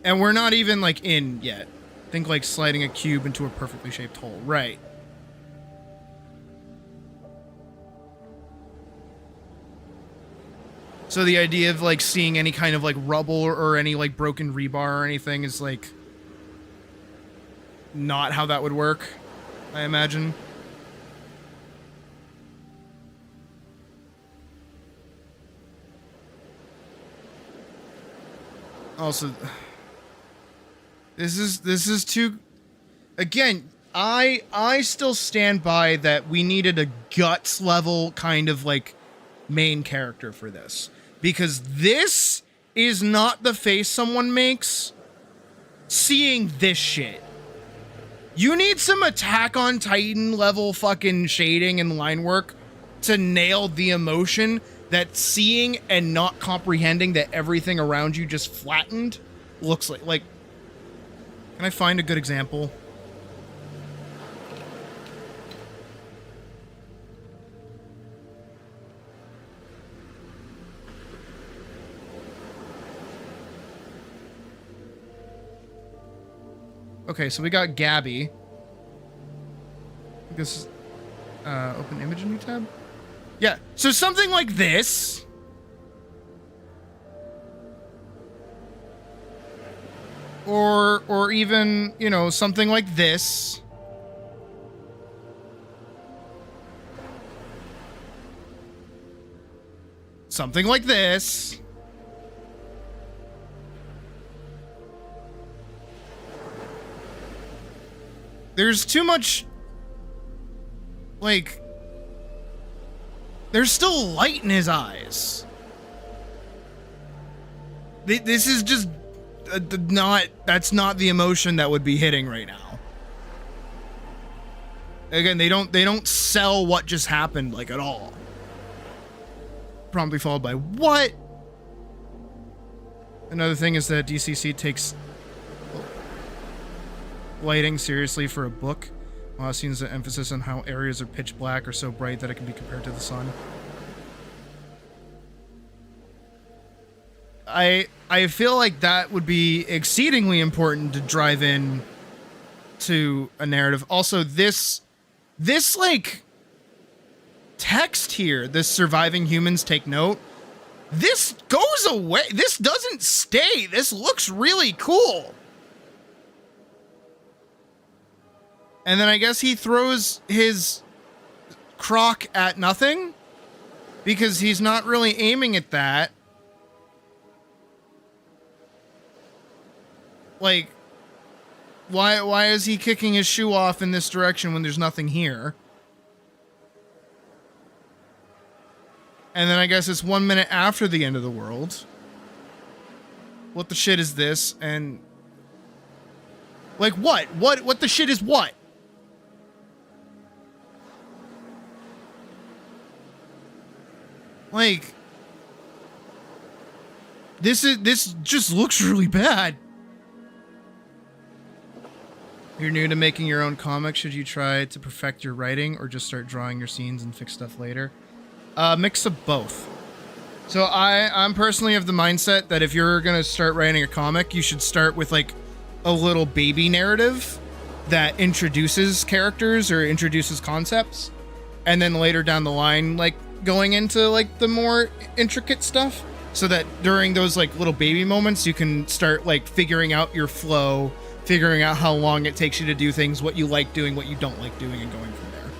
And we're not even like in yet. Think like sliding a cube into a perfectly shaped hole. Right. So the idea of like seeing any kind of like rubble or any like broken rebar or anything is like not how that would work, I imagine. Also, this is too, again, I still stand by that we needed a guts level kind of like main character for this, because this is not the face someone makes seeing this shit. You need some Attack on Titan level fucking shading and line work to nail the emotion that seeing and not comprehending that everything around you just flattened looks like. Like, can I find a good example? Okay, so we got Gabby. This is, open image in new tab? Yeah, so something like this. Or even, you know, something like this. Something like this. There's too much, like, there's still light in his eyes. This is just that's not the emotion that would be hitting right now. Again, they don't sell what just happened, like, at all. Promptly followed by what? Another thing is that DCC takes lighting seriously for a book. It seems an emphasis on how areas are pitch black or so bright that it can be compared to the sun. I feel like that would be exceedingly important to drive in to a narrative. Also, this like text here, this surviving humans take note, this goes away. This doesn't stay. This looks really cool. And then I guess he throws his crock at nothing because he's not really aiming at that. Like, why is he kicking his shoe off in this direction when there's nothing here? And then I guess it's 1 minute after the end of the world. What the shit is this? And like what? What the shit is what? Like, this just looks really bad. You're new to making your own comics. Should you try to perfect your writing or just start drawing your scenes and fix stuff later? Mix of both. So I'm personally of the mindset that if you're gonna start writing a comic, you should start with like a little baby narrative that introduces characters or introduces concepts, and then later down the line, like going into like the more intricate stuff, so that during those like little baby moments, you can start like figuring out your flow, figuring out how long it takes you to do things, what you like doing, what you don't like doing, and going from there.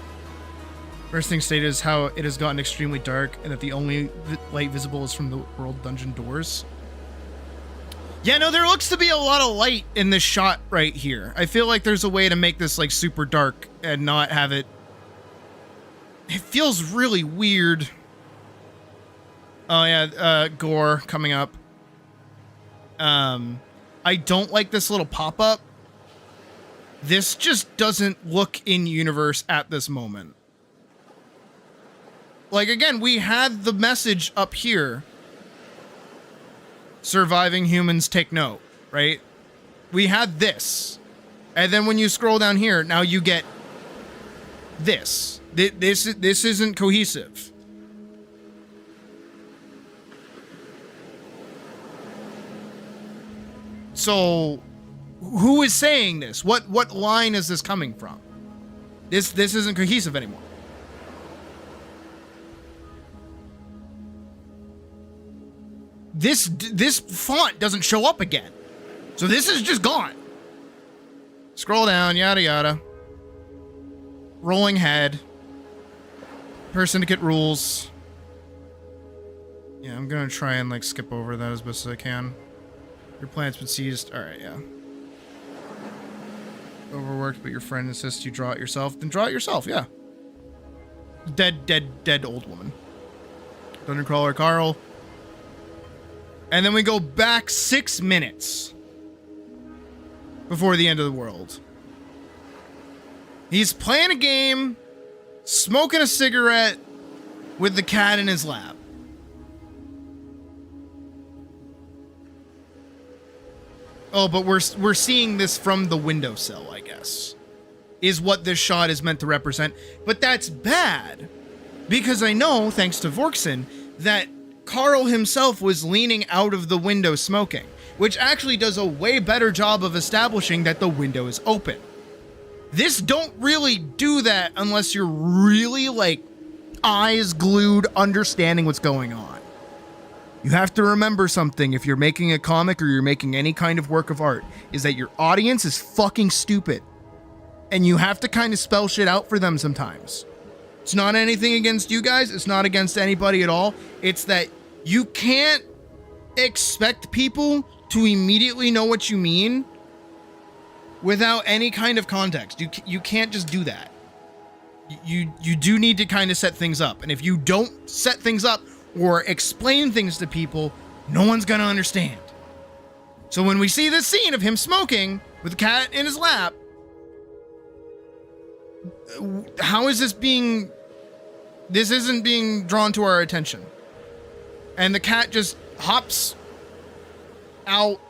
First thing stated is how it has gotten extremely dark and that the only light visible is from the world dungeon doors. Yeah, no, there looks to be a lot of light in this shot right here. I feel like there's a way to make this like super dark and not have it. It feels really weird. Oh yeah, gore coming up. I don't like this little pop-up. This just doesn't look in universe at this moment. Like, again, we had the message up here. Surviving humans take note, right? We had this. And then when you scroll down here, now you get this. This isn't cohesive. So, who is saying this? What line is this coming from? This isn't cohesive anymore. This font doesn't show up again. So this is just gone. Scroll down, yada yada. Rolling head. Per syndicate rules. Yeah, I'm gonna try and like skip over that as best as I can. Your plan's been seized. Alright, yeah. Overworked, but your friend insists you draw it yourself. Then draw it yourself, yeah. Dead old woman. Dundercrawler Carl. And then we go back 6 minutes before the end of the world. He's playing a game, smoking a cigarette with the cat in his lap. Oh, but we're seeing this from the windowsill, I guess, is what this shot is meant to represent. But that's bad, because I know, thanks to Vorkson, that Carl himself was leaning out of the window smoking, which actually does a way better job of establishing that the window is open. This don't really do that unless you're really, like, eyes glued, understanding what's going on. You have to remember something if you're making a comic or you're making any kind of work of art, is that your audience is fucking stupid. And you have to kind of spell shit out for them sometimes. It's not anything against you guys. It's not against anybody at all. It's that you can't expect people to immediately know what you mean without any kind of context. You can't just do that. You do need to kind of set things up. And if you don't set things up or explain things to people, no one's gonna understand. So when we see this scene of him smoking with the cat in his lap, how is this being... This isn't being drawn to our attention. And the cat just hops out,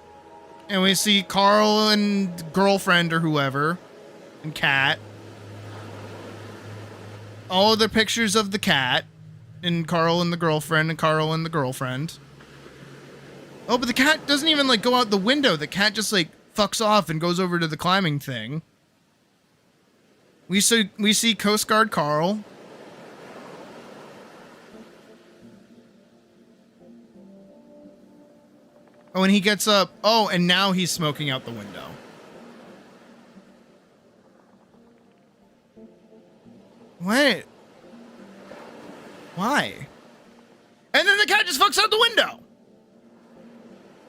and we see Carl and girlfriend or whoever, and cat. All of the pictures of the cat, and Carl and the girlfriend, and Carl and the girlfriend. Oh, but the cat doesn't even, like, go out the window. The cat just, like, fucks off and goes over to the climbing thing. We see Coast Guard Carl. Oh, and he gets up. Oh, and now he's smoking out the window. What? Why? And then the cat just fucks out the window.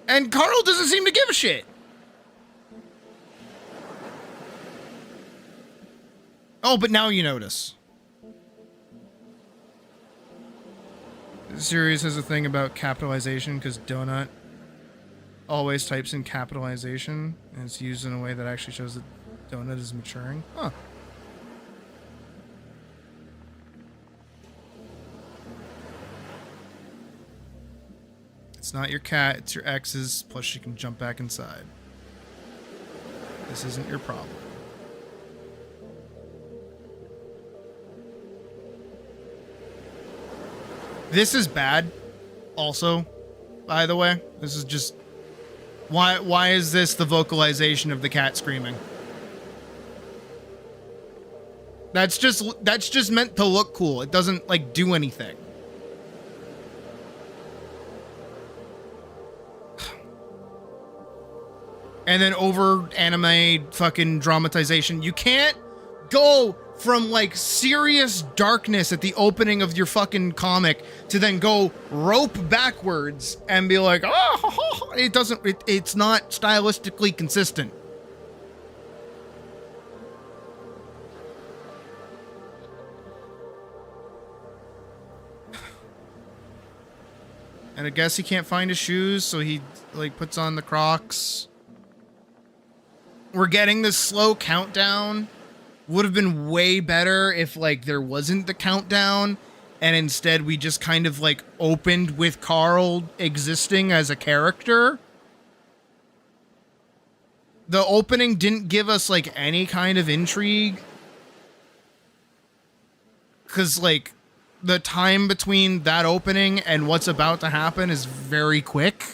And Carl doesn't seem to give a shit. Oh, but now you notice. The series has a thing about capitalization because Donut always types in capitalization, and it's used in a way that actually shows that Donut is maturing. Huh. It's not your cat, it's your ex's, plus she can jump back inside. This isn't your problem. This is bad, also, by the way. This is just... Why is this the vocalization of the cat screaming? That's just meant to look cool. It doesn't, like, do anything. And then over anime fucking dramatization. You can't go from, like, serious darkness at the opening of your fucking comic to then go rope backwards and be like, oh, it doesn't, it's not stylistically consistent. And I guess he can't find his shoes, so he, like, puts on the Crocs. We're getting this slow countdown. Would have been way better if, like, there wasn't the countdown, and instead we just kind of, like, opened with Carl existing as a character. the opening didn't give us like any kind of intrigue. Cause like the time between that opening and what's about to happen is very quick.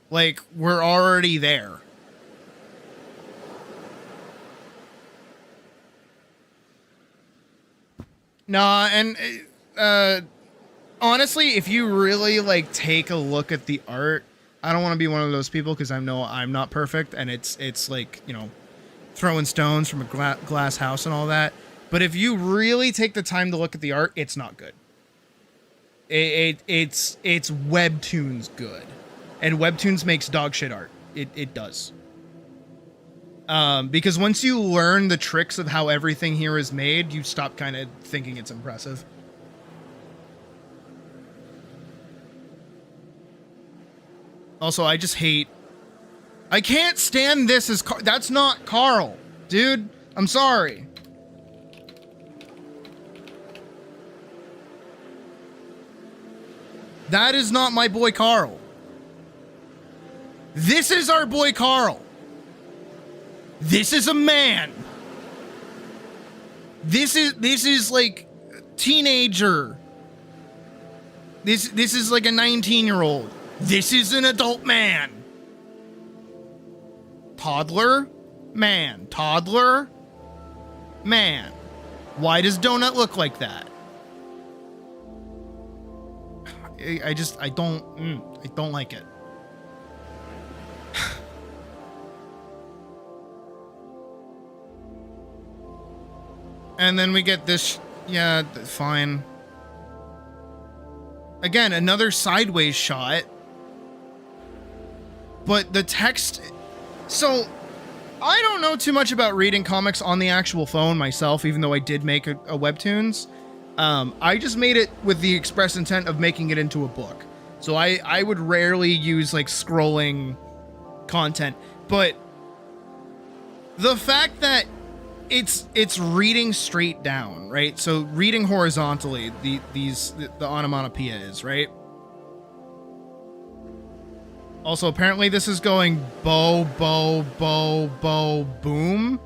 Like, we're already there. Nah, and honestly, if you really like take a look at the art, I don't want to be one of those people because I know I'm not perfect, and it's like, you know, throwing stones from a glass house and all that. But if you really take the time to look at the art, it's not good. It's Webtoons good, and Webtoons makes dog shit art. It does. Because once you learn the tricks of how everything here is made, you stop kind of thinking it's impressive. Also, I just hate... I can't stand this as Carl. That's not Carl, dude. I'm sorry. That is not my boy Carl. This is our boy Carl. This is a man. This is like teenager. This is like a 19-year-old. This is an adult man. Toddler, man. Toddler, man. Why does Donut look like that? I don't like it. And then we get this, yeah, fine. Again, another sideways shot. But the text... So, I don't know too much about reading comics on the actual phone myself, even though I did make a Webtoons. I just made it with the express intent of making it into a book. So I would rarely use, like, scrolling content. But the fact that it's reading straight down, right? So reading horizontally, the onomatopoeia is, right? Also, apparently this is going bo, bo, bo, bo, boom.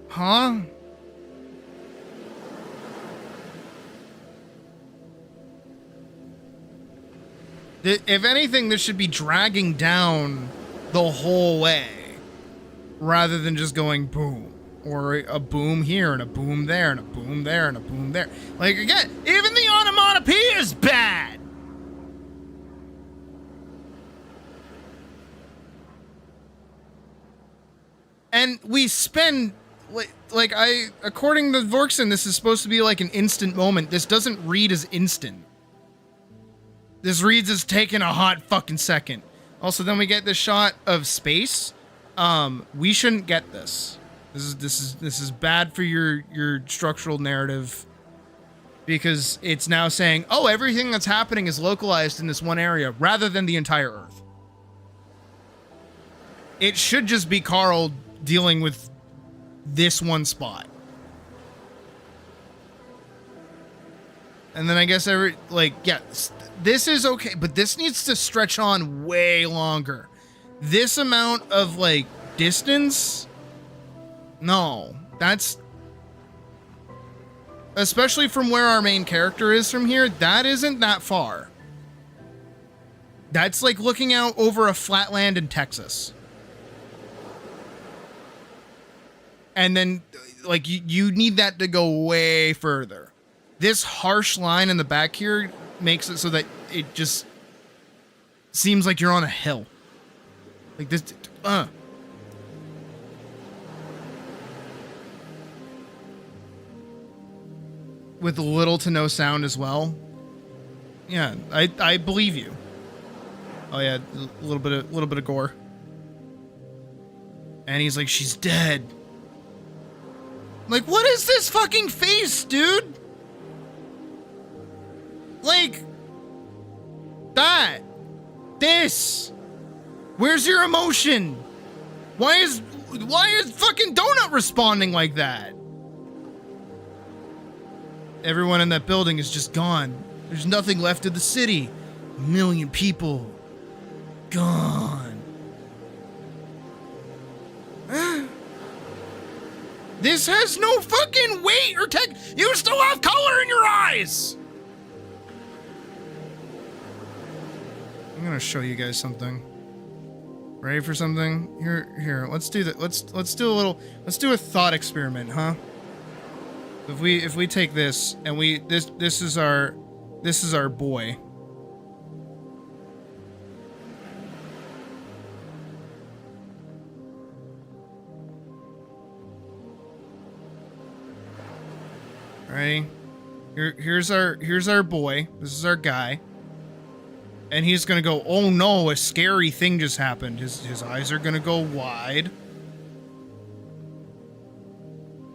Huh? If anything, this should be dragging down the whole way, rather than just going boom, or a boom here and a boom there and a boom there and a boom there. Like, again, even the onomatopoeia is bad. And we spend, according to Vorkson, this is supposed to be like an instant moment. This doesn't read as instant. This reads as taking a hot fucking second. Also, then we get this shot of space. We shouldn't get this. This is bad for your structural narrative, because it's now saying, oh, everything that's happening is localized in this one area rather than the entire Earth. It should just be Carl dealing with this one spot. And then I guess this is okay, but this needs to stretch on way longer. This amount of, like, distance? No. That's... Especially from where our main character is from here, that isn't that far. That's like looking out over a flat land in Texas. And then, like, you need that to go way further. This harsh line in the back here makes it so that it just seems like you're on a hill. Like this, with little to no sound as well. Yeah, I believe you. Oh yeah, a little bit of gore. And he's like, she's dead. Like, what is this fucking face, dude? Like, that. This. Where's your emotion? Why is fucking Donut responding like that? Everyone in that building is just gone. There's nothing left of the city. 1 million people. gone. This has no fucking weight or tech. You still have color in your eyes. I'm gonna show you guys something. Ready for something? Here. Let's do that. Let's do a little. Let's do a thought experiment, huh? If we take this and this is our boy. Ready? Here's our boy. This is our guy. And he's gonna go, oh no, a scary thing just happened. His eyes are gonna go wide.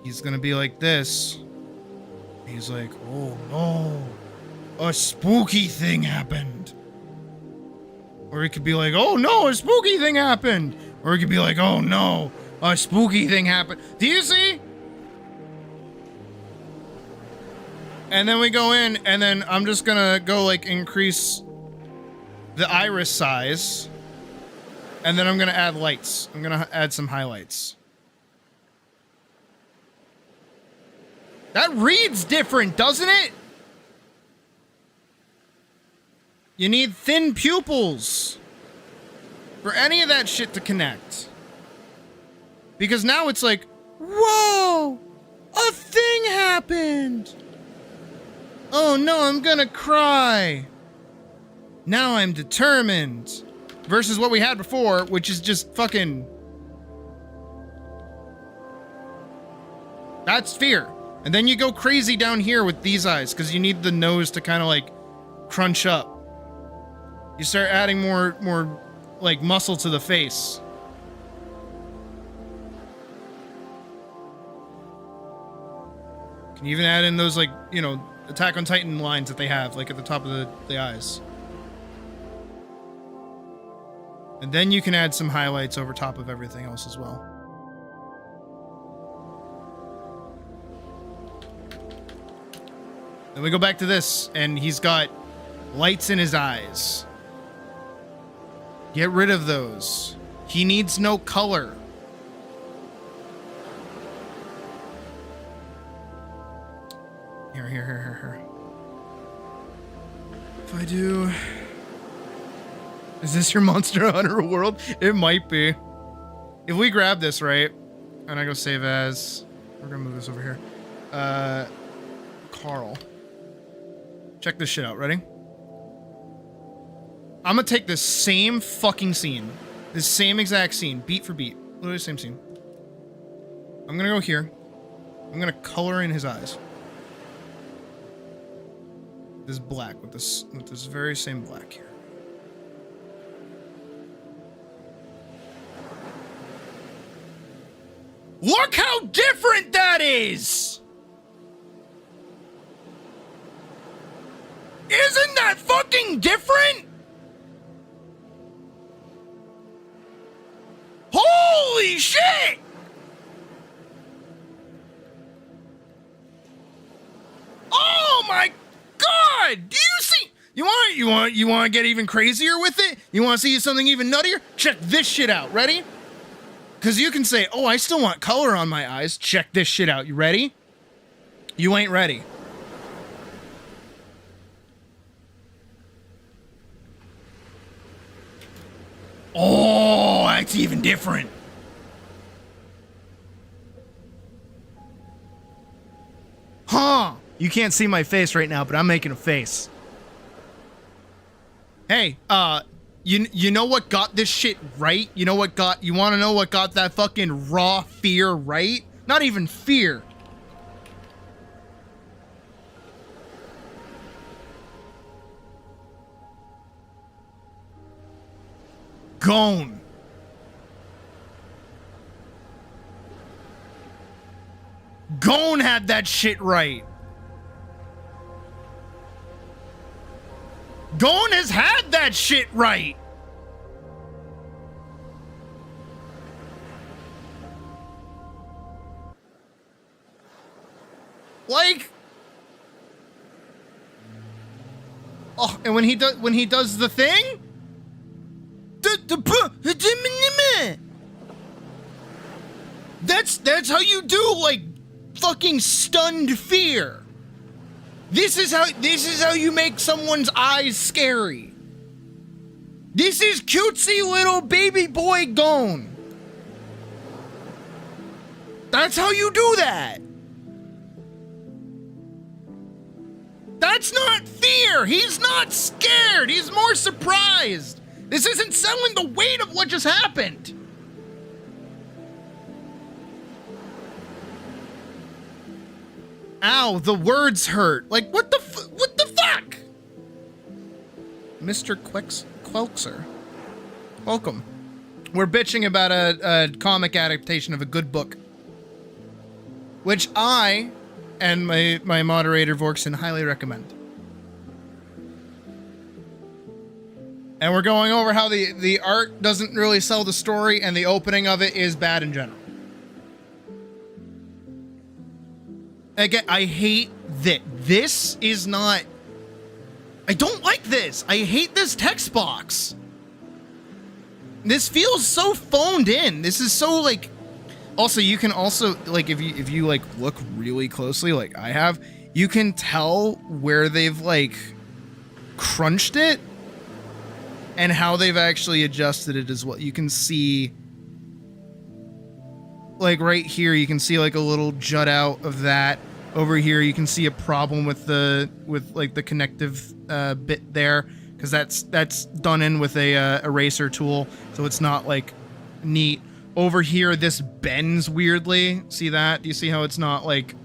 He's gonna be like this. He's like, oh no, a spooky thing happened. Or he could be like, oh no, a spooky thing happened. Or he could be like, oh no, a spooky thing happened. Do you see? And then we go in, and then I'm just gonna go like increase the iris size, and then I'm gonna add lights. I'm gonna add some highlights. That reads different, doesn't it? You need thin pupils for any of that shit to connect. Because now it's like, whoa, a thing happened. Oh no, I'm gonna cry. Now I'm determined. Versus what we had before, which is just fucking... That's fear. And then you go crazy down here with these eyes, because you need the nose to kind of like crunch up. You start adding more like muscle to the face. Can you even add in those like, you know, Attack on Titan lines that they have, like at the top of the eyes. And then you can add some highlights over top of everything else as well. Then we go back to this, and he's got lights in his eyes. Get rid of those. He needs no color. Here. If I do... Is this your Monster Hunter world? It might be. If we grab this, right? And I go save as... We're gonna move this over here. Carl. Check this shit out. Ready? I'm gonna take this same fucking scene. This same exact scene. Beat for beat. Literally the same scene. I'm gonna go here. I'm gonna color in his eyes. This black with this very same black here. Look how different that is! Isn't that fucking different? Holy shit! Oh my God! Do you see? You want to get even crazier with it? You want to see something even nuttier? Check this shit out. Ready? Because you can say, oh, I still want color on my eyes. Check this shit out. You ready? You ain't ready. Oh, that's even different. Huh. You can't see my face right now, but I'm making a face. Hey, you know what got this shit right? You know what got, you want to know what got that fucking raw fear right? Not even fear. Gone. Gone had that shit right. Gone has had that shit right. Like, oh, and when he does the thing, dude, That's how you do, like, fucking stunned fear. This is how you make someone's eyes scary. This is cutesy little baby boy gone. That's how you do that. That's not fear. He's not scared. He's more surprised. This isn't selling the weight of what just happened. Ow, the words hurt. Like, what the fuck? Mr. Quelxer. Welcome. We're bitching about a comic adaptation of a good book, which I and my moderator Vorkson highly recommend. And we're going over how the art doesn't really sell the story and the opening of it is bad in general. Again, I hate that. This is not... I don't like this. I hate this text box. This feels so phoned in. This is so, like... Also, you can also, like, if you like, look really closely, like I have, you can tell where they've, like, crunched it and how they've actually adjusted it as well. You can see... Like right here, you can see like a little jut out of that. Over here, you can see a problem with like the connective bit there, because that's done in with a eraser tool, so it's not like neat. Over here, this bends weirdly. See that? Do you see how it's not like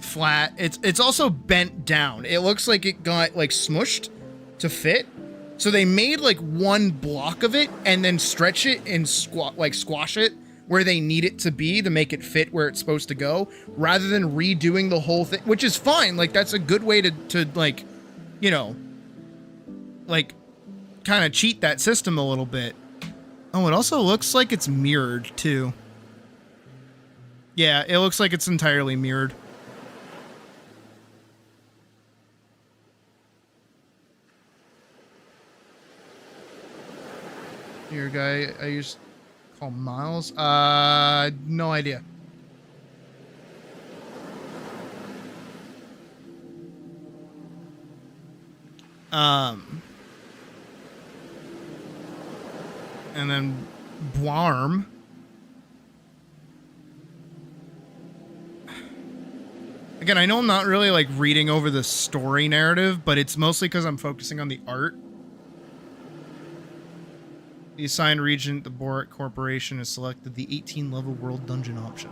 flat? It's also bent down. It looks like it got like smushed to fit. So they made like one block of it and then stretch it and squash it where they need it to be to make it fit where it's supposed to go, rather than redoing the whole thing, which is fine. Like, that's a good way to like, you know, like kind of cheat that system a little bit. Oh, it also looks like it's mirrored too. Yeah, it looks like it's entirely mirrored. Your guy I used to call Miles? No idea. And then Blarm. Again, I know I'm not really like reading over the story narrative, but it's mostly because I'm focusing on the art. The assigned region, the Borat Corporation, has selected the 18-level World Dungeon option.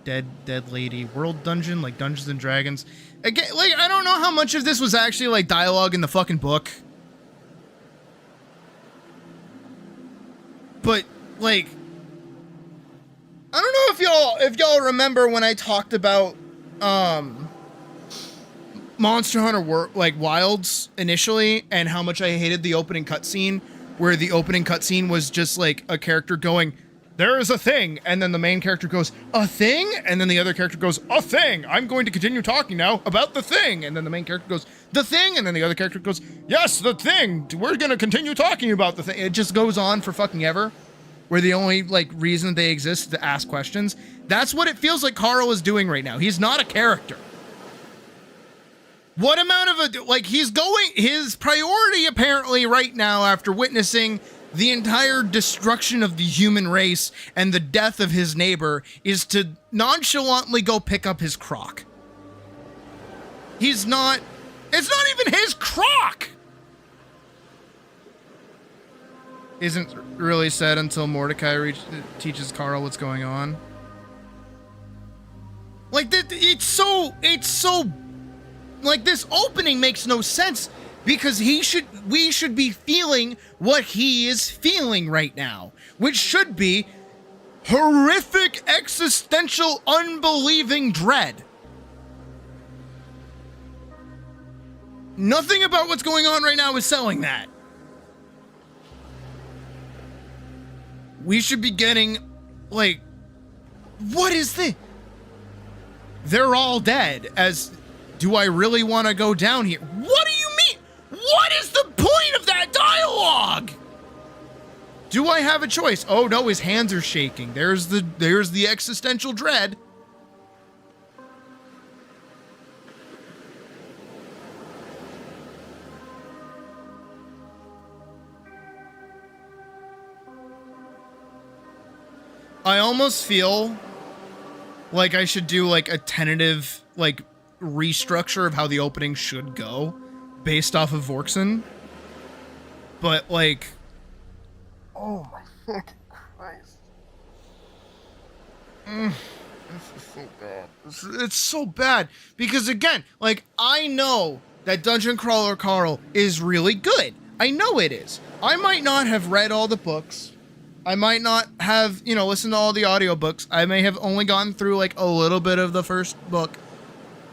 Dead Lady World Dungeon, like Dungeons and Dragons. Again, like, I don't know how much of this was actually like dialogue in the fucking book. But like, I don't know if y'all remember when I talked about Monster Hunter Wilds initially, and how much I hated the opening cutscene, where the opening cutscene was just like a character going, "There is a thing," and then the main character goes, "A thing?" and then the other character goes, "A thing. I'm going to continue talking now about the thing," and then the main character goes, "The thing," and then the other character goes, "Yes, the thing. We're going to continue talking about the thing." It just goes on for fucking ever, where the only like reason they exist is to ask questions. That's what it feels like Carl is doing right now. He's not a character. What amount of a, like, his priority apparently right now, after witnessing the entire destruction of the human race and the death of his neighbor, is to nonchalantly go pick up his crock. It's not even his crock! Isn't really said until Mordecai teaches Carl what's going on. Like, it's so, like, this opening makes no sense, because we should be feeling what he is feeling right now, which should be horrific, existential, unbelieving dread. Nothing about what's going on right now is selling that. We should be getting, like, what is this? They're all dead, as, do I really want to go down here? What do you mean? What is the point of that dialogue? Do I have a choice? Oh no, his hands are shaking. There's the existential dread. I almost feel like I should do like a tentative like restructure of how the opening should go based off of Vorkson. But like, oh my fucking Christ. This is so bad. It's so bad because again, like I know that Dungeon Crawler Carl is really good. I know it is. I might not have read all the books. I might not have, you know, listened to all the audiobooks. I may have only gone through like a little bit of the first book.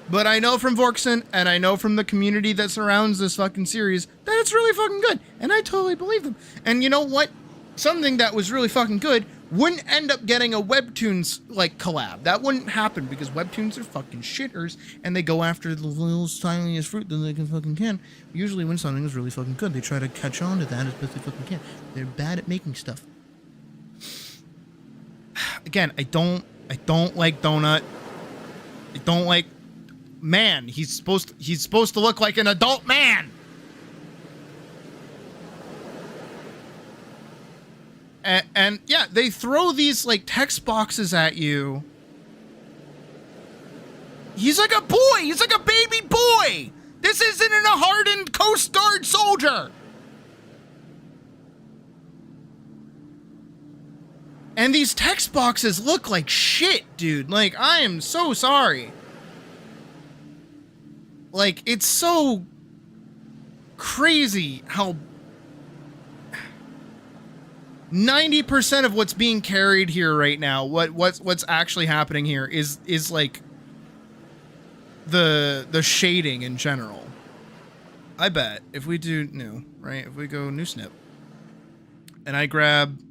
But I know from Vorkson and I know from the community that surrounds this fucking series that it's really fucking good. And I totally believe them. And you know what? Something that was really fucking good wouldn't end up getting a Webtoons like collab. That wouldn't happen because Webtoons are fucking shitters and they go after the little tiniest fruit that they can fucking can. Usually when something is really fucking good, they try to catch on to that as best they fucking can. They're bad at making stuff. Again, I don't like Donut. I don't like man. He's supposed to look like an adult man. And yeah, they throw these like text boxes at you. He's like a boy. He's like a baby boy. This isn't a hardened Coast Guard soldier. And these text boxes look like shit, dude. Like, I am so sorry. Like, it's so crazy how 90% of what's being carried here right now, what's actually happening here is like the shading in general. I bet if we do new, right? If we go new snip and I grab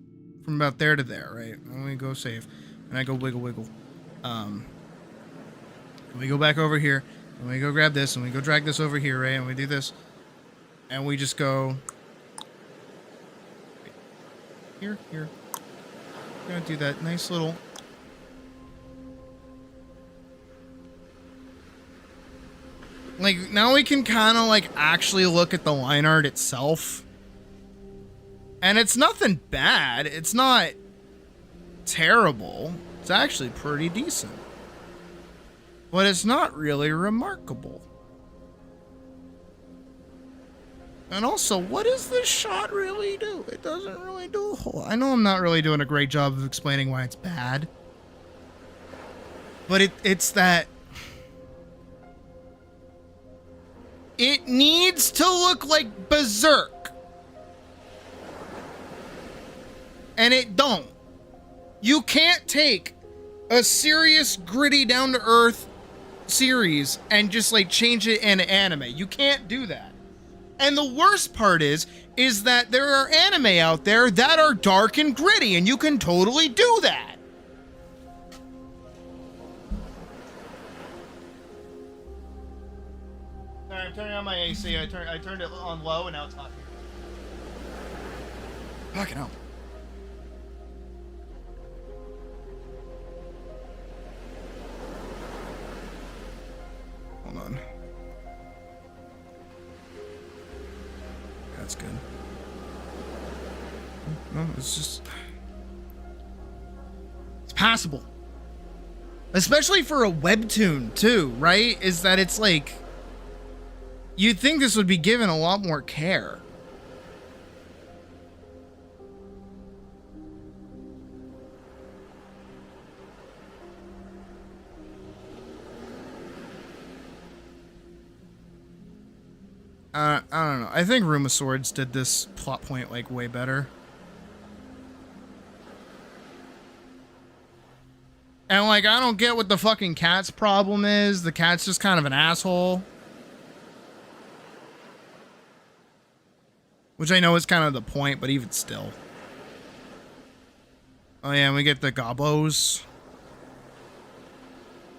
from about there to there, right? And we go save, and I go wiggle. And we go back over here, and we go grab this, and we go drag this over here, right? And we do this, and we just go here. We're gonna do that nice little. Like now we can kind of like actually look at the line art itself. And it's nothing bad. It's not terrible. It's actually pretty decent. But it's not really remarkable. And also, what does this shot really do? It doesn't really do a whole lot. I know I'm not really doing a great job of explaining why it's bad. But it's that it needs to look like Berserk. And it don't. You can't take a serious, gritty, down-to-earth series and just like change it into anime. You can't do that. And the worst part is that there are anime out there that are dark and gritty, and you can totally do that. Sorry, I'm turning on my AC. I turned it on low, and now it's hot here. Fucking hell. Hold on. That's good. No, it's just... It's passable. Especially for a webtoon, too, right? Is that it's like... You'd think this would be given a lot more care. I don't know. I think Room of Swords did this plot point, like, way better. And, like, I don't get what the fucking cat's problem is. The cat's just kind of an asshole. Which I know is kind of the point, but even still. Oh, yeah, and we get the gobos.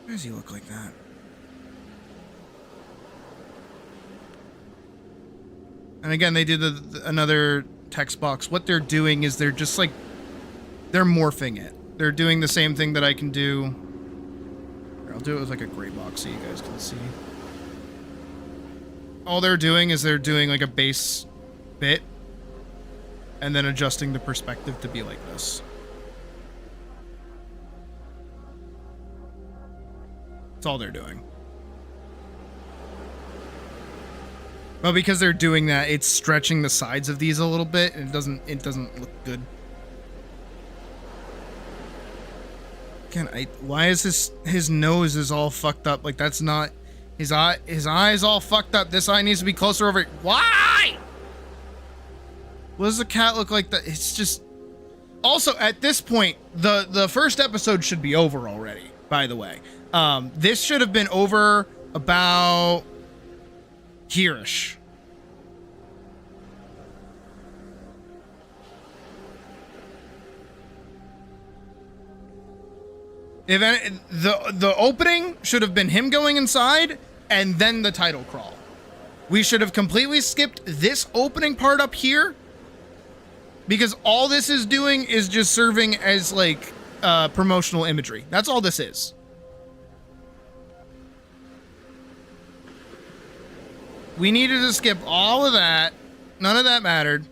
Why does he look like that? And again, they do another text box. What they're doing is they're just like, they're morphing it. They're doing the same thing that I can do. Here, I'll do it with like a gray box so you guys can see. All they're doing is they're doing like a base bit and then adjusting the perspective to be like this. That's all they're doing. But because they're doing that, it's stretching the sides of these a little bit, and it doesn't look good. Again, why is his nose is all fucked up? Like, that's not his eye's all fucked up. This eye needs to be closer over. Why? What does the cat look like? That it's just. Also, at this point, the first episode should be over already. By the way, this should have been over about here-ish. If any, the opening should have been him going inside and then the title crawl. We should have completely skipped this opening part up here because all this is doing is just serving as like promotional imagery. That's all this is. We needed to skip all of that. None of that mattered.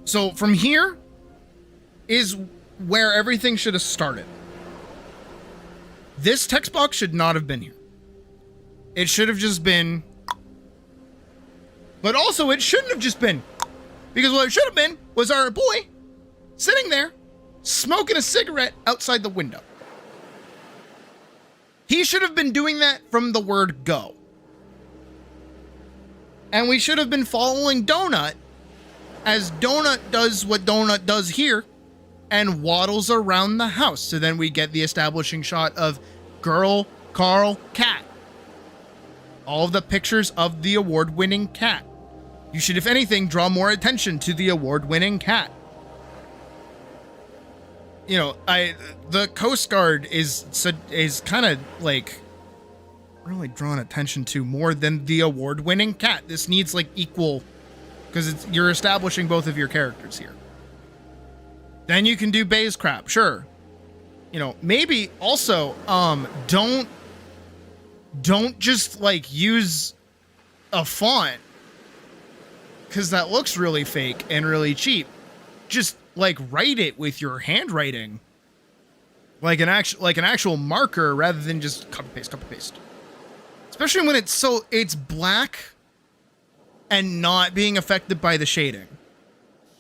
So from here is where everything should have started. This text box should not have been here. It should have just been. But also it shouldn't have just been. Because what it should have been was our boy sitting there smoking a cigarette outside the window. He should have been doing that from the word go. And we should have been following Donut as Donut does what Donut does here and waddles around the house. So then we get the establishing shot of girl, Carl, cat. All of the pictures of the award-winning cat. You should, if anything, draw more attention to the award-winning cat. You know, the Coast Guard is kind of like really drawn attention to more than the award-winning cat. This needs like equal, because you're establishing both of your characters here. Then you can do Bay's crap, sure. You know, maybe also don't just like use a font because that looks really fake and really cheap. Just like write it with your handwriting, like an actual marker rather than just copy paste. Especially when it's black and not being affected by the shading.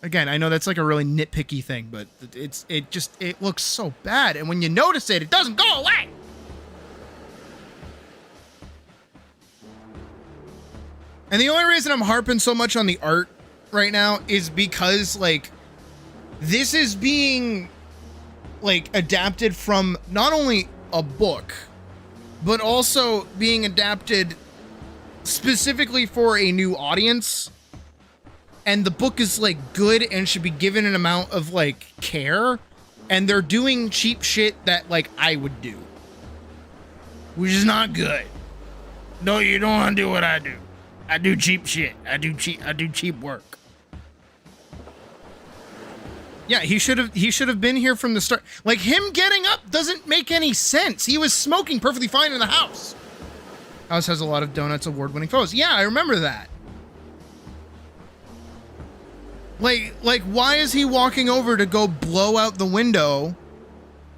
Again, I know that's like a really nitpicky thing, but it looks so bad, and when you notice it, it doesn't go away. And the only reason I'm harping so much on the art right now is because like this is being like adapted from not only a book, but also being adapted specifically for a new audience. And the book is like good and should be given an amount of like care, and they're doing cheap shit that like I would do, which is not good. No, you don't want to do what I do. I do cheap shit. I do cheap work. Yeah, he should have been here from the start. Like him getting up doesn't make any sense. He was smoking perfectly fine in the house. House has a lot of donuts, award-winning photos. Yeah, I remember that. Like, why is he walking over to go blow out the window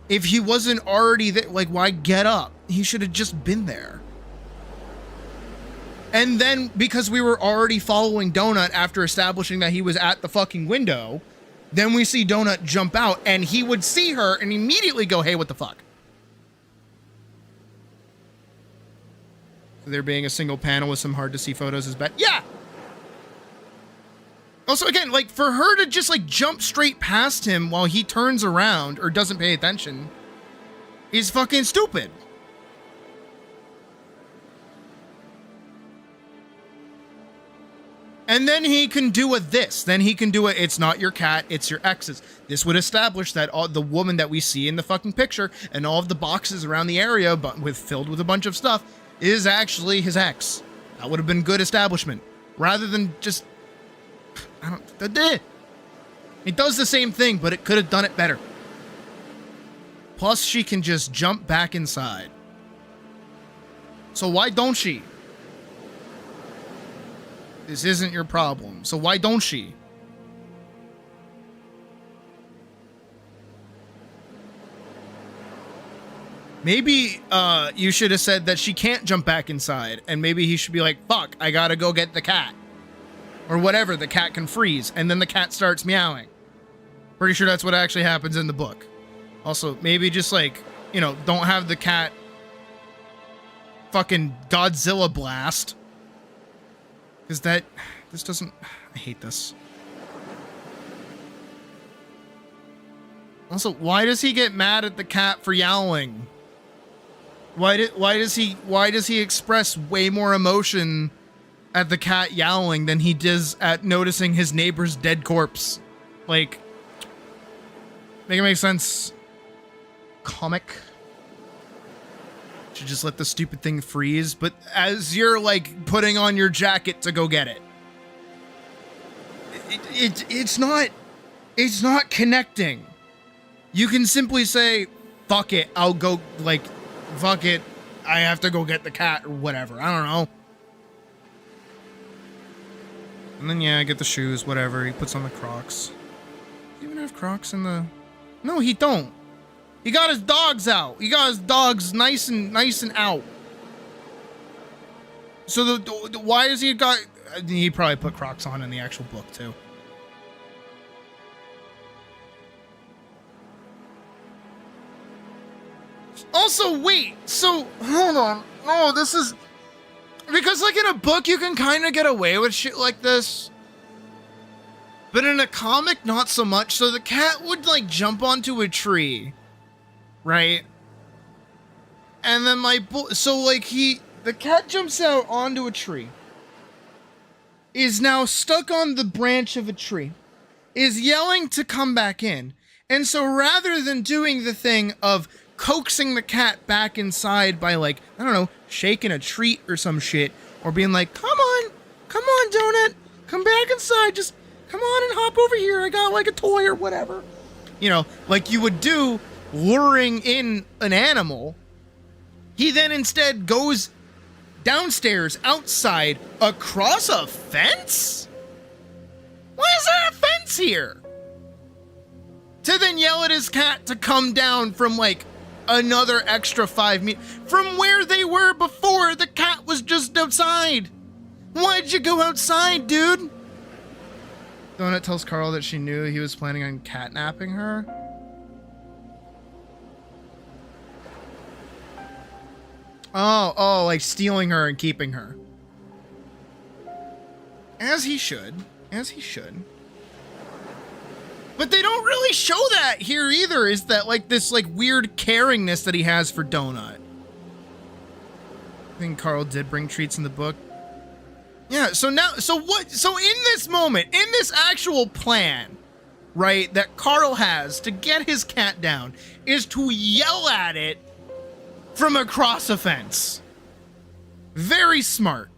if he wasn't already there? Like, why get up? He should have just been there. And then, because we were already following Donut after establishing that he was at the fucking window, then we see Donut jump out, and he would see her and immediately go, hey, what the fuck? There being a single panel with some hard-to-see photos is bad. Yeah! Also, again, like, for her to just, like, jump straight past him while he turns around or doesn't pay attention is fucking stupid. And then he can do this. Then he can do it. It's not your cat, it's your ex's. This would establish that the woman that we see in the fucking picture and all of the boxes around the area filled with a bunch of stuff is actually his ex. That would have been good establishment. rather than just, I don't, it does the same thing, but it could have done it better. Plus, she can just jump back inside. So why don't she? This isn't your problem. So why don't she? Maybe you should have said that she can't jump back inside, and maybe he should be like, fuck, I gotta go get the cat. Or whatever, the cat can freeze, and then the cat starts meowing. Pretty sure that's what actually happens in the book. Also, maybe just like, you know, don't have the cat fucking Godzilla blast. Because this doesn't, I hate this. Also, why does he get mad at the cat for yowling? Why does he express way more emotion at the cat yowling than he does at noticing his neighbor's dead corpse? Like, make it make sense. Comic. Should just let the stupid thing freeze, but as you're like putting on your jacket to go get it, it's not connecting. You can simply say, fuck it, I'll go, like, fuck it, I have to go get the cat or whatever. I don't know. And then, yeah, get the shoes, whatever. He puts on the Crocs. Does he even have Crocs in the... No, he don't. He got his dogs out. He got his dogs nice and out. So why has he got... He probably put Crocs on in the actual book, too. Also, wait, so, hold on. Oh, this is... Because, like, in a book, you can kind of get away with shit like this. But in a comic, not so much. So the cat would, like, jump onto a tree. Right? And then the cat jumps out onto a tree. Is now stuck on the branch of a tree. Is yelling to come back in. And so rather than doing the thing of coaxing the cat back inside by, like, I don't know, shaking a treat or some shit, or being like, come on, Donut, come back inside, just come on and hop over here, I got like a toy or whatever. You know, like you would do luring in an animal. He then instead goes downstairs, outside, across a fence? Why is there a fence here? To then yell at his cat to come down from, like, another extra 5 meters from where they were before. The cat was just outside. Why'd you go outside, dude? Donut tells Carl that she knew he was planning on catnapping her. Oh, like stealing her and keeping her. As he should. But they don't really show that here either, is that like this like weird caringness that he has for Donut. I think Carl did bring treats in the book. Yeah, so in this moment, in this actual plan, right, that Carl has to get his cat down is to yell at it from across a fence. Very smart.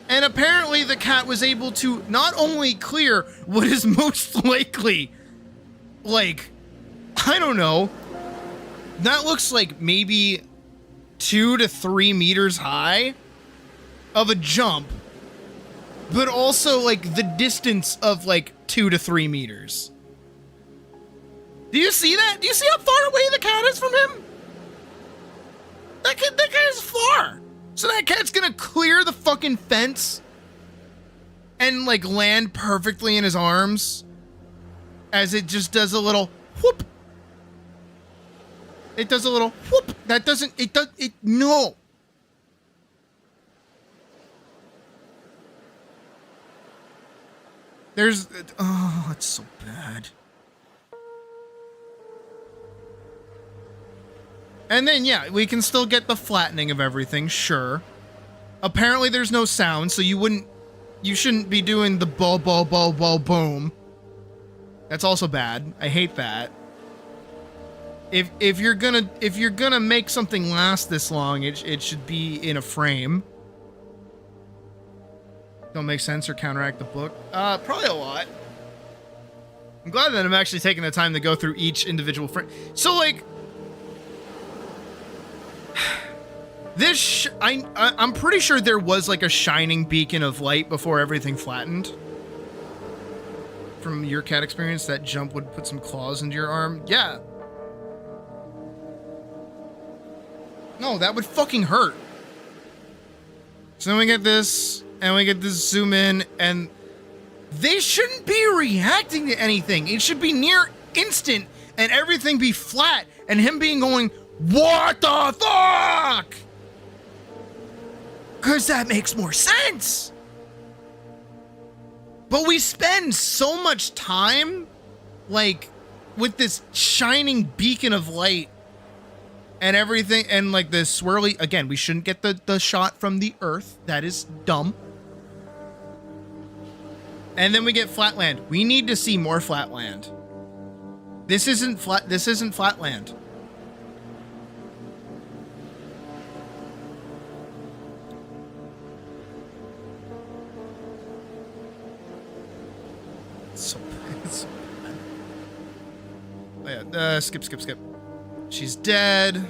And apparently the cat was able to not only clear what is most likely, like, I don't know, that looks like maybe 2 to 3 meters high of a jump, but also like the distance of like 2 to 3 meters. Do you see that? Do you see how far away the cat is from him? That cat is far. So that cat's gonna clear the fucking fence and like land perfectly in his arms as it just does a little whoop. It does a little whoop. That doesn't, no. There's, oh, it's so bad. And then, yeah, we can still get the flattening of everything, sure. Apparently there's no sound, so you shouldn't be doing the ball, boom. That's also bad. I hate that. If you're gonna make something last this long, it should be in a frame. don't make sense or counteract the book? Probably a lot. I'm glad that I'm actually taking the time to go through each individual frame. So, like, this, I'm pretty sure there was, like, a shining beacon of light before everything flattened. From your cat experience, that jump would put some claws into your arm. Yeah. No, that would fucking hurt. So then we get this, and we get this zoom in, and they shouldn't be reacting to anything. It should be near instant, and everything be flat, and him being going, what the fuck? Because that makes more sense. But we spend so much time, like, with this shining beacon of light and everything, and like this swirly, again, we shouldn't get the shot from the earth. That is dumb. And then we get flatland. We need to see more flatland. This isn't flatland. It's so bad. Oh yeah, skip. She's dead.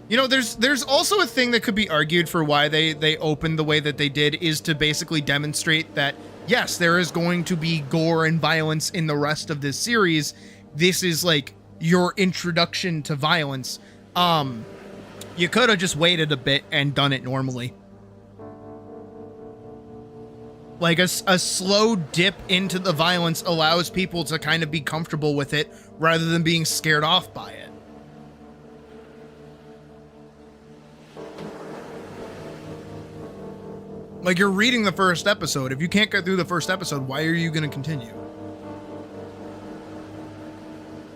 You know, there's also a thing that could be argued for why they opened the way that they did, is to basically demonstrate that, yes, there is going to be gore and violence in the rest of this series. This is like your introduction to violence. You could have just waited a bit and done it normally. Like a slow dip into the violence allows people to kind of be comfortable with it rather than being scared off by it. Like, you're reading the first episode. If you can't get through the first episode, why are you going to continue?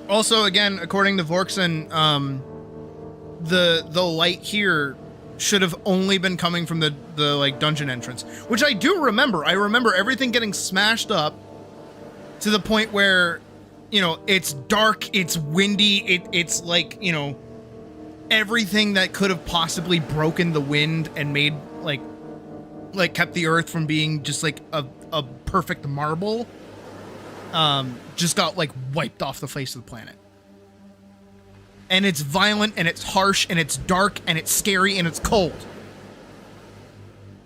Also, again, according to Vorkson, the light here should have only been coming from the like dungeon entrance, which I do remember. I remember everything getting smashed up to the point where, you know, it's dark, it's windy, it's like, you know, everything that could have possibly broken the wind and made like kept the earth from being just like a perfect marble, just got like wiped off the face of the planet. And it's violent, and it's harsh, and it's dark, and it's scary, and it's cold.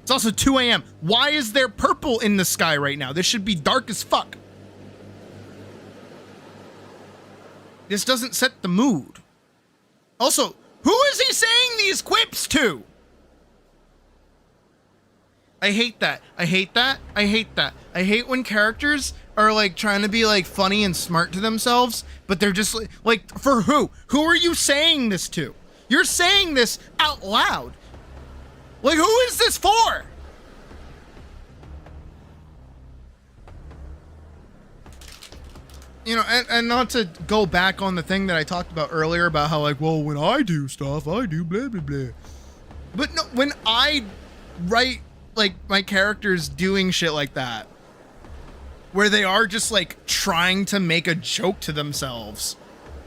It's also 2 a.m. Why is there purple in the sky right now? This should be dark as fuck. This doesn't set the mood. Also, who is he saying these quips to? I hate that. I hate that. I hate that. I hate when characters are like trying to be like funny and smart to themselves, but they're just like, for who? Who are you saying this to? You're saying this out loud. Like, who is this for? You know, and not to go back on the thing that I talked about earlier about how like, well, when I do stuff, I do blah, blah, blah. But no, when I write like my characters doing shit like that, where they are just like trying to make a joke to themselves,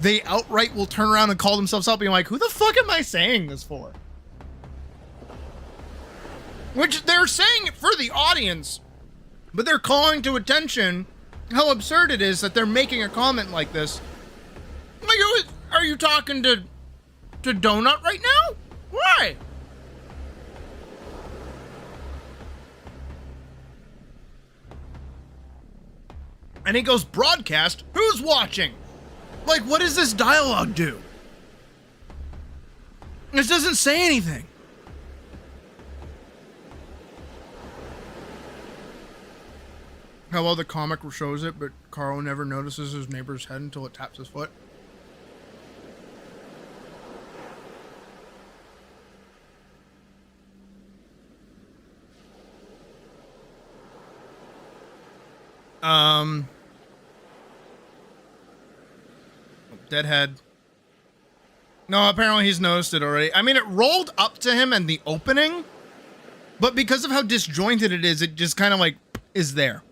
they outright will turn around and call themselves out being like, who the fuck am I saying this for? Which they're saying it for the audience, but they're calling to attention how absurd it is that they're making a comment like this. Like, are you talking to Donut right now? Why? And he goes, broadcast? Who's watching? Like, what does this dialogue do? This doesn't say anything. How well the comic shows it, but Carl never notices his neighbor's head until it taps his foot. Deadhead. No, apparently he's noticed it already. I mean, it rolled up to him in the opening, but because of how disjointed it is, it just kind of like is there.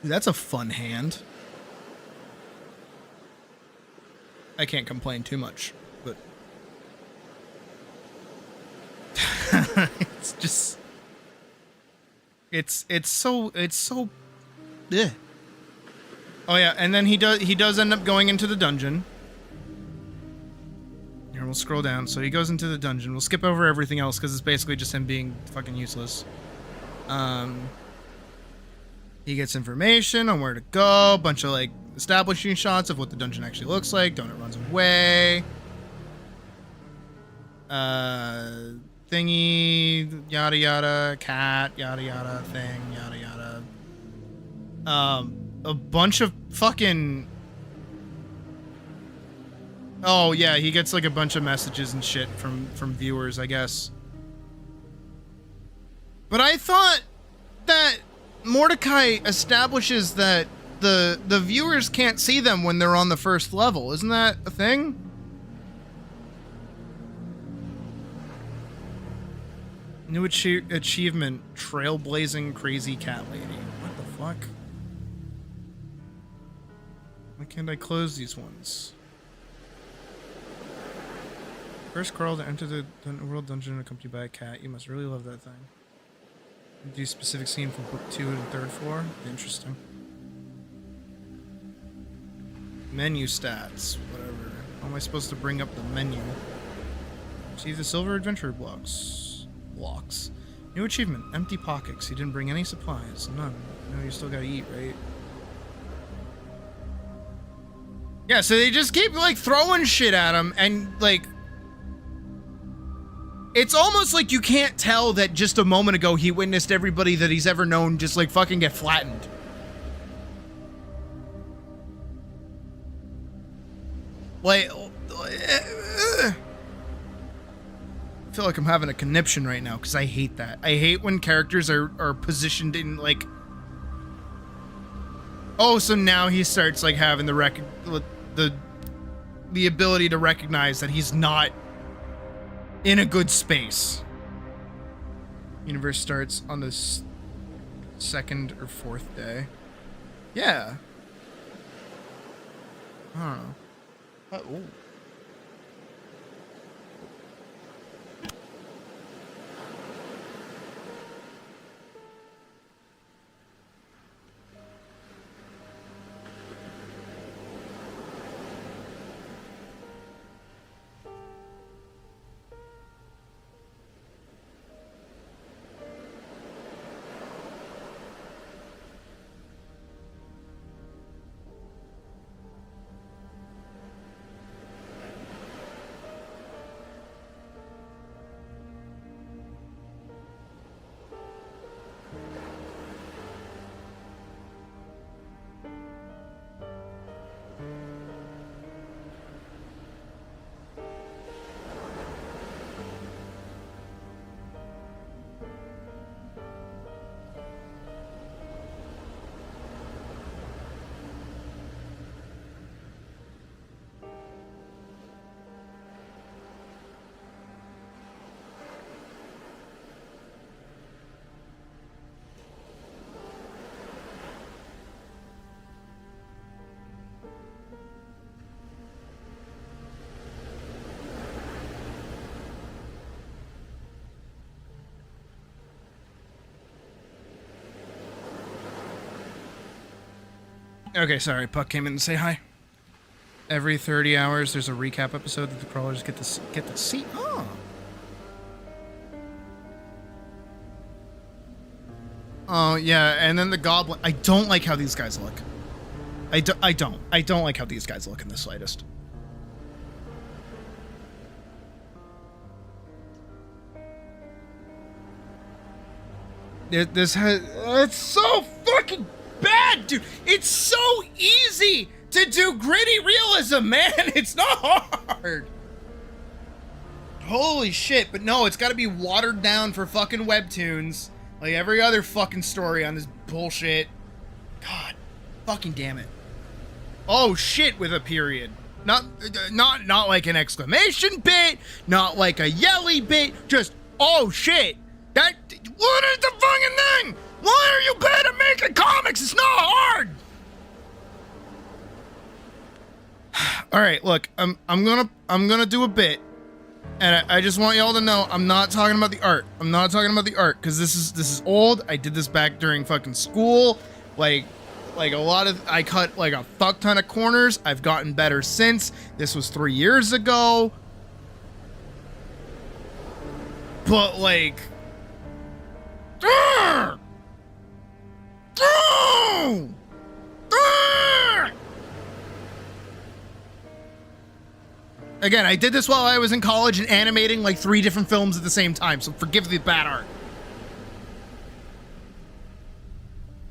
Dude, that's a fun hand. I can't complain too much. but it's just it's so ugh. Oh yeah, and then he does end up going into the dungeon. Here, we'll scroll down. So he goes into the dungeon. We'll skip over everything else because it's basically just him being fucking useless. He gets information on where to go, a bunch of like establishing shots of what the dungeon actually looks like. Donut runs away. Thingy, yada yada, cat, yada yada, thing, yada yada. A bunch of fucking... Oh yeah, he gets like a bunch of messages and shit from viewers, I guess. But I thought that Mordecai establishes that the viewers can't see them when they're on the first level. Isn't that a thing? New achievement, trailblazing crazy cat lady. What the fuck? Why can't I close these ones? First crawl to enter the world dungeon accompanied by a cat. You must really love that thing. Do specific scene from book 2 and 3rd floor. Interesting. Menu stats. Whatever. How am I supposed to bring up the menu? Receive the silver adventure blocks. New achievement. Empty pockets. You didn't bring any supplies. None. No, you still gotta eat, right? Yeah, so they just keep like throwing shit at him and like... It's almost like you can't tell that just a moment ago he witnessed everybody that he's ever known just like fucking get flattened. Like, I feel like I'm having a conniption right now because I hate that. I hate when characters are positioned in like... Oh, so now he starts like having the ability to recognize that he's not in a good space. Universe starts on the 2nd or 4th day. Yeah. I don't know. Oh. Okay, sorry. Puck came in to say hi. Every 30 hours, there's a recap episode that the crawlers get to see. Oh. Oh yeah, and then the goblin. I don't like how these guys look. I don't like how these guys look in the slightest. It's so fucking bad, dude. It's so easy to do gritty realism, man. It's not hard. Holy shit, but no, it's got to be watered down for fucking webtoons, like every other fucking story on this bullshit. God, fucking damn it. Oh shit, with a period. Not like an exclamation bit, not like a yelly bit, just oh shit. What is the fucking thing? Why are you bad at making comics? It's not hard. All right, look, I'm gonna I'm gonna do a bit, and I just want y'all to know I'm not talking about the art. I'm not talking about the art because this is old. I did this back during fucking school. Like a lot of, I cut like a fuck ton of corners. I've gotten better since. This was 3 years ago. But like, again, I did this while I was in college and animating like 3 different films at the same time, so forgive the bad art.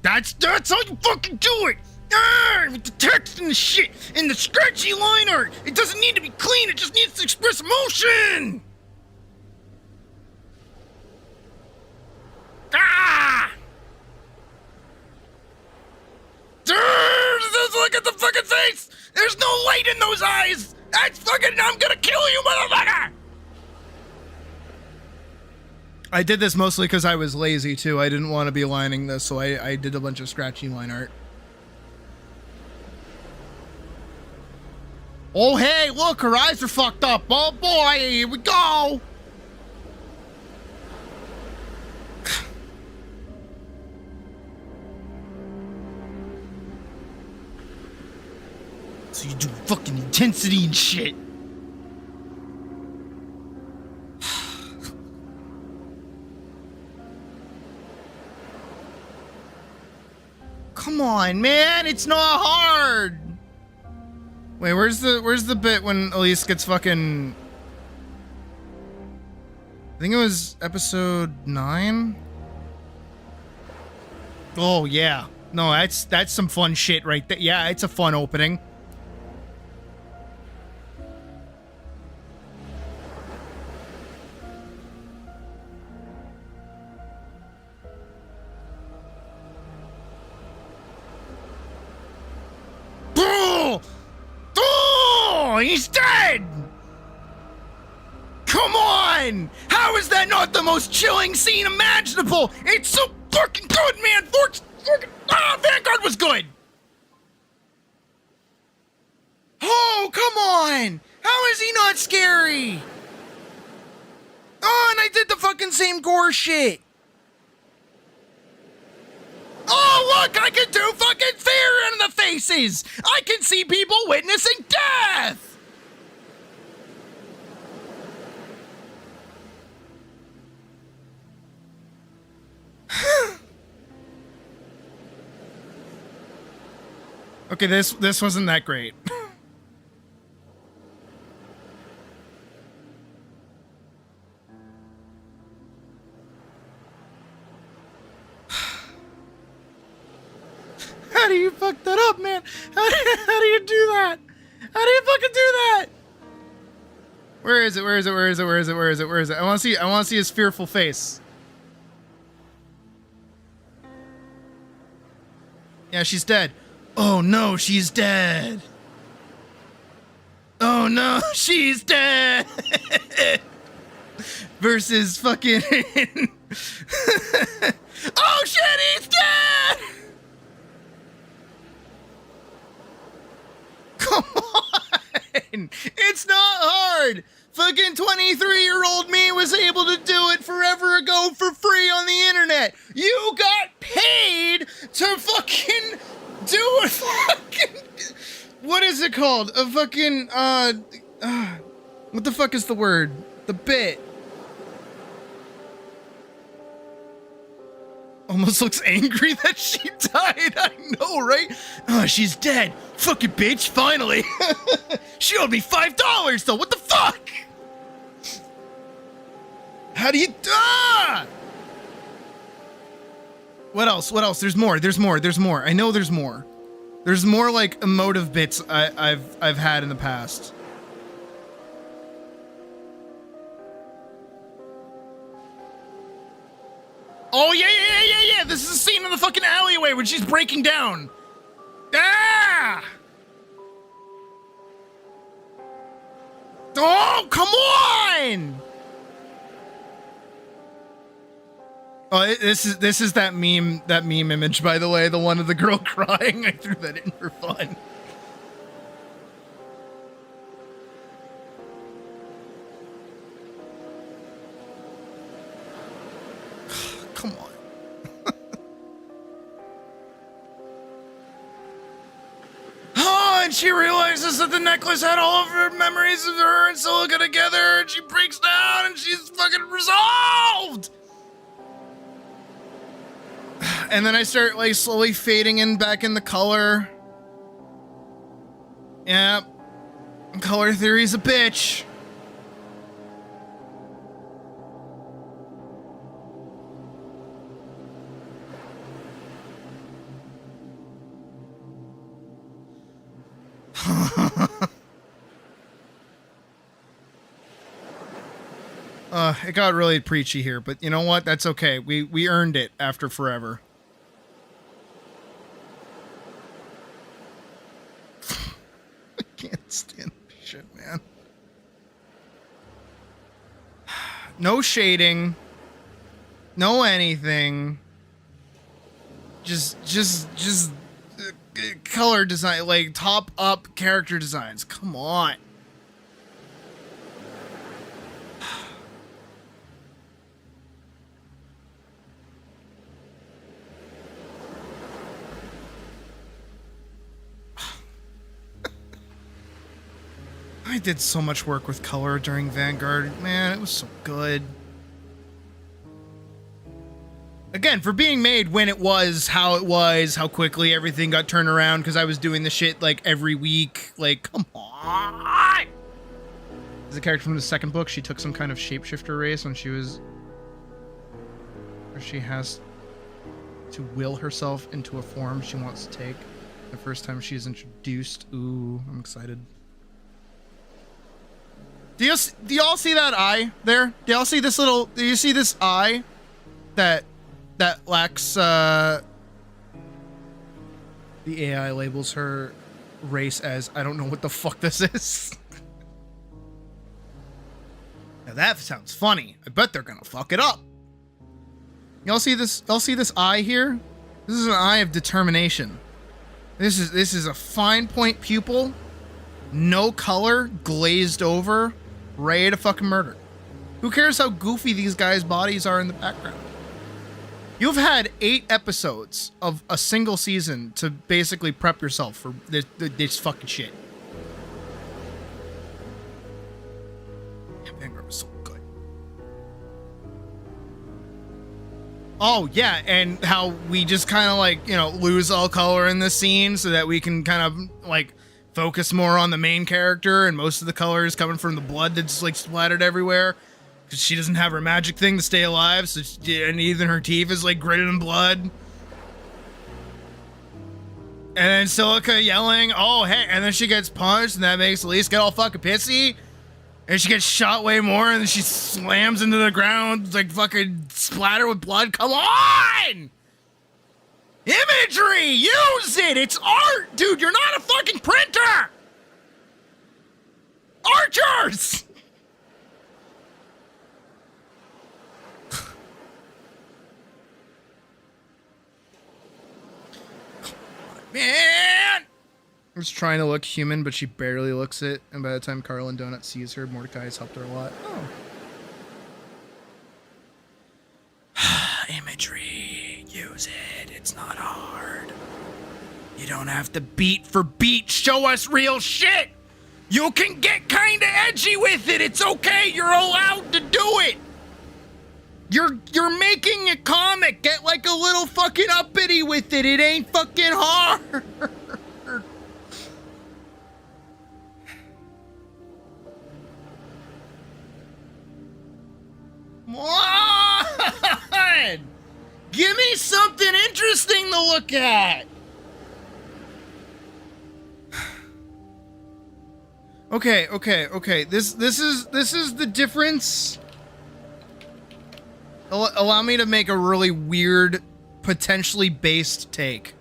That's how you fucking do it! With the text and the shit and the scratchy line art. It doesn't need to be clean, it just needs to express emotion! Ah! Look at the fucking face! There's no light in those eyes! That's fucking, I'm gonna kill you, motherfucker! I did this mostly because I was lazy too. I didn't want to be lining this, so I did a bunch of scratchy line art. Oh hey, look, her eyes are fucked up. Oh boy, here we go! So you do fucking intensity and shit. Come on, man, it's not hard. Wait, where's the bit when Atlyss gets fucking, I think it was episode 9? Oh yeah. No, that's some fun shit right there. Yeah, it's a fun opening. He's dead! Come on! How is that not the most chilling scene imaginable? It's so fucking good, man! Vanguard was good! Oh, come on! How is he not scary? Oh, and I did the fucking same gore shit! Oh, look! I can do fucking fear in the faces! I can see people witnessing death! Okay, this wasn't that great. How do you fuck that up, man? How do you do that? How do you fucking do that? Where is it? Where is it? Where is it? Where is it? Where is it? Where is it? I want to see his fearful face. Yeah, she's dead. Oh no, she's dead. Oh no, she's dead. Versus fucking oh shit, he's dead! Come on! It's not hard! Fucking 23-year-old me was able to do it forever ago for free on the internet! You got paid to fucking do a fucking... What is it called? A fucking, what the fuck is the word? The bit. Almost looks angry that she died. I know, right? Oh, she's dead. Fucking bitch, finally. She owed me $5 though. What the fuck? How do you... Ah! What else? What else? There's more. There's more. There's more. I know there's more. There's more like emotive bits I've had in the past. Oh yeah. This is a scene in the fucking alleyway when she's breaking down. Ah! Oh, come on! Oh, this is that meme image, by the way, the one of the girl crying. I threw that in for fun. Come on. Oh, and she realizes that the necklace had all of her memories of her and Silica together, and she breaks down, and she's fucking resolved! And then I start, like, slowly fading in back in the color. Yep. Color theory's a bitch. It got really preachy here, but you know what? That's okay. We earned it after forever. I can't stand this shit, man. No shading. No anything. Just color design, like top up character designs. Come on. I did so much work with color during Vanguard. Man, it was so good. Again, for being made when it was, how quickly everything got turned around, because I was doing the shit, like, every week. Like, come on! As a character from the second book, she took some kind of shapeshifter race when she was... where she has to will herself into a form she wants to take. The first time she is introduced. Ooh, I'm excited. Do y'all see that eye there? Do y'all see this little... do you see this eye? That lacks, the AI labels her race as, I don't know what the fuck this is. Now that sounds funny. I bet they're gonna fuck it up. Y'all see this? Y'all see this eye here? This is an eye of determination. This is a fine point pupil, no color, glazed over, ready to fucking murder. Who cares how goofy these guys' bodies are in the background? You've had 8 episodes of a single season to basically prep yourself for this fucking shit. Vanguard was so good. Oh, yeah, and how we just kind of, like, you know, lose all color in this scene so that we can kind of, like, focus more on the main character, and most of the color is coming from the blood that's, like, splattered everywhere. Because she doesn't have her magic thing to stay alive, so and even her teeth is, like, gritted in blood. And then Silica yelling, oh, hey, and then she gets punched, and that makes Atlyss get all fucking pissy. And she gets shot way more, and then she slams into the ground, like, fucking splatter with blood. Come on! Imagery! Use it! It's art! Dude, you're not a fucking printer! Archers! Man! I was trying to look human, but she barely looks it. And by the time Carl and Donut sees her, Mordecai has helped her a lot. Oh. Imagery. Use it. It's not hard. You don't have to beat for beat show us real shit. You can get kinda edgy with it. It's okay. You're allowed to do it. You're making a comic. Get like a little fucking uppity with it. It ain't fucking hard. Come on! Give me something interesting to look at. Okay. This is the difference. Allow me to make a really weird, potentially based take,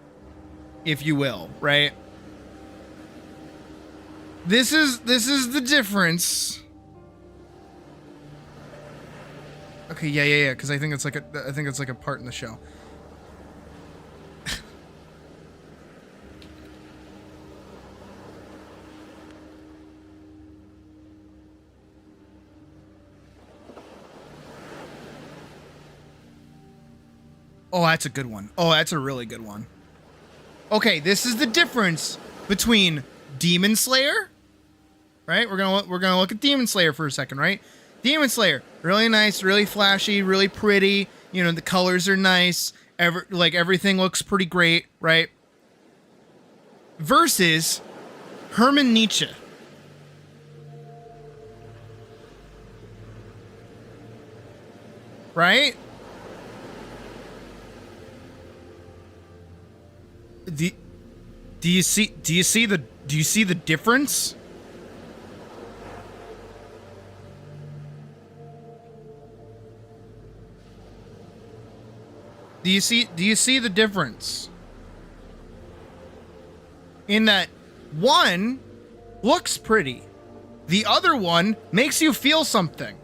if you will, right? This is the difference. Okay, yeah, because I think it's like a part in the show. Oh, that's a good one. Oh, that's a really good one. Okay, this is the difference between Demon Slayer, right? We're gonna look at Demon Slayer for a second, right? Demon Slayer, really nice, really flashy, really pretty. You know, the colors are nice. Everything looks pretty great, right? Versus Herman Nietzsche. Right? Do you see the difference? Do you see the difference? In that one looks pretty, the other one makes you feel something.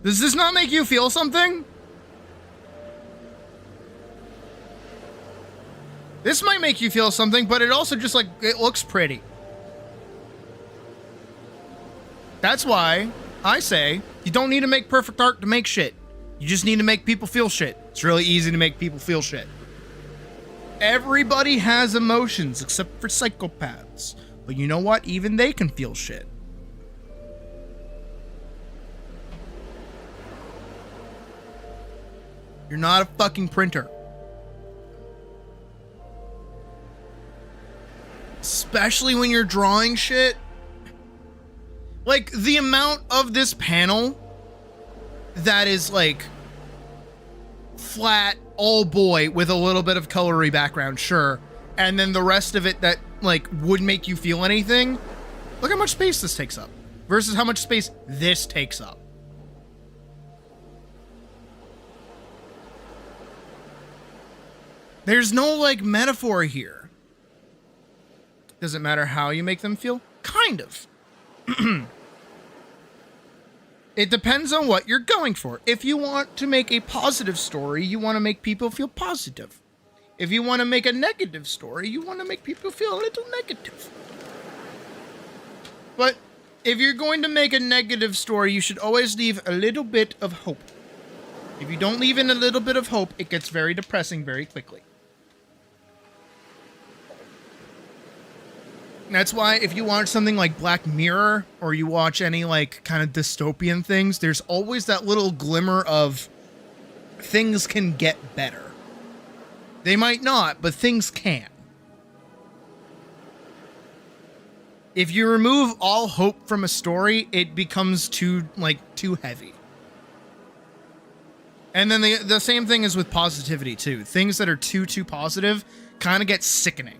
Does this not make you feel something? This might make you feel something, but it also just like, it looks pretty. That's why I say you don't need to make perfect art to make shit. You just need to make people feel shit. It's really easy to make people feel shit. Everybody has emotions except for psychopaths. But you know what? Even they can feel shit. You're not a fucking printer. Especially when you're drawing shit. Like, the amount of this panel that is, like, flat, all boy, with a little bit of colory background, sure. And then the rest of it that, like, would make you feel anything. Look how much space this takes up. Versus how much space this takes up. There's no, like, metaphor here. Does it matter how you make them feel? Kind of. It depends on what you're going for. If you want to make a positive story, you want to make people feel positive. If you want to make a negative story, you want to make people feel a little negative. But if you're going to make a negative story, you should always leave a little bit of hope. If you don't leave in a little bit of hope, it gets very depressing very quickly. That's why if you watch something like Black Mirror, or you watch any like kind of dystopian things, there's always that little glimmer of things can get better. They might not, but things can. If you remove all hope from a story, it becomes too heavy. And then the same thing is with positivity too. Things that are too positive kind of get sickening.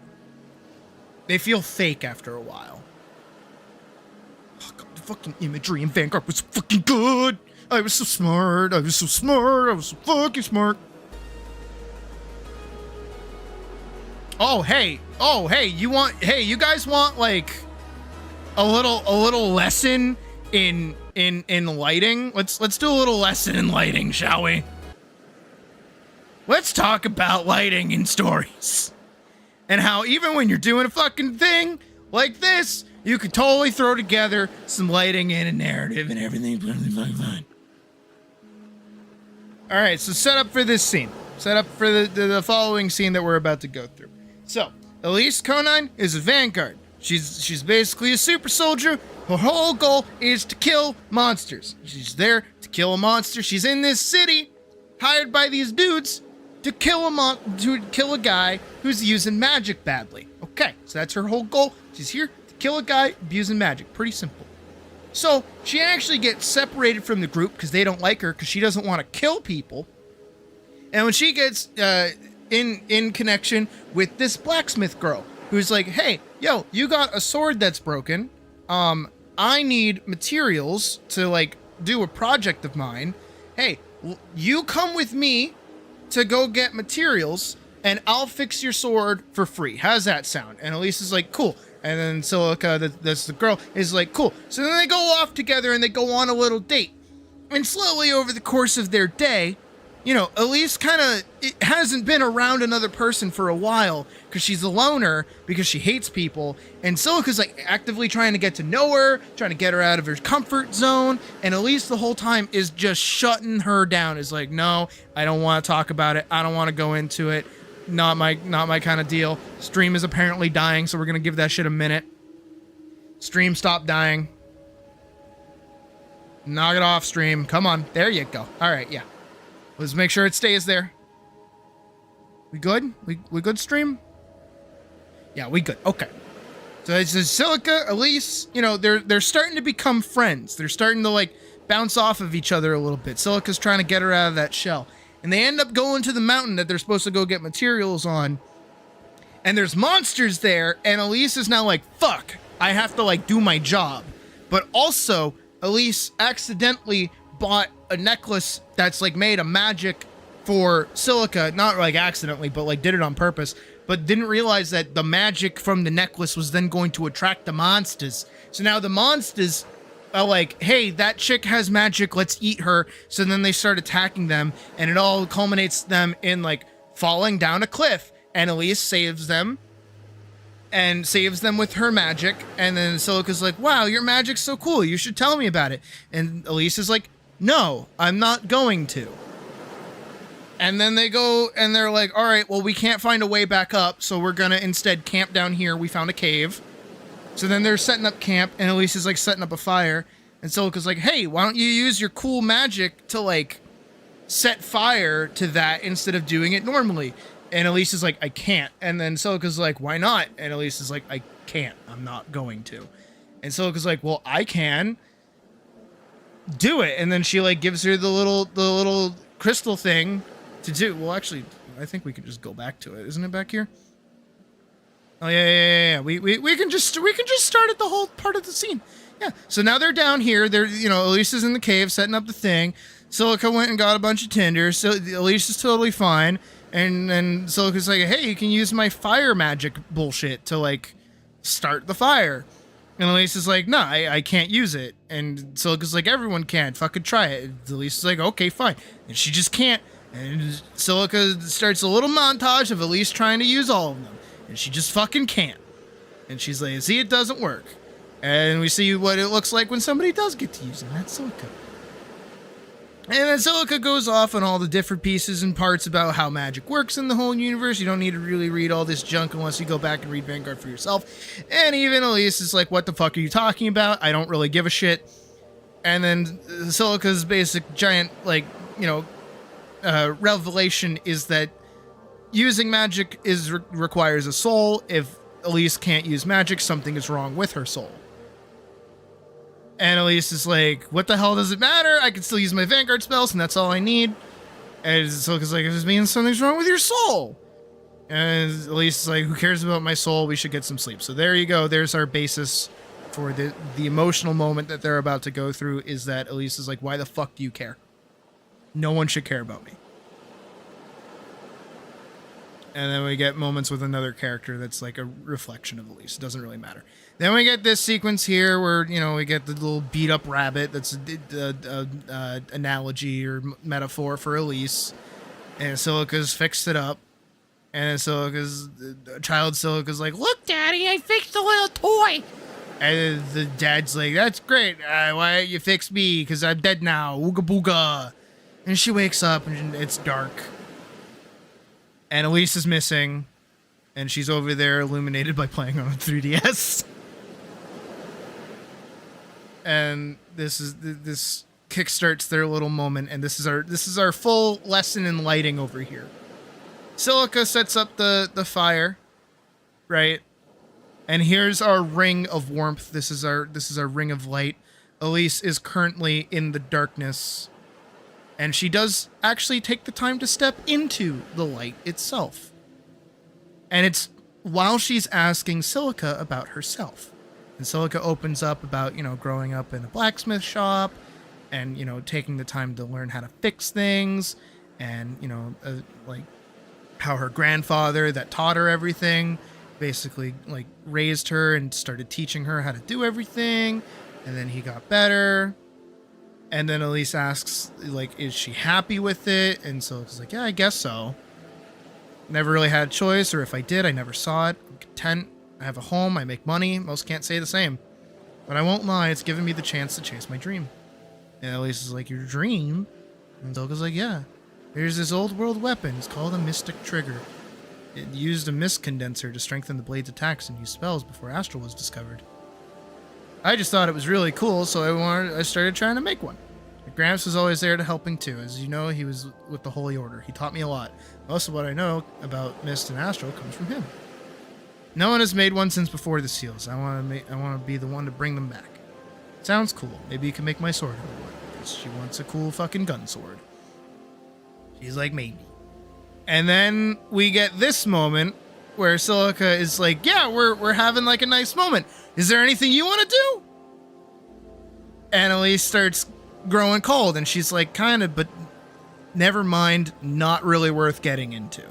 They feel fake after a while. Oh God, the fucking imagery in Vanguard was fucking good. I was so smart. I was so fucking smart. Oh hey, you guys want like a little lesson in lighting? Let's do a little lesson in lighting, shall we? Let's talk about lighting in stories. And how even when you're doing a fucking thing like this, you can totally throw together some lighting and a narrative and everything's fine. Alright, so set up for this scene. Set up for the following scene that we're about to go through. So, Atlyss Conine is a Vanguard. She's basically a super soldier. Her whole goal is to kill monsters. She's there to kill a monster. She's in this city, hired by these dudes, to kill a guy who's using magic badly. Okay, so that's her whole goal. She's here to kill a guy abusing magic. Pretty simple. So she actually gets separated from the group because they don't like her because she doesn't want to kill people. And when she gets in connection with this blacksmith girl who's like, hey, yo, you got a sword that's broken. I need materials to like do a project of mine. Hey, you come with me to go get materials, and I'll fix your sword for free. How's that sound? And Atlyss is like, cool. And then Silica, that's the girl, is like, cool. So then they go off together, and they go on a little date. And slowly over the course of their day, you know, Atlyss kind of hasn't been around another person for a while because she's a loner, because she hates people. And Silica's like actively trying to get to know her, trying to get her out of her comfort zone. And Atlyss the whole time is just shutting her down. Is like, no, I don't want to talk about it. I don't want to go into it. Not my kind of deal. Stream is apparently dying, so we're gonna give that shit a minute. Stream, stop dying. Knock it off, stream. Come on. There you go. All right, yeah. Let's make sure it stays there. We good? We good, stream? Yeah, we good. Okay. So it's Silica, Atlyss, you know, they're starting to become friends. They're starting to like bounce off of each other a little bit. Silica's trying to get her out of that shell. And they end up going to the mountain that they're supposed to go get materials on. And there's monsters there, and Atlyss is now like, fuck, I have to like do my job. But also, Atlyss accidentally bought a necklace that's like made of magic for Silica, not like accidentally, but like did it on purpose, but didn't realize that the magic from the necklace was then going to attract the monsters. So now the monsters are like, hey, that chick has magic, let's eat her. So then they start attacking them, and it all culminates them in like falling down a cliff, and Atlyss saves them and saves them with her magic. And then Silica's like, wow, your magic's so cool, you should tell me about it. And Atlyss is like, no, I'm not going to. And then they go and they're like, all right, well, we can't find a way back up, so we're gonna instead camp down here. We found a cave. So then they're setting up camp, and Atlyss is like setting up a fire. And Silica's like, hey, why don't you use your cool magic to like set fire to that instead of doing it normally? And Atlyss is like, I can't. And then Silica's like, why not? And Atlyss is like, I can't. I'm not going to. And Silica's like, well, I can. Do it. And then she like gives her the little crystal thing to do. Well, actually, I think we can just go back to it. Isn't it back here? Oh yeah. We can just start at the whole part of the scene. Yeah. So now they're down here. They're, you know, Atlyss is in the cave setting up the thing. Silica went and got a bunch of tinder. So Atlyss is totally fine. And then Silica's like, hey, you can use my fire magic bullshit to like start the fire. And Atlyss is like, no, I can't use it. And Silica's like, everyone can. Fucking try it. And Atlyss is like, okay, fine. And she just can't. And Silica starts a little montage of Atlyss trying to use all of them. And she just fucking can't. And she's like, see, it doesn't work. And we see what it looks like when somebody does get to use them. That's Silica. And then Silica goes off on all the different pieces and parts about how magic works in the whole universe. You don't need to really read all this junk unless you go back and read Vanguard for yourself. And even Atlyss is like, what the fuck are you talking about? I don't really give a shit. And then Silica's basic giant, like, you know, revelation is that using magic requires a soul. If Atlyss can't use magic, something is wrong with her soul. And Atlyss is like, what the hell does it matter? I can still use my Vanguard spells, and that's all I need. And Silica's like, this means something's wrong with your soul. And Atlyss is like, who cares about my soul? We should get some sleep. So there you go. There's our basis for the emotional moment that they're about to go through, is that Atlyss is like, why the fuck do you care? No one should care about me. And then we get moments with another character that's like a reflection of Atlyss. It doesn't really matter. Then we get this sequence here where, you know, we get the little beat up rabbit that's a analogy or metaphor for Atlyss. And Silica's fixed it up. And child Silica's like, look, Daddy, I fixed a little toy. And the dad's like, that's great. Why don't you fix me? Because I'm dead now. Ooga booga. And she wakes up and it's dark. And Atlyss is missing. And she's over there illuminated by playing on a 3DS. And this kickstarts their little moment, and this is our full lesson in lighting over here. Silica sets up the fire, right? And here's our ring of warmth. This is our ring of light. Atlyss is currently in the darkness, and she does actually take the time to step into the light itself. And it's while she's asking Silica about herself. And Silica opens up about, you know, growing up in a blacksmith shop and, you know, taking the time to learn how to fix things and, you know, like how her grandfather that taught her everything basically like raised her and started teaching her how to do everything. And then he got better. And then Atlyss asks, like, is she happy with it? And Silica's like, yeah, I guess so. Never really had a choice, or if I did, I never saw it. I'm content. I have a home. I make money. Most can't say the same. But I won't lie, it's given me the chance to chase my dream. And Atlyss is like, your dream? And Silica's like, yeah. There's this old world weapon. It's called a mystic trigger. It used a mist condenser to strengthen the blade's attacks and use spells before Astral was discovered. I just thought it was really cool, so I started trying to make one. Gramps was always there to helping too. As you know, he was with the Holy Order. He taught me a lot. Most of what I know about Mist and Astral comes from him. No one has made one since before the seals. I want to be the one to bring them back. Sounds cool. Maybe you can make my sword into one. Because she wants a cool fucking gun sword. She's like, maybe. And then we get this moment where Silica is like, yeah, we're having like a nice moment. Is there anything you want to do? And Atlyss starts growing cold, and she's like, kind of, but never mind, not really worth getting into.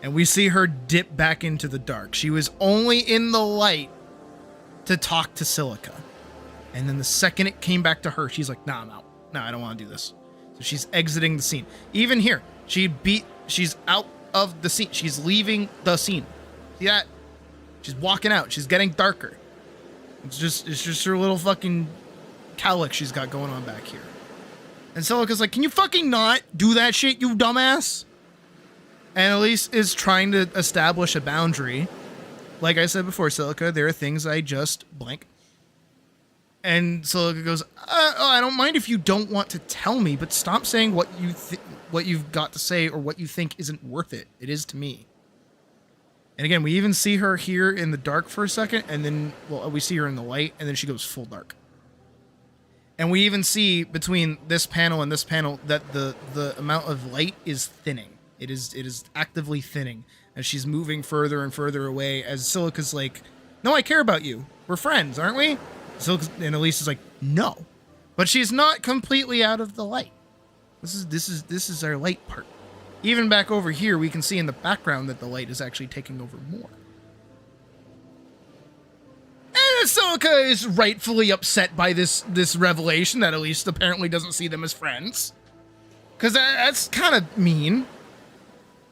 And we see her dip back into the dark. She was only in the light to talk to Silica. And then the second it came back to her, she's like, nah, I'm out. Nah, I don't want to do this. So she's exiting the scene. Even here, she's out of the scene. She's leaving the scene. See that? She's walking out. She's getting darker. It's just her little fucking cowlick she's got going on back here. And Silica's like, can you fucking not do that shit, you dumbass? And Atlyss is trying to establish a boundary. Like I said before, Silica, there are things I just blank. And Silica goes, I don't mind if you don't want to tell me, but stop saying what you've got to say or what you think isn't worth it. It is to me. And again, we even see her here in the dark for a second, and then, well, we see her in the light, and then she goes full dark. And we even see between this panel and this panel that the amount of light is thinning. It is actively thinning as she's moving further and further away, as Silica's like, no, I care about you. We're friends, aren't we? And Atlyss is like, no. But she's not completely out of the light. This is our light part. Even back over here, we can see in the background that the light is actually taking over more. And Silica is rightfully upset by this revelation that Atlyss apparently doesn't see them as friends. Because that's kind of mean.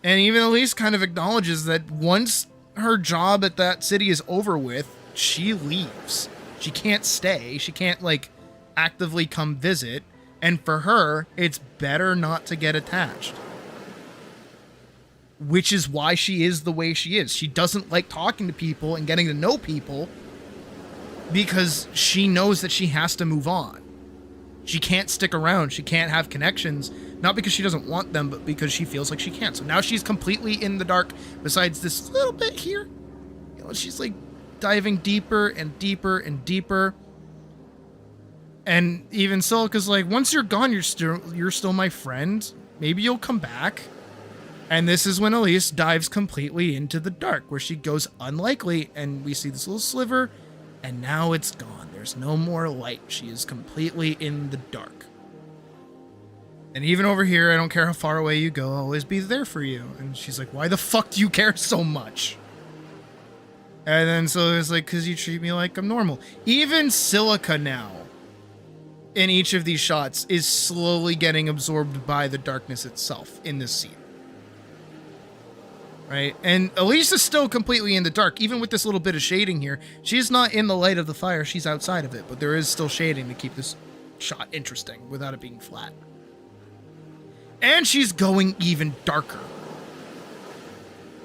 And even Atlyss kind of acknowledges that once her job at that city is over with, she leaves. She can't stay. She can't, like, actively come visit. And for her, it's better not to get attached. Which is why she is the way she is. She doesn't like talking to people and getting to know people because she knows that she has to move on. She can't stick around. She can't have connections. Not because she doesn't want them, but because she feels like she can't. So now she's completely in the dark besides this little bit here. You know, she's like diving deeper and deeper and deeper. And even Silica's like, once you're gone, you're still my friend. Maybe you'll come back. And this is when Atlyss dives completely into the dark, where she goes unlikely, and we see this little sliver, and now it's gone. There's no more light. She is completely in the dark. And even over here, I don't care how far away you go, I'll always be there for you. And she's like, why the fuck do you care so much? And then Silica's like, because you treat me like I'm normal. Even Silica now, in each of these shots, is slowly getting absorbed by the darkness itself in this scene. Right? And Atlyss is still completely in the dark, even with this little bit of shading here. She's not in the light of the fire, she's outside of it, but there is still shading to keep this shot interesting without it being flat. And she's going even darker.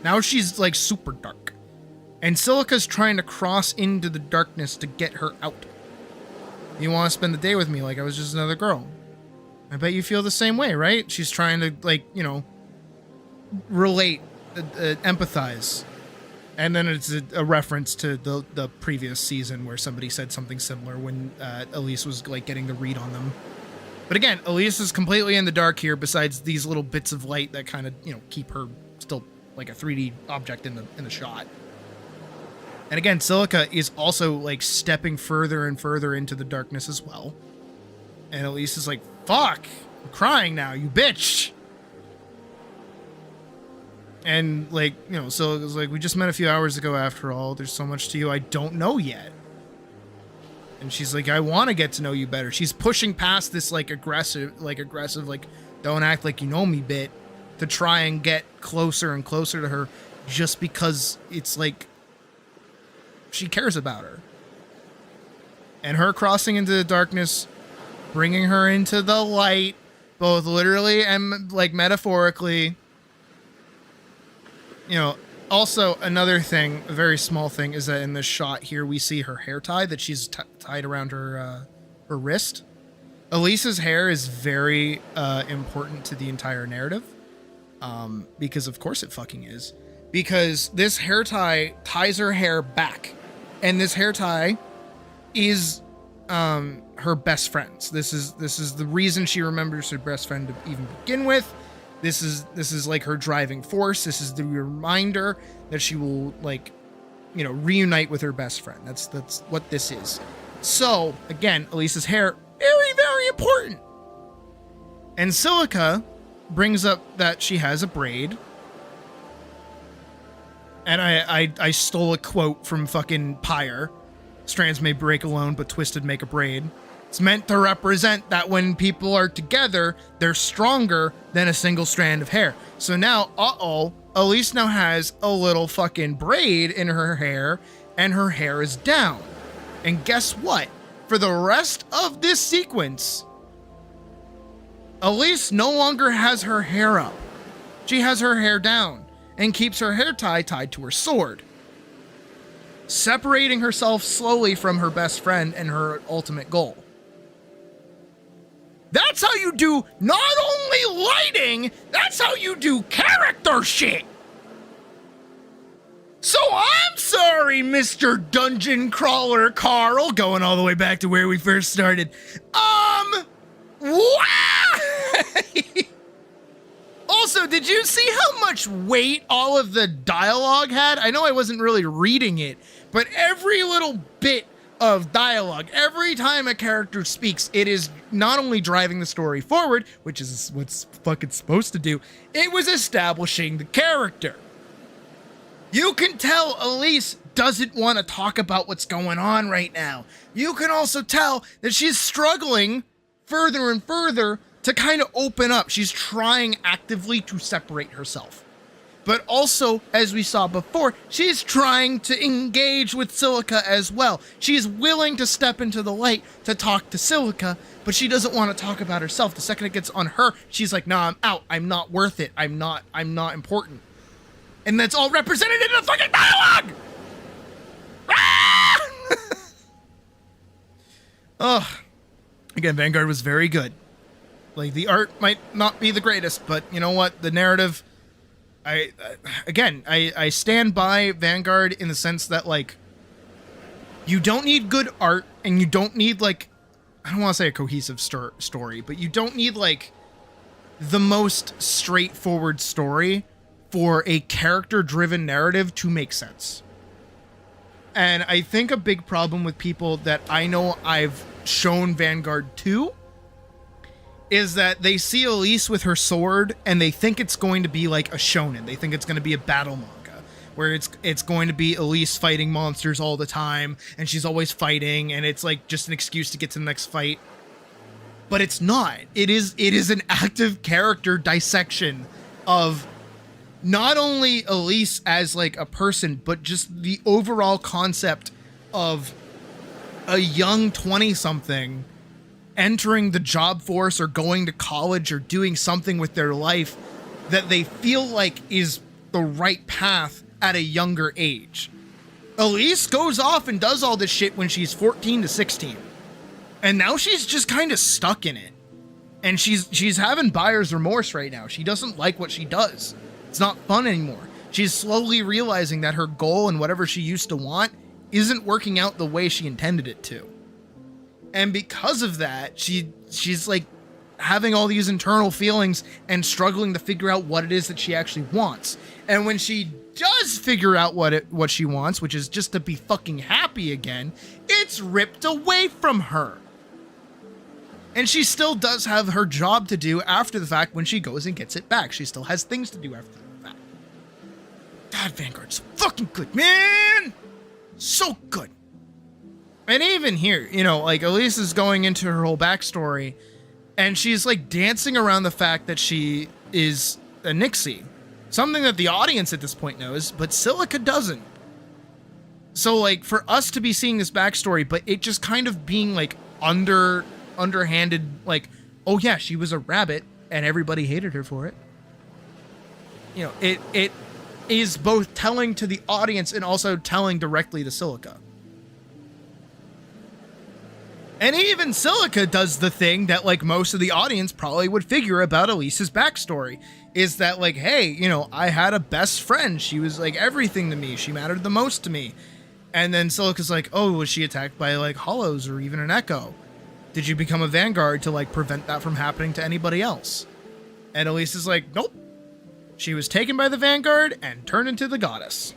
Now she's like super dark. And Silica's trying to cross into the darkness to get her out. You want to spend the day with me like I was just another girl. I bet you feel the same way, right? She's trying to, like, you know, relate, empathize. And then it's a reference to the previous season where somebody said something similar when Atlyss was, like, getting the read on them. But again, Atlyss is completely in the dark here besides these little bits of light that kind of, you know, keep her still like a 3D object in the shot. And again, Silica is also, like, stepping further and further into the darkness as well. And Atlyss is like, fuck, I'm crying now, you bitch. And, like, you know, Silica's like, we just met a few hours ago after all. There's so much to you I don't know yet. And she's like, I want to get to know you better. She's pushing past this like aggressive, like don't act like you know me bit to try and get closer and closer to her just because it's like she cares about her. And her crossing into the darkness, bringing her into the light, both literally and like metaphorically. You know, also another thing, a very small thing, is that in this shot here we see her hair tie that she's tied around her wrist. Atlys's hair is very important to the entire narrative, because of course it fucking is. Because this hair tie ties her hair back, and this hair tie is her best friend's. This is the reason she remembers her best friend to even begin with. This is like her driving force. This is the reminder that she will, like, you know, reunite with her best friend. That's what this is. So again, Atlys's hair, very, very important. And Silica brings up that she has a braid. And I stole a quote from fucking Pyre. Strands may break alone, but twisted make a braid. It's meant to represent that when people are together, they're stronger than a single strand of hair. So now, Atlyss now has a little fucking braid in her hair, and her hair is down. And guess what? For the rest of this sequence, Atlyss no longer has her hair up. She has her hair down and keeps her hair tie tied to her sword, separating herself slowly from her best friend and her ultimate goal. That's how you do not only lighting, that's how you do character shit. So I'm sorry, Mr. Dungeon Crawler Carl, going all the way back to where we first started. Why? Also, did you see how much weight all of the dialogue had? I know I wasn't really reading it, but every little bit of dialogue, every time a character speaks, it is not only driving the story forward, which is what's fucking supposed to do, it was establishing the character. You can tell Atlyss doesn't want to talk about what's going on right now. You can also tell that she's struggling further and further to kind of open up. She's trying actively to separate herself. But also, as we saw before, she's trying to engage with Silica as well. She's willing to step into the light to talk to Silica, but she doesn't want to talk about herself. The second it gets on her, she's like, nah, I'm out. I'm not worth it. I'm not important. And that's all represented in the fucking dialogue! Ah! Ugh. Again, Vanguard was very good. Like, the art might not be the greatest, but you know what? The narrative... I stand by Vanguard in the sense that, like, you don't need good art, and you don't need, like, I don't want to say a cohesive story, but you don't need, like, the most straightforward story for a character-driven narrative to make sense. And I think a big problem with people that I know I've shown Vanguard to is that they see Atlyss with her sword and they think it's going to be like a shonen. They think it's going to be a battle manga where it's going to be Atlyss fighting monsters all the time and she's always fighting and it's like just an excuse to get to the next fight. But it's not. It is an active character dissection of not only Atlyss as like a person, but just the overall concept of a young 20-something entering the job force or going to college or doing something with their life that they feel like is the right path at a younger age. Atlyss goes off and does all this shit when she's 14 to 16. And now she's just kind of stuck in it. And she's having buyer's remorse right now. She doesn't like what she does. It's not fun anymore. She's slowly realizing that her goal and whatever she used to want isn't working out the way she intended it to. And because of that, she's like having all these internal feelings and struggling to figure out what it is that she actually wants. And when she does figure out what she wants, which is just to be fucking happy again, it's ripped away from her. And she still does have her job to do after the fact when she goes and gets it back. She still has things to do after the fact. God, Vanguard's fucking good, man! So good. And even here, you know, like Atlyss is going into her whole backstory, and she's like dancing around the fact that she is a Nixie. Something that the audience at this point knows, but Silica doesn't. So like for us to be seeing this backstory, but it just kind of being like underhanded, like, oh yeah, she was a rabbit and everybody hated her for it. You know, it is both telling to the audience and also telling directly to Silica. And even Silica does the thing that like most of the audience probably would figure about Atlyss's backstory, is that like, hey, you know, I had a best friend. She was like everything to me. She mattered the most to me. And then Silica's like, oh, was she attacked by like hollows or even an echo? Did you become a vanguard to like prevent that from happening to anybody else? And Atlyss is like, nope. She was taken by the vanguard and turned into the goddess.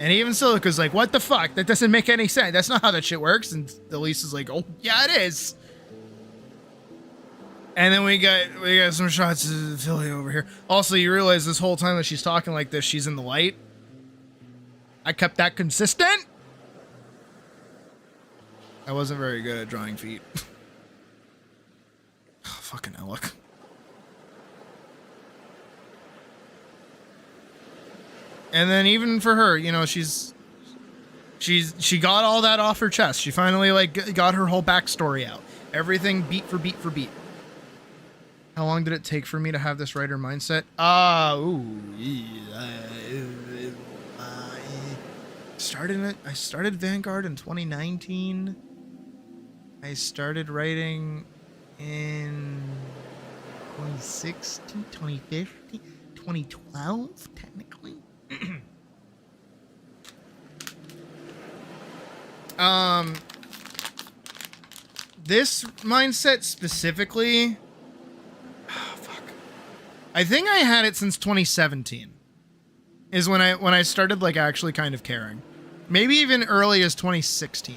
And even Silica's like, what the fuck? That doesn't make any sense. That's not how that shit works. And Atlyss is like, oh, yeah, it is. And then we got some shots of Philly over here. Also, you realize this whole time that she's talking like this, she's in the light. I kept that consistent. I wasn't very good at drawing feet. Oh, fucking Alec. And then even for her, you know, she got all that off her chest. She finally like got her whole backstory out. Everything beat for beat for beat. How long did it take for me to have this writer mindset? I started Vanguard in 2019. I started writing in 2016, 2015, 2012, technically. This mindset specifically, fuck. I think I had it since 2017. Is when I started like actually kind of caring. Maybe even early as 2016.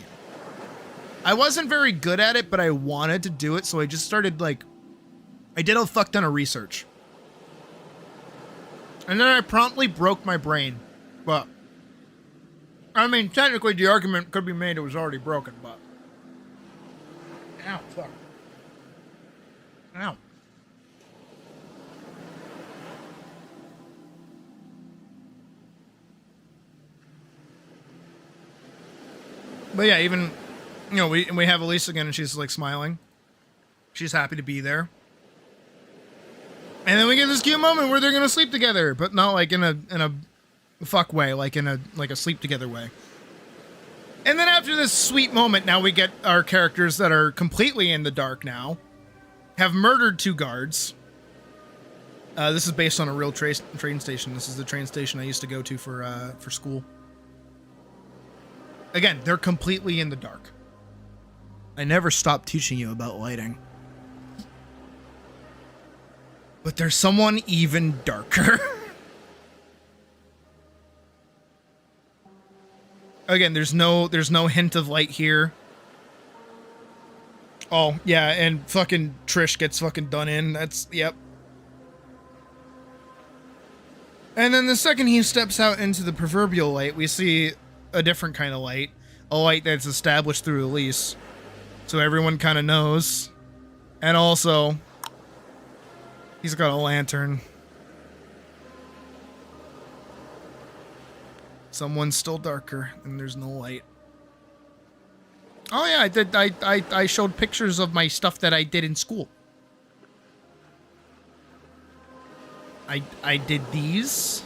I wasn't very good at it, but I wanted to do it, so I just started like, I did a fuck ton of research. And then I promptly broke my brain. But, I mean, technically the argument could be made it was already broken, but. Ow, fuck. Ow. But yeah, even, you know, we have Atlyss again and she's like smiling. She's happy to be there. And then we get this cute moment where they're gonna sleep together, but not like in a fuck way, like in a sleep together way. And then after this sweet moment, now we get our characters that are completely in the dark now, have murdered 2 guards. This is based on a real train station. This is the train station I used to go to for school. Again, they're completely in the dark. I never stopped teaching you about lighting. But there's someone even darker. Again, there's no hint of light here. Oh, yeah, and fucking Trish gets fucking done in. That's, yep. And then the second he steps out into the proverbial light, we see a different kind of light. A light that's established through Atlyss. So everyone kind of knows. And also, he's got a lantern. Someone's still darker, and there's no light. Oh yeah, I showed pictures of my stuff that I did in school. I did these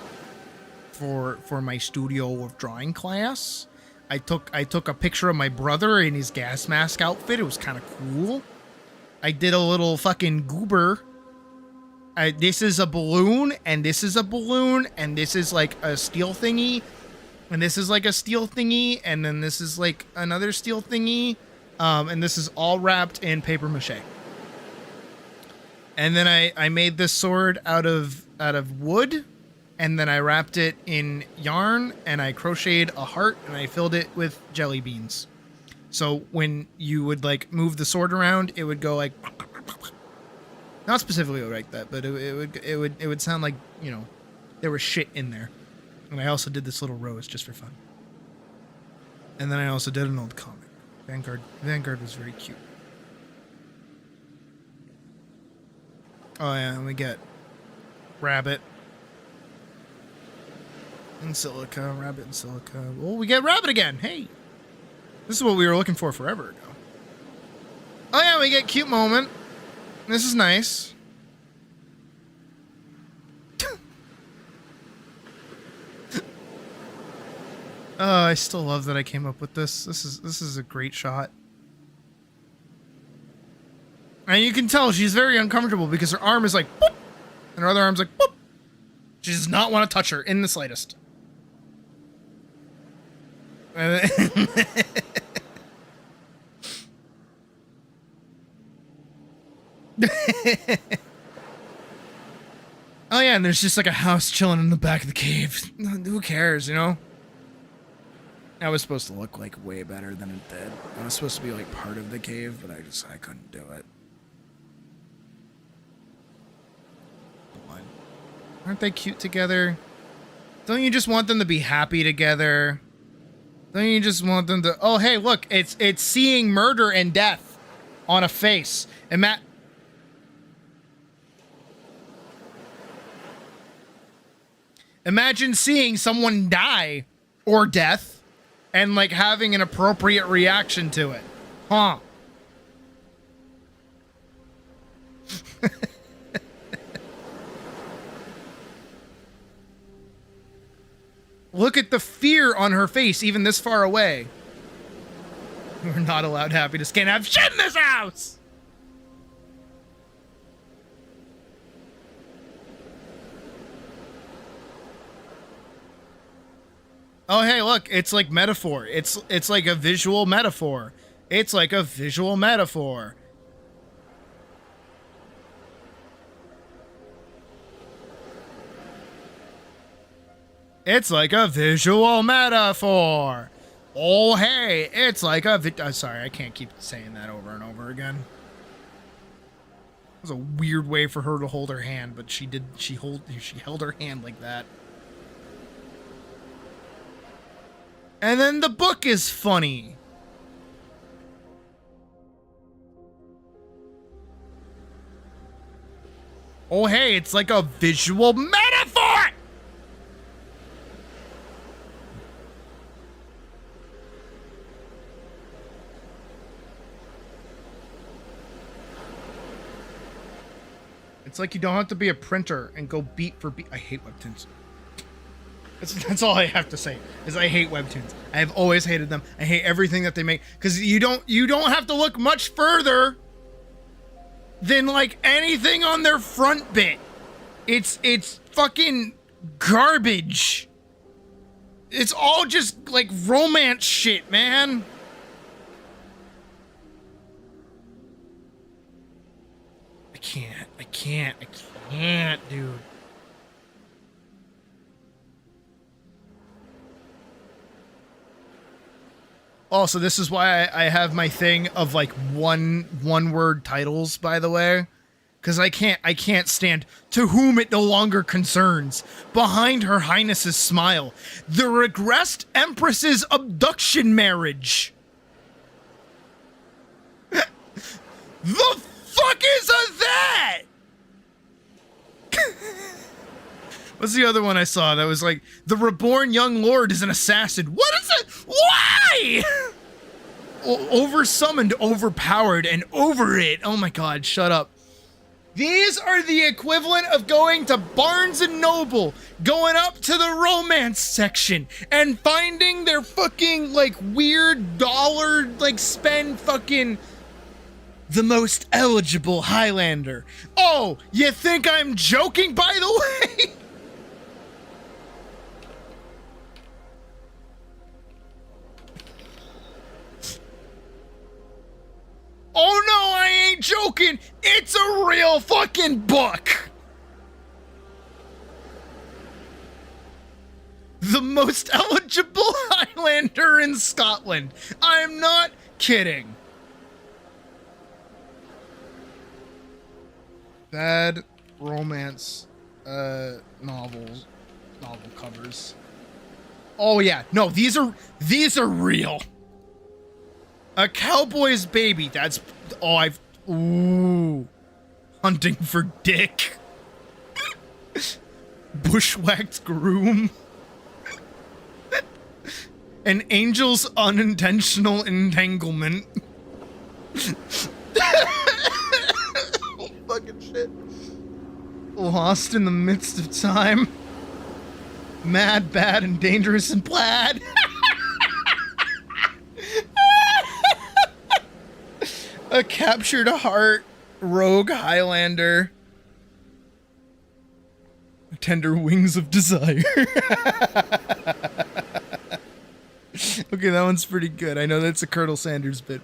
for my studio of drawing class. I took a picture of my brother in his gas mask outfit. It was kind of cool. I did a little fucking goober. This is a balloon, and this is a balloon, and this is like a steel thingy. And this is like a steel thingy, and then this is like another steel thingy, and this is all wrapped in paper mache. And then I made this sword out of wood, and then I wrapped it in yarn, and I crocheted a heart, and I filled it with jelly beans. So when you would like move the sword around, it would go like, not specifically like that, but it would sound like, you know, there was shit in there. And I also did this little rose just for fun. And then I also did an old comic. Vanguard was very cute. Oh yeah, and we get Rabbit and Silica, Rabbit and Silica. Well, we get Rabbit again. Hey, this is what we were looking for forever ago. Oh yeah, we get cute moment. This is nice. Oh, I still love that I came up with this. This is a great shot. And you can tell she's very uncomfortable because her arm is like, boop, and her other arm's like, boop. She does not want to touch her in the slightest. Oh yeah, and there's just like a house chilling in the back of the cave. Who cares, you know? That was supposed to look like way better than it did. It was supposed to be like part of the cave, but I couldn't do it. Aren't they cute together? Don't you just want them to be happy together? Don't you just want them to... Oh, hey, look, it's seeing murder and death on a face. And imagine seeing someone die or death and like having an appropriate reaction to it. Huh. Look at the fear on her face, even this far away. We're not allowed happiness. Can't have shit in this house! Oh, hey, look, it's like metaphor. It's like a visual metaphor. It's like a visual metaphor. It's like a visual metaphor. Oh, hey, it's like a sorry, I can't keep saying that over and over again. It was a weird way for her to hold her hand, but she held her hand like that. And then the book is funny. Oh, hey, it's like a visual metaphor! It's like you don't have to be a printer and go beat for beat. I hate webtoons. That's all I have to say, is I hate webtoons. I have always hated them. I hate everything that they make, because you don't have to look much further than like anything on their front bit. It's fucking garbage. It's all just like romance shit, man. I can't, dude. Also, this is why I have my thing of like one word titles, by the way. Because I can't stand "to whom it no longer concerns," "behind her highness's smile," "the regressed empress's abduction marriage." The fuck is that? What's the other one I saw that was like, "the reborn young lord is an assassin"? What is it? Why? Oversummoned, overpowered, and over it. Oh my god, shut up. These are the equivalent of going to Barnes & Noble, going up to the romance section, and finding their fucking, like, weird dollar, like, spend fucking the most eligible Highlander. Oh, you think I'm joking, by the way? Oh no, I ain't joking! It's a real fucking book! The most eligible Highlander in Scotland. I'm not kidding. Bad romance novel covers. Oh yeah, no, these are real. A cowboy's baby. That's ooh, hunting for dick. Bushwhacked groom. An angel's unintentional entanglement. Oh, fucking shit. Lost in the midst of time. Mad, bad, and dangerous and plaid. A captured heart. Rogue Highlander. Tender wings of desire. Okay, that one's pretty good. I know that's a Colonel Sanders bit.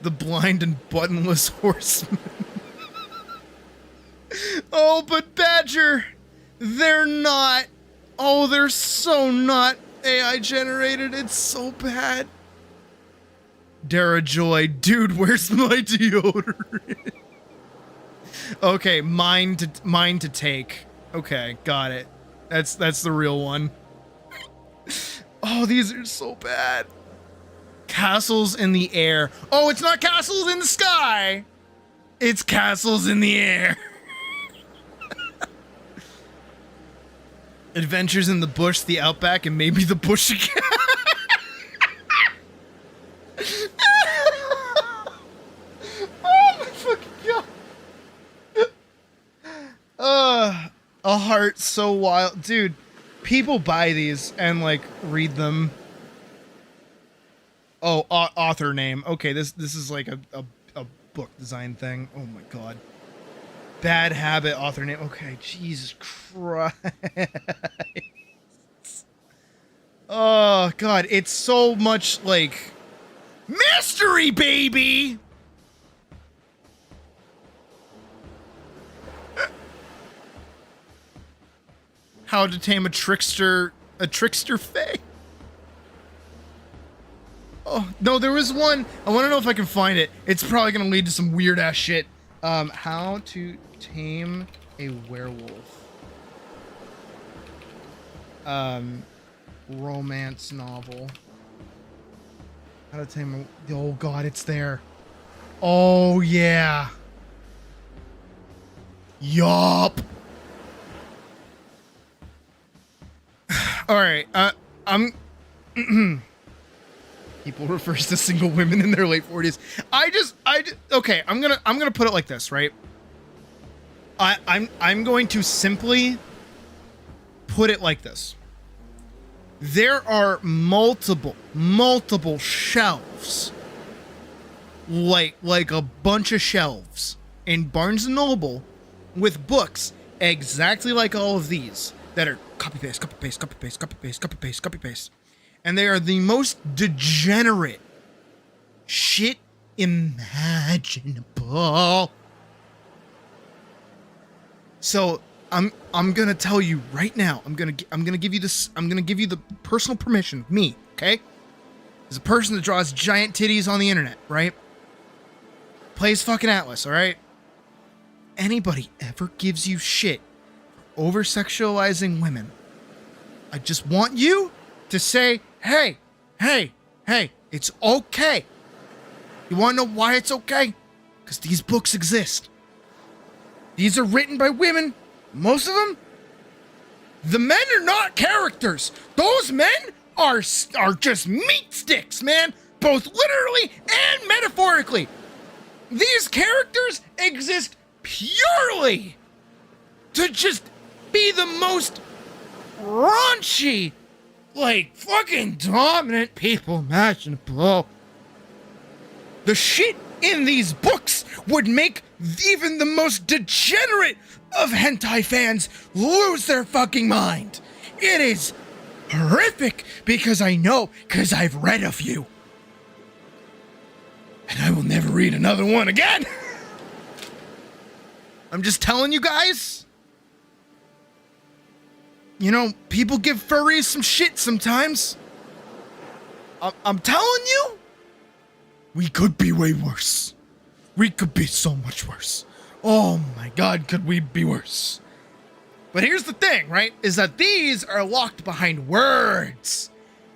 The blind and buttonless horseman. Oh, but Badger, they're not. Oh, they're so not AI generated. It's so bad. Dara Joy, dude, where's my deodorant? Okay, mine to take. Okay, got it. That's the real one. Oh, these are so bad. Castles in the air. Oh, it's not castles in the sky. It's castles in the air. Adventures in the bush, the outback, and maybe the bush again. Oh my fucking god. A heart so wild. Dude, people buy these and like read them. Oh, author name. Okay, this is like a book design thing. Oh my god. Bad habit, author name. Okay, Jesus Christ. Oh god, it's so much like mystery, baby. How to tame a trickster fae. Oh, no, there was one. I want to know if I can find it. It's probably going to lead to some weird ass shit. How to tame a werewolf. Romance novel. How to tame a... Oh, God, it's there. Oh, yeah. Yup. All right, I'm... People refers to single women in their late 40s. Okay, I'm gonna put it like this, right? I'm going to simply put it like this. There are multiple shelves, like a bunch of shelves in Barnes & Noble with books exactly like all of these that are copy paste, copy paste, copy paste, copy paste, copy paste, copy paste. And they are the most degenerate shit imaginable. So I'm gonna tell you right now. I'm gonna give you this. I'm gonna give you the personal permission. Me, okay? As a person that draws giant titties on the internet, right? Plays fucking Atlyss, all right? Anybody ever gives you shit for over-sexualizing women, I just want you to say, hey, it's okay. You want to know why it's okay? Because these books exist. These are written by women. Most of them. The men are not characters. Those men are just meat sticks, man. Both literally and metaphorically. These characters exist purely to just be the most raunchy, like, fucking dominant people imaginable. The shit in these books would make even the most degenerate of hentai fans lose their fucking mind. It is horrific because I know, because I've read a few. And I will never read another one again. I'm just telling you guys. You know, people give furries some shit sometimes. I'm telling you, we could be way worse. We could be so much worse. Oh my God, could we be worse? But here's the thing, right? Is that these are locked behind words.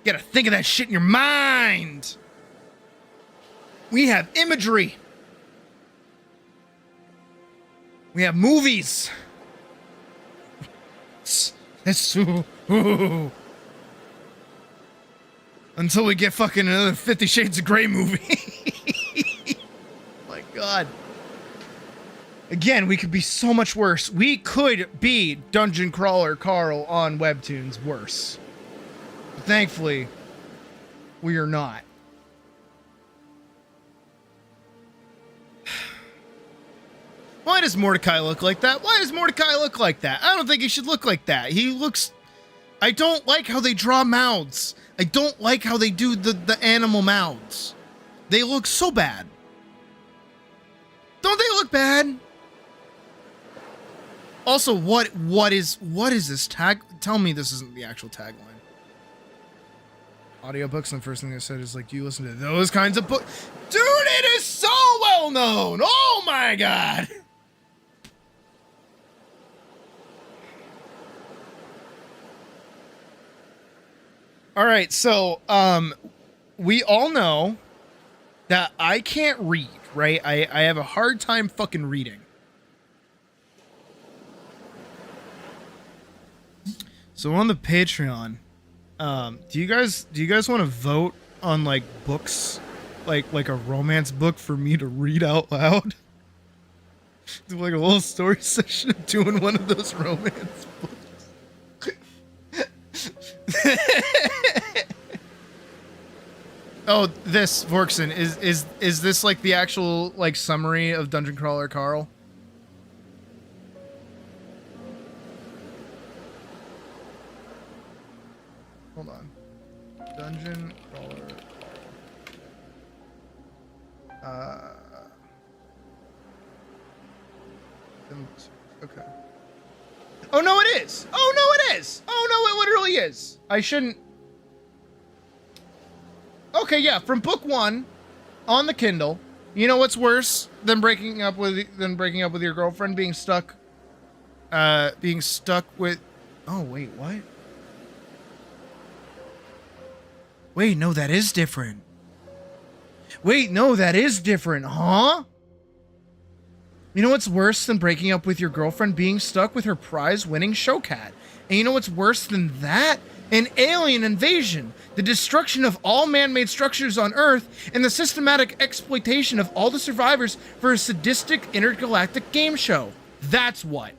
You gotta think of that shit in your mind. We have imagery. We have movies. Until we get fucking another 50 Shades of Grey movie. My God. Again, we could be so much worse. We could be Dungeon Crawler Carl on Webtoons worse. But thankfully, we are not. Why does Mordecai look like that? Why does Mordecai look like that? I don't think he should look like that. He looks... I don't like how they draw mouths. I don't like how they do the animal mouths. They look so bad. Don't they look bad? Also, what is this tag? Tell me this isn't the actual tagline. Audiobooks, and the first thing they said is like, do you listen to those kinds of books? Dude, it is so well known! Oh my God! Alright, so, we all know that I can't read, right? I have a hard time fucking reading. So on the Patreon, do you guys want to vote on like books, like a romance book for me to read out loud? Do like a little story session of doing one of those romance books. Oh, this Vorkson is this like the actual like summary of Dungeon Crawler Carl? Hold on. Dungeon Crawler. Okay. Oh no, it is. Oh no, it is. Oh no, it literally is. I shouldn't. Okay, yeah, from book 1 on the Kindle. You know what's worse than breaking up with your girlfriend? Being stuck with. Oh wait, what? Wait, no, that is different. Wait, no, that is different, huh? You know what's worse than breaking up with your girlfriend? Being stuck with her prize-winning show cat. And you know what's worse than that? An alien invasion, the destruction of all man-made structures on Earth, and the systematic exploitation of all the survivors for a sadistic intergalactic game show. That's what.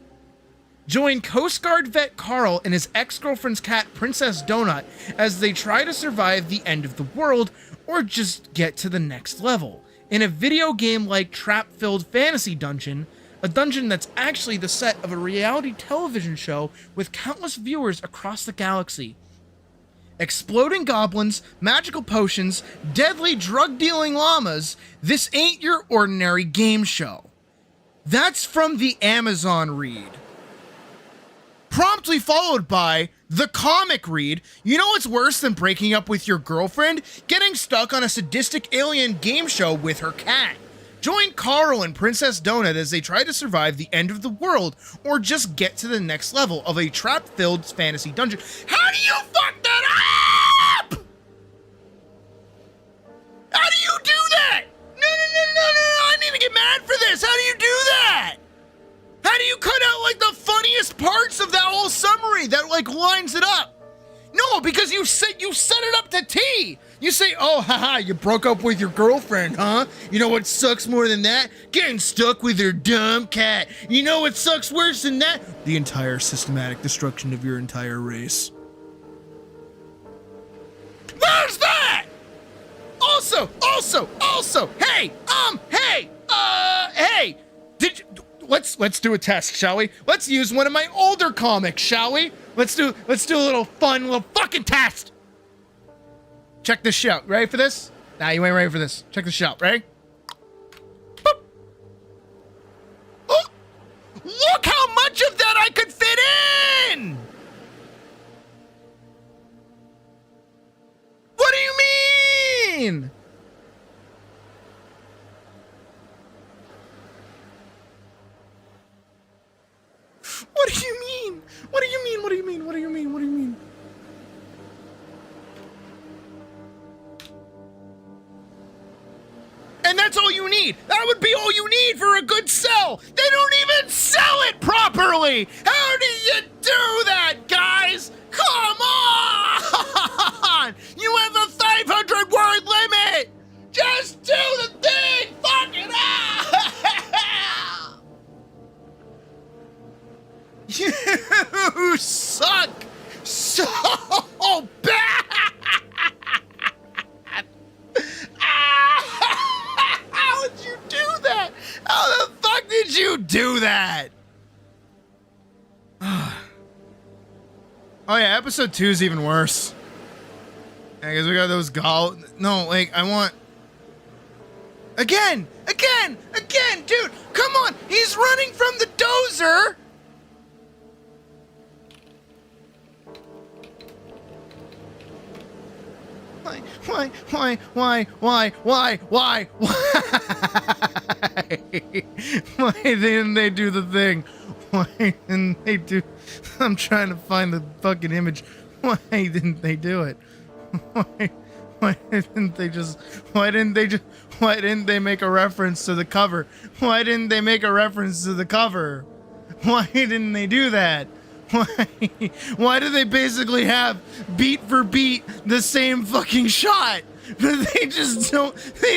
Join Coast Guard vet Carl and his ex-girlfriend's cat, Princess Donut, as they try to survive the end of the world, or just get to the next level. In a video game-like trap-filled fantasy dungeon, a dungeon that's actually the set of a reality television show with countless viewers across the galaxy. Exploding goblins, magical potions, deadly drug-dealing llamas, this ain't your ordinary game show. That's from the Amazon read. Promptly followed by the comic read. You know what's worse than breaking up with your girlfriend? Getting stuck on a sadistic alien game show with her cat. Join Carl and Princess Donut as they try to survive the end of the world, or just get to the next level of a trap-filled fantasy dungeon. How do you fuck that up? How do you do that? No, I need to get mad for this. How do you do that? How do you cut out like the funniest parts of that whole summary that like lines it up? No, because you set it up to T. You say, oh, haha, you broke up with your girlfriend, huh? You know what sucks more than that? Getting stuck with your dumb cat. You know what sucks worse than that? The entire systematic destruction of your entire race. Where's that? Also, hey, let's do a test, shall we? Let's use one of my older comics, shall we? Let's do a little fun little fucking test. Check this shit out. Ready for this? Nah, you ain't ready for this. Check this shit out. Ready? Boop. Oh, look how much of that I could fit in! What do you mean? What do you mean? And that's all you need. That would be all you need for a good sell. They don't even sell it properly. How do you do that, guys? Come on! You have a 500-word limit. Just do the thing. Fuck it out. You suck so bad. How did you do that? How the fuck did you do that? Oh yeah, episode 2 is even worse. I guess we got those No, like, I want... Again, dude, come on! He's running from the dozer! Why? Why didn't they do the thing? Why didn't they do... I'm trying to find the fucking image. Why didn't they do it? Why didn't they make a reference to the cover? Why didn't they make a reference to the cover? Why didn't they do that? Why do they basically have beat for beat the same fucking shot? But they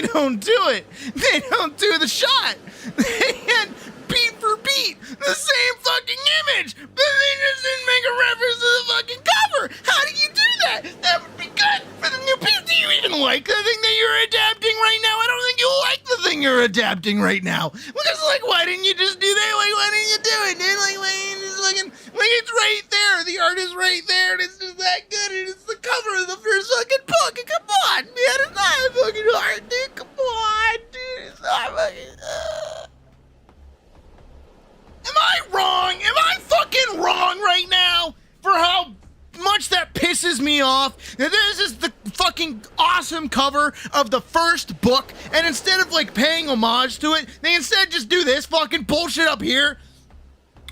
don't do it. They don't do the shot. They had beat for beat the same fucking image, but they just didn't make a reference to the fucking cover. How do you do that? That would be good for the new people. Do you even like the thing that you're adapting right now? I don't think you like the thing you're adapting right now. Because, like, why didn't you just do that? Like, why didn't you do it, dude? Like, why didn't you just fucking... Like, it's right there. The art is right there, and it's just that good, and it's the cover of the first fucking book. And come on, man. It's not a fucking art, dude. Come on, dude. It's not fucking... Am I wrong? Am I fucking wrong right now for how much that pisses me off? This is the fucking awesome cover of the first book, and instead of, like, paying homage to it, they instead just do this fucking bullshit up here.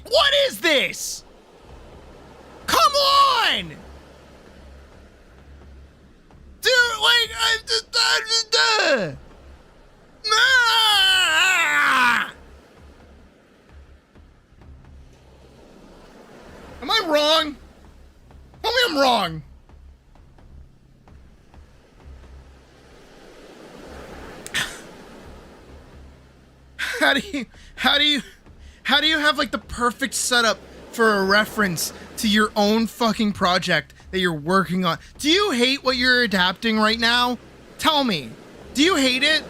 What is this? Come on! Dude, like, Am I wrong? Tell me I'm wrong. How do you have, like, the perfect setup for a reference to your own fucking project that you're working on? Do you hate what you're adapting right now? Tell me. Do you hate it?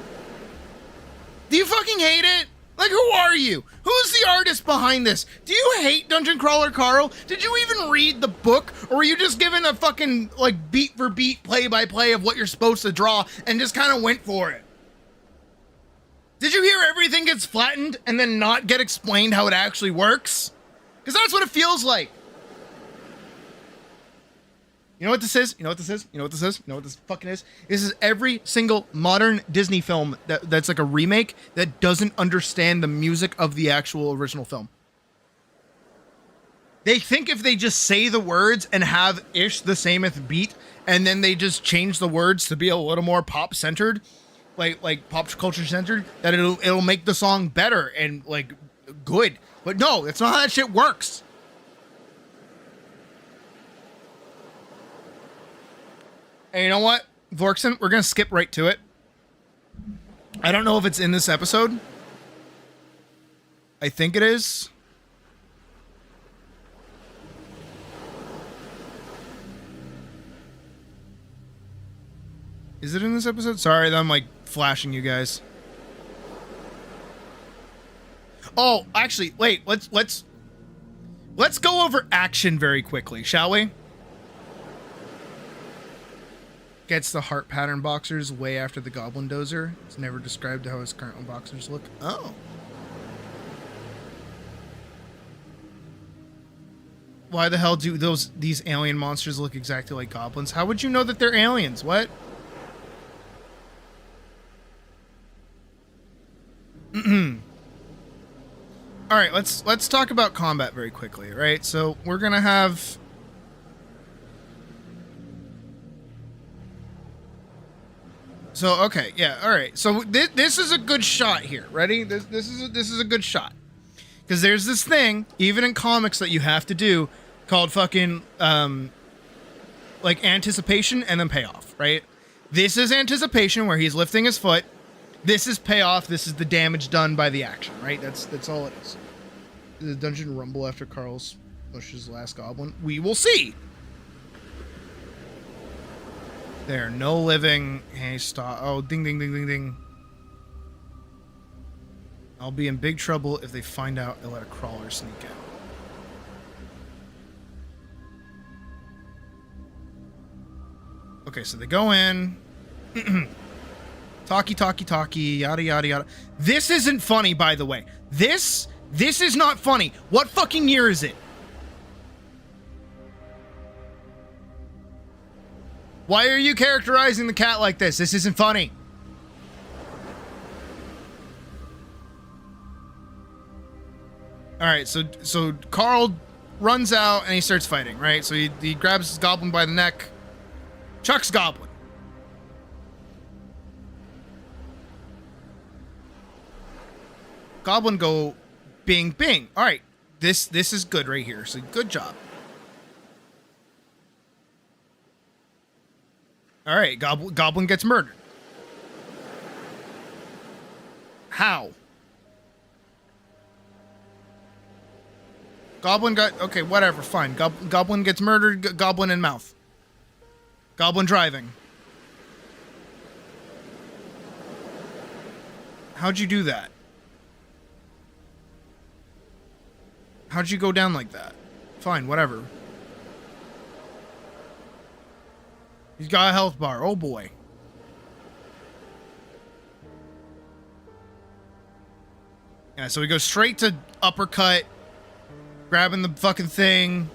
Do you fucking hate it? Like, who are you? Who's the artist behind this? Do you hate Dungeon Crawler Carl? Did you even read the book? Or were you just given a fucking, like, beat for beat, play by play of what you're supposed to draw and just kind of went for it? Did you hear everything gets flattened and then not get explained how it actually works? Because that's what it feels like. You know what this is? You know what this is? You know what this is? You know what this fucking is? This is every single modern Disney film that's like a remake that doesn't understand the music of the actual original film. They think if they just say the words and have ish the same as beat, and then they just change the words to be a little more pop centered, like pop culture centered, that it'll make the song better and, like, good. But no, that's not how that shit works. And you know what, Vorkson? We're gonna skip right to it. I don't know if it's in this episode. I think it is. Is it in this episode? Sorry, I'm, like, flashing you guys. Oh, actually, wait. Let's go over action very quickly, shall we? Gets the heart pattern boxers way after the goblin dozer. It's never described how his current boxers look. Oh. Why the hell do these alien monsters look exactly like goblins? How would you know that they're aliens? What? All right, let's talk about combat very quickly, right? So we're gonna have So okay, yeah, all right. So this is a good shot here. Ready? This is a good shot. Because there's this thing, even in comics, that you have to do called fucking like anticipation and then payoff, right? This is anticipation where he's lifting his foot. This is payoff. This is the damage done by the action, right? That's all it is. Did the dungeon rumble after Carl's pushes last goblin? We will see. There, no living. Hey, stop. Oh, ding, ding, ding, ding, ding. I'll be in big trouble if they find out they let a crawler sneak out. Okay, so they go in. Talkie, yada, yada, yada. This isn't funny, by the way. This is not funny. What fucking year is it? Why are you characterizing the cat like this? This isn't funny. All right, so Carl runs out and he starts fighting, right? So he grabs his goblin by the neck, chucks goblin. Goblin go bing bing. All right, this is good right here. So good job. All right, goblin gets murdered. How? Goblin got... Okay, whatever, fine. Goblin gets murdered, goblin in mouth. Goblin driving. How'd you do that? How'd you go down like that? Fine, whatever. He's got a health bar. Oh, boy. Yeah, so he goes straight to uppercut. Grabbing the fucking thing.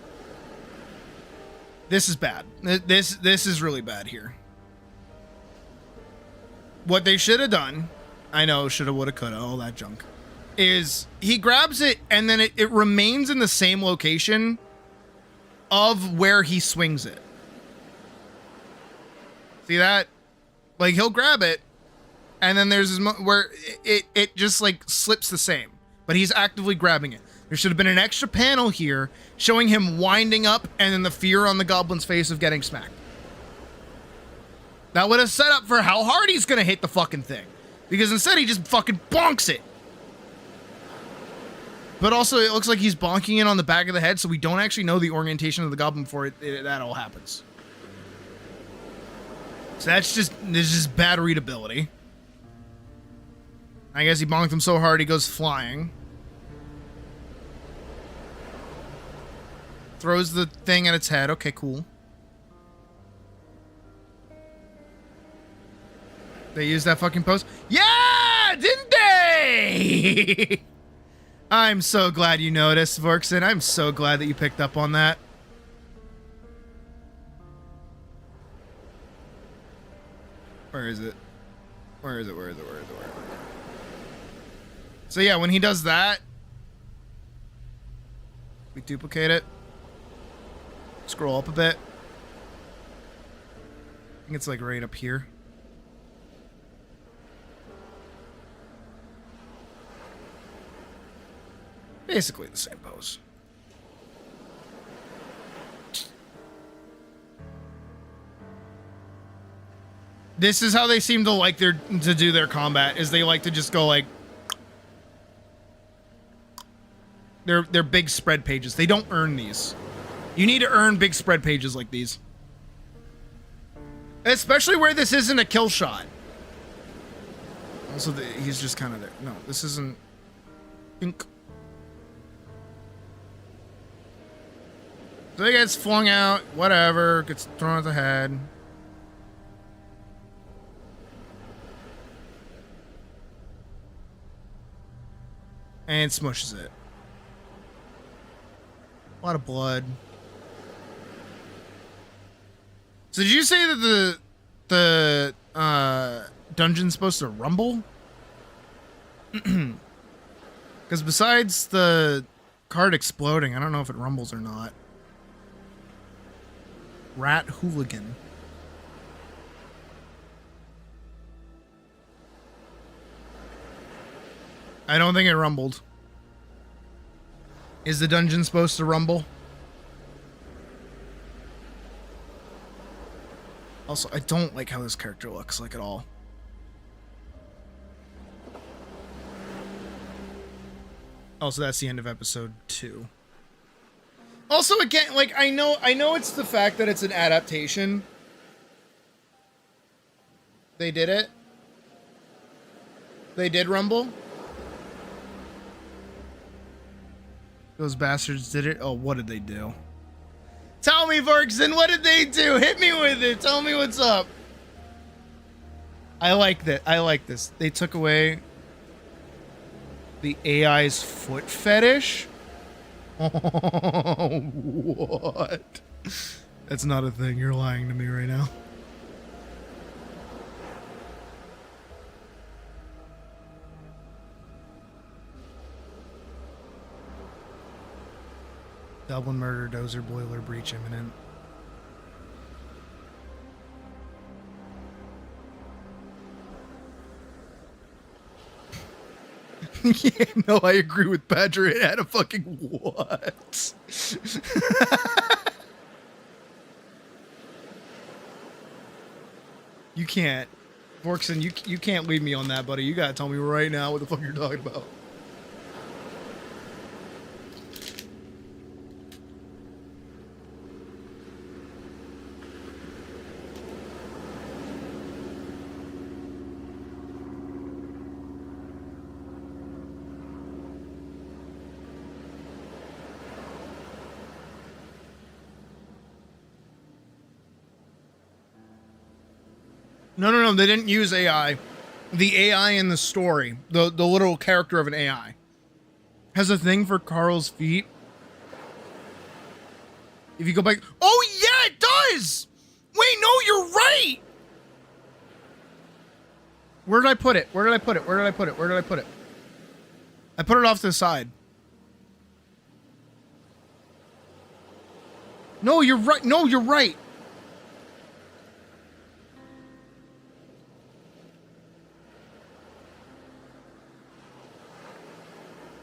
This is bad. This is really bad here. What they should have done, I know, shoulda, woulda, coulda, all that junk, is he grabs it and then it remains in the same location of where he swings it. See that? Like, he'll grab it and then there's where it just like slips the same, but he's actively grabbing it. There should have been an extra panel here showing him winding up and then the fear on the goblin's face of getting smacked. That would have set up for how hard he's going to hit the fucking thing. Because instead he just fucking bonks it. But also it looks like he's bonking it on the back of the head, so we don't actually know the orientation of the goblin before that all happens. So this is just bad readability. I guess he bonked him so hard he goes flying. Throws the thing at its head. Okay, cool. They used that fucking pose? Yeah! Didn't they? I'm so glad you noticed, Vorkson. I'm so glad that you picked up on that. Where is it? Where is it? Where is it? Where is it? Where is it? So yeah, when he does that, we duplicate it. Scroll up a bit. I think it's like right up here. Basically the same pose. This is how they seem to like to do their combat, is they like to just go like... They're big spread pages. They don't earn these. You need to earn big spread pages like these. Especially where this isn't a kill shot. Also, he's just kind of there. No, this isn't... Pink. So he gets flung out, whatever, gets thrown at the head. And smushes it. A lot of blood. So did you say that the dungeon's supposed to rumble? Because besides the card exploding, I don't know if it rumbles or not. Rat hooligan. I don't think it rumbled. Is the dungeon supposed to rumble? Also, I don't like how this character looks, like, at all. Also, that's the end of episode 2. Also, again, like, I know it's the fact that it's an adaptation. They did it. They did rumble. Those bastards did it. Oh, what did they do? Tell me, Vorkson, what did they do? Hit me with it. Tell me what's up. I like that. I like this. They took away the AI's foot fetish. Oh, what? That's not a thing. You're lying to me right now. Dublin murder, dozer, boiler, breach imminent. Yeah, no, I agree with Badger. It had a fucking what? You can't. Vorkson, you can't leave me on that, buddy. You gotta tell me right now what the fuck you're talking about. No, they didn't use AI. The AI in the story, the little character of an AI, has a thing for Carl's feet. If you go back... Oh, yeah, it does! Wait, no, you're right! Where did I put it? Where did I put it? Where did I put it? Where did I put it? I put it off to the side. No, you're right. No, you're right.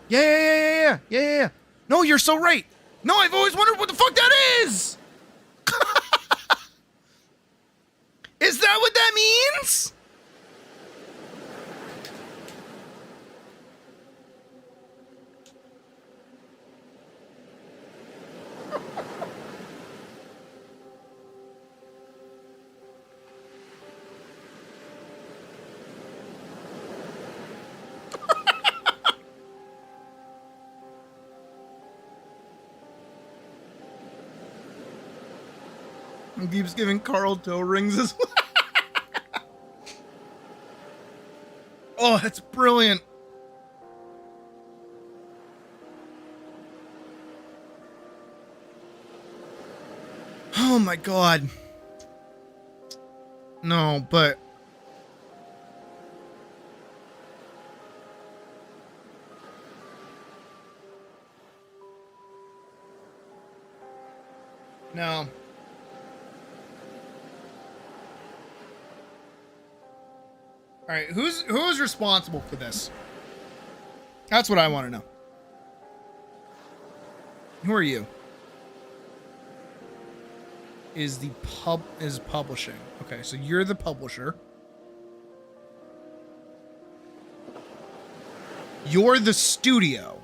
Yeah. No, you're so right. No, I've always wondered what the fuck that is. Is that what that means? And keeps giving Carl toe rings as well. Oh, that's brilliant. Oh my god. No, but... No. All right, who's responsible for this? That's what I want to know. Who are you? Is publishing. Okay, so you're the publisher. You're the studio.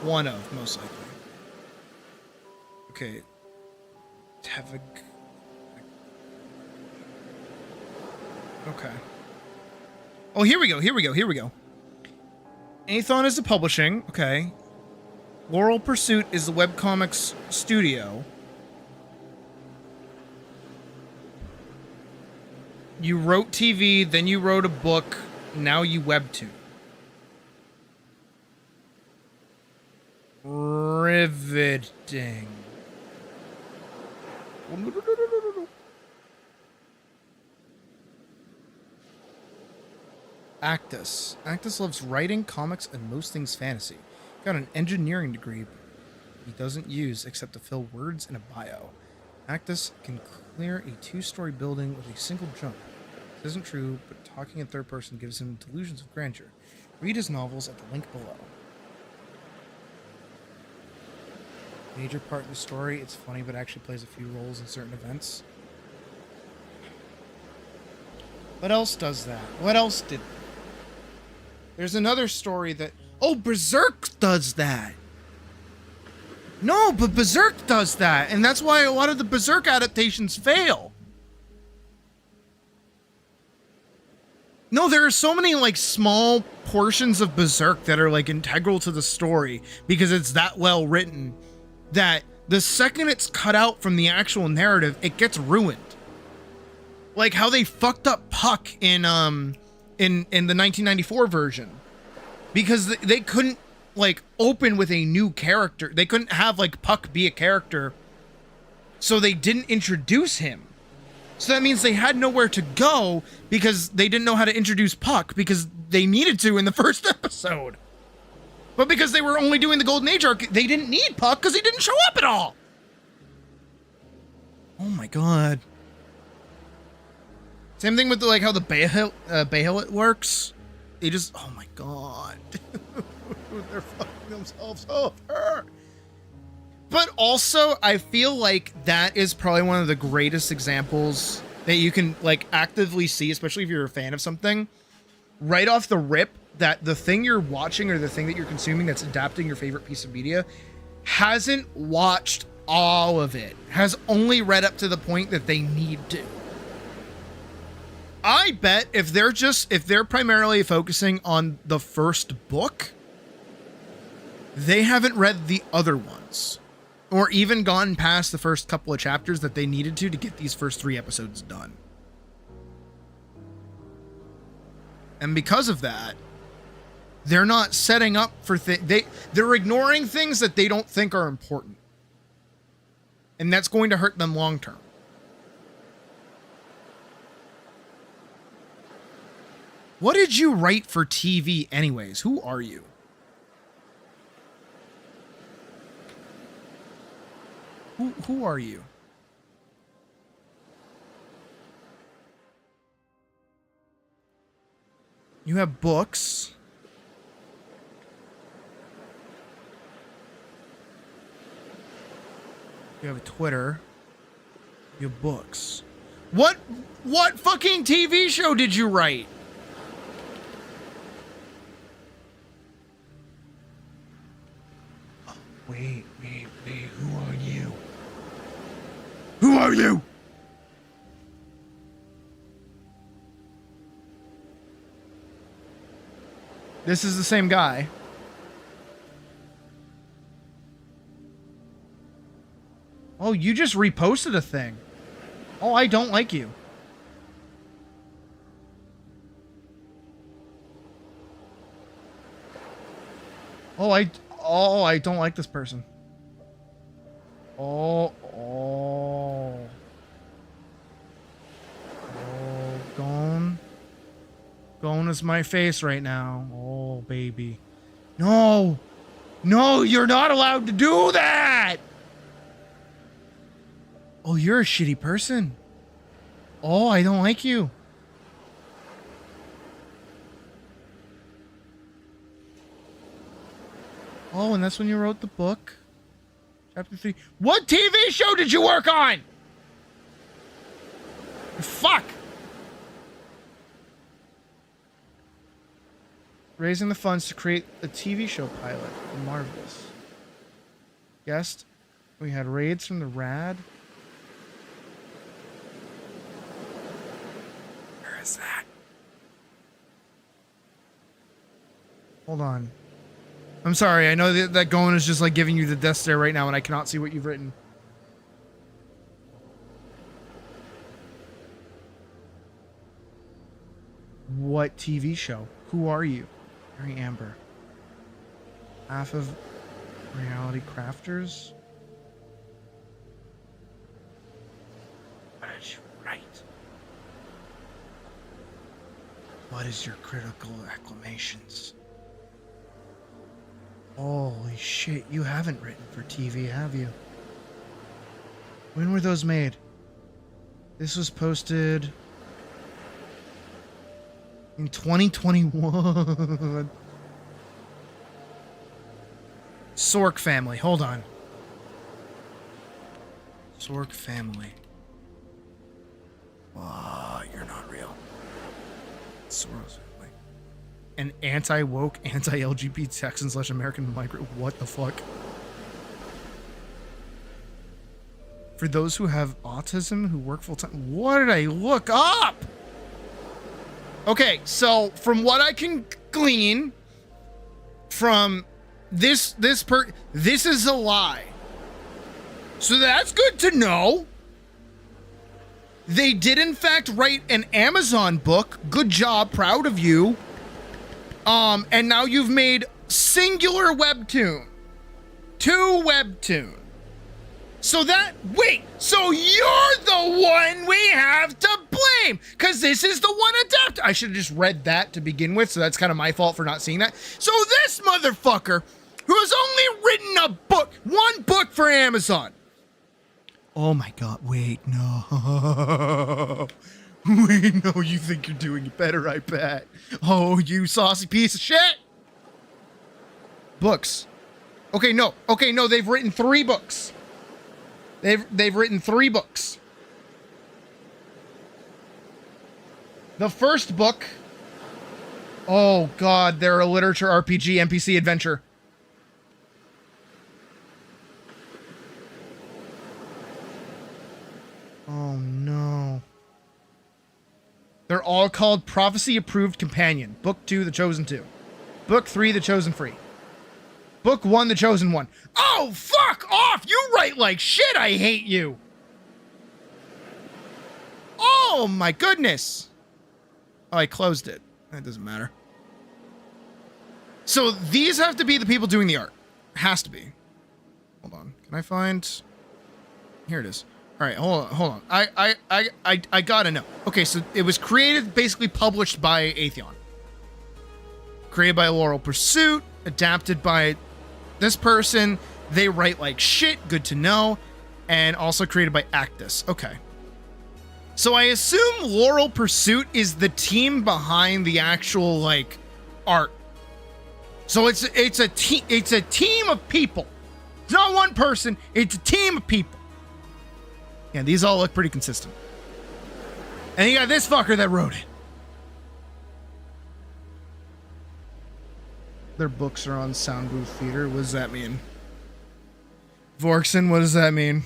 One of, most likely. Okay. Tevig. Okay. Oh, here we go. Athon is the publishing. Okay. Laurel Pursuit is the webcomics studio. You wrote TV, then you wrote a book, now you webtoon. Riveting. Atlyss. Atlyss loves writing, comics, and most things fantasy. Got an engineering degree he doesn't use except to fill words in a bio. Atlyss can clear a 2-story building with a single jump. This isn't true, but talking in third person gives him delusions of grandeur. Read his novels at the link below. Major part of the story, it's funny, but actually plays a few roles in certain events. What else does that? What else did... There's another story that... Oh, Berserk does that! No, but Berserk does that, and that's why a lot of the Berserk adaptations fail. No, there are so many, like, small portions of Berserk that are, like, integral to the story because it's that well written that the second it's cut out from the actual narrative, it gets ruined. Like how they fucked up Puck in the 1994 version because they couldn't, like, open with a new character. They couldn't have, like, Puck be a character, so they didn't introduce him. So that means they had nowhere to go because they didn't know how to introduce Puck because they needed to in the first episode. But because they were only doing the Golden Age arc, they didn't need Puck because he didn't show up at all. Oh my god. Same thing with, like, how the Bahamut works. They just, oh my god. They're fucking themselves over. But also, I feel like that is probably one of the greatest examples that you can, like, actively see, especially if you're a fan of something, right off the rip, that the thing you're watching or the thing that you're consuming that's adapting your favorite piece of media hasn't watched all of it, has only read up to the point that they need to. I bet if they're primarily focusing on the first book, they haven't read the other ones or even gone past the first couple of chapters that they needed to get these first 3 episodes done. And because of that, they're not setting up for they're ignoring things that they don't think are important. And that's going to hurt them long term. What did you write for TV anyways? Who are you? Who are you? You have books. You have a Twitter. You have books. What fucking TV show did you write? Oh, wait, who are you? Who are you? This is the same guy. Oh, you just reposted a thing. Oh, I don't like you. Oh, I don't like this person. Oh, Gone is my face right now. Oh, baby. No, you're not allowed to do that. Oh, you're a shitty person. Oh, I don't like you. Oh, and that's when you wrote the book. Chapter 3. What TV show did you work on? Fuck. Raising the funds to create a TV show pilot. Marvelous. Guest. We had raids from the Rad. Where is that? Hold on. I'm sorry. I know that Goen is just like giving you the death stare right now and I cannot see what you've written. What TV show? Who are you? Mary Amber. Half of Reality Crafters? What did you write? What is your critical acclamations? Holy shit, you haven't written for TV, have you? When were those made? This was posted In 2021. Sork family. Hold on. Sork family. You're not real. Soros family. An anti-woke, anti-LGBT Texan/American migrant. What the fuck? For those who have autism who work full-time. What did I look up? Okay, so from what I can glean from this is a lie. So that's good to know. They did in fact write an Amazon book. Good job, proud of you. And now you've made singular webtoon. 2 webtoon. So so you're the one we have to blame, because this is the one adapt. I should have just read that to begin with, so that's kind of my fault for not seeing that. So this motherfucker, who has only written one book for Amazon. Oh my god, wait, no. Wait, no, you think you're doing it better, I bet. Oh, you saucy piece of shit. Books. Okay, no, they've written 3 books. They've written 3 books. The first book, oh god, they're a literature RPG NPC adventure. Oh no. They're all called Prophecy Approved Companion. Book 2, The Chosen 2. Book 3, The Chosen 3. Book 1, The Chosen 1. Oh, fuck off! You write like shit, I hate you! Oh my goodness! Oh, I closed it. That doesn't matter. So these have to be the people doing the art. Has to be. Hold on. Can I find... Here it is. Alright, hold on. I gotta know. Okay, so it was created, basically published by Atheon. Created by Laurel Pursuit, adapted by this person. They write like shit, good to know. And also created by Atlyss. Okay. So I assume Laurel Pursuit is the team behind the actual, like, art. So it's a team of people. It's not one person, it's a team of people. Yeah, these all look pretty consistent. And you got this fucker that wrote it. Their books are on Sound Booth Theater. What does that mean? Vorkson, what does that mean?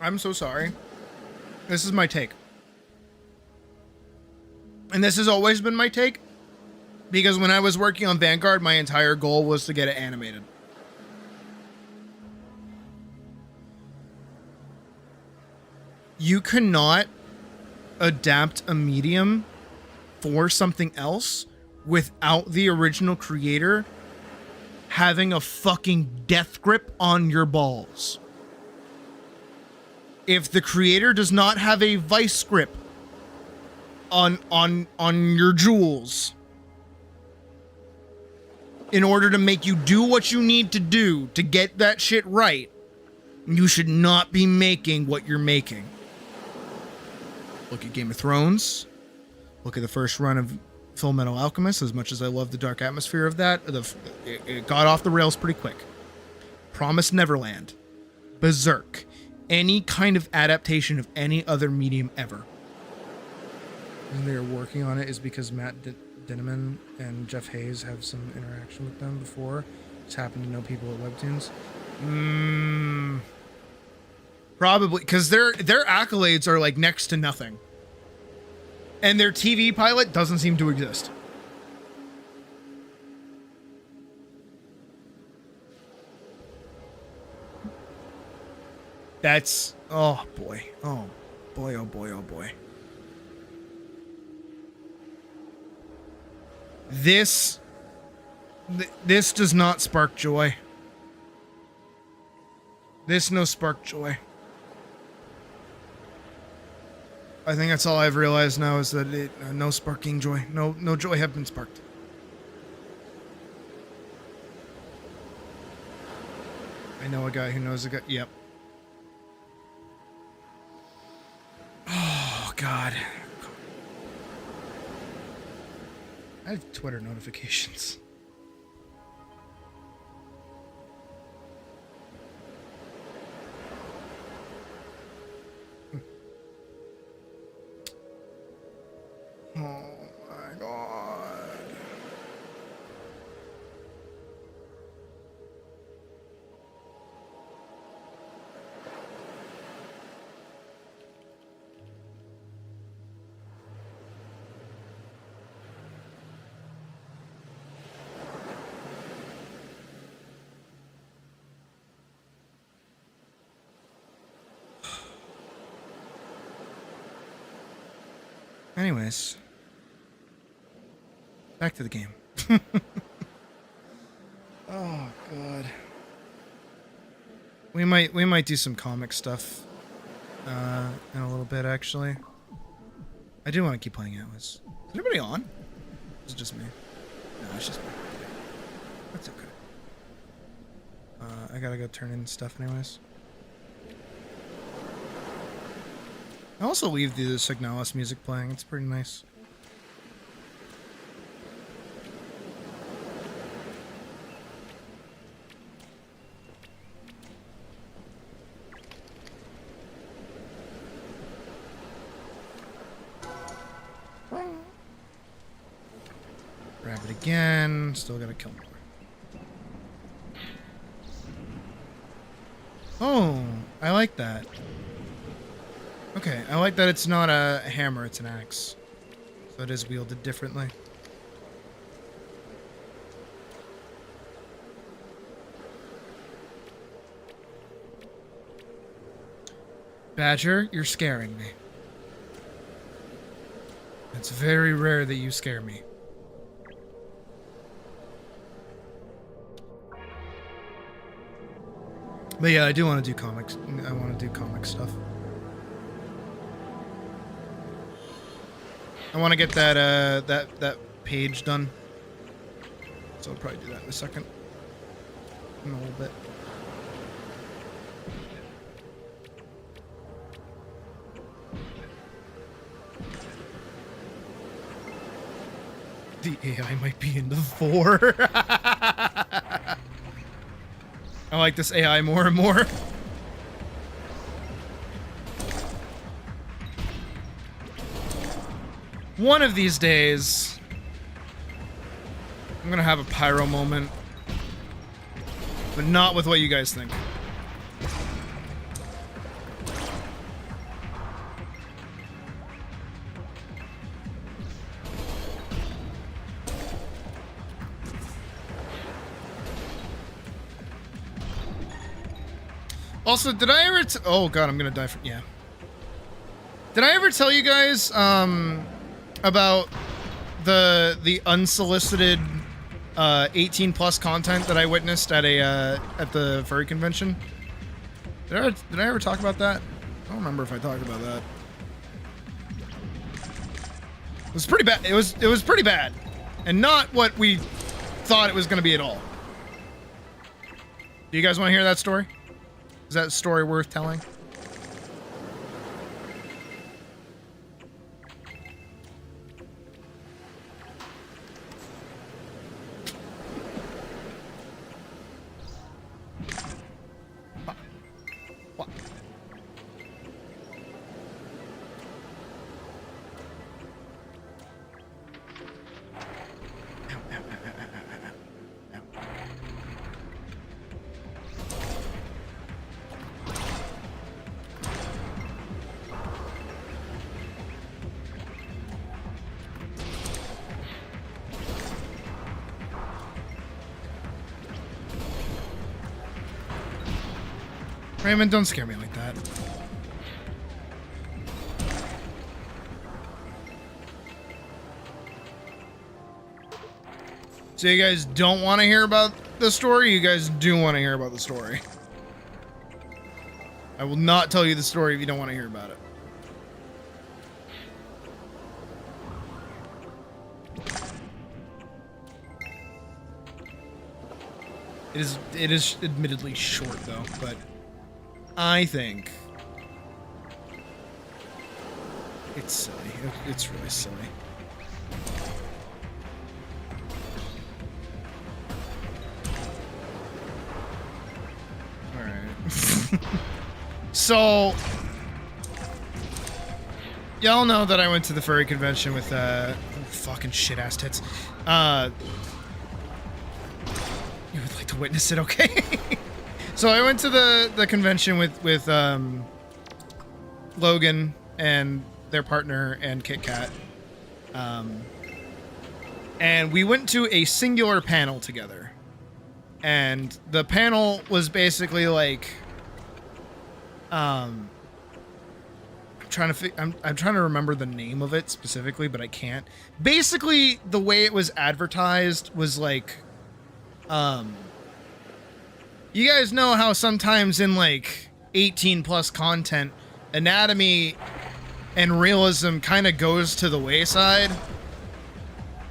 I'm so sorry. This is my take. And this has always been my take, because when I was working on Vanguard, my entire goal was to get it animated. You cannot adapt a medium for something else without the original creator having a fucking death grip on your balls. If the creator does not have a vice grip on your jewels in order to make you do what you need to do to get that shit right, you should not be making what you're making. Look at Game of Thrones. Look at the first run of Full Metal Alchemist. As much as I love the dark atmosphere of that, it got off the rails pretty quick. Promised Neverland. Berserk. Any kind of adaptation of any other medium ever. And they're working on it is because Matt Dinneman and Jeff Hayes have some interaction with them before. Just happen to know people at Webtoons. Probably, because their accolades are like next to nothing. And their TV pilot doesn't seem to exist. That's, oh boy. Oh boy, oh boy, oh boy. This does not spark joy. This no spark joy. I think that's all I've realized now is that no sparking joy. No joy have been sparked. I know a guy who knows a guy. Yep. Oh, God. I have Twitter notifications. Oh my God. Anyways, back to the game. Oh God. We might do some comic stuff in a little bit actually. I do want to keep playing Atlyss. Is anybody on? Is it just me? No, it's just me. That's okay. I gotta go turn in stuff anyways. I also leave the Atlyss music playing. It's pretty nice. Grab it again. Still gotta kill more. Oh, I like that. Okay, I like that it's not a hammer, it's an axe. So it is wielded differently. Badger, you're scaring me. It's very rare that you scare me. But yeah, I do want to do comics. I want to do comic stuff. I want to get that that page done. So I'll probably do that in a second. In a little bit. The AI might be into 4. I like this AI more and more. One of these days, I'm gonna have a pyro moment, but not with what you guys think. Also, did I ever oh god, I'm gonna die from yeah. Did I ever tell you guys about the unsolicited 18 plus content that I witnessed at at the furry convention? Did I ever talk about that? I don't remember if I talked about that. It was pretty bad. It was pretty bad, and not what we thought it was going to be at all. Do you guys want to hear that story? Is that story worth telling? Raymond, don't scare me like that. So you guys don't want to hear about the story? You guys do want to hear about the story? I will not tell you the story if you don't want to hear about it. It is admittedly short though, but I think it's silly. It's really silly. All right. So y'all know that I went to the furry convention with fucking shit ass tits. You would like to witness it, okay? So I went to the convention with Logan and their partner and Kit Kat. And we went to a singular panel together. And the panel was basically like I'm trying to remember the name of it specifically, but I can't. Basically, the way it was advertised was like you guys know how sometimes in like 18 plus content, anatomy and realism kind of goes to the wayside.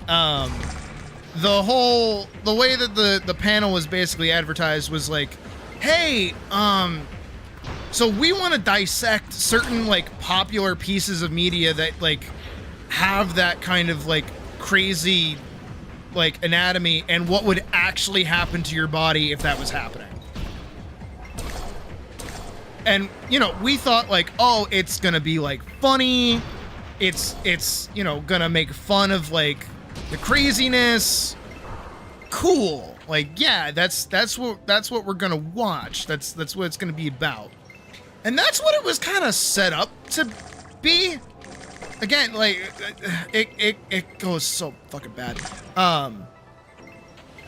The way that the panel was basically advertised was like, hey, so we want to dissect certain like popular pieces of media that like have that kind of like crazy like anatomy and what would actually happen to your body if that was happening. And you know, we thought like, oh, it's gonna be like funny, it's you know, gonna make fun of like the craziness. Cool. Like, yeah, that's what we're gonna watch. That's what it's gonna be about. And that's what it was kind of set up to be. Again, like it goes so fucking bad.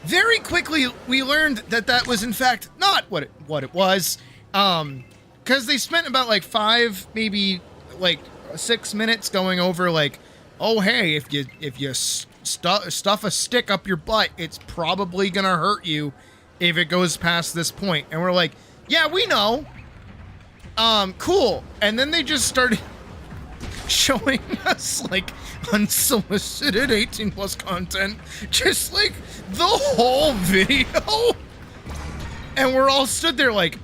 Very quickly we learned that was in fact not what it was. Because they spent about like 5, maybe like 6 minutes going over like, oh hey, if you stuff a stick up your butt, it's probably gonna hurt you if it goes past this point. And we're like, yeah, we know. Cool. And then they just started showing us like unsolicited 18 plus content, just like the whole video. And we're all stood there like,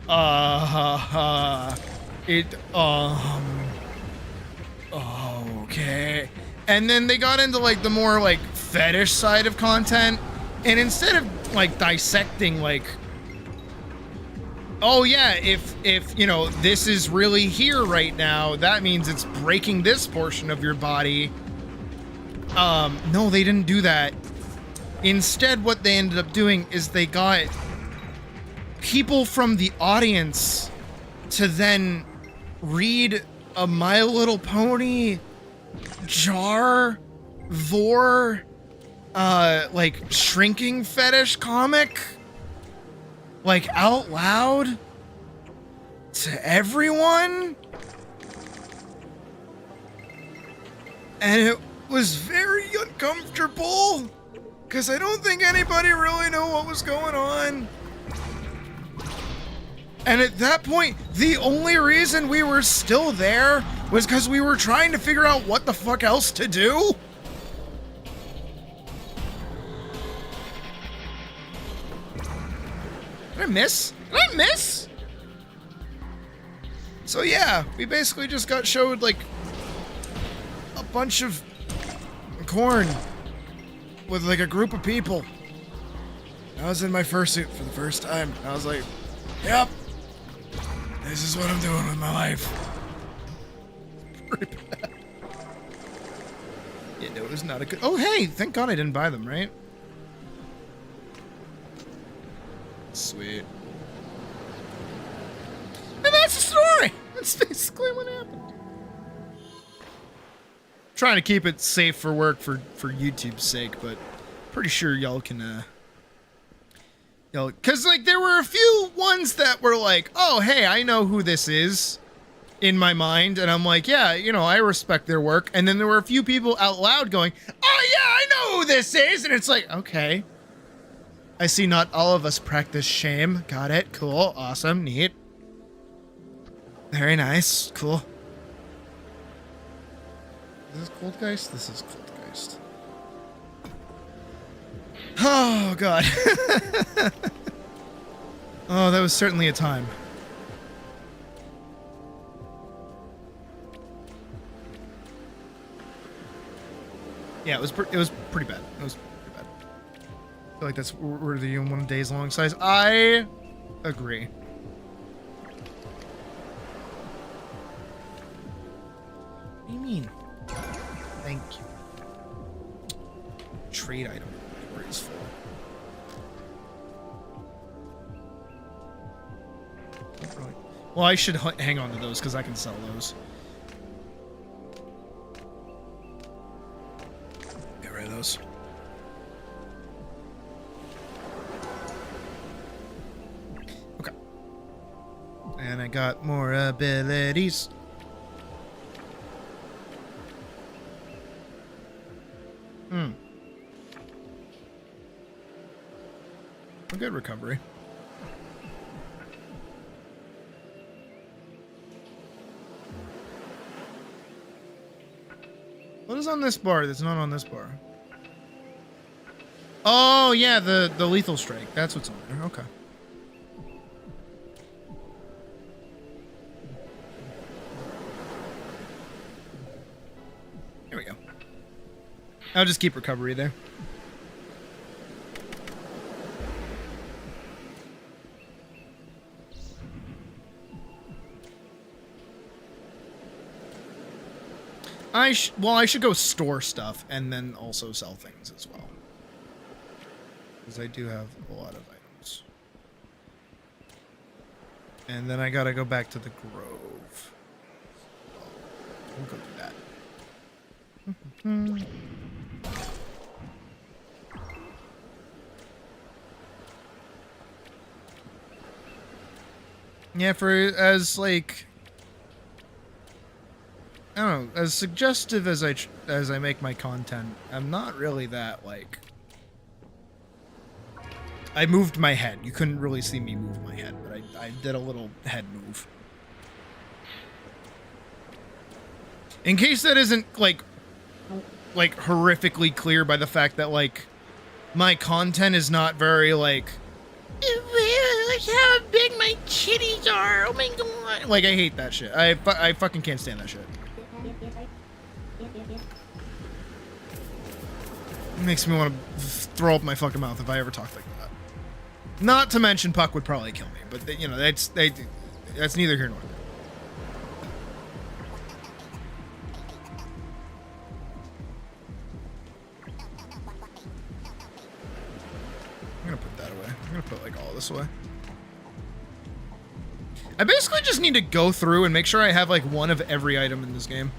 okay. And then they got into like the more like fetish side of content, and instead of like dissecting like, oh yeah, if you know this is really here right now, that means it's breaking this portion of your body. No, they didn't do that. Instead, what they ended up doing is they got people from the audience to then read a My Little Pony jar vor like shrinking fetish comic like out loud to everyone, and it was very uncomfortable because I don't think anybody really knew what was going on. And at that point, the only reason we were still there was because we were trying to figure out what the fuck else to do. Did I miss? Did I miss? So yeah, we basically just got showed like a bunch of corn with like a group of people. I was in my fursuit for the first time. I was like, yep. This is what I'm doing with my life. Pretty bad. Yeah, no, it was not a good... Oh, hey! Thank God I didn't buy them, right? Sweet. And that's the story! That's basically what happened. Trying to keep it safe for work for YouTube's sake, but pretty sure y'all can, you know, because like there were a few ones that were like, oh hey, I know who this is in my mind, and I'm like, yeah, you know, I respect their work. And then there were a few people out loud going, oh yeah, I know who this is, and it's like, okay, I see not all of us practice shame. Got it. Cool. Awesome. Neat. Very nice. Cool. Is this Coldgeist? This is Coldgeist. Oh, God. Oh, that was certainly a time. Yeah, it was pretty bad. It was pretty bad. I feel like that's worthy in one day's long size. I agree. What do you mean? Thank you. Trade item. Where is full. Really. Well, I should hang on to those because I can sell those. Get rid of those. Okay. And I got more abilities. A good recovery. What is on this bar that's not on this bar? Oh, yeah, the lethal strike. That's what's on there. Okay. Here we go. I'll just keep recovery there. Well, I should go store stuff and then also sell things as well. Because I do have a lot of items. And then I gotta go back to the Grove. We'll go do that. Yeah, as like... I don't know, as suggestive as I make my content, I'm not really that, like... I moved my head. You couldn't really see me move my head, but I did a little head move. In case that isn't, like horrifically clear by the fact that, like, my content is not very, like... Look how big my titties are, oh my god. Like, I hate that shit. I fucking can't stand that shit. It makes me want to throw up my fucking mouth if I ever talk like that. Not to mention Puck would probably kill me, but you know, that's neither here nor there. I'm gonna put that away. I'm gonna put like all this away. I basically just need to go through and make sure I have like one of every item in this game.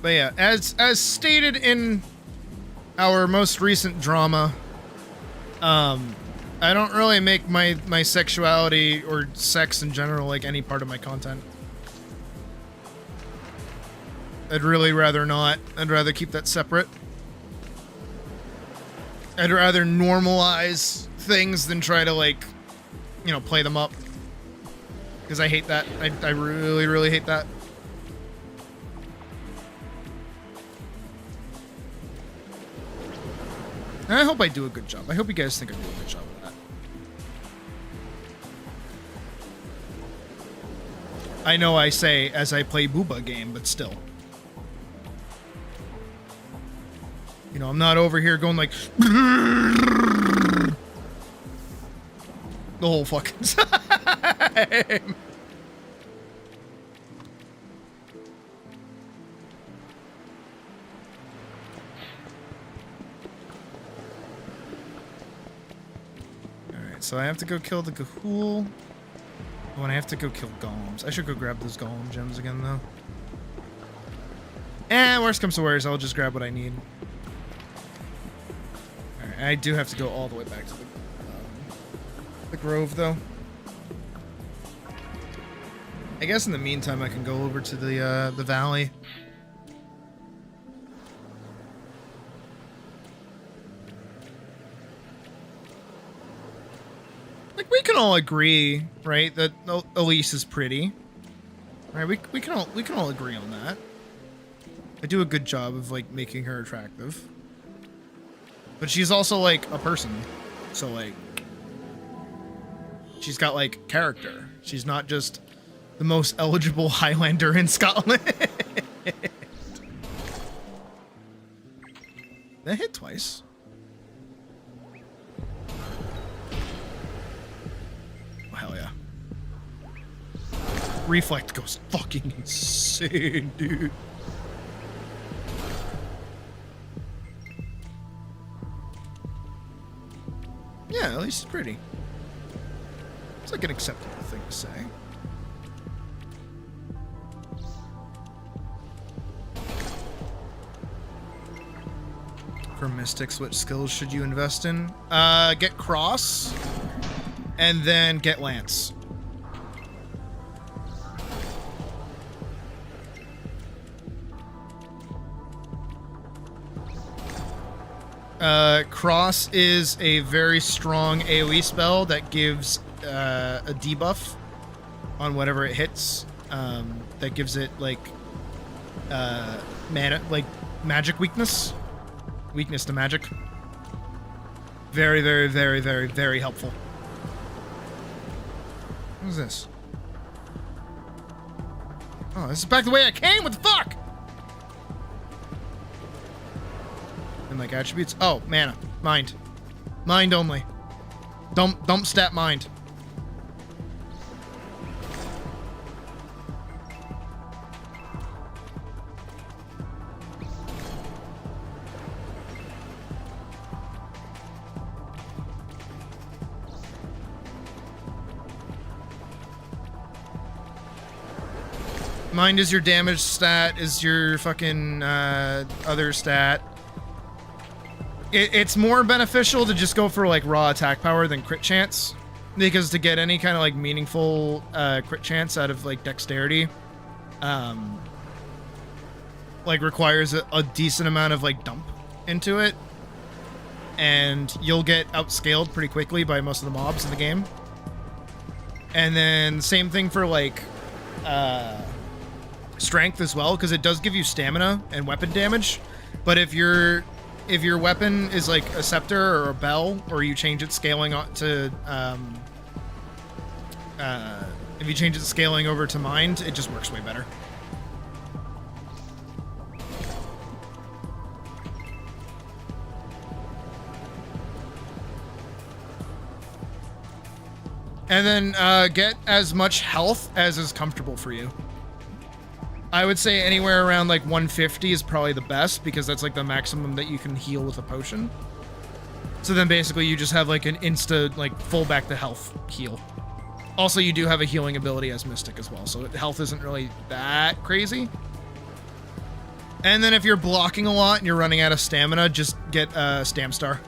But yeah, as stated in our most recent drama, I don't really make my sexuality or sex in general like any part of my content. I'd really rather not. I'd rather keep that separate. I'd rather normalize things than try to, like, you know, play them up. Because I hate that. I really, really hate that. And I hope I do a good job. I hope you guys think I do a good job of that. I know I say as I play Booba game, but still. You know, I'm not over here going like... the whole fucking time. So I have to go kill the Gahul. Oh, and I have to go kill golems. I should go grab those golem gems again, though. Worst comes to worst, I'll just grab what I need. Alright, I do have to go all the way back to the Grove, though. I guess in the meantime, I can go over to the valley. all agree, right, that Atlyss is pretty. Right? We can all agree on that. I do a good job of like making her attractive. But she's also like a person. So like she's got like character. She's not just the most eligible Highlander in Scotland. That hit twice. Oh, hell yeah. Reflect goes fucking insane, dude. Yeah, at least it's pretty. It's like an acceptable thing to say. For Mystics, what skills should you invest in? Get Cross, and then get Lance. Cross is a very strong AoE spell that gives a debuff on whatever it hits. That gives it like mana, like magic weakness. Weakness to magic. Very, very, very, very, very helpful. What is this? Oh, this is back the way I came. What the fuck? And like attributes. Oh, mana, mind, mind only. Dump stat mind. Mind is your damage stat, is your fucking other stat. It's more beneficial to just go for like raw attack power than crit chance, because to get any kind of like meaningful crit chance out of like dexterity, like requires a decent amount of like dump into it, and you'll get outscaled pretty quickly by most of the mobs in the game. And then same thing for like strength as well, because it does give you stamina and weapon damage. But if your weapon is like a scepter or a bell, or you change its scaling to if you change its scaling over to mind, it just works way better. And then get as much health as is comfortable for you. I would say anywhere around like 150 is probably the best, because that's like the maximum that you can heal with a potion. So then basically you just have like an insta, like full back to health heal. Also, you do have a healing ability as Mystic as well, so health isn't really that crazy. And then if you're blocking a lot and you're running out of stamina, just get Stam Star.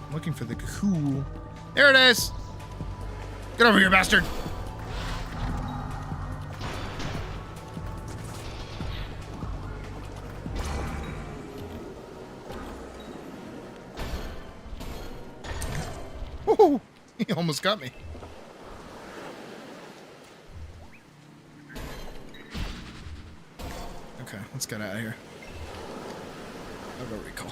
I'm looking for the cool. There it is! Get over here, bastard! Woohoo! He almost got me. Okay, let's get out of here. I'll go recall.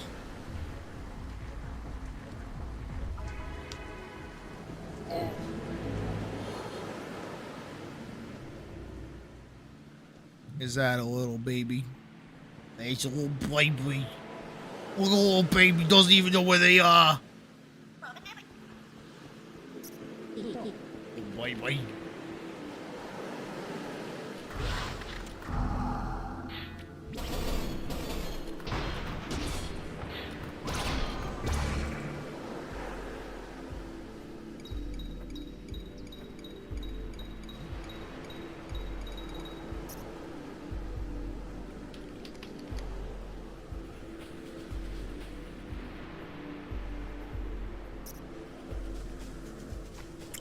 Is that a little baby? It's a little baby. Little baby doesn't even know where they are. Baby.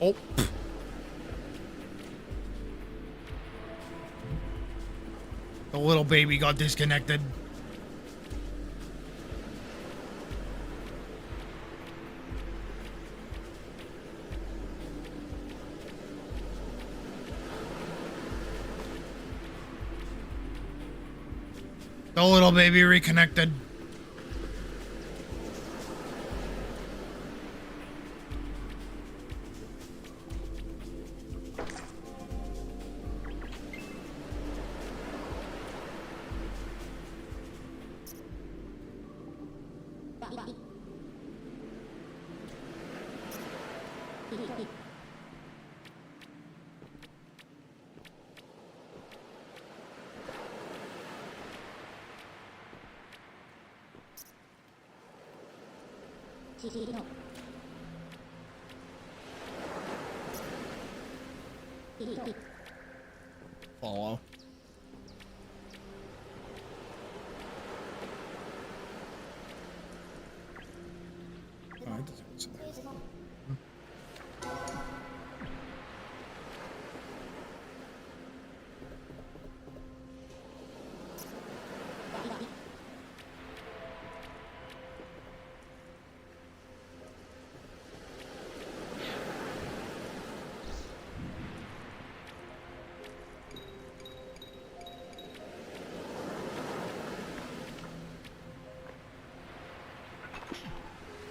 Oh. The little baby got disconnected. The little baby reconnected. Follow.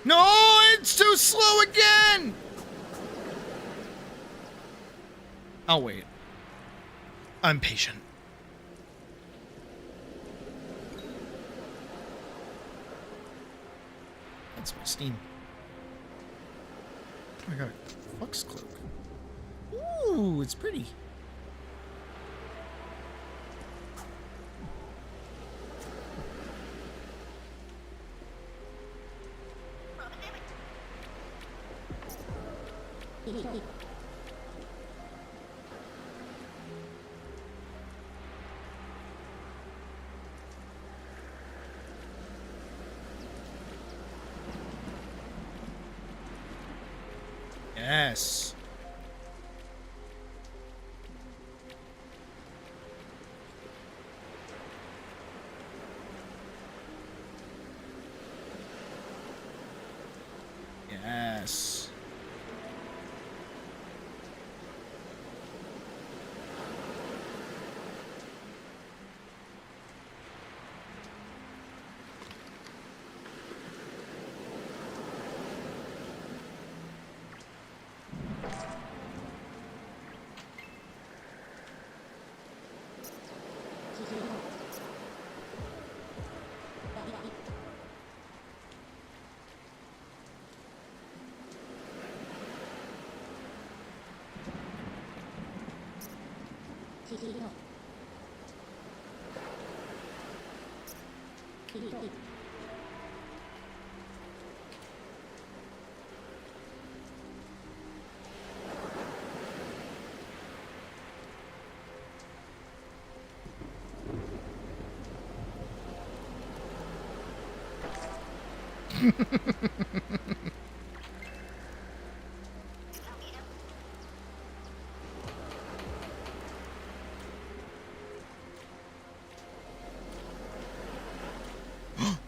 No, it's too slow again! I'll wait. I'm patient. That's my Steam. I got a Flux cloak. Ooh, it's pretty. Yes. Yes.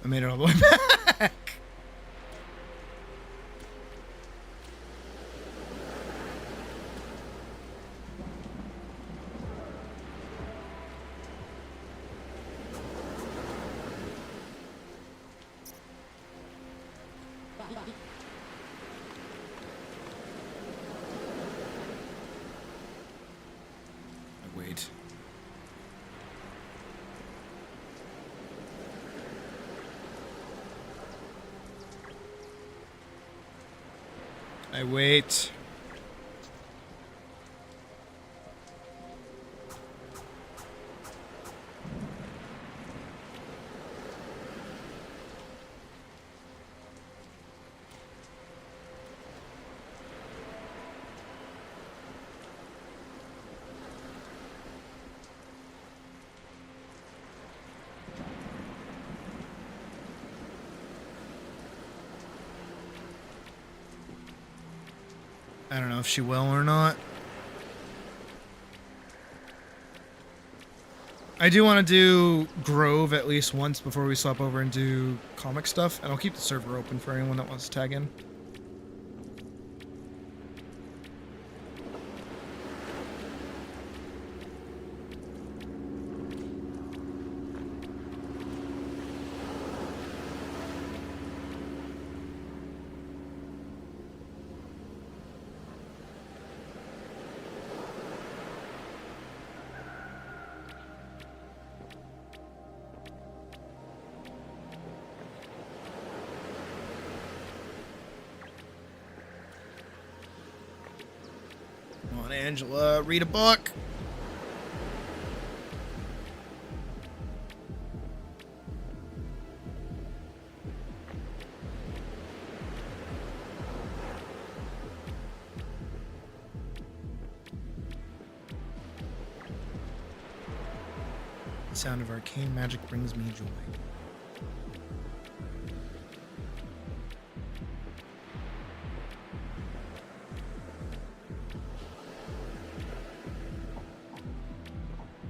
I made it all the way back. Wait. I wait. I don't know if she will or not. I do want to do Grove at least once before we swap over and do comic stuff, and I'll keep the server open for anyone that wants to tag in. on, Angela. Read a book. The sound of arcane magic brings me joy.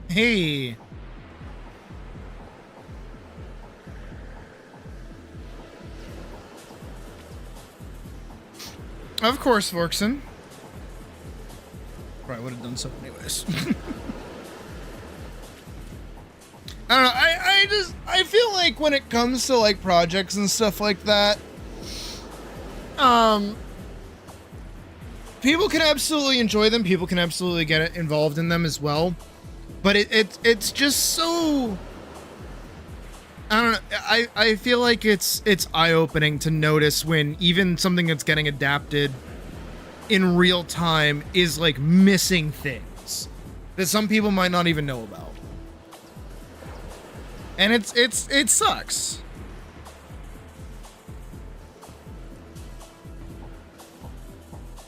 Hey. Of course, Vorkson. Probably would have done so anyways. I don't know. I feel like when it comes to like projects and stuff like that, people can absolutely enjoy them. People can absolutely get involved in them as well. But it's just so, I don't know. I feel like it's eye-opening to notice when even something that's getting adapted in real time is like missing things that some people might not even know about. And it sucks.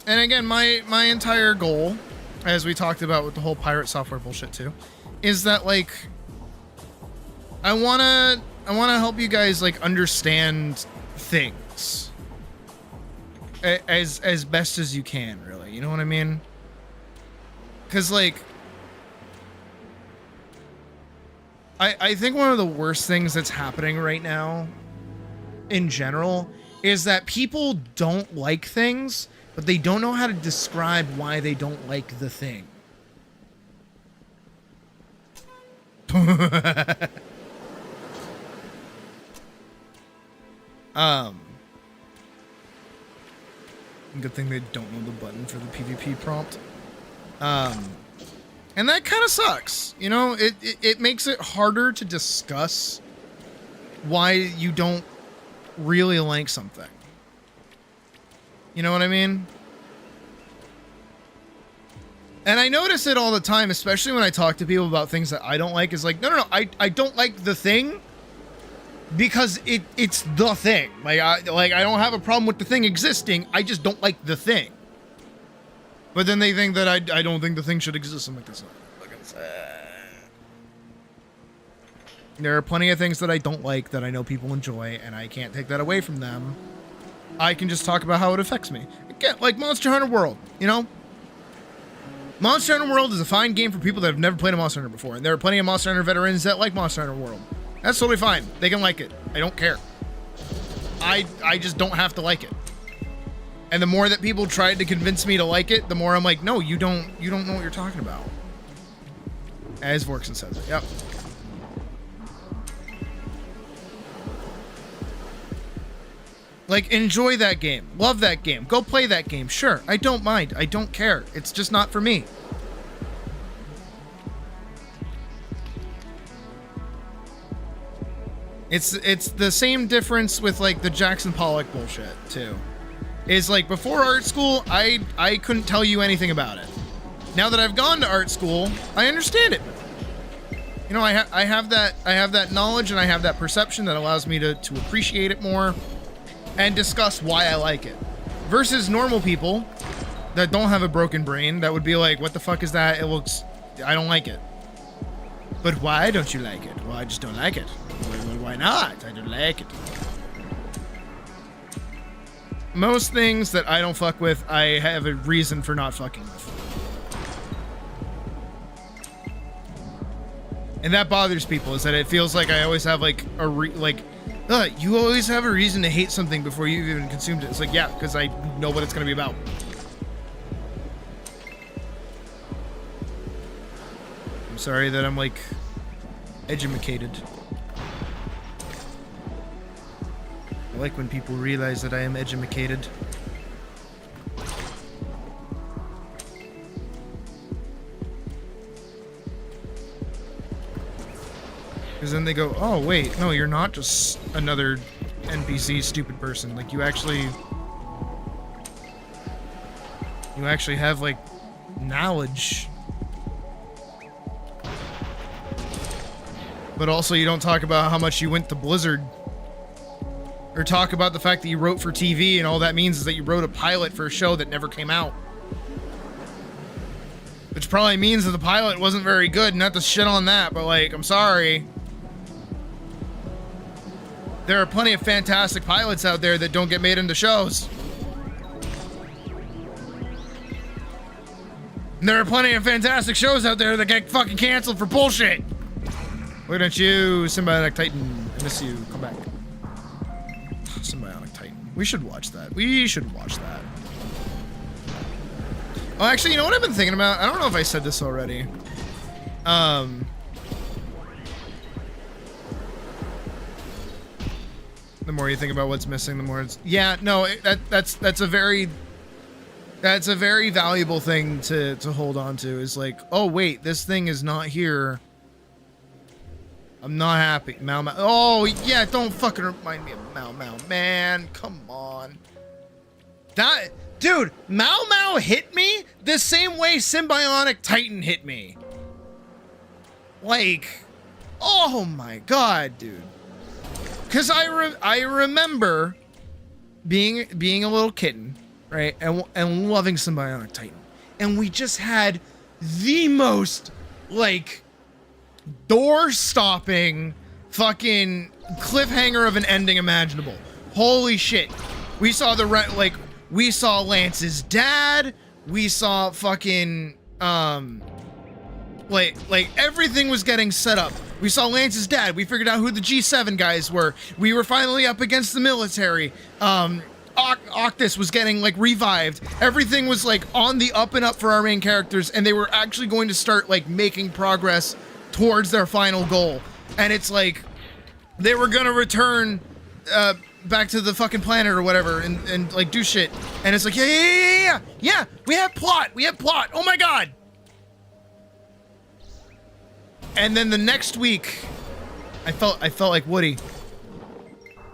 And again, my entire goal, as we talked about with the whole pirate software bullshit too, is that like I wanna help you guys like understand things as best as you can, really. You know what I mean? Because like I think one of the worst things that's happening right now in general is that people don't like things, but they don't know how to describe why they don't like the thing. Good thing they don't know the button for the PvP prompt. And that kind of sucks. You know, it makes it harder to discuss why you don't really like something. You know what I mean? And I notice it all the time, especially when I talk to people about things that I don't like, is like, no, I don't like the thing because it's the thing. Like I don't have a problem with the thing existing, I just don't like the thing. But then they think that I don't think the thing should exist. I'm like, that's not fucking sad. There are plenty of things that I don't like that I know people enjoy, and I can't take that away from them. I can just talk about how it affects me. Again, like Monster Hunter World, you know? Monster Hunter World is a fine game for people that have never played a Monster Hunter before, and there are plenty of Monster Hunter veterans that like Monster Hunter World. That's totally fine. They can like it. I don't care. I just don't have to like it. And the more that people tried to convince me to like it, the more I'm like, no, you don't know what you're talking about. As Vorkson says it. Yep. Like, enjoy that game. Love that game. Go play that game. Sure, I don't mind. I don't care. It's just not for me. It's the same difference with, like, the Jackson Pollock bullshit, too. Is like before art school, I couldn't tell you anything about it. Now that I've gone to art school, I understand it. You know, I have that knowledge and I have that perception that allows me to appreciate it more and discuss why I like it. Versus normal people that don't have a broken brain that would be like, what the fuck is that? I don't like it. But why don't you like it? Well, I just don't like it. Well, why not? I don't like it. Most things that I don't fuck with, I have a reason for not fucking with. And that bothers people, is that it feels like I always have like you always have a reason to hate something before you've even consumed it. It's like, yeah, because I know what it's going to be about. I'm sorry that I'm like edumacated. I like when people realize that I am edumacated. Because then they go, oh wait, no, you're not just another NPC stupid person. Like you actually have like knowledge. But also you don't talk about how much you went to Blizzard. Or talk about the fact that you wrote for TV and all that means is that you wrote a pilot for a show that never came out. Which probably means that the pilot wasn't very good, not to shit on that, but like, I'm sorry. There are plenty of fantastic pilots out there that don't get made into shows. And there are plenty of fantastic shows out there that get fucking canceled for bullshit. Why don't you, Symbiotic Titan? I miss you. Come back. Symbiotic Titan. We should watch that. We should watch that. Oh, actually, you know what I've been thinking about? I don't know if I said this already. The more you think about what's missing, the more it's... Yeah, no, that's a very valuable thing to hold on to. Is like, oh wait, this thing is not here. I'm not happy. Mau Mau. Oh yeah, don't fucking remind me of Mau Mau, man. Come on. That dude, Mau Mau hit me the same way Symbiotic Titan hit me. Like, oh my god, dude. Because I remember being a little kitten, right, and loving Symbiotic Titan, and we just had the most like door-stopping fucking cliffhanger of an ending imaginable. Holy shit! We saw we saw Lance's dad. We saw fucking like everything was getting set up. We saw Lance's dad. We figured out who the G7 guys were. We were finally up against the military. Atlyss was getting like revived. Everything was like on the up and up for our main characters, and they were actually going to start like making progress towards their final goal. And it's like they were gonna return back to the fucking planet or whatever and like do shit. And it's like yeah, we have plot. Oh my god. And then the next week, I felt like Woody.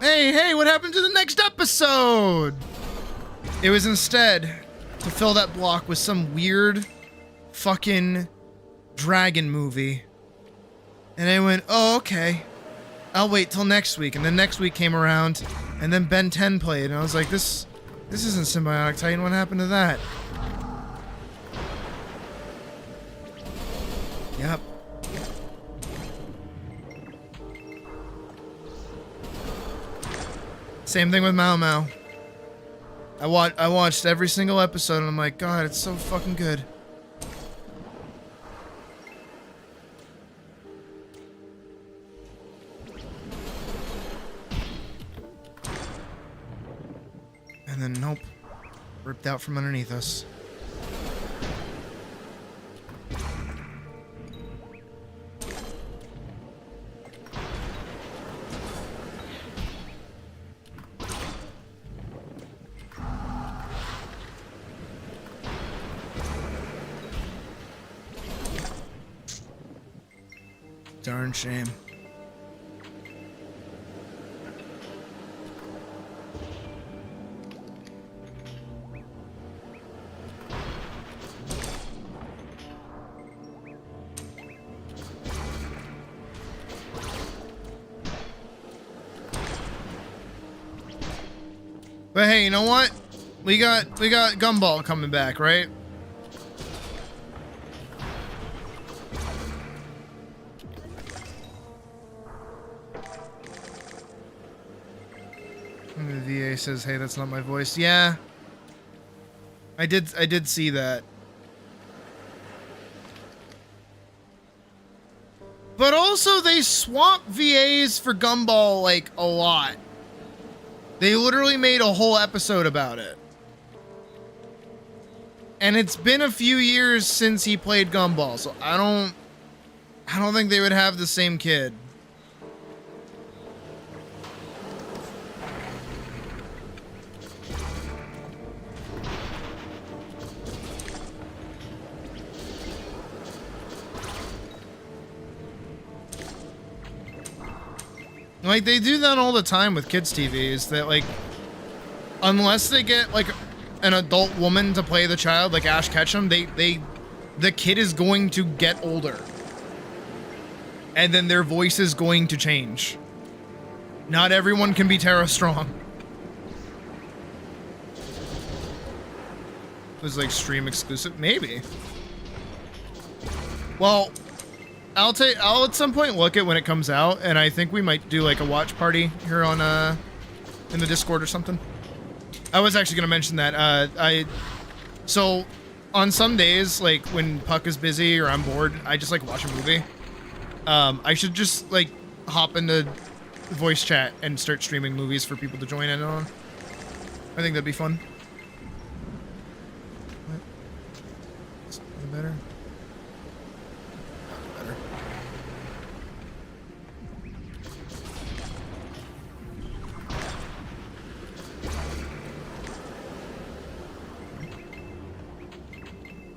Hey, what happened to the next episode? It was instead to fill that block with some weird fucking dragon movie. And I went, oh, okay. I'll wait till next week. And then next week came around, and then Ben 10 played, and I was like, this isn't Symbiotic Titan. What happened to that? Yep. Same thing with Mau Mau. I watched every single episode and I'm like, God, it's so fucking good. And then nope. Ripped out from underneath us. Darn shame. But hey, you know what? We got Gumball coming back, right? The VA says, "Hey, that's not my voice." Yeah, I did see that. But also, they swap VAs for Gumball like a lot. They literally made a whole episode about it. And it's been a few years since he played Gumball, so I don't think they would have the same kid. Like, they do that all the time with kids' TVs, that, like, unless they get, like, an adult woman to play the child, like Ash Ketchum, the kid is going to get older. And then their voice is going to change. Not everyone can be Tara Strong. It was like stream exclusive, maybe. Well, I'll at some point look at when it comes out, and I think we might do like a watch party here on in the Discord or something. I was actually gonna mention that. So on some days, like when Puck is busy or I'm bored, I just like watch a movie. I should just like hop into voice chat and start streaming movies for people to join in on. I think that'd be fun. What? Something better? Better.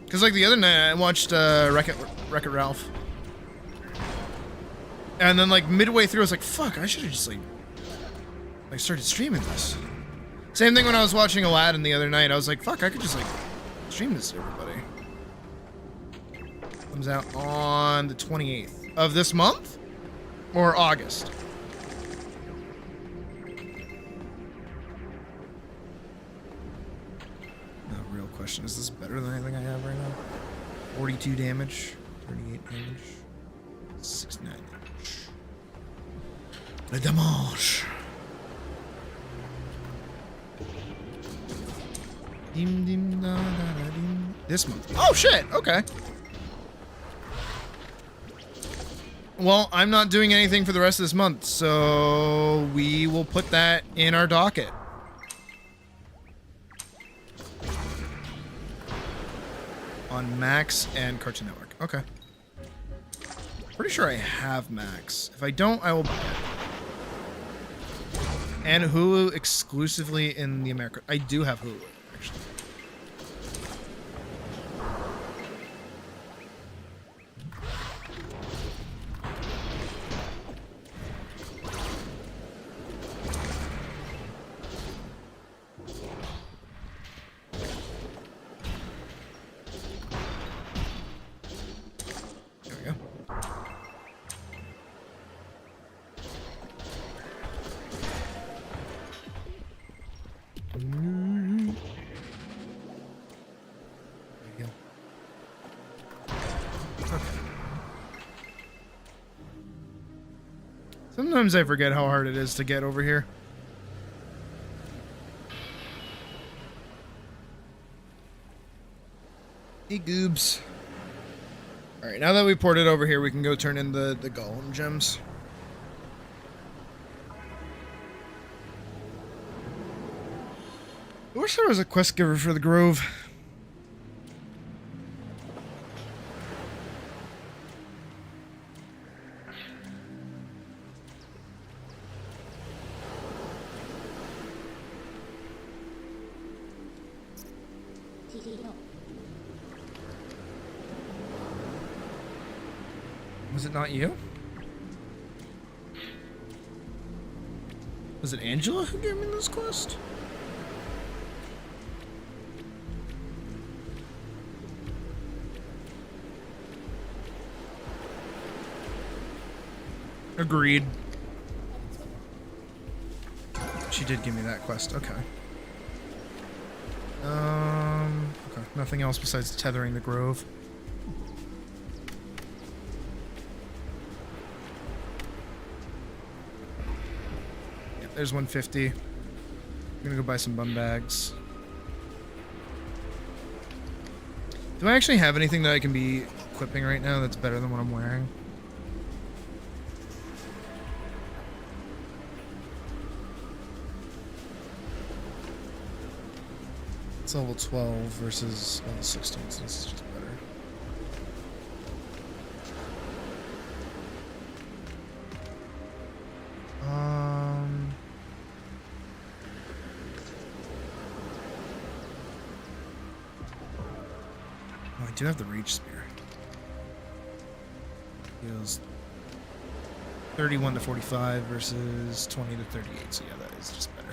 Cause like the other night I watched Wreck-It Ralph. And then like midway through I was like, fuck, I should have just like started streaming this. Same thing when I was watching Aladdin the other night. I was like, fuck, I could just like stream this to everybody. Comes out on the 28th of this month or August. The real question, is this better than anything I have right now? 42 damage, 38 damage, 69 damage. Le damage. Dim, dim, da, da, da, dim. This month. Oh shit, okay. Well, I'm not doing anything for the rest of this month, so we will put that in our docket. On Max and Cartoon Network. Okay. Pretty sure I have Max. If I don't, I will buy it. And Hulu exclusively in the America. I do have Hulu, actually. There we go. Sometimes I forget how hard it is to get over here. Hey, goobs. Alright, now that we ported over here, we can go turn in the golem gems. I wish there was a quest giver for the Grove. Was it not you? Was it Angela who gave me this quest? Agreed. She did give me that quest. Okay. Okay. Nothing else besides tethering the Grove. Yep, there's 150. I'm gonna go buy some bum bags. Do I actually have anything that I can be equipping right now that's better than what I'm wearing? It's level 12 versus level 16, so this is just better. Oh, I do have the Reach Spear. Heals 31 to 45 versus 20 to 38, so yeah, that is just better.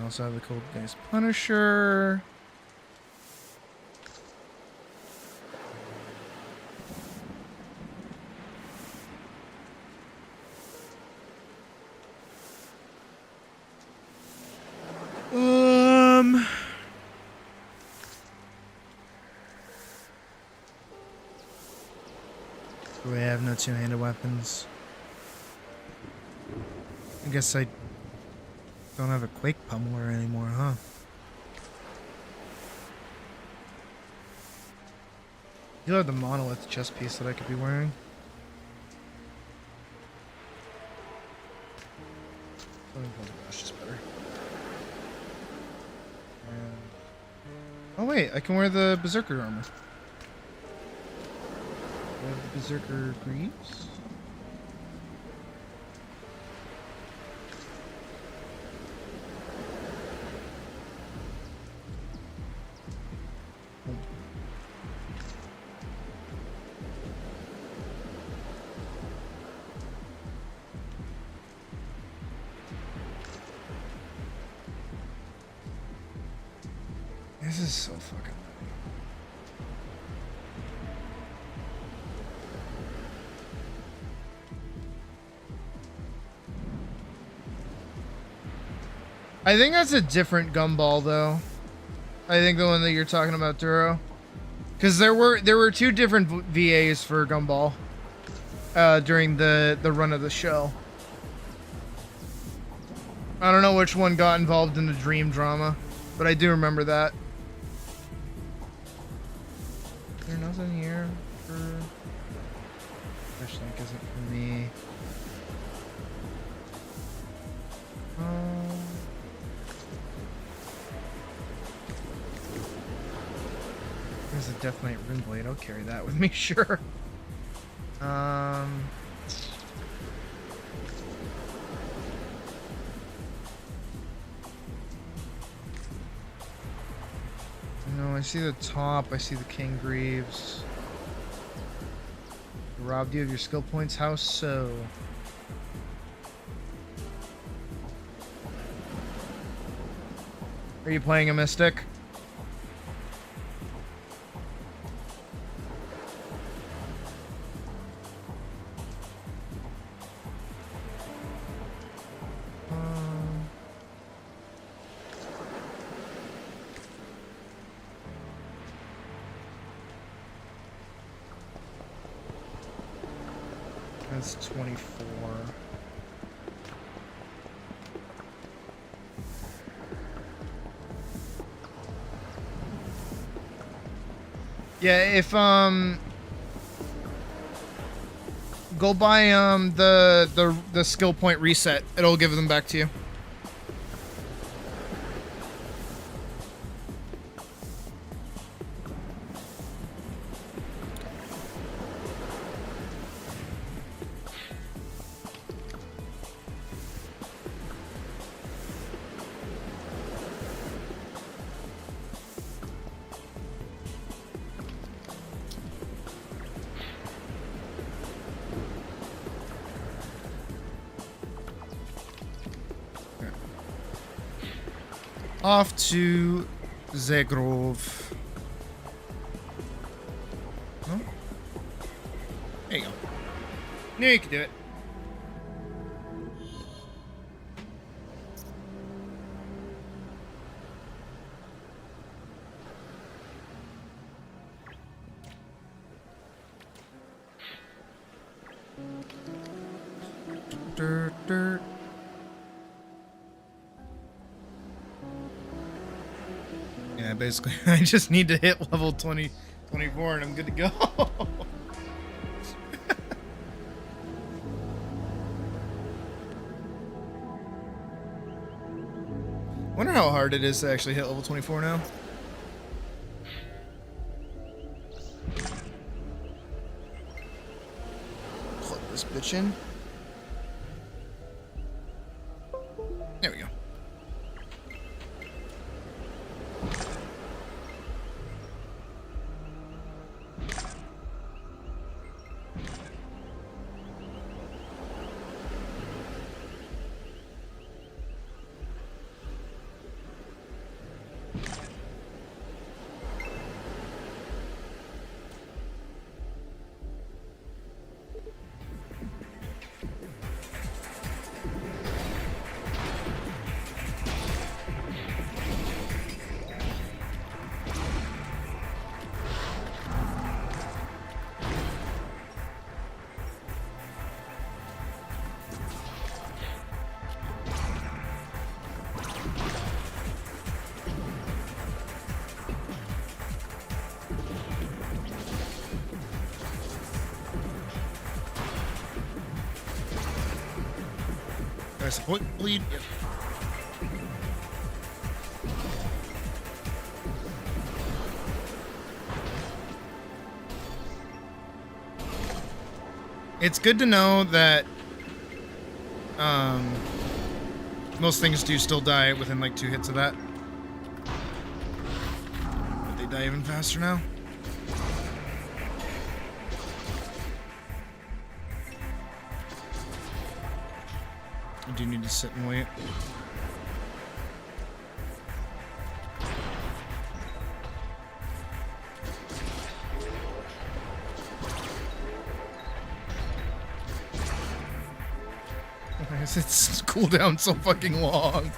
I also have the Cold Guy's Punisher. Do I have no two-handed weapons? I guess I don't have a Quake Pummeler anymore, huh? You have the monolith chest piece that I could be wearing. Gosh, is better. Oh wait, I can wear the Berserker armor. I have the Berserker Greaves. This is so fucking funny. I think that's a different gumball though. I think the one that you're talking about, Duro. Because there were two different VAs for Gumball during the run of the show. I don't know which one got involved in the dream drama, but I do remember that. Is there nothing here for... Fish tank isn't for me. There's a Death Knight Rune Blade. I'll carry that with me, sure. No, I see the top. I see the King Greaves. Robbed you of your skill points? How so? Are you playing a Mystic? That's 24. Yeah, if go buy the skill point reset. It'll give them back to you. Off to Zagrov. Huh? There you go. Now you can do it. Dirt, dirt. Yeah, basically, I just need to hit level 24 and I'm good to go. Wonder how hard it is to actually hit level 24 now. Plug this bitch in. There we go. price of bleed. Yep. It's good to know that most things do still die within like 2 hits of that. But they die even faster now. I do need to sit and wait. It's cooldown so fucking long.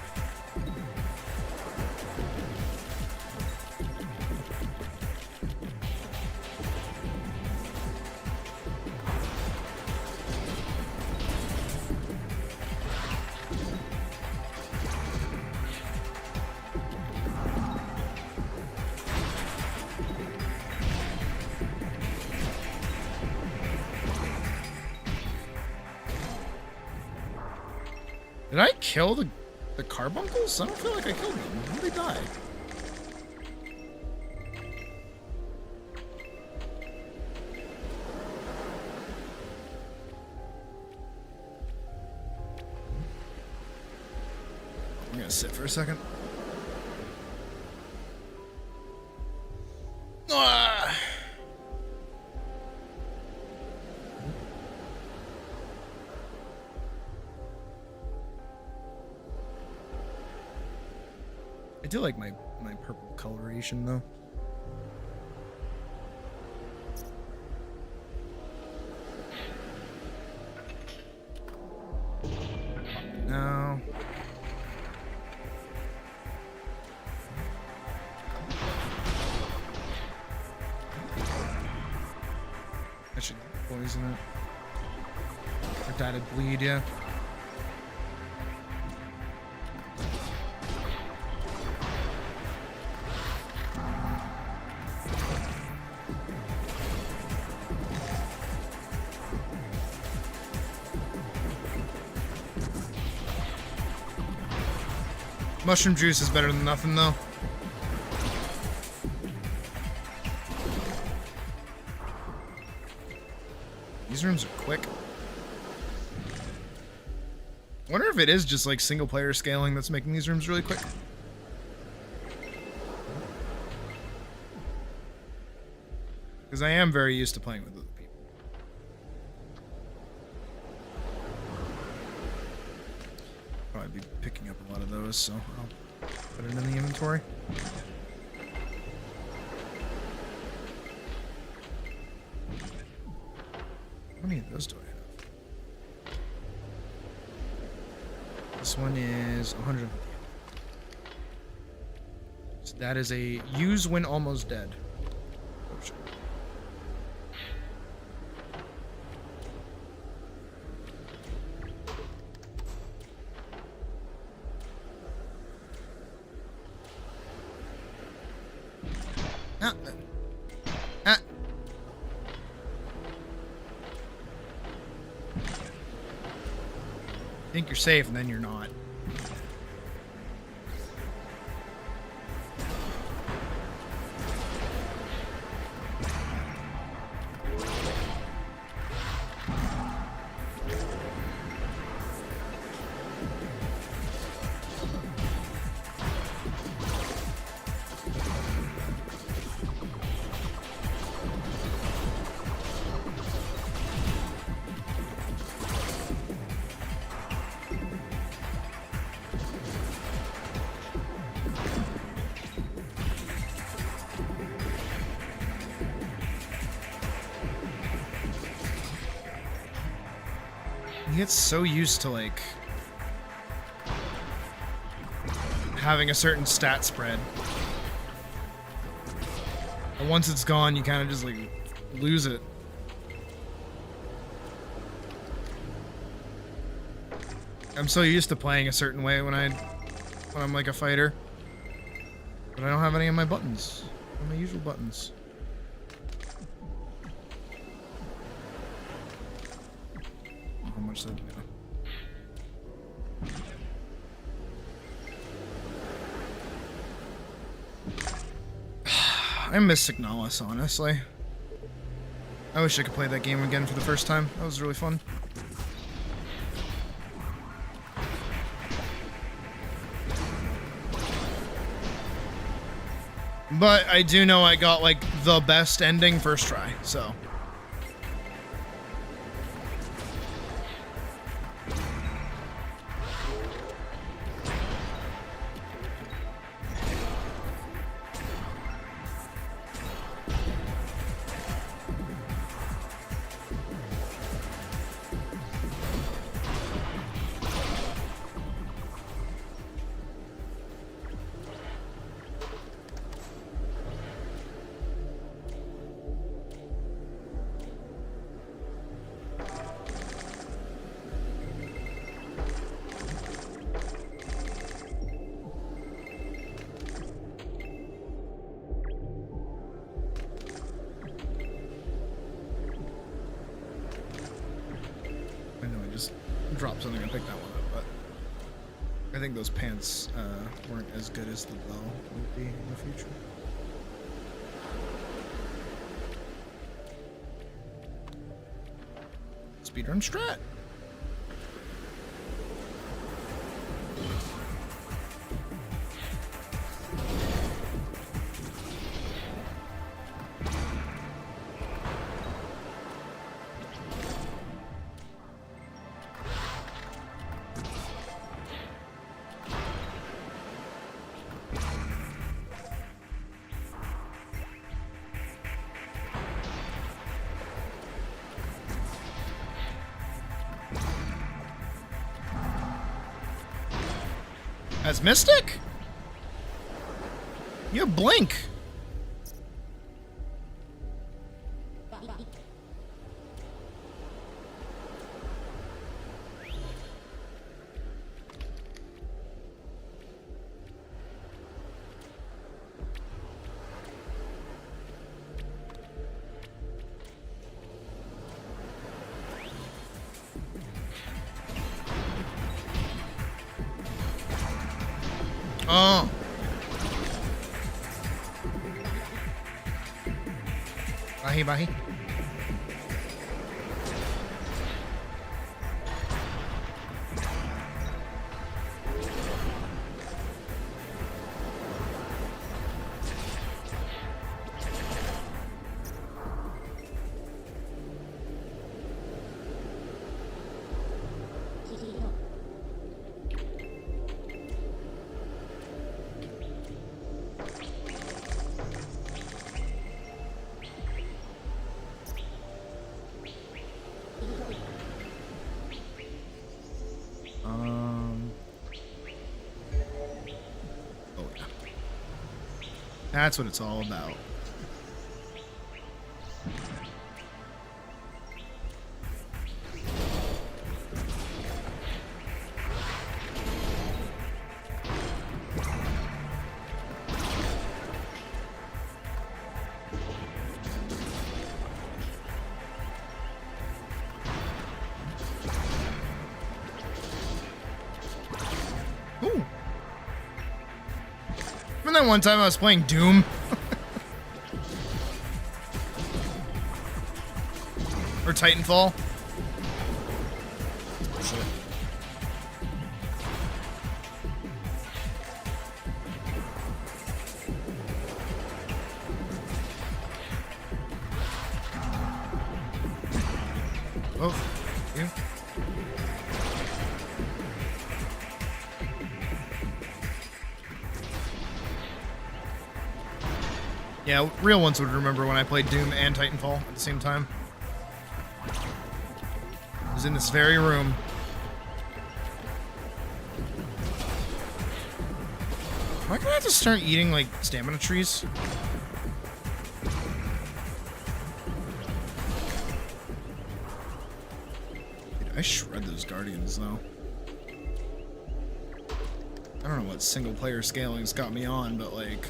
Did I kill the carbuncles? I don't feel like I killed them. How did they die? I'm gonna sit for a second. Ah! I do like my purple coloration though. No. I should poison it. Or dyed bleed, yeah. Mushroom juice is better than nothing, though. These rooms are quick. I wonder if it is just like single player scaling that's making these rooms really quick. Because I am very used to playing with other people. Probably be picking up a lot of those, so I'll put it in the inventory. How many of those do I have? This one is 150. So that is a use when almost dead. Oh, shit. Think you're safe, and then you're not. He gets so used to, like, having a certain stat spread. And once it's gone, you kind of just, like, lose it. I'm so used to playing a certain way when I'm, like, a fighter. But I don't have any of my buttons. My usual buttons. How much that? Yeah. I miss Signalis, honestly. I wish I could play that game again for the first time. That was really fun. But I do know I got, like, the best ending first try, so... Drop something and pick that one up, but I think those pants weren't as good as the bow would be in the future. Speedrun strat. As Mystic? You have Blink. Oh. Bahi, bahi. That's what it's all about. Ooh. Remember that one time I was playing Doom? Or Titanfall? Shit. Oh, you. Yeah, real ones would remember when I played Doom and Titanfall at the same time. I was in this very room. Am I gonna have to start eating, like, stamina trees? Dude, I shred those Guardians, though. I don't know what single-player scaling's got me on, but, like...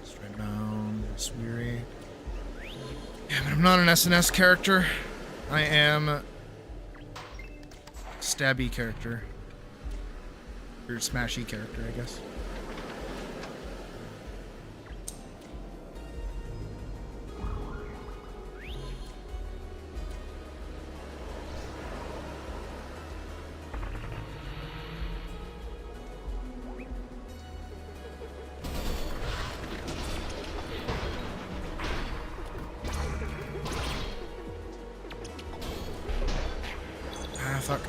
Straight down, Sweary. Yeah, but I'm not an SNS character. I am a stabby character. Or smashy character, I guess. Ah, fuck.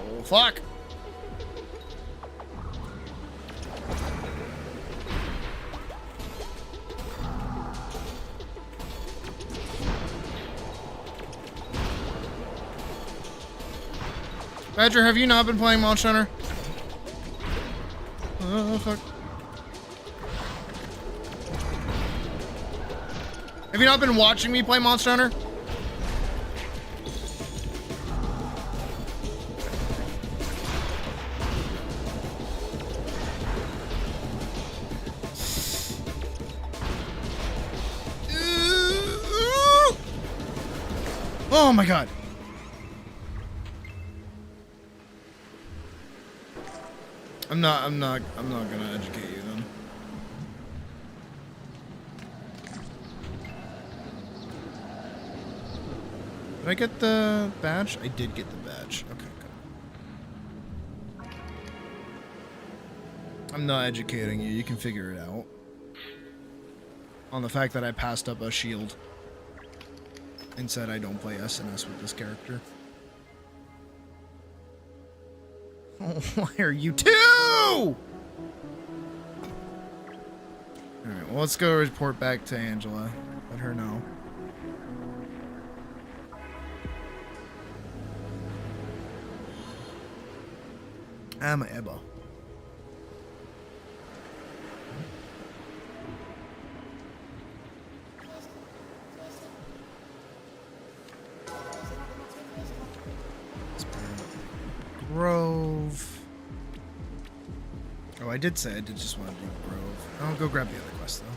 Oh, fuck. Badger, have you not been playing Monster Hunter? Oh, fuck. Have you not been watching me play Monster Hunter? Oh my god. I'm not gonna educate you then. Did I get the badge? I did get the badge. Okay, good. I'm not educating you. You can figure it out. On the fact that I passed up a shield and said I don't play SNS with this character. Oh, why are you two? Alright, well, let's go report back to Angela. Let her know. I'm Ebba. Grove. Oh, I did say I did just want to do Grove. I'll go grab the other quest though.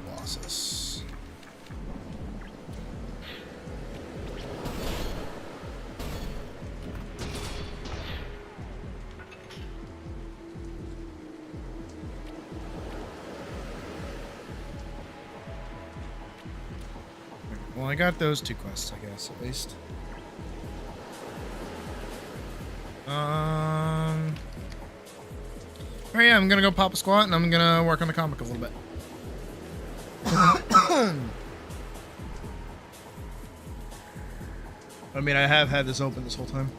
Colossus. Well, I got those two quests, I guess, at least. Oh yeah, I'm gonna go pop a squat and I'm gonna work on the comic a little bit. I mean, I have had this open this whole time.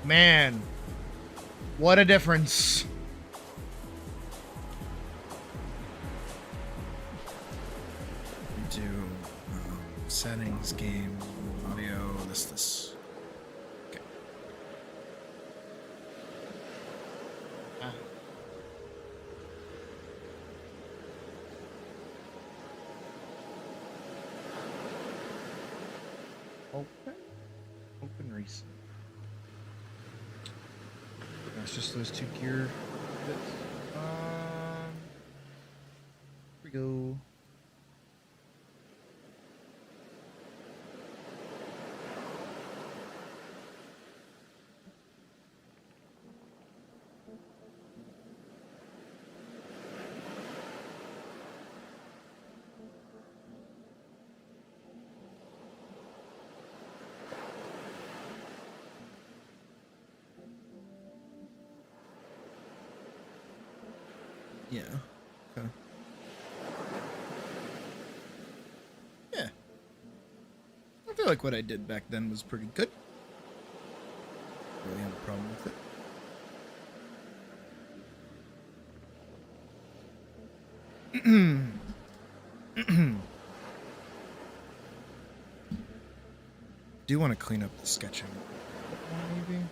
Man, what a difference. Settings, game, audio, this. Okay. Ah. Open recent. That's just those two gear bits. Here we go. Yeah. Okay. Yeah. I feel like what I did back then was pretty good. Really have a problem with it. Do want to clean up the sketching, maybe.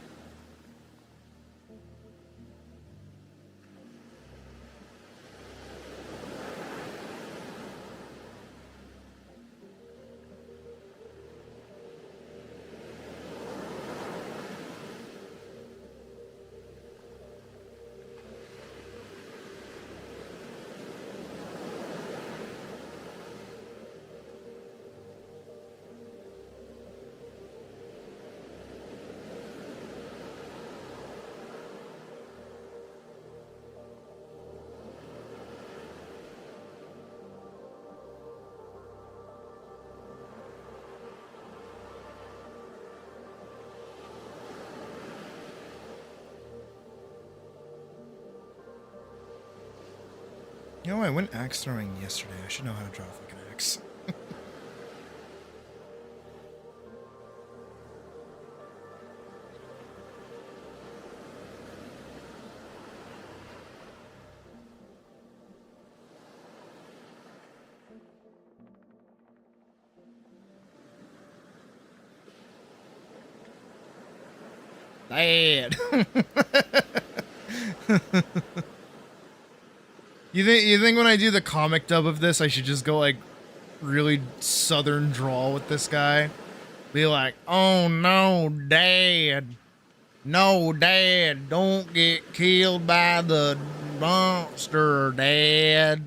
You know, I went axe throwing yesterday. I should know how to draw a fucking axe. Dad. You think when I do the comic dub of this, I should just go like really southern drawl with this guy? Be like, "Oh no, Dad. No, Dad, don't get killed by the monster, Dad."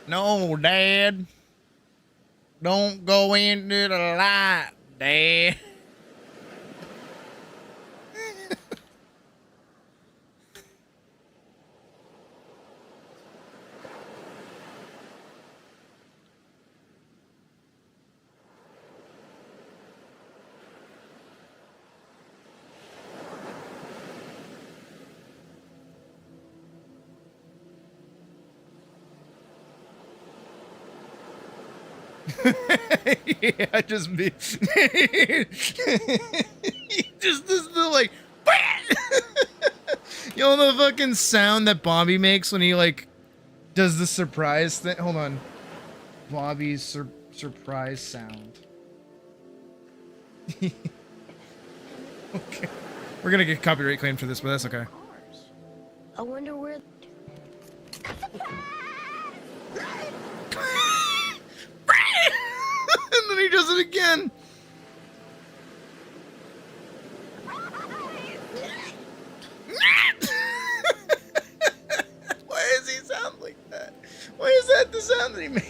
No, Dad. Don't go into the light, Dad. Yeah, just be. He just does the like. You know the fucking sound that Bobby makes when he like does the surprise thing? Hold on. Bobby's surprise sound. Okay. We're gonna get copyright claim for this, but that's okay. I wonder where. And then he does it again. Why does he sound like that? Why is that the sound that he makes?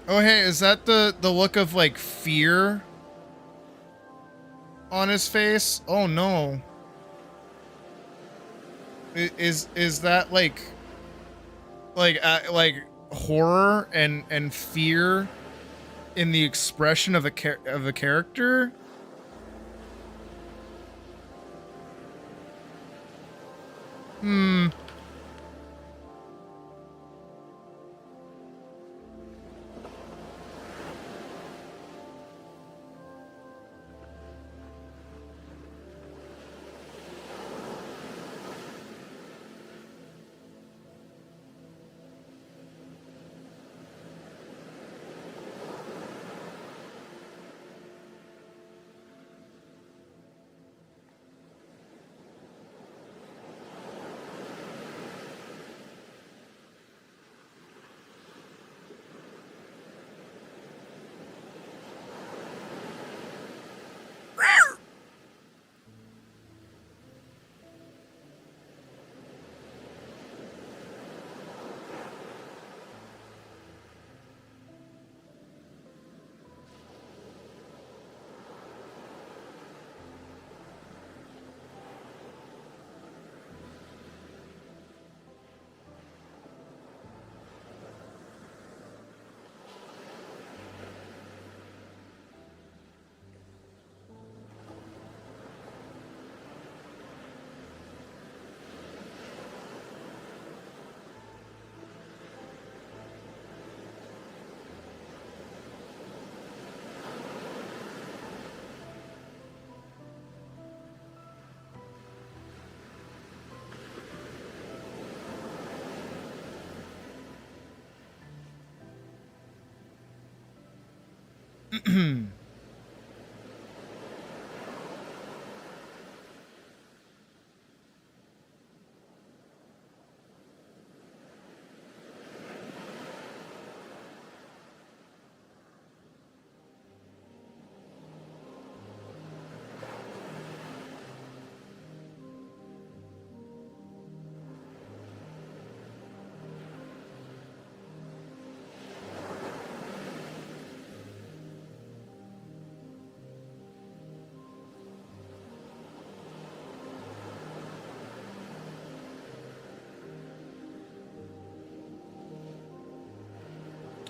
Oh hey, is that the look of like fear on his face? Oh no. Is that like horror and fear in the expression of a character? Hmm.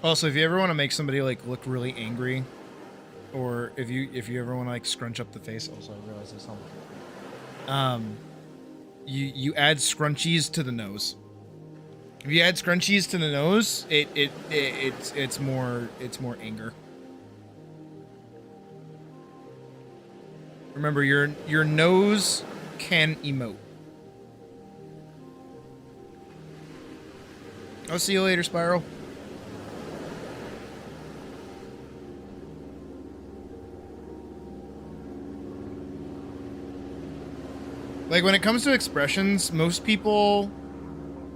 Also, if you ever want to make somebody like look really angry, or if you ever want to like scrunch up the face, also I realize that's not. You add scrunchies to the nose. If you add scrunchies to the nose, it's more anger. Remember, your nose can emote. I'll see you later, Spiral. Like, when it comes to expressions, most people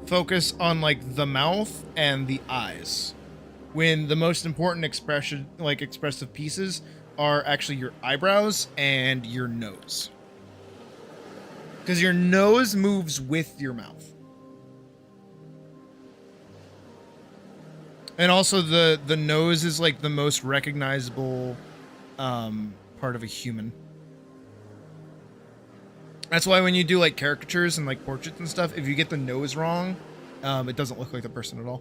focus on, like, the mouth and the eyes. When the most important expression, like, expressive pieces are actually your eyebrows and your nose. Because your nose moves with your mouth. And also the nose is, like, the most recognizable part of a human. That's why when you do like caricatures and like portraits and stuff, if you get the nose wrong, it doesn't look like the person at all.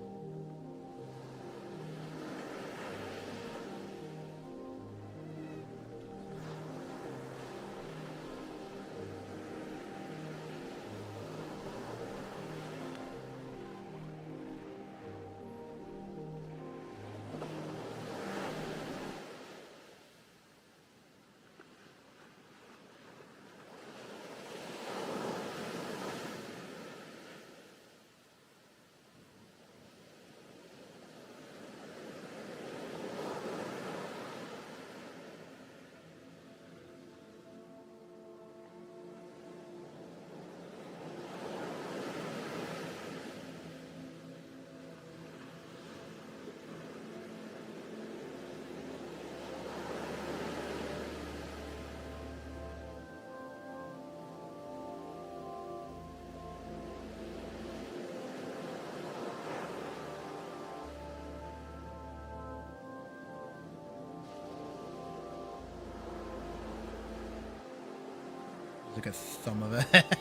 Like a thumb of a head.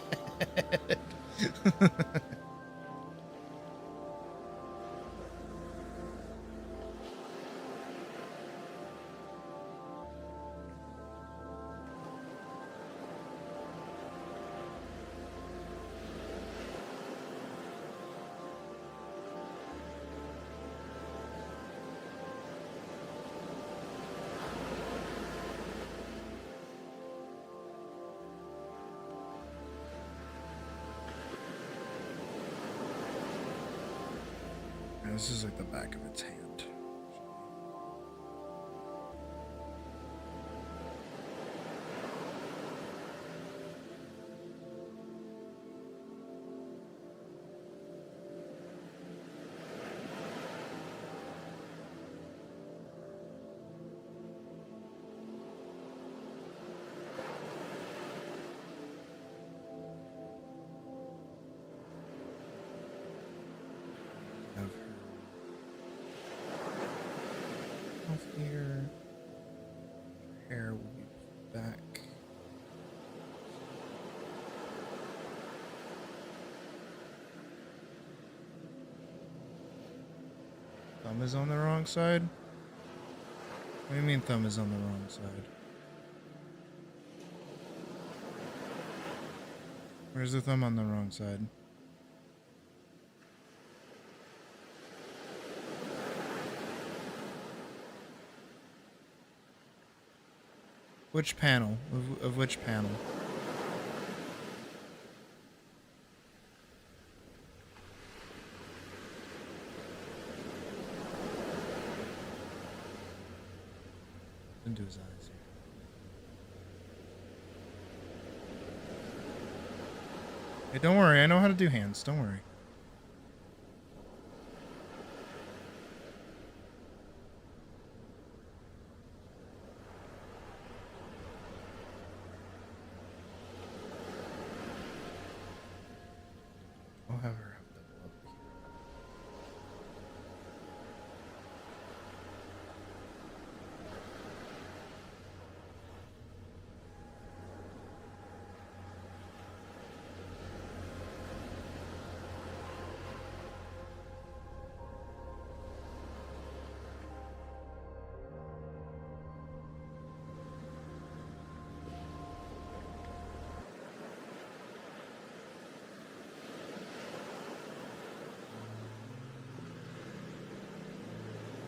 This is like the back of its hand. Here, hair will be back. Thumb is on the wrong side? What do you mean thumb is on the wrong side? Where's the thumb on the wrong side? Which panel? Of which panel? Into his eyes here. Hey, don't worry, I know how to do hands, don't worry. I'll have her have double up here.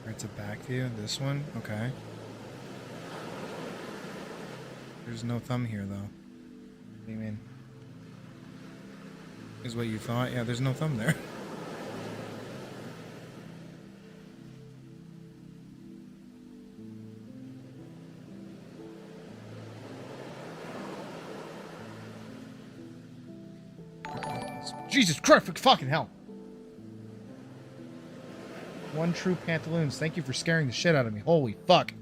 Or it's a back view. This one? Okay. There's no thumb here, though. What do you mean? Is what you thought? Yeah, there's no thumb there. Jesus Christ, for fucking hell. One true pantaloons. Thank you for scaring the shit out of me. Holy fuck.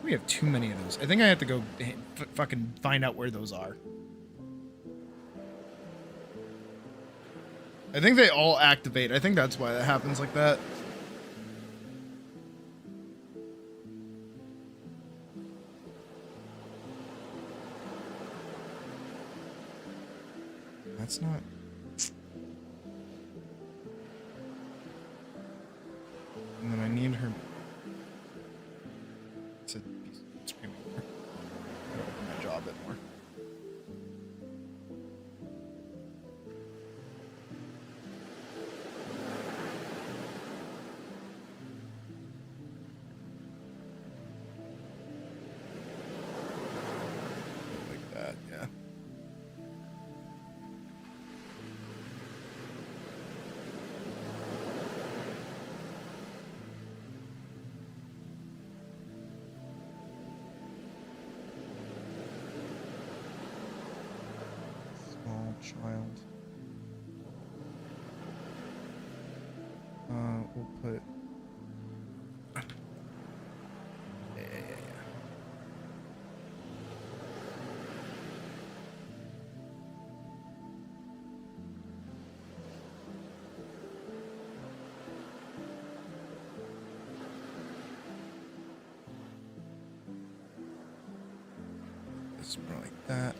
We have too many of those. I think I have to go fucking find out where those are. I think they all activate. I think that's why that happens like that. That's not... And then I need her... to be screaming more. I gotta open my jaw a bit more. Like that, yeah. Child. We'll put... Yeah. It's more like that.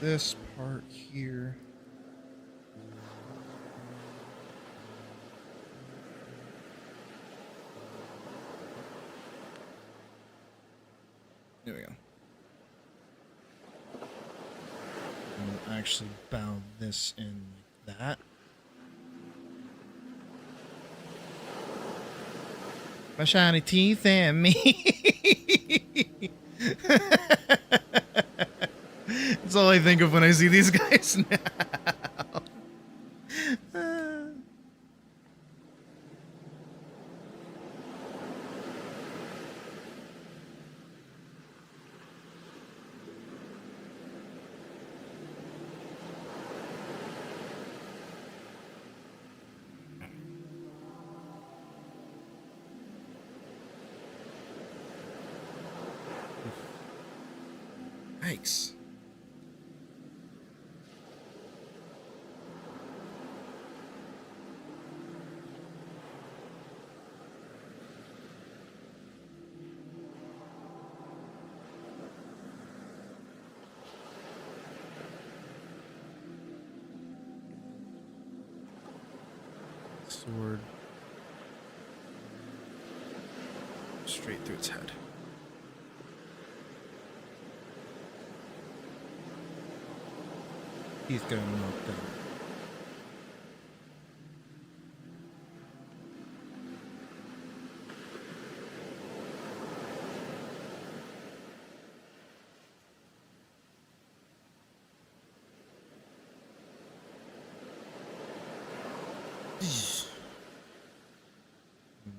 This part here. There we go. And we'll actually bow this in like that. My shiny teeth and me. That's all I think of when I see these guys now. Yikes. Sword straight through its head. He's gonna knock down.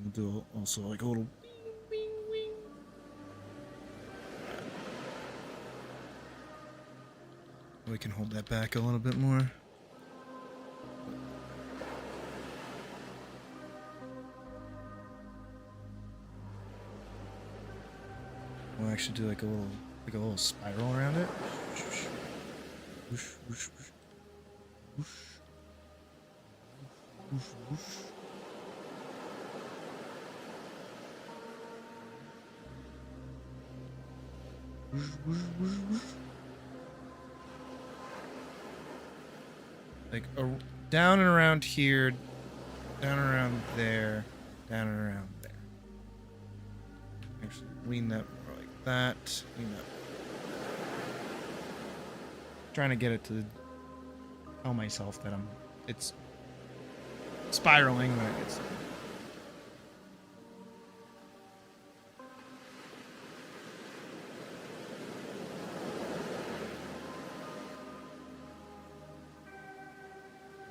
We'll do also like a little we can hold that back a little bit more. We'll actually do like a little spiral around it. Whoosh, whoosh, whoosh. Whoosh. Whoosh, whoosh. Whoosh, whoosh, whoosh, whoosh. Like down and around here, down and around there, down and around there. Actually, lean that more like that. Lean that. trying to get it to tell myself that it's spiraling when it gets.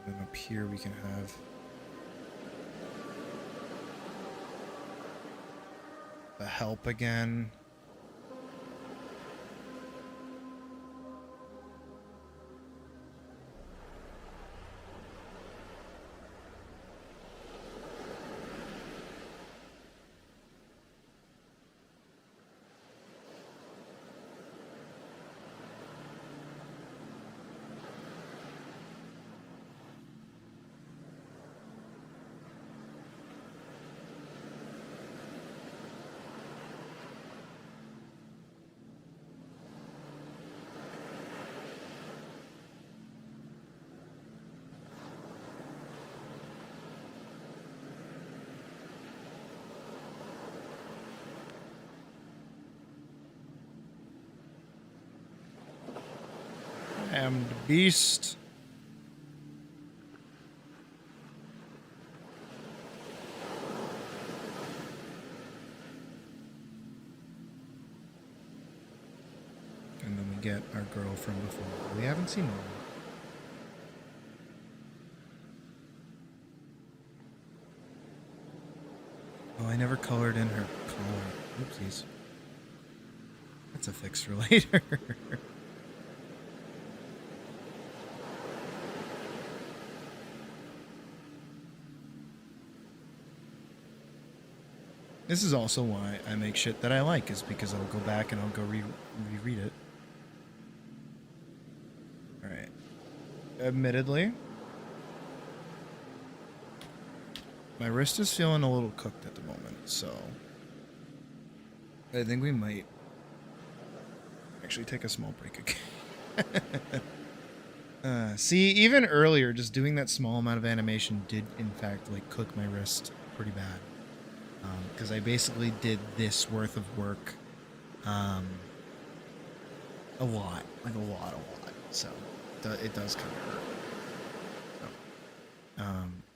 And then up here we can have the help again. I am the beast. And then we get our girl from before. We haven't seen her. Oh, I never colored in her collar. Oopsies. That's a fix for later. This is also why I make shit that I like, is because I'll go back and I'll go reread it. Alright. Admittedly, my wrist is feeling a little cooked at the moment, so I think we might actually take a small break again. See, even earlier, just doing that small amount of animation did, in fact, like, cook my wrist pretty bad. Because I basically did this worth of work a lot. Like, a lot. So, it does kind of hurt. So,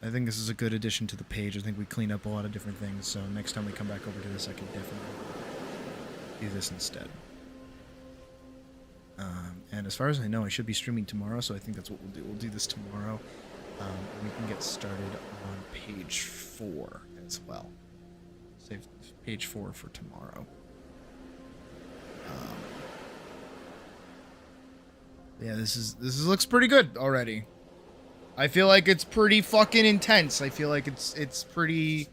I think this is a good addition to the page. I think we cleaned up a lot of different things, so next time we come back over to this, I can definitely do this instead. And as far as I know, I should be streaming tomorrow, so I think that's what we'll do. We'll do this tomorrow. We can get started on page 4 as well. Save page 4 for tomorrow. Yeah, this looks pretty good already. I feel like it's pretty fucking intense. I feel like it's pretty,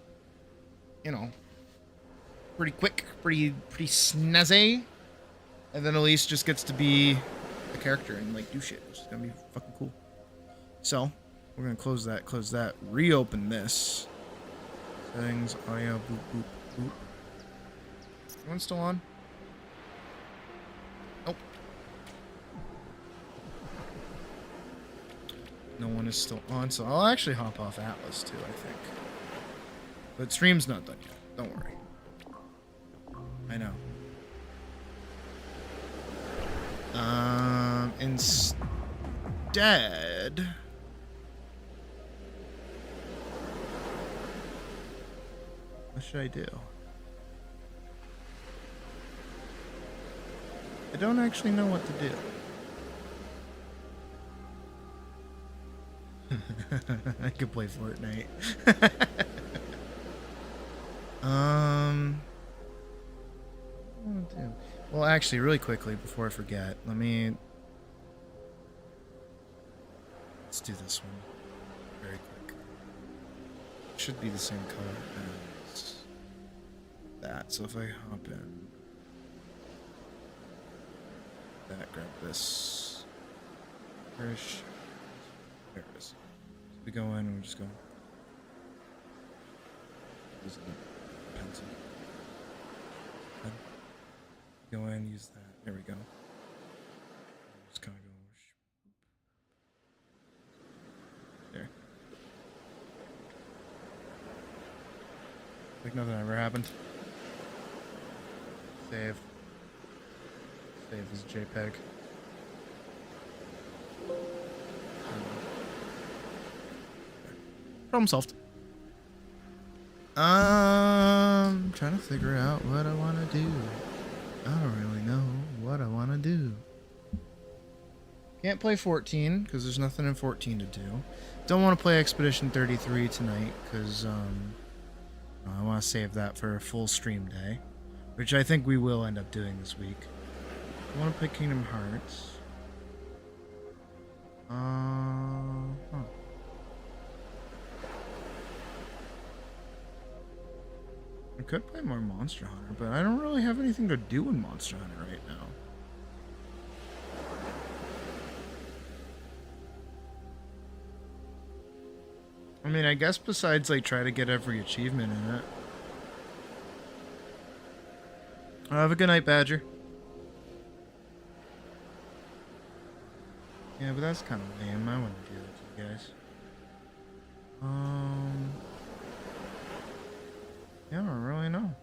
you know, pretty quick, pretty snazzy. And then Atlyss just gets to be a character and like do shit, which is gonna be fucking cool. So we're gonna close that, reopen this. Settings, audio, boop, boop, boop. Everyone's still on? Nope. No one is still on, so I'll actually hop off Atlyss too, I think. But stream's not done yet. Don't worry. I know. Instead... what should I do? I don't actually know what to do. I could play Fortnite. Well, actually, really quickly, before I forget, let's do this one very quick. It should be the same color as that. So if I hop in, that, grab this. There it is. So we go in and we just go. Use the pencil. Go in, use that. There we go. Just kind of go. There. Like nothing ever happened. Save. Save as JPEG. Problem solved. Trying to figure out what I want to do. I don't really know what I want to do. Can't play 14 because there's nothing in 14 to do. Don't want to play Expedition 33 tonight because I want to save that for a full stream day, which I think we will end up doing this week. I want to play Kingdom Hearts. I could play more Monster Hunter, but I don't really have anything to do in Monster Hunter right now. I mean, I guess besides, like, try to get every achievement in it. Have a good night, Badger. Yeah, but that's kind of lame. I wouldn't do that to you guys. Yeah, I don't really know.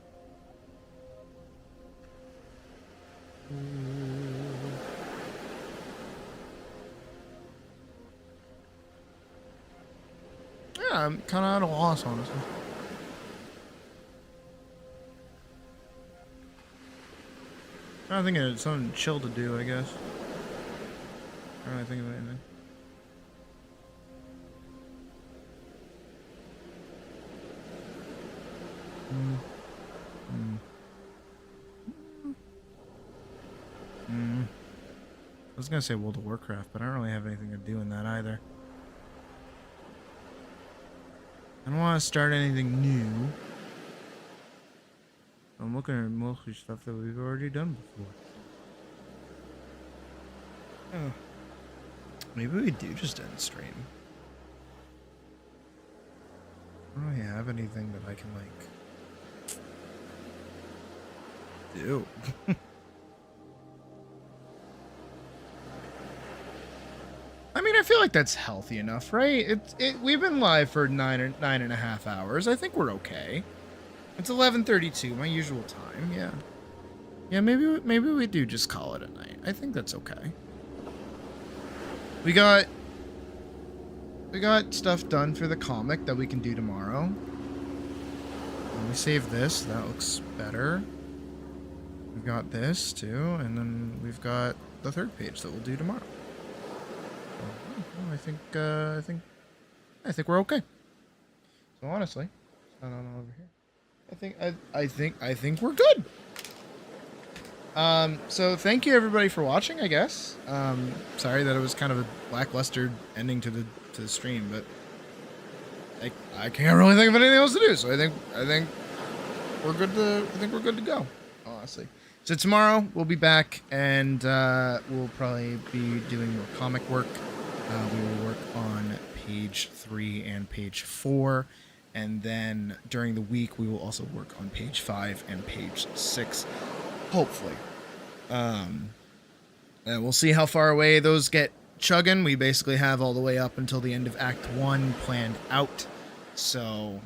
Yeah, I'm kind of at a loss, honestly. I think it's something chill to do, I guess. I don't really think of anything. I was gonna say World of Warcraft, but I don't really have anything to do in that either. I don't want to start anything new. I'm looking at mostly stuff that we've already done before. Oh. Maybe we do just end stream. I don't really have anything that I can, like, do. I mean, I feel like that's healthy enough, right? We've been live for 9.5 hours. I think we're okay. It's 11:32, my usual time. Yeah. Yeah, maybe we do just call it a night. I think that's okay. We got stuff done for the comic that we can do tomorrow. And we save this. That looks better. We've got this too, and then we've got the third page that we'll do tomorrow. I think we're okay. So honestly, it's not on over here. I think we're good. So thank you everybody for watching, I guess. Sorry that it was kind of a lackluster ending to the stream, but I can't really think of anything else to do. So I think we're good to go, honestly. So tomorrow we'll be back and we'll probably be doing more comic work. We will work on page 3 and page 4, and then during the week we will also work on page 5 and page 6, hopefully. And we'll see how far away those get chugging. We basically have all the way up until the end of Act 1 planned out. So,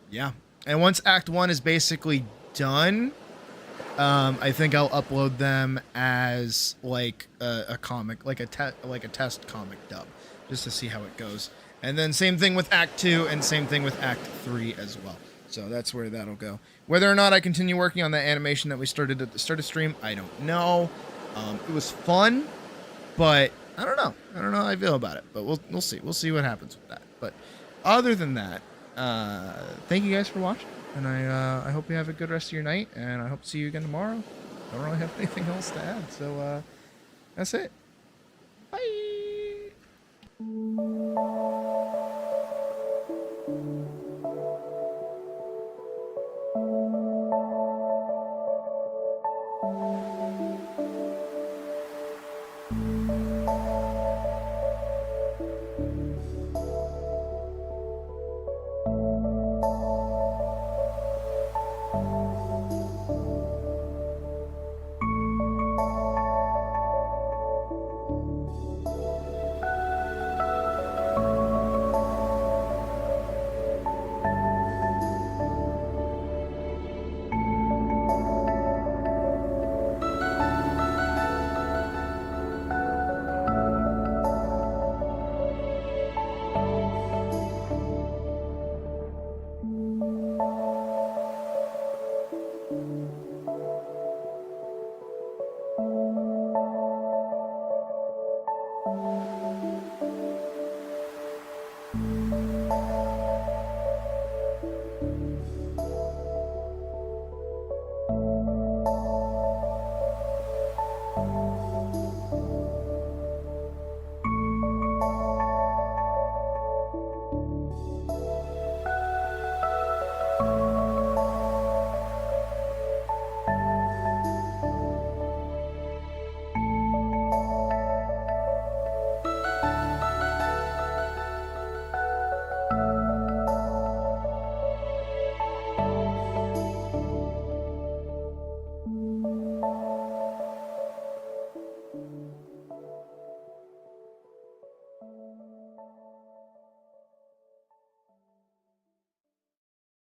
yeah. And once Act 1 is basically done, I think I'll upload them as like a comic, like a test comic dub, just to see how it goes. And then same thing with Act 2 and same thing with Act 3 as well. So that's where that'll go. Whether or not I continue working on that animation that we started at the start of stream, I don't know. It was fun, but I don't know. I don't know how I feel about it, but we'll see. We'll see what happens with that. But other than that, thank you guys for watching. And I hope you have a good rest of your night, and I hope to see you again tomorrow. I don't really have anything else to add, so that's it. Bye!